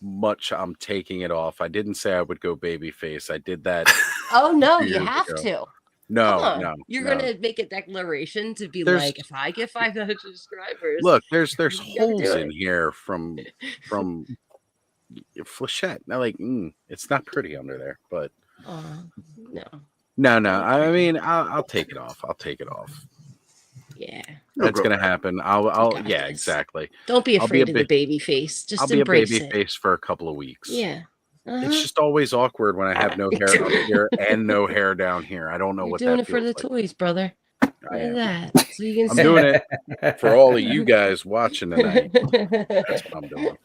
much I'm taking it off. I didn't say I would go baby face. I did that. Oh no, 2 you years have ago. to. No. You're no. gonna make a declaration to be There's- like, if I get 500 subscribers. Look, there's you gotta holes do in it. here from flechette. Now, like, it's not pretty under there, but no. no. I mean, I'll take it off. I'll take it off. Yeah. That's gonna happen. I'll yeah, exactly. Don't be I'll afraid of the baby face. Just I'll be a embrace baby it. face for a couple of weeks. Yeah. It's just always awkward when I have no hair up here and no hair down here. I don't know You're what doing that it for feels the like. toys, brother. I Look at am. that. So you can I'm see doing it for all of you guys watching tonight. That's what I'm doing.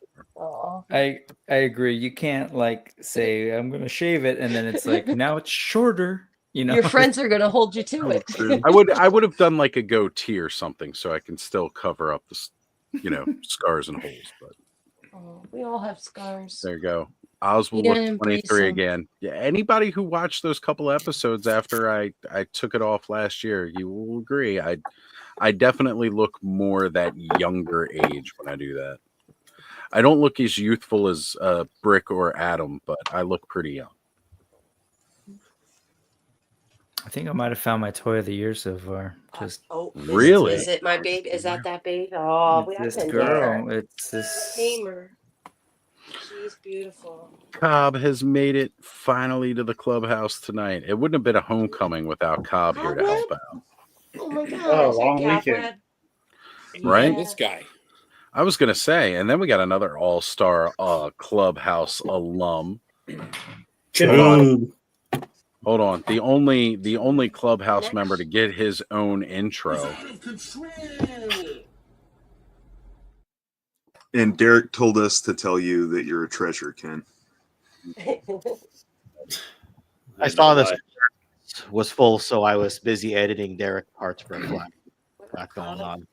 I agree. You can't like say I'm gonna shave it and then it's like now it's shorter. You know, Your friends are gonna hold you to it. I would have done like a goatee or something so I can still cover up the scars and holes. But We all have scars. there you go. Oz will You gotta look embrace 23 them. again. Yeah, anybody who watched those couple episodes after I took it off last year, you will agree. I definitely look more that younger age when I do that. I don't look as youthful as Brick or Adam, but I look pretty young. I think I might have found my toy of the year so far. Just Really? Is it my baby? Is that baby? Oh, we this haven't girl. It's this. Tamer. She's beautiful. Cobb has made it finally to the clubhouse tonight. It wouldn't have been a homecoming without Cobb here to help out. Oh my gosh. Oh, long Cobweb. weekend. Right? This guy. I was gonna say, and then we got another all-star clubhouse alum. Hold on. The only clubhouse member to get his own intro. And Derek told us to tell you that you're a treasure, Ken. I saw this was full, so I was busy editing Derek parts for a flat going on.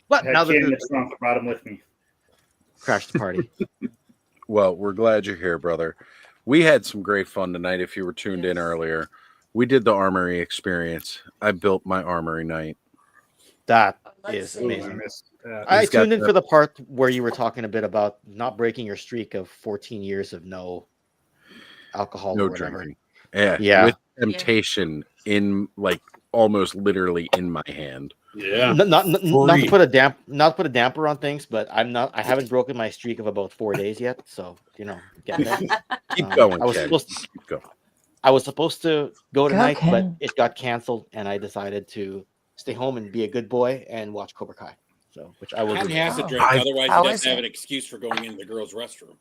But now the brought him with me. Crashed the party. Well, we're glad you're here, brother. We had some great fun tonight. If you were tuned in earlier, we did the armory experience. I built my armory knight. That is amazing. I tuned in for the part where you were talking a bit about not breaking your streak of 14 years of no alcohol No or whatever. drinking. Yeah. With temptation in like almost literally in my hand. Yeah. Not to put a damper on things, but I haven't broken my streak of about 4 days yet. So, getting there. Keep going, I was Ken. supposed to Keep going. I was supposed to go tonight, Ken. but it got canceled, and I decided to stay home and be a good boy and watch Cobra Kai. So, which I will Ken do. has to drink, otherwise he doesn't have an excuse for going into the girls' restroom.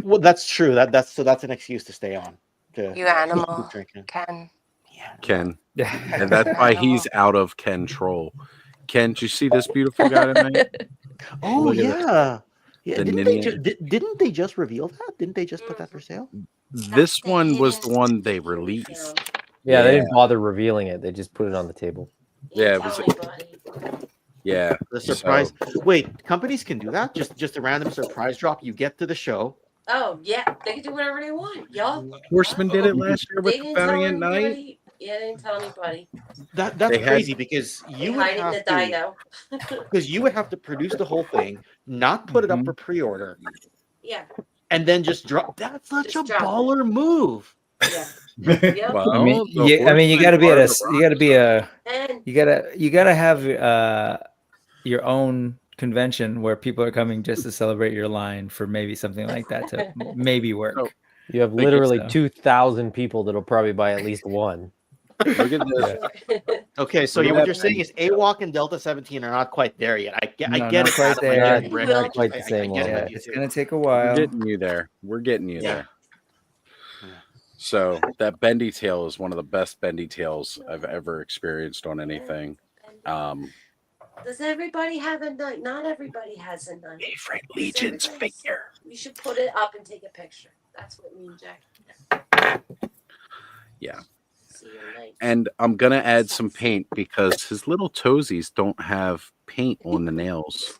Well, that's true. That's an excuse to stay on. To You animal, keep drinking. Ken. Ken. And that's why he's out of Control. Ken, did you see this beautiful guy tonight? Oh Look at yeah. The Didn't they just reveal that? Didn't they just put that for sale? This one was the one they released. Yeah, they didn't bother revealing it. They just put it on the table. Yeah, it was. Yeah, The surprise. Wait, companies can do that? Just a random surprise drop. You get to the show. Oh yeah, they can do whatever they want, y'all. Horseman did it last year with They the didn't tell Valiant Knight. anybody. Yeah, they didn't tell anybody. That's They had- crazy because They you would hide it in have the to, Dido. because you would have to produce the whole thing, not put it up for pre-order, Yeah. and then just drop. That's such Just a drop it. baller move. Yeah. Well, I mean, the you got to be at a, Horseman you got to be a, And you got to have your own convention where people are coming just to celebrate your line for maybe something like that to maybe work. You have Thank you, literally so. 2,000 people that'll probably buy at least one. Look at this. Okay, so Look at what that you're saying is AWOC and Delta 17 are not quite there yet. I get No, it. not quite Adam, I there. get it, Rick. Not quite the I same get one. it Yeah, with you it's too. gonna take a We're while. getting you there. We're getting you Yeah. there. So that bendy tail is one of the best bendy tails I've ever experienced on anything. does everybody have a knife? Not everybody has a knife. Favorite Legion's figure. You should put it up and take a picture. That's what me and Jack. Yeah. And I'm gonna add some paint because his little toesies don't have paint on the nails.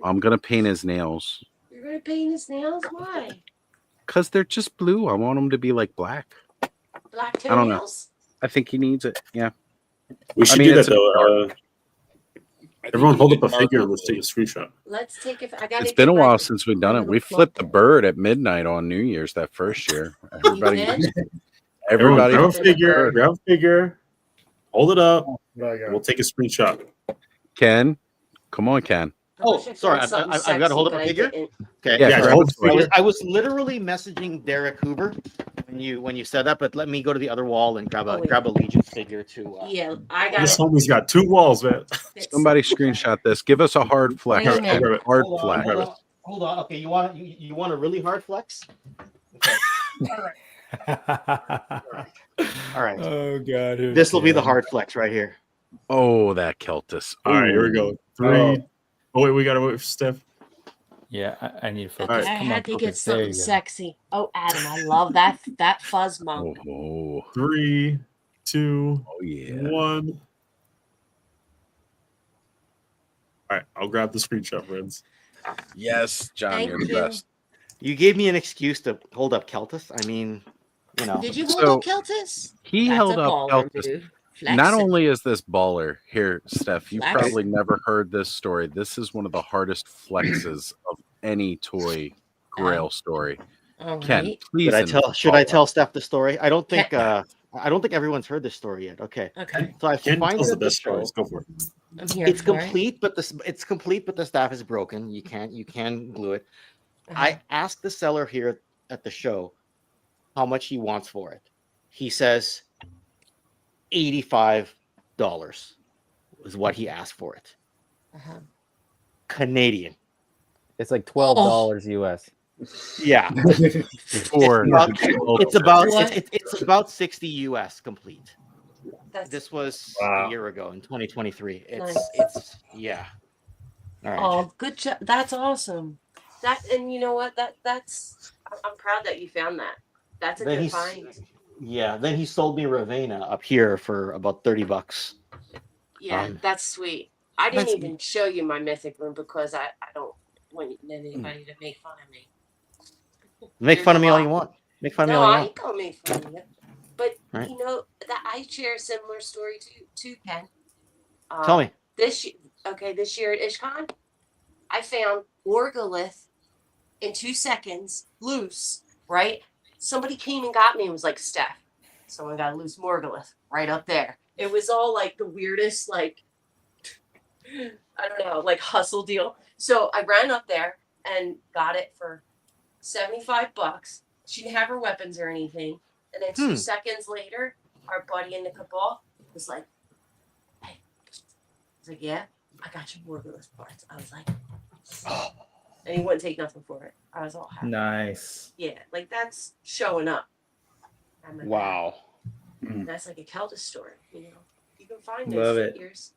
I'm gonna paint his nails You're gonna paint his nails? Why? because they're just blue. I want them to be like black. Black I don't know. toenails? I think he needs it. Yeah. We should do that though. Everyone hold up a figure and let's take a screenshot. Let's take it. I got. It's been a while since we've done it. We flipped the bird at midnight on New Year's that first year. Everybody Everyone, grab a figure. Grab a figure. Hold it up. We'll take a screenshot. Ken, come on, Ken. Oh, sorry. I've got to hold up a figure. Okay. Yeah, I was literally messaging Derek Hoover when you said that, but let me go to the other wall and grab a Legion figure to. Yeah, I got This it. homie's got 2 walls, man. Somebody screenshot this. Give us a hard flex. Wait a minute. Hard Hold flex. on. Okay, you want a really hard flex? Okay. All right. Oh God. This will be the hard flex right here. Oh, that Keltis. All right, here we go. 3. Oh wait, we gotta wait for Steph. Yeah, I need to focus. I had to get something sexy. Oh, Adam, I love that fuzz monk. Oh. 3, 2, oh yeah, 1. All right, I'll grab the screenshot, friends. Yes, John, you're the best. You gave me an excuse to hold up Keltis. I mean, you know. Did you hold up Keltis? He That's held a up baller, Keltis. dude. Not Flexing. only is this baller here, Steph, you Flexing. probably never heard this story. This is one of the hardest flexes of any toy grail story. All Ken, right. please. Should I tell Steph the story? I don't think everyone's heard this story yet. Okay. Okay. So I Ken find tells it the at the best show. stories. Go for it. I'm here It's for complete, but the staff is broken. You can glue it. I asked the seller here at the show how much he wants for it. He says $85 is what he asked for it. Canadian. It's like $12 US. Yeah. It's about 60 US complete. This was a year ago in 2023. It's yeah. All right. Oh, good job. That's awesome. And you know what? I'm proud that you found that. That's a Then good find. Yeah. Then he sold me Ravenna up here for about $30. Yeah, that's sweet. I didn't even show you my mythic room because I don't want anybody to make fun of me. Make fun of me all you want. Make fun of me all you I want. ain't gonna make fun of you. But Right. you know that I share a similar story to Ken. Tell me. This year at IshCon, I found Orgolith in 2 seconds, loose, right? Somebody came and got me and was like, Steph, someone got a loose Morgolith right up there. It was all like the weirdest, like, I don't know, like hustle deal. So I ran up there and got it for $75. She didn't have her weapons or anything. And then 2 seconds later, our buddy in the cabal was like, hey. I was like, yeah, I got your Morgulus parts. I was like, oh. And he wouldn't take nothing for it. I was all happy. Nice. Yeah, like that's showing up. Wow. That's like a Keltis story, you know. You can find Love those it. figures.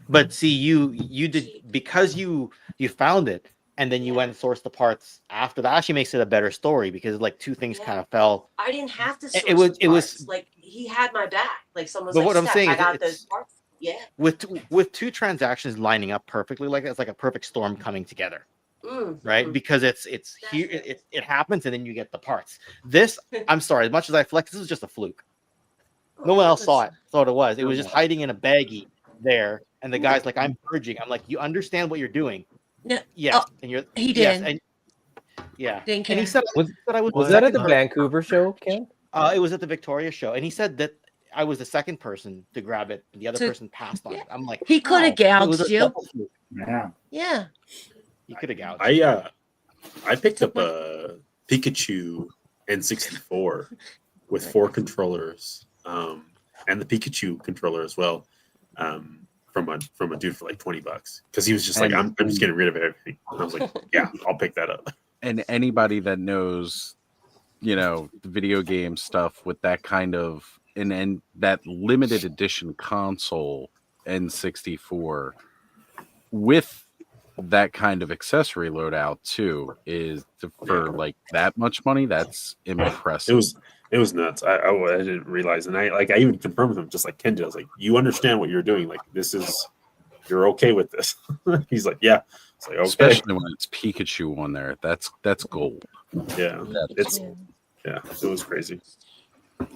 But see, you did because you found it and then you went and sourced the parts after that. Actually makes it a better story because like 2 things kind of fell. I didn't have to source It was like he had my back. Like someone's But like, what I'm saying I is got it's- those parts. Yeah. with 2 transactions lining up perfectly like that, it's like a perfect storm coming together. Right, because it's here, it happens, and then you get the parts. This, I'm sorry, as much as I flex, this is just a fluke. No one else saw it. Thought it was. It was just hiding in a baggie there, and the guy's like, "I'm purging." I'm like, "You understand what you're doing?" No. Yes, and you're. He yes, did. and, yeah. Didn't And he care. said, I Was that at the Vancouver show, Ken? It was at the Victoria show, and he said that I was the second person to grab it, and the other person passed on it. I'm like, He could have "Oh, it was gouged a you. double fluke." Yeah. Yeah. You could have gouged. I picked up a Pikachu N64 with 4 controllers, and the Pikachu controller as well, from a dude for like $20 because he was just like, I'm just getting rid of everything. And I was like, yeah, I'll pick that up. And anybody that knows, you know, the video game stuff with that kind of and that limited edition console N64 with that kind of accessory loadout too is for like that much money. That's impressive. It It was nuts. I didn't realize, and I even confirmed with him, just like Kenji. I was like, "You understand what you're doing? Like, you're okay with this?" He's like, "Yeah." It's like, okay. Especially when it's Pikachu on there. That's gold. Yeah, it was crazy.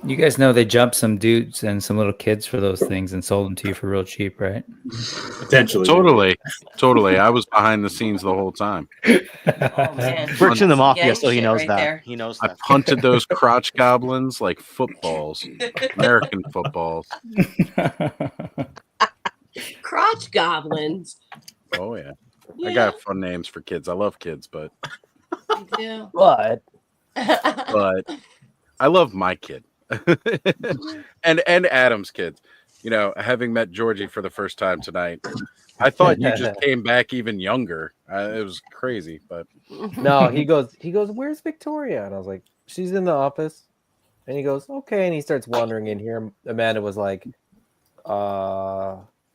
You guys know they jumped some dudes and some little kids for those things and sold them to you for real cheap, right? Potentially. Totally. I was behind the scenes the whole time. Oh, man. Works in the mafia, so he knows that. He knows that. I punted those crotch goblins like footballs, American footballs. Crotch goblins. Oh yeah. I got fun names for kids. I love kids, but But I love my kid. and Adam's kids. You know, having met Georgie for the first time tonight, I thought you just came back even younger. It was crazy, but no, he goes, where's Victoria? And I was like, she's in the office. And he goes, okay. And he starts wandering in here. Amanda was like,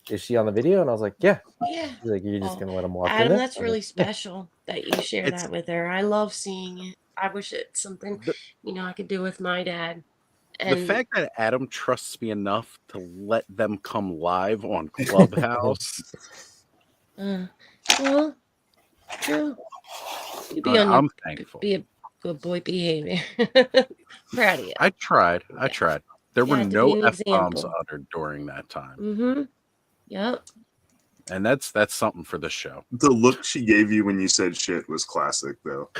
is she on the video? And I was like, yeah. Yeah. She's like, you're just gonna let him walk Adam, in? that's really special that you share that with her. I love seeing it. I wish it's something I could do with my dad. And the fact that Adam trusts me enough to let them come live on Clubhouse. Well, true. I'm thankful. Be a good boy behavior. Proud of you. I tried. There were have to no be an F-bombs example. uttered during that time. Mm-hmm. Yep. And that's something for the show. The look she gave you when you said shit was classic, though.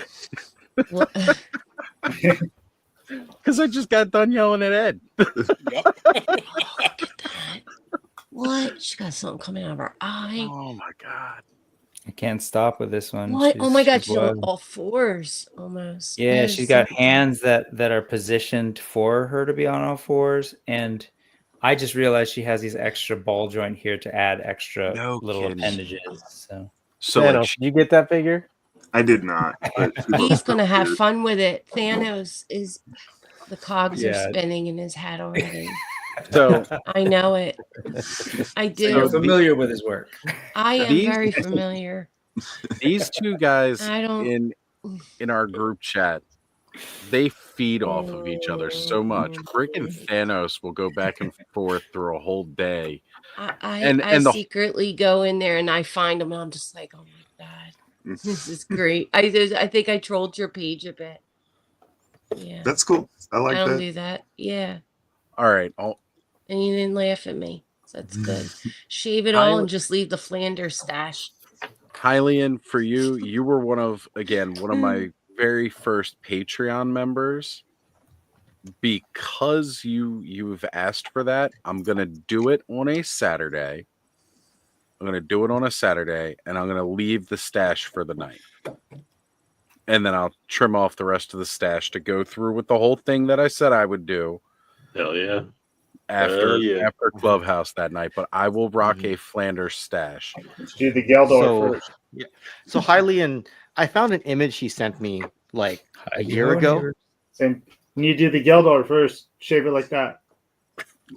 Because I just got done yelling at Ed. What? She got something coming out of her eye. Oh my god. I can't stop with this one. What? Oh my god, she's on wild. all fours almost. Yeah, That she's is got so- hands that are positioned for her to be on all fours, and I just realized she has these extra ball joint here to add extra little kidding. appendages. So Thanos, you get that figure? I did not. But He's gonna have fun with it. Thanos is the cogs are Yeah. spinning in his head already. So I know it. I do. You're familiar with his work. I am These- very familiar. These two guys I don't- in our group chat, they feed off of each other so much. Freaking Thanos will go back and forth through a whole day. I secretly go in there and I find them and I'm just like, oh my god, this is great. I think I trolled your page a bit. Yeah, that's cool. I like I don't that. do that. Yeah, All right. and you didn't laugh at me. So that's good. Shave it all and just leave the Flanders stash. Hylian, for you were one of my very first Patreon members. Because you've asked for that, I'm gonna do it on a Saturday. And I'm gonna leave the stash for the night. And then I'll trim off the rest of the stash to go through with the whole thing that I said I would do. Hell yeah. After Clubhouse that night, but I will rock a Flanders stash. Do the Geldor first. Yeah. So Hylian, I found an image he sent me like a year ago. And you do the Geldor first. Shave it like that.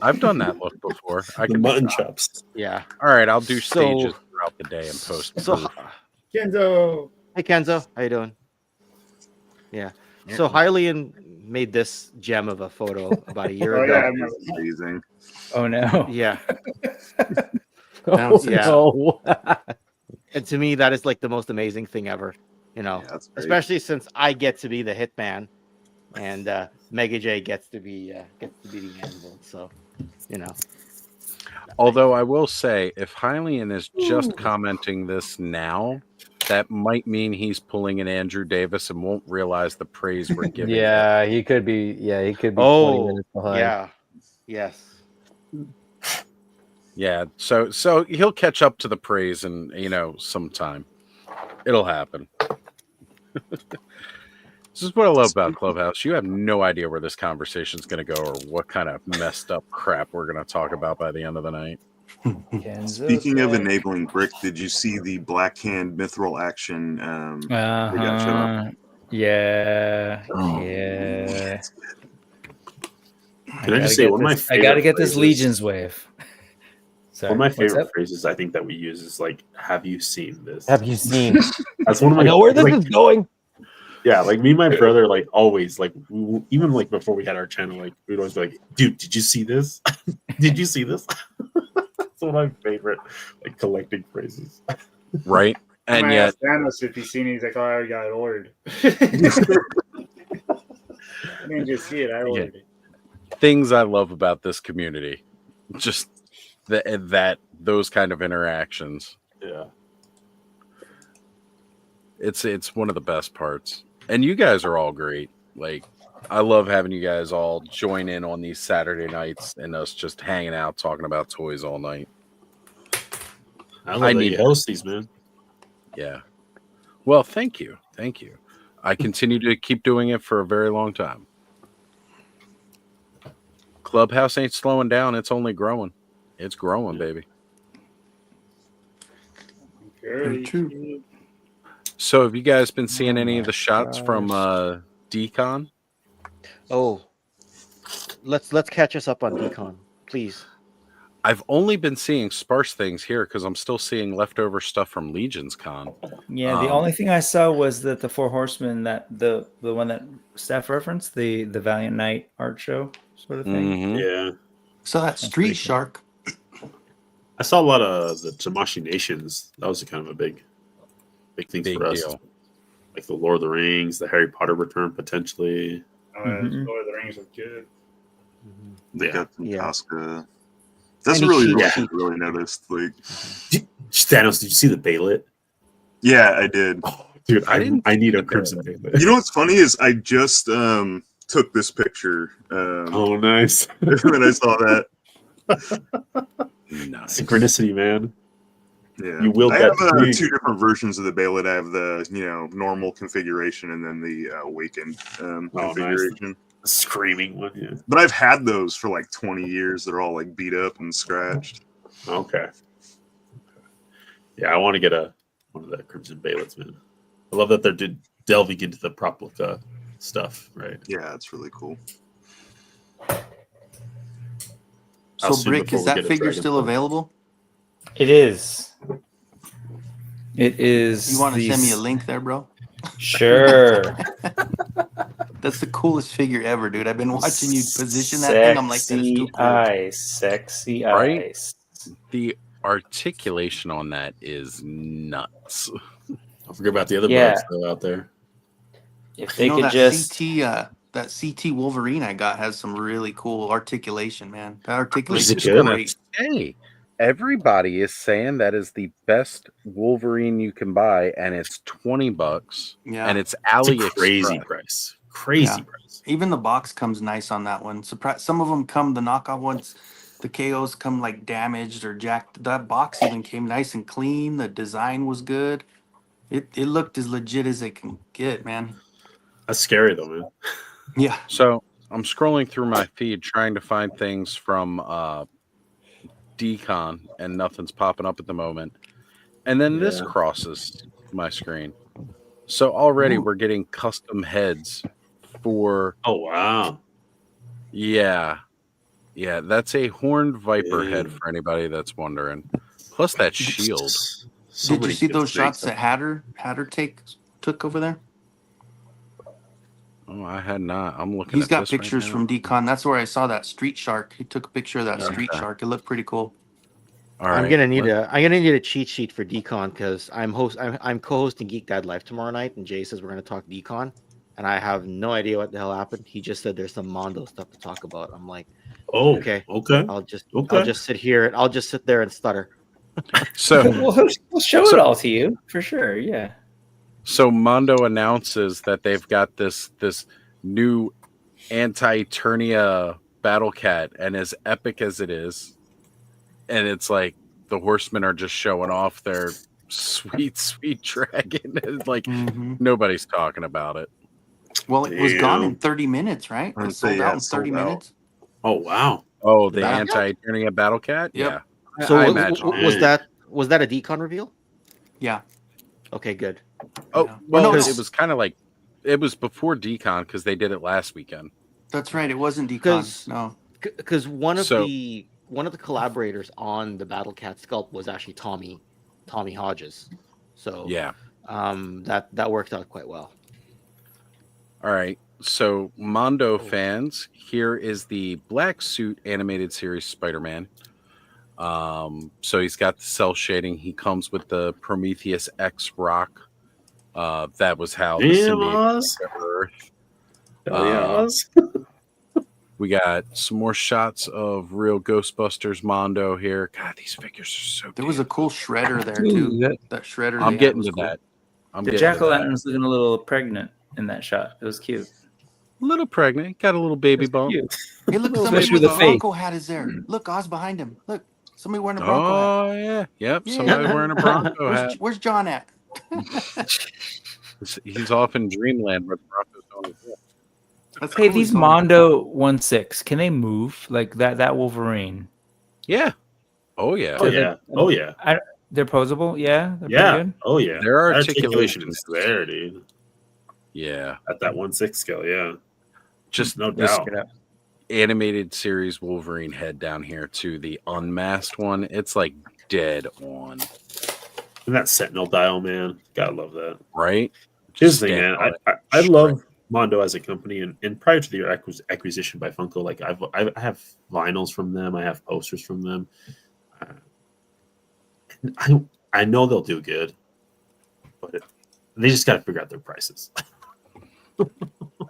I've done that look before. I can mutton chops. Yeah. All right, I'll do So- stages throughout the day and post. So, Kenzo. hey Kenzo, how you doing? Yeah. So Hylian made this gem of a photo about a year Oh, ago. yeah, I remember. Amazing. Oh no. Yeah. Oh, Yeah. no. And to me, that is like the most amazing thing ever. You know, that's great. especially since I get to be the hitman, and Mega J gets to be the anvil. So, you know. Although I will say, if Hylian is just commenting this now, that might mean he's pulling an Andrew Davis and won't realize the praise we're giving. Yeah, he could be. Yeah, he could be 20 Oh, minutes behind. yeah. Yes. Yeah, so he'll catch up to the praise in sometime. It'll happen. This is what I love about Clubhouse. You have no idea where this conversation is going to go or what kind of messed up crap we're going to talk about by the end of the night. Speaking of enabling brick, did you see the Black Hand Mithril action? They got shut up. Yeah. Oh, Yeah. Can I just say one of my I gotta favorite get this phrases- Legion's wave. Sorry, One of my what's favorite up? phrases I think that we use is like, "Have you seen this?" Have you seen? That's one of my. I know where this like, is going. Yeah, like me and my brother, like always, like even like before we had our channel, like we'd always be like, "Dude, did you see this? Did you see this?" That's one of my favorite, like collecting phrases. Right, And and I yet asked Thanos if he's seen it. He's like, "Oh, I already got it ordered." I didn't just see it; I ordered it. things I love about this community, just that those kind of interactions. Yeah. It's one of the best parts. And you guys are all great. Like, I love having you guys all join in on these Saturday nights and us just hanging out talking about toys all night. I love that you host these, man. Yeah. Well, thank you. Thank you. I continue to keep doing it for a very long time. Clubhouse ain't slowing down. It's only growing. It's growing, baby. Very true. So have you guys been seeing any of the shots from Decon? Oh, let's catch us up on Decon, please. I've only been seeing sparse things here because I'm still seeing leftover stuff from Legion's Con. Yeah, the only thing I saw was that the Four Horsemen, that the one that Steph referenced, the Valiant Knight art show sort of thing. Yeah. So that Street Shark. I saw a lot of the Tamashii Nations. That was kind of a big thing Big for us. deal. Like the Lord of the Rings, the Harry Potter return potentially. Oh, Lord of the Rings was good. They got some Yeah. Casca. That's Any really cheat all I sheet. really noticed. Like, Thanos, did you see the Baylet? yeah, I did. Dude, I need a Crimson Baylet. You know what's funny is I just took this picture. Oh, nice. When I saw that. Nice. Synchronicity, man. Yeah, You wield I that have tree. two different versions of the Baylet. I have the normal configuration and then the awakened configuration. The screaming one, yeah. But I've had those for like 20 years. They're all like beat up and scratched. Okay. Yeah, I want to get one of the Crimson Baylets, man. I love that they're delving into the Proplica stuff, right? Yeah, it's really cool. So, Brick, is that figure still available? It is. It is. You want to send me a link there, bro? Sure. That's the coolest figure ever, dude. I've been watching you position that thing. I'm like, that's too cool. Sexy Right? eyes. The articulation on that is nuts. Don't forget about the other bugs still out there. If they could that just that CT Wolverine I got has some really cool articulation, man. That articulation is Just great. Hey, everybody is saying that is the best Wolverine you can buy, and it's $20. Yeah. And it's It's a AliExpress. crazy price. Crazy price. Even the box comes nice on that one. Some of them come, the knockoff ones, the KOs come like damaged or jacked. That box even came nice and clean. The design was good. It looked as legit as it can get, man. That's scary though, man. Yeah. So I'm scrolling through my feed trying to find things from Decon, and nothing's popping up at the moment. And then this Yeah. crosses my screen. So already we're getting custom heads for. Oh wow. Yeah. Yeah, that's a horned viper head for anybody that's wondering. Plus that shield. Did you see those shots that Hatter took over there? Oh, I had not. I'm looking. He's at got this right pictures now. from Decon. That's where I saw that Street Shark. He took a picture of that Street Okay. Shark. It looked pretty cool. All I'm right. gonna need a cheat sheet for Decon because I'm co-hosting Geek Dad Live tomorrow night, and Jay says we're gonna talk Decon, and I have no idea what the hell happened. He just said there's some Mondo stuff to talk about. I'm like, okay. I'll just sit here. I'll just sit there and stutter. So we'll show it all to you for sure. Yeah. So Mondo announces that they've got this new anti-Eternia battle cat, and as epic as it is, and it's like the horsemen are just showing off their sweet dragon. It's like nobody's talking about it. Well, it was gone in 30 minutes, right? It sold out in 30 minutes. Oh wow. Oh, the Yeah. anti-Eternia battle cat? Yep. Yeah. So I was imagine. that a Decon reveal? Yeah. Okay, good. Oh, Yeah. well, No, it was kind of like it was before Decon because they did it last weekend. That's right. It wasn't Decon. No. Because one of So- the collaborators on the Battle Cat sculpt was actually Tommy Hodges. So Yeah. that worked out quite well. All right. So, Mondo fans, here is the Black Suit animated series Spider-Man. So he's got the cell shading. He comes with the Prometheus X rock. That was how the symbiote came to Earth. Hell yeah, Oz. We got some more shots of real Ghostbusters Mondo here. God, these figures are so. There was a cool shredder there too. That shredder. I'm they getting had was to cool. that. I'm The getting jack to o' that. lantern was looking a little pregnant in that shot. It was cute. A little pregnant. Got a little baby bump. Hey, look, Little somebody fish with with a a face. Bronco hat is there. Look, Oz behind him. Look, somebody wearing a Bronco hat. Oh yeah, yep. Somebody wearing a Bronco hat. Where's John at? He's off in dreamland where the Broncos don't exist. Hey, these Mondo 1/6, can they move like that? That Wolverine. Yeah. Oh yeah. Oh yeah. Oh yeah. They're posable. Yeah. They're Yeah. pretty good. Oh yeah. Their articulation articulation is there, dude. Yeah. At that 1/6 scale, yeah. Just no this doubt. animated series Wolverine head down here to the unmasked one. It's like dead on. And that Sentinel dial, man. Gotta love that. Right? Here's the thing, man. I love Mondo as a company, and prior to their acquisition by Funko, like I have vinyls from them, I have posters from them. I know they'll do good, but they just got to figure out their prices.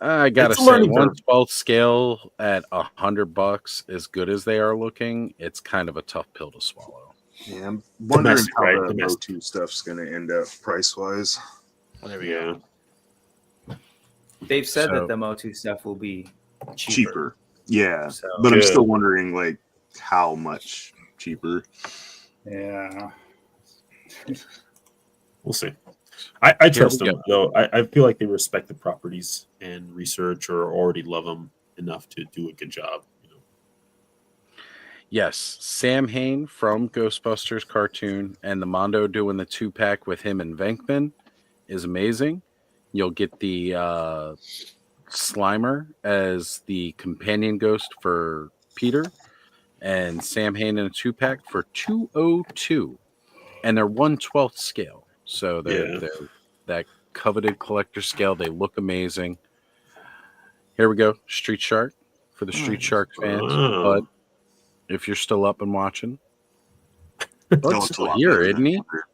I gotta It's a say, learning curve. 1/12 scale at $100, as good as they are looking, it's kind of a tough pill to swallow. Yeah, I'm wondering Domestic, how right? the Domestic. O2 stuff's going to end up price wise. There we go. They've said So- that the Mo2 stuff will be Cheaper. Yeah. So- but I'm Good. still wondering, like, how much cheaper. Yeah. We'll see. I trust we them though. I feel like they respect the properties and research, or already love them enough to do a good job. You know? Yes, Sam Hain from Ghostbusters cartoon and the Mondo doing the 2-pack with him and Venkman is amazing. You'll get the Slimer as the companion ghost for Peter, and Sam Hain in a 2-pack for $202, and they're 1/12 scale. So they're that coveted collector scale. They look amazing. Here we go, Street Shark for the Street Shark fans. Oh. But if you're still up and watching, That Bud's looks a still lot here, better isn't than he? ever.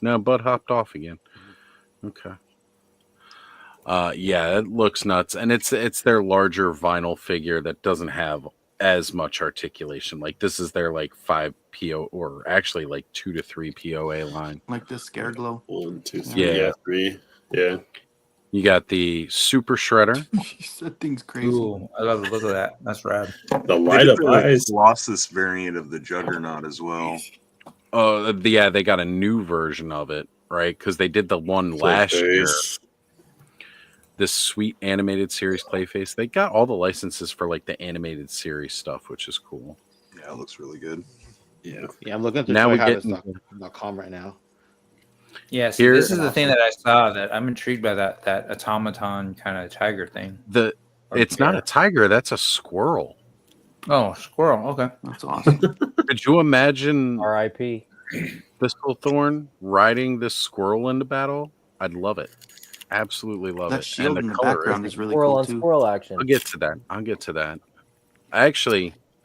No, Bud hopped off again. Okay. Yeah, it looks nuts, and it's their larger vinyl figure that doesn't have as much articulation. Like this is their like 5 PO, or actually like 2 to 3 POA line. Like the Scare Glow. 1, 2, 3, Yeah. 3. Yeah. You got the Super Shredder. That thing's crazy. Ooh, I love the look of that. That's rad. The They light did up the eyes. Colossus variant of the Juggernaut as well. Oh, yeah, they got a new version of it, right? Because they did the one last year. Face. This sweet animated series Clayface. They got all the licenses for like the animated series stuff, which is cool. Yeah, it looks really good. Yeah. Yeah, I'm looking at the Now we get toyharvest.com right now. Yes, Here- this is the thing that I saw that I'm intrigued by that automaton kind of tiger thing. It's not a tiger, that's a squirrel. Oh, squirrel. Okay, that's awesome. Could you imagine R.I.P. Thistlethorn riding this squirrel into battle? I'd love it. Absolutely love That it. shield in the color background is really Squirrel cool on too. squirrel action. I'll get to that.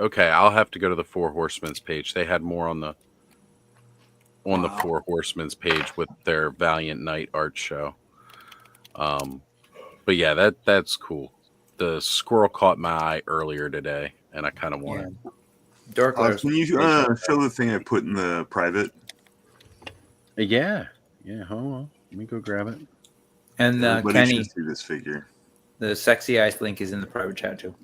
Okay, I'll have to go to the Four Horsemen's page. They had more on the Four Horsemen's page with their Valiant Knight art show. But yeah, that's cool. The squirrel caught my eye earlier today, and I kind of want it. Dark Can you show the thing I put in the private? Yeah. Hold on. Let me go grab it. And Everybody Kenny, should see this figure. the sexy ice link is in the private chat too.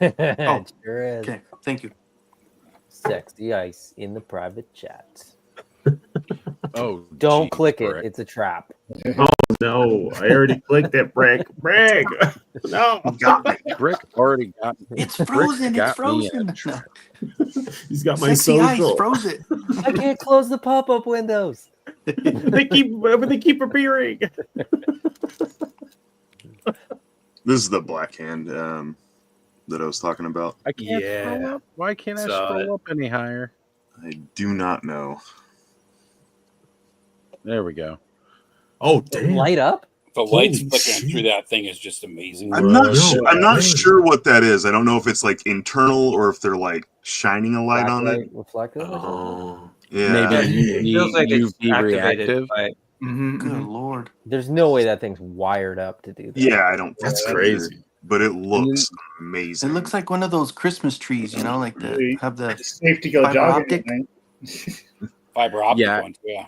Oh, sure is. Okay, thank you. Sexy ice in the private chat. Oh, Don't geez, click it. Brett. It's a trap. Oh no! I already clicked it. Brag. No, Brick already got me. It's Brick frozen. It's got me frozen. No. he's got my Sexy ice social. froze it. I can't close the pop-up windows. they keep appearing. This is the black hand that I was talking about. I can't scroll up. Why can't I Saw scroll it. up any higher? I do not know. There we go. Oh damn! Light up? The lights flickering through that thing is just amazing. I'm not sure what that is. I don't know if it's like internal or if they're like shining a light on it. Reflective or something? Yeah. It feels like it's UV activated reactive. by. Good lord. There's no way that thing's wired up to do that. Yeah, I don't. That's think crazy. either, but it looks It amazing. looks like one of those Christmas trees, you know, like the have the It's safe to go fiber jogging optic. at night. Fiber optic Yeah. ones, yeah.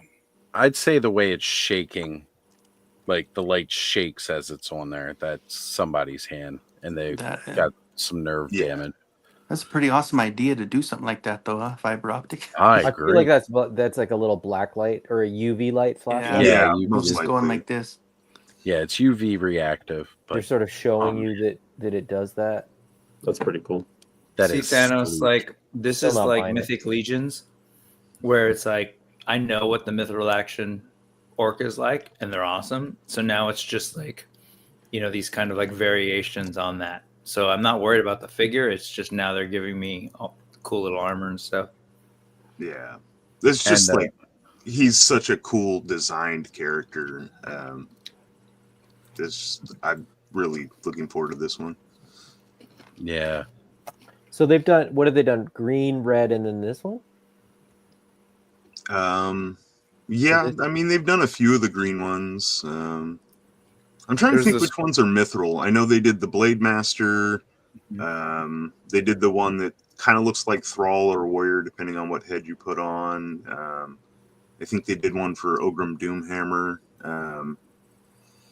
I'd say the way it's shaking, like the light shakes as it's on there. That's somebody's hand, and they've got some nerve damage. That's a pretty awesome idea to do something like that, though. Fiber optic. I I agree. feel like that's like a little black light or a UV light flashlight. Yeah, just going like this. Yeah, it's UV reactive. But They're sort of showing you that it does that. That's pretty cool. That See, is Thanos, sweet. like this Still is not like buying it. Mythic Legions, where it's like I know what the mithril action orc is like, and they're awesome. So now it's just like, you know, these kind of like variations on that. So I'm not worried about the figure. It's just now they're giving me cool little armor and stuff. Yeah, it's just And, like he's such a cool designed character. I'm really looking forward to this one. Yeah. So they've done, what have they done? Green, red, and then this one? Yeah, I mean they've done a few of the green ones. I'm trying to think which ones are mithril. I know they did the Blade Master. They did the one that kind of looks like Thrall or Warrior, depending on what head you put on. I think they did one for Ogrim Doomhammer.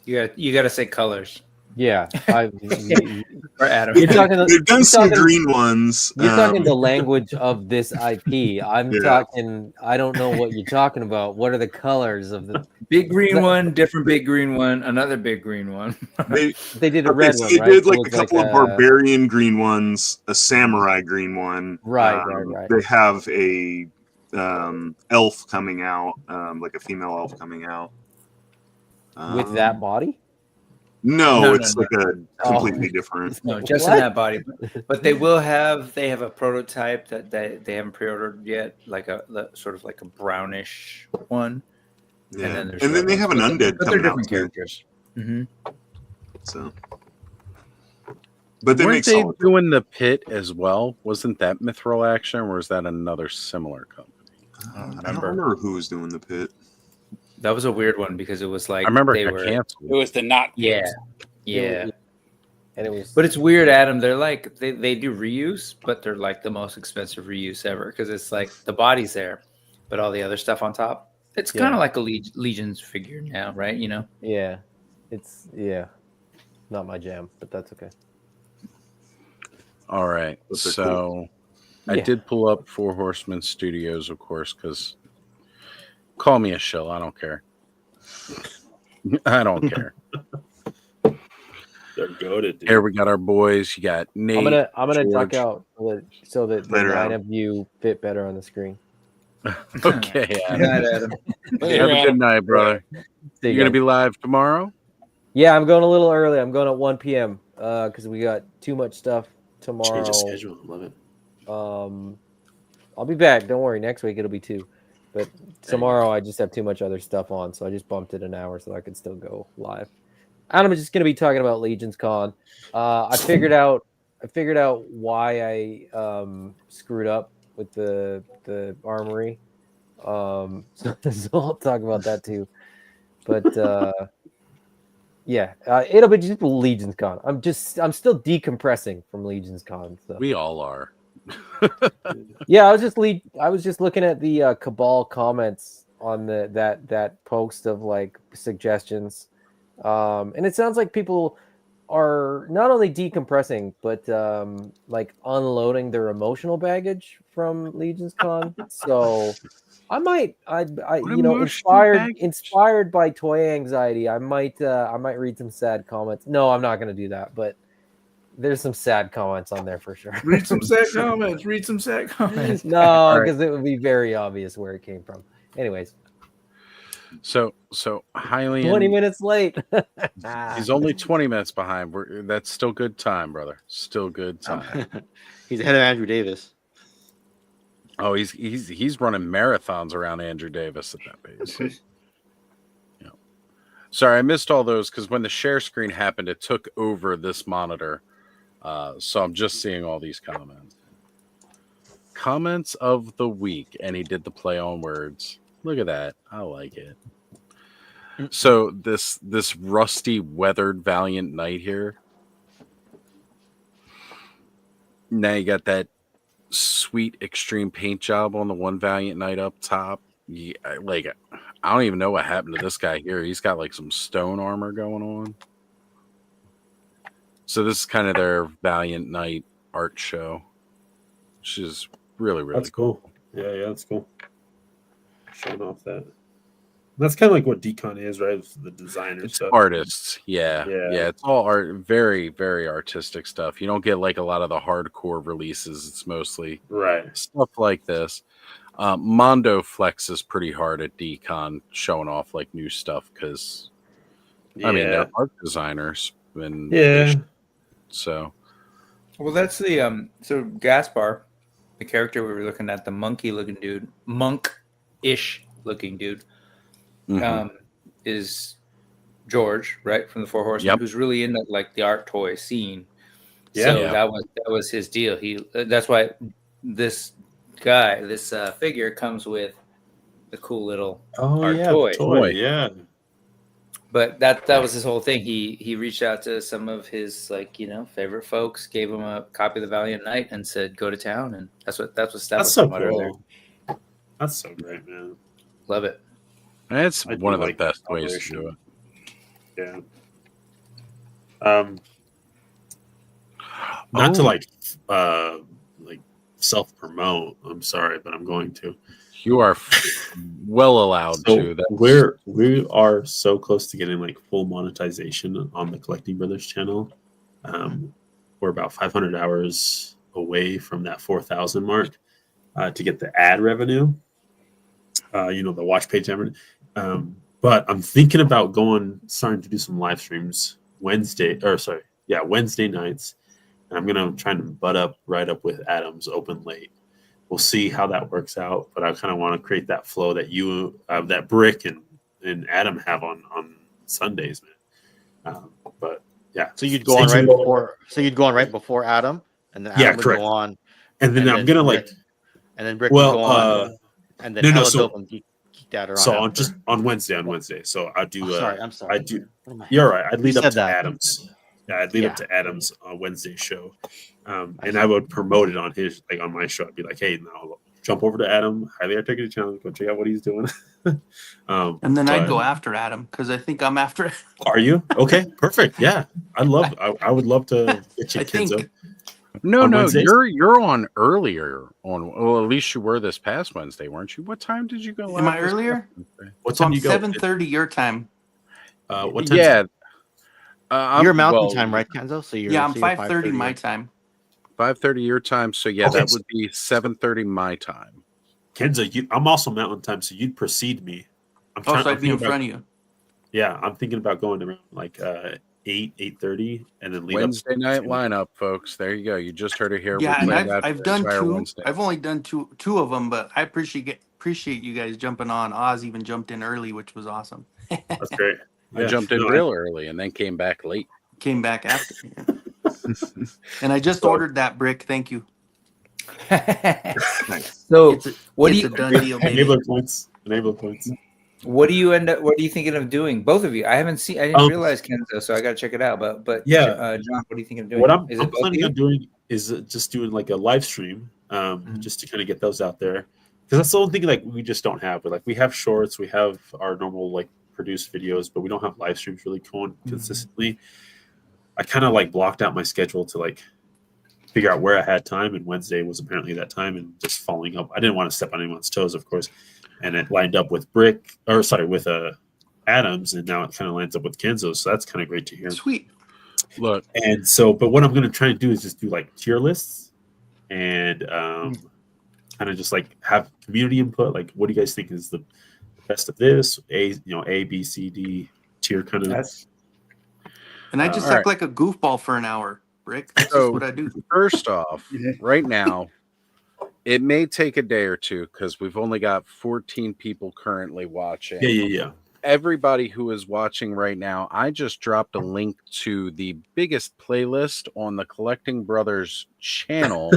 You got to say colors. Yeah, or Adam. They've done some green ones. You're talking the language of this IP. I'm Yeah. talking. I don't know what you're talking about. What are the colors of the Big green one, different big green one, another big green one. They did a red one, They right? did So like it's a couple of barbarian green ones, a samurai green one. Right. They have a elf coming out, like a female elf coming out. with that body. No, it's like a completely different. No, just in that body. But they have a prototype that they haven't pre-ordered yet, like a sort of like a brownish one. Yeah. And then they have an undead but coming they're out different too. characters. Mm-hmm. So, but they Weren't make they solid. doing the pit as well? Wasn't that Mithril Action, or was that another similar company? I don't remember who was doing the pit. That was a weird one because it was like I remember they it were canceled. It was the not Yeah. pits. Yeah. And it was, But it's weird, Adam. They're like they do reuse, but they're like the most expensive reuse ever because it's like the body's there, but all the other stuff on top. It's kind of like a Legion's figure now, right? You know? Yeah, it's not my jam, but that's okay. All right. Those are So I Yeah. did pull up Four Horsemen Studios, of course, because call me a shill. I don't care. I don't care. They're goated, dude. Here we got our boys. You got Nate. I'm gonna George. duck out so that the Later, 9 Adam. of you fit better on the screen. Okay, Good Adam. night, Adam. Have a good night, brother. See you You're gonna guys. be live tomorrow. Yeah, I'm going a little early. I'm going at 1 p.m. Because we got too much stuff tomorrow. Change the schedule. Love it. I'll be back. Don't worry. Next week it'll be 2. But tomorrow I just have too much other stuff on, so I just bumped it an hour so I could still go live. Adam is just going to be talking about Legion's Con. I figured out why I screwed up with the armory. So I'll talk about that too. But yeah, it'll be just Legion's Con. I'm still decompressing from Legion's Con. So. We all are. Yeah, I was just looking at the Cabal comments on that post of like suggestions, and it sounds like people are not only decompressing but like unloading their emotional baggage from Legion's Con. So I inspired by toy anxiety, I might read some sad comments. No, I'm not going to do that, but there's some sad comments on there for sure. Read some sad comments. Read some sad comments. No, because it would be very obvious where it came from. Anyways, So Hylian, 20 minutes late. He's only 20 minutes behind. That's still good time, brother. Still good time. He's ahead of Andrew Davis. Oh, he's running marathons around Andrew Davis at that pace. Yeah. Sorry, I missed all those because when the share screen happened, it took over this monitor. So I'm just seeing all these comments. Comments of the week, and he did the play on words. Look at that. I like it. So this rusty, weathered Valiant Knight here. Now you got that sweet extreme paint job on the one Valiant Knight up top. Yeah, like I don't even know what happened to this guy here. He's got like some stone armor going on. So this is kind of their Valiant Knight art show, which is really, really That's cool. Yeah, that's cool. Showing off that. That's kind of like what decon is, right? The designer it's stuff. Artists, yeah. It's all art, very, very artistic stuff. You don't get like a lot of the hardcore releases. It's mostly stuff like this. Mondo flexes pretty hard at decon, showing off like new stuff because, I mean, they're art designers, and so. Well, that's the so Gaspar, the character we were looking at, the monkey-looking dude, monk-ish looking dude. Is George, right, from the Four Horsemen, who's really into like the art toy scene. That was his deal. That's why this guy, this figure comes with the cool little art toy. Yeah. But that was his whole thing. He reached out to some of his favorite folks, gave him a copy of the Valiant Knight, and said, "Go to town." And that's what Steph was so talking about earlier. That's so great, man. Love it. That's one of the best ways to do it. Yeah. Not to like self promote. I'm sorry, but I'm going to. You are well allowed to. We are so close to getting like full monetization on the Collecting Brothers channel. We're about 500 hours away from that 4,000 mark to get the ad revenue. The watch page revenue. But I'm thinking about starting to do some live streams Wednesday nights. And I'm gonna try to butt right up with Adam's open late. We'll see how that works out, but I kind of want to create that flow that that Brick and Adam have on Sundays, man. But yeah, so you'd go on right before. So you'd go on right before Adam, and then Adam would go on, and then I'm gonna Brick, and then Brick would go on, and then on Wednesday. So I do. I'm sorry. I do. You're right. I'd lead up to Adam's. Yeah, I'd lead up to Adam's Wednesday show, and I would promote it on on my show. I'd be like, "Hey, now jump over to Adam, highly articulated challenge. Go check out what he's doing." And then I'd go after Adam because I think I'm after. Are you okay? Perfect. Yeah, I would love to get you, Kenzo. No, you're on earlier on. Well, at least you were this past Wednesday, weren't you? What time did you go live? Am I earlier? What time you go? 7:30 your time. What time? Yeah. You're Mountain Time, right, Kenzo? So you're I'm 5:30 my time. 5:30 your time. So that would be 7:30 my time. Kenzo, I'm also Mountain Time, so you'd precede me. So I'd be in front of you. Yeah, I'm thinking about going around like 8:30, and then lead Wednesday night lineup, folks. There you go. You just heard it here. Yeah, and I've done two. Wednesday. I've only done two of them, but I appreciate you guys jumping on. Oz even jumped in early, which was awesome. That's great. I jumped in real early and then came back late. Came back after. And I just ordered that Brick. Thank you. So it's a done deal, baby. Enable points. What are you thinking of doing? Both of you. I didn't realize Kenzo, so I got to check it out. But yeah, John, what are you thinking of doing? What I'm planning on doing is just doing like a live stream, just to kind of get those out there. Because that's the only thing like we just don't have. But like we have shorts, we have our normal like produced videos, but we don't have live streams really going consistently. I kind of like blocked out my schedule to like figure out where I had time, and Wednesday was apparently that time, and just following up. I didn't want to step on anyone's toes, of course, and it lined up with with Adams, and now it kind of lines up with Kenzo, so that's kind of great to hear. Sweet. Look, and so, but what I'm going to try to do is just do like tier lists, and kind of just like have community input. Like, what do you guys think is the best of this? A, B, C, D tier kind of. And I just act like a goofball for an hour, Rick. That's just what I do. First off, right now, it may take a day or two because we've only got 14 people currently watching. Yeah. everybody who is watching right now, I just dropped a link to the biggest playlist on the Collecting Brothers channel.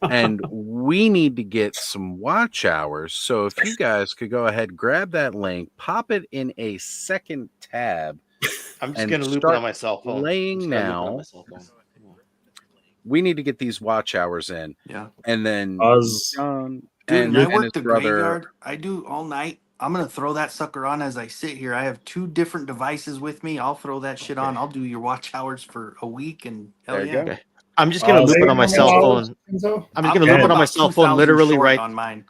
And we need to get some watch hours. So if you guys could go ahead, grab that link, pop it in a second tab. I'm just gonna loop it on my cell phone. Playing now. We need to get these watch hours in. Yeah. And then John Dude, and I work his the brother. graveyard. I do all night. I'm gonna throw that sucker on as I sit here. I have 2 different devices with me. I'll throw that shit on. I'll do your watch hours for a week, and hell There you yeah. go. I'm just gonna loop it on my cell phone. I'm just gonna loop it on my cell phone literally right on mine.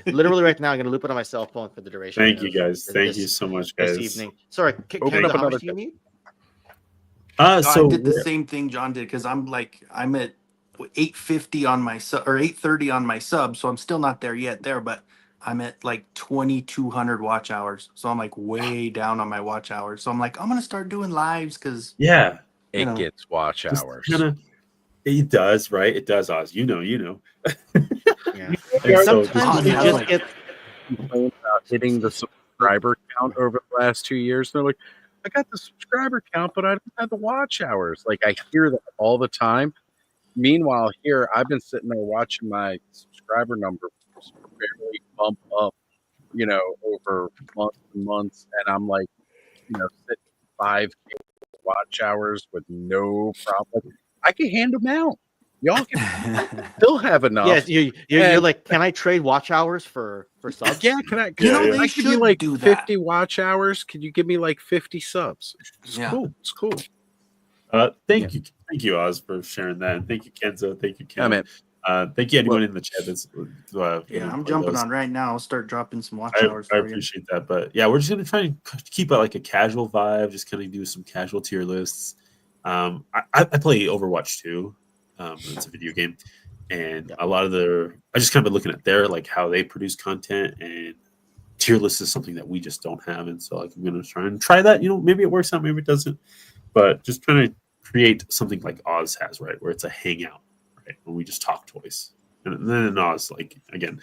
Literally right now. I'm gonna loop it on my cell phone for the duration. Thank you, of guys. Thank you this- so much, This guys. evening. Sorry, Open up how another much do you need? I So did the same thing John did because I'm at 850 on my sub or 830 on my sub, so I'm still not there yet but I'm at like 2,200 watch hours, so I'm like way down on my watch hours. So I'm like, I'm gonna start doing lives because It gets watch Just hours. it does, right? It does, Oz. You know. Yeah. And so Sometimes you just get complain about hitting the subscriber count over the last 2 years. They're like, I got the subscriber count, but I don't have the watch hours. Like, I hear that all the time. Meanwhile, here, I've been sitting there watching my subscriber number barely bump up, over months and months. And I'm like, sitting 5K watch hours with no problem. I can hand them out. Y'all can still have enough. Yeah, you're like, can I trade watch hours for subs? Yeah, can I? they I give you like do 50 watch hours. Could you give me like 50 subs? It's cool. It's cool. Thank you, Oz, for sharing that. And thank you, Kenzo. Thank you, Ken. Thank you, anyone in the chat that's. I'm jumping on right now. I'll start dropping some watch hours. I For appreciate that, but yeah, we're just gonna try and keep like a casual vibe. Just kind of do some casual tier lists. I play Overwatch 2. It's a video game, and a lot of I just kind of been looking at their like how they produce content, and tier list is something that we just don't have, and so like I'm gonna try that. Maybe it works out, maybe it doesn't, but just trying to create something like Oz has, right, where it's a hangout, right, where we just talk toys, and then in Oz, like again,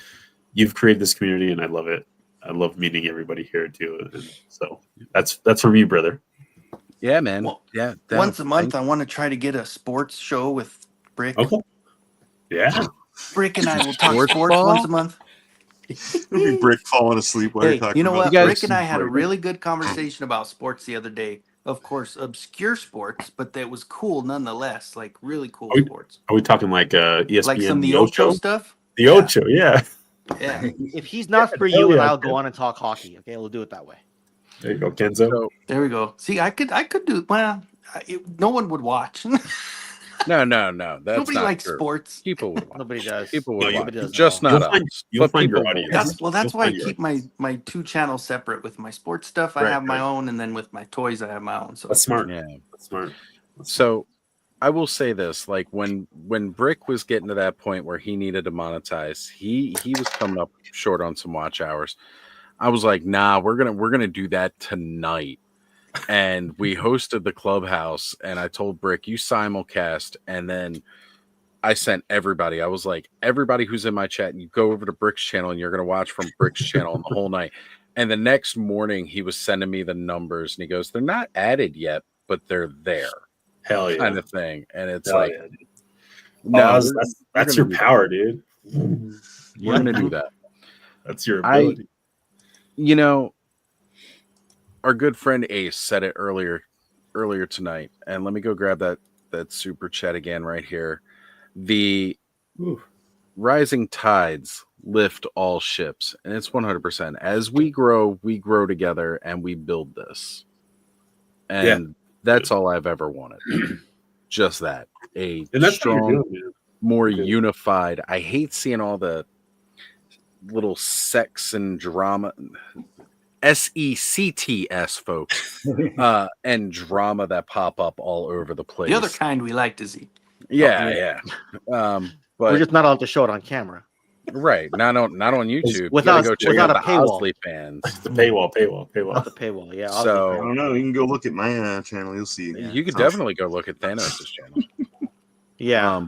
you've created this community, and I love it. I love meeting everybody here too, and so that's for me, brother. Yeah, man. Well, yeah. Once a month, I want to try to get a sports show with Brick. Okay. Yeah. Brick and I will talk Sports sports ball? once a month. It'll be Brick falling asleep while you're Hey, talking you know about what? this. Rick and I had a really good conversation about sports the other day. Of course, obscure sports, but that was cool nonetheless. Like really cool sports. Are we talking like ESPN? Like some the the Ocho stuff? The Ocho, yeah. Yeah. If he's not for you, and I'll go on and talk hockey. Okay, we'll do it that way. There you go, Kenzo. There we go. See, I could do well. No one would watch. No. That's Nobody not likes true. sports. People would watch. Nobody does. People would Nobody watch. does Just now. not us. You'll But find your people audience. will. That's You'll why I find your keep my 2 channels separate. With my sports stuff, I Right, have my right. own, and then with my toys, I have my own. So That's smart. Yeah. That's smart. So I will say this, like when Brick was getting to that point where he needed to monetize, he was coming up short on some watch hours. I was like, nah, we're gonna do that tonight. And we hosted the clubhouse, and I told Brick, you simulcast, and then I sent everybody. I was like, everybody who's in my chat, you go over to Brick's channel and you're gonna watch from Brick's channel the whole night. And the next morning he was sending me the numbers and he goes, they're not added yet, but they're there. Hell yeah. Kind of thing. And it's Hell like, yeah, dude. no, Oz, we're that's gonna your do power, that. dude. We're gonna do that. That's your ability. Our good friend Ace said it earlier tonight, and let me go grab that super chat again right here. The rising tides lift all ships, and it's 100%. As we grow together, and we build this. And that's all I've ever wanted. Just that. A And that's what you're strong, doing, man. more unified. I hate seeing all the little sex and drama, SECTS folks, and drama that pop up all over the place. the other kind we like to see. Yeah. But We're just not allowed to show it on camera. right, not on YouTube. Without- you gotta go check without out a the paywall. Osley fans. The paywall. Not the paywall. Yeah. So I don't know. You can go look at my channel. You'll see. you could definitely go look at Thanos' channel. Yeah.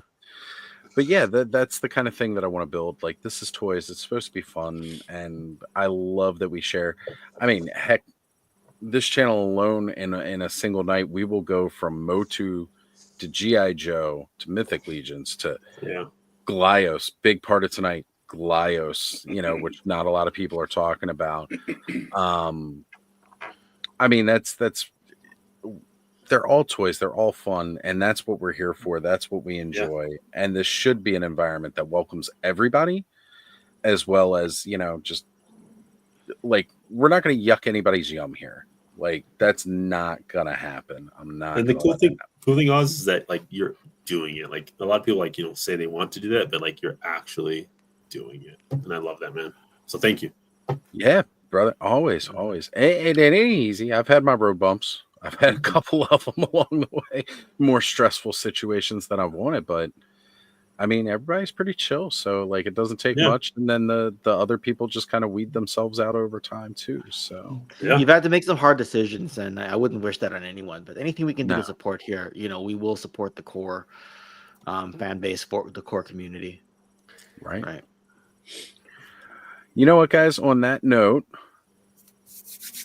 But yeah, that's the kind of thing that I want to build. Like, this is toys. It's supposed to be fun, and I love that we share. I mean, heck, this channel alone in a single night, we will go from Motu to GI Joe to Mythic Legions to Glyos. Big part of tonight, Glyos. Which not a lot of people are talking about. I mean, that's. They're all toys. They're all fun. And that's what we're here for. That's what we enjoy. Yeah. And this should be an environment that welcomes everybody, as well as, just like, we're not going to yuck anybody's yum here. Like, that's not going to happen. I'm not. And the cool thing, Oz, is that, like, you're doing it. Like, a lot of people, say they want to do that, but, like, you're actually doing it. And I love that, man. So thank you. Yeah, brother. Always. It ain't easy. I've had my road bumps. I've had a couple of them along the way, more stressful situations than I've wanted, but I mean, everybody's pretty chill. So like, it doesn't take much. And then the other people just kind of weed themselves out over time too. So you've had to make some hard decisions, and I wouldn't wish that on anyone, but anything we can do to support here, we will support the core fan base, for the core community. Right. You know what, guys, on that note,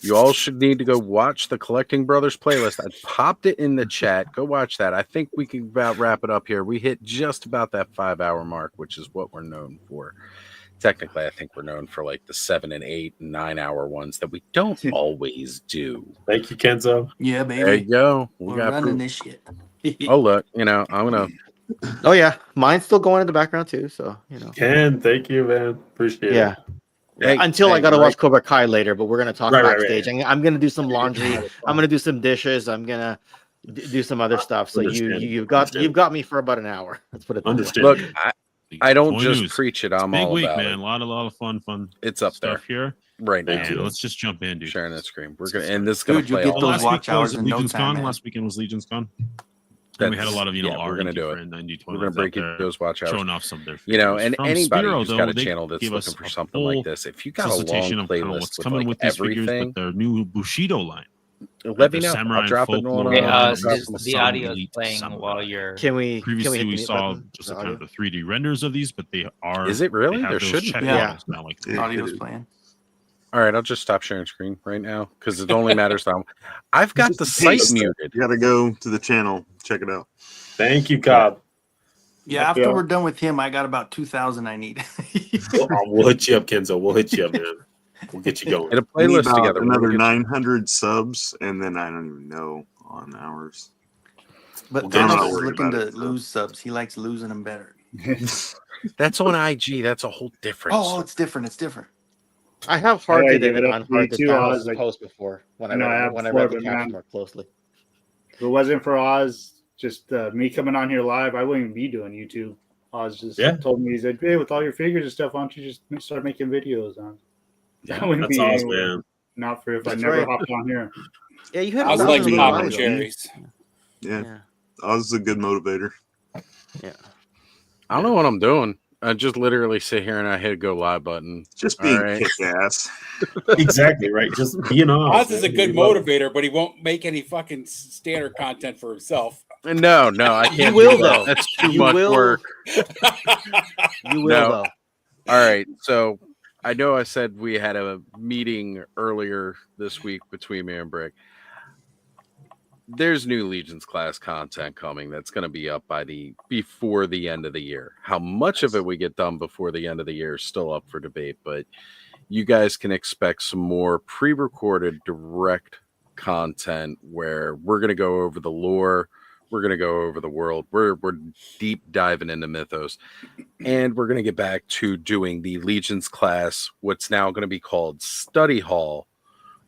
you all should need to go watch the Collecting Brothers playlist. I popped it in the chat. Go watch that. I think we can about wrap it up here. We hit just about that 5-hour mark, which is what we're known for. Technically, I think we're known for like the 7 and 8 and 9-hour ones that we don't always do. Thank you, Kenzo. Yeah, baby. There you go. We're running this shit. Oh, look, I'm gonna. Oh yeah, mine's still going in the background too. So Ken, thank you, man. Appreciate it. Until I got to watch Cobra Kai later, but we're going to talk backstage. I'm going to do some laundry. I'm going to do some dishes. I'm going to do some other stuff. So you've got me for about an hour. Let's put it that way. Look, I don't just preach it. I'm big all week, about man. it. A lot of fun. It's up stuff there here right now. Let's just jump in, dude. Sharing that screen. We're gonna and this is gonna Dude, play you get all those watch hours in no Legion's time, Con. Last Last weekend was Legion's Con. And we had a lot of we're gonna do it. We're gonna break into those watch hours. Showing off some of their and From anybody Spiro, who's though, got a they channel that's gave looking us for a something full like this, if you got a long solicitation of kind of playlist what's with coming like with these figures, everything, but their new Bushido line. let me The know. Samurai I'll drop it folklore on. Hey, line, the audio is playing while you're. Can we Previously, hit we the mute saw button? just a kind of the 3D renders of these, but they are. Is it really? They have There those shouldn't check be. models now, like Audio's playing. All right, I'll just stop sharing screen right now because it only matters now. I've got the site muted. You got to go to the channel, check it out. Thank you, Cobb. Yeah, after we're done with him, I got about 2,000 I need. We'll hit you up, Kenzo. We'll hit you up, man. We'll get you going. Get a We need playlist about together. another 900 subs, and then I don't even know on ours. But I'm Thanos not is worried looking about to it, so. lose subs. He likes losing them better. That's on IG. That's a whole different. Oh, it's different. It's different. I have I hearted give and it up to you unhearted too, Oz. Thanos' post before when I I read, have when I before, read the but caption man, more closely. if it wasn't for Oz, just me coming on here live, I wouldn't be doing YouTube. Oz just told me, he said, "Hey, with all your figures and stuff, why don't you just start making videos on?" Yeah, I wouldn't that's be awesome, anywhere. man. Not for if I That's never right. hopped on here. Yeah, you had I was that like was really popping nice. cherries. Yeah. Oz is a good motivator. Yeah. I don't know what I'm doing. I just literally sit here and I hit a go live button. Just being All right. kick ass. Exactly, right? Just being Oz is a man. good We love it. motivator, but he won't make any fucking standard content for himself. No, I can't. You will do that. though. That's too You much will. work. You will No. though. All right, so I know I said we had a meeting earlier this week between me and Brick. There's new Legions class content coming that's going to be up before the end of the year. How much of it we get done before the end of the year is still up for debate, but you guys can expect some more pre-recorded direct content where we're going to go over the lore, we're going to go over the world, we're deep diving into mythos, and we're going to get back to doing the Legions class, what's now going to be called Study Hall,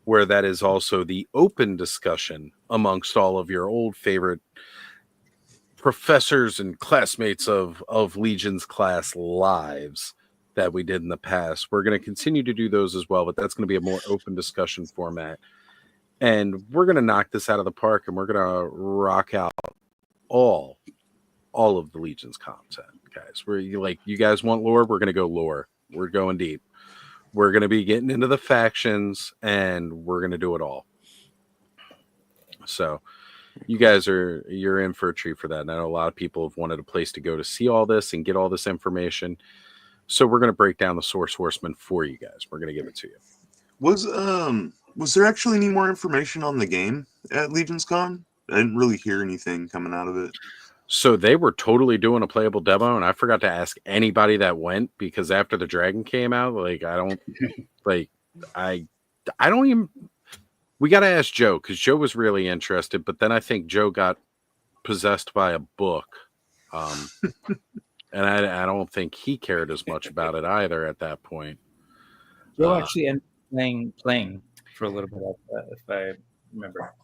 where that is also the open discussion amongst all of your old favorite professors and classmates of Legions class lives that we did in the past. We're going to continue to do those as well, but that's going to be a more open discussion format. And we're going to knock this out of the park, and we're going to rock out all of the Legions content, guys. You guys want lore? We're going to go lore. We're going deep. We're going to be getting into the factions, and we're going to do it all. So you guys you're in for a treat for that. And I know a lot of people have wanted a place to go to see all this and get all this information. So we're going to break down the Source Horseman for you guys. We're going to give it to you. Was there actually any more information on the game at Legion's Con? I didn't really hear anything coming out of it. So they were totally doing a playable demo, and I forgot to ask anybody that went, because after the Dragon came out, like I don't even. We got to ask Joe, because Joe was really interested, but then I think Joe got possessed by a book, and I don't think he cared as much about it either at that point. Joe actually ended up playing for a little bit of that, if I remember.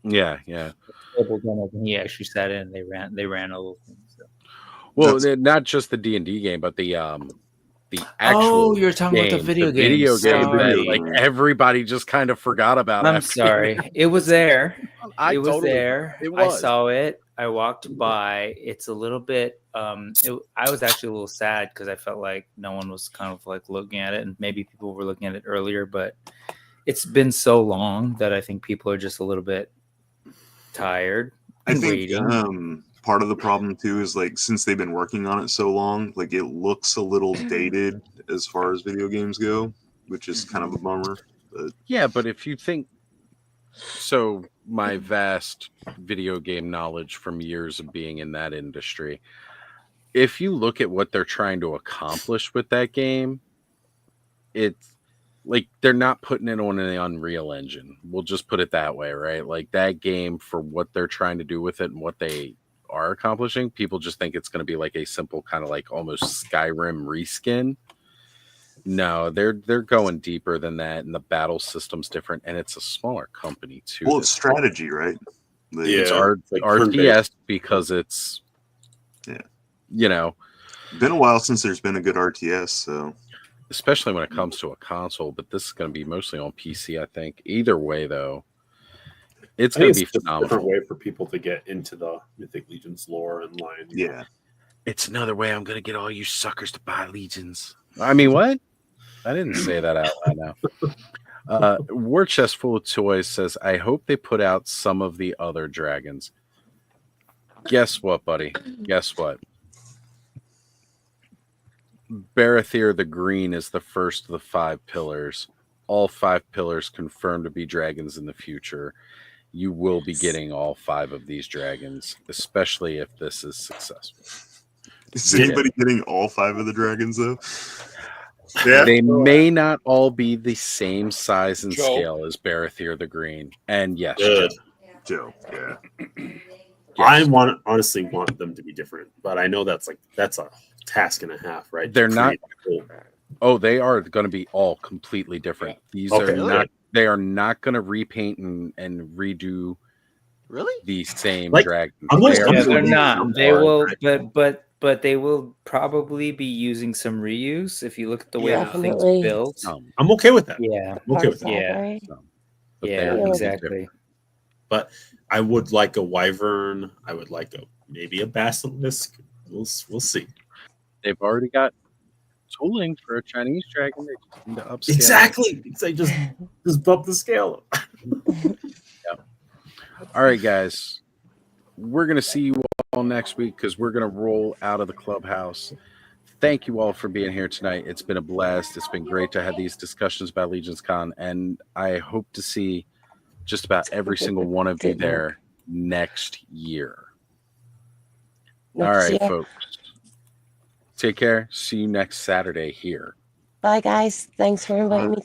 Yeah. He actually sat in. They ran a little thing. So. Well, not just the D&D game, but the actual. You're talking about the video game. Video game that like everybody just kind of forgot about. I'm sorry. It was there. It was there. It was. I saw it. I walked by. It's a little bit. I was actually a little sad because I felt like no one was kind of like looking at it, and maybe people were looking at it earlier, but it's been so long that I think people are just a little bit tired. I think part of the problem too is like since they've been working on it so long, like it looks a little dated as far as video games go, which is kind of a bummer. But yeah, but if you think so, my vast video game knowledge from years of being in that industry, if you look at what they're trying to accomplish with that game, it's like they're not putting it on an Unreal Engine. We'll just put it that way, right? Like that game, for what they're trying to do with it and what they are accomplishing, people just think it's going to be like a simple kind of like almost Skyrim reskin. No, they're going deeper than that, and the battle system's different, and it's a smaller company too. Well, it's strategy, right? Like, it's like RTS because it's been a while since there's been a good RTS, so. Especially when it comes to a console, but this is going to be mostly on PC, I think. Either way, though, it's going to be phenomenal. It's a different way for people to get into the Mythic Legions lore and line. Yeah. It's another way I'm going to get all you suckers to buy Legions. I mean, what? I didn't say that out loud now. War Chest Full of Toys says, I hope they put out some of the other dragons. Guess what, buddy? Guess what? Baratheer the Green is the first of the 5 pillars. All 5 pillars confirmed to be dragons in the future. You will be getting all 5 of these dragons, especially if this is successful. Is anybody getting all 5 of the dragons, though? Yeah. They may not all be the same size and scale as Baratheer the Green. And yes, Joe. Yeah. I honestly want them to be different, but I know that's a task and a half, right? They're not. Oh, they are going to be all completely different. These are not. They are not going to repaint and redo. Really? The same like, dragons. They're not. They will, but they will probably be using some reuse. If you look at the way the thing's built, I'm okay with that. Yeah, I'm okay with that. Yeah, yeah, exactly. But I would like a wyvern. I would like maybe a basilisk. We'll see. They've already got tooling for a Chinese dragon. They just need to upscale. Exactly. They just bump the scale. All right, guys. We're going to see you all next week because we're going to roll out of the clubhouse. Thank you all for being here tonight. It's been a blast. It's been great to have these discussions about Legion's Con, and I hope to see just about every single one of you there next year. All right, folks. Take care. See you next Saturday here. Bye, guys. Thanks for inviting me.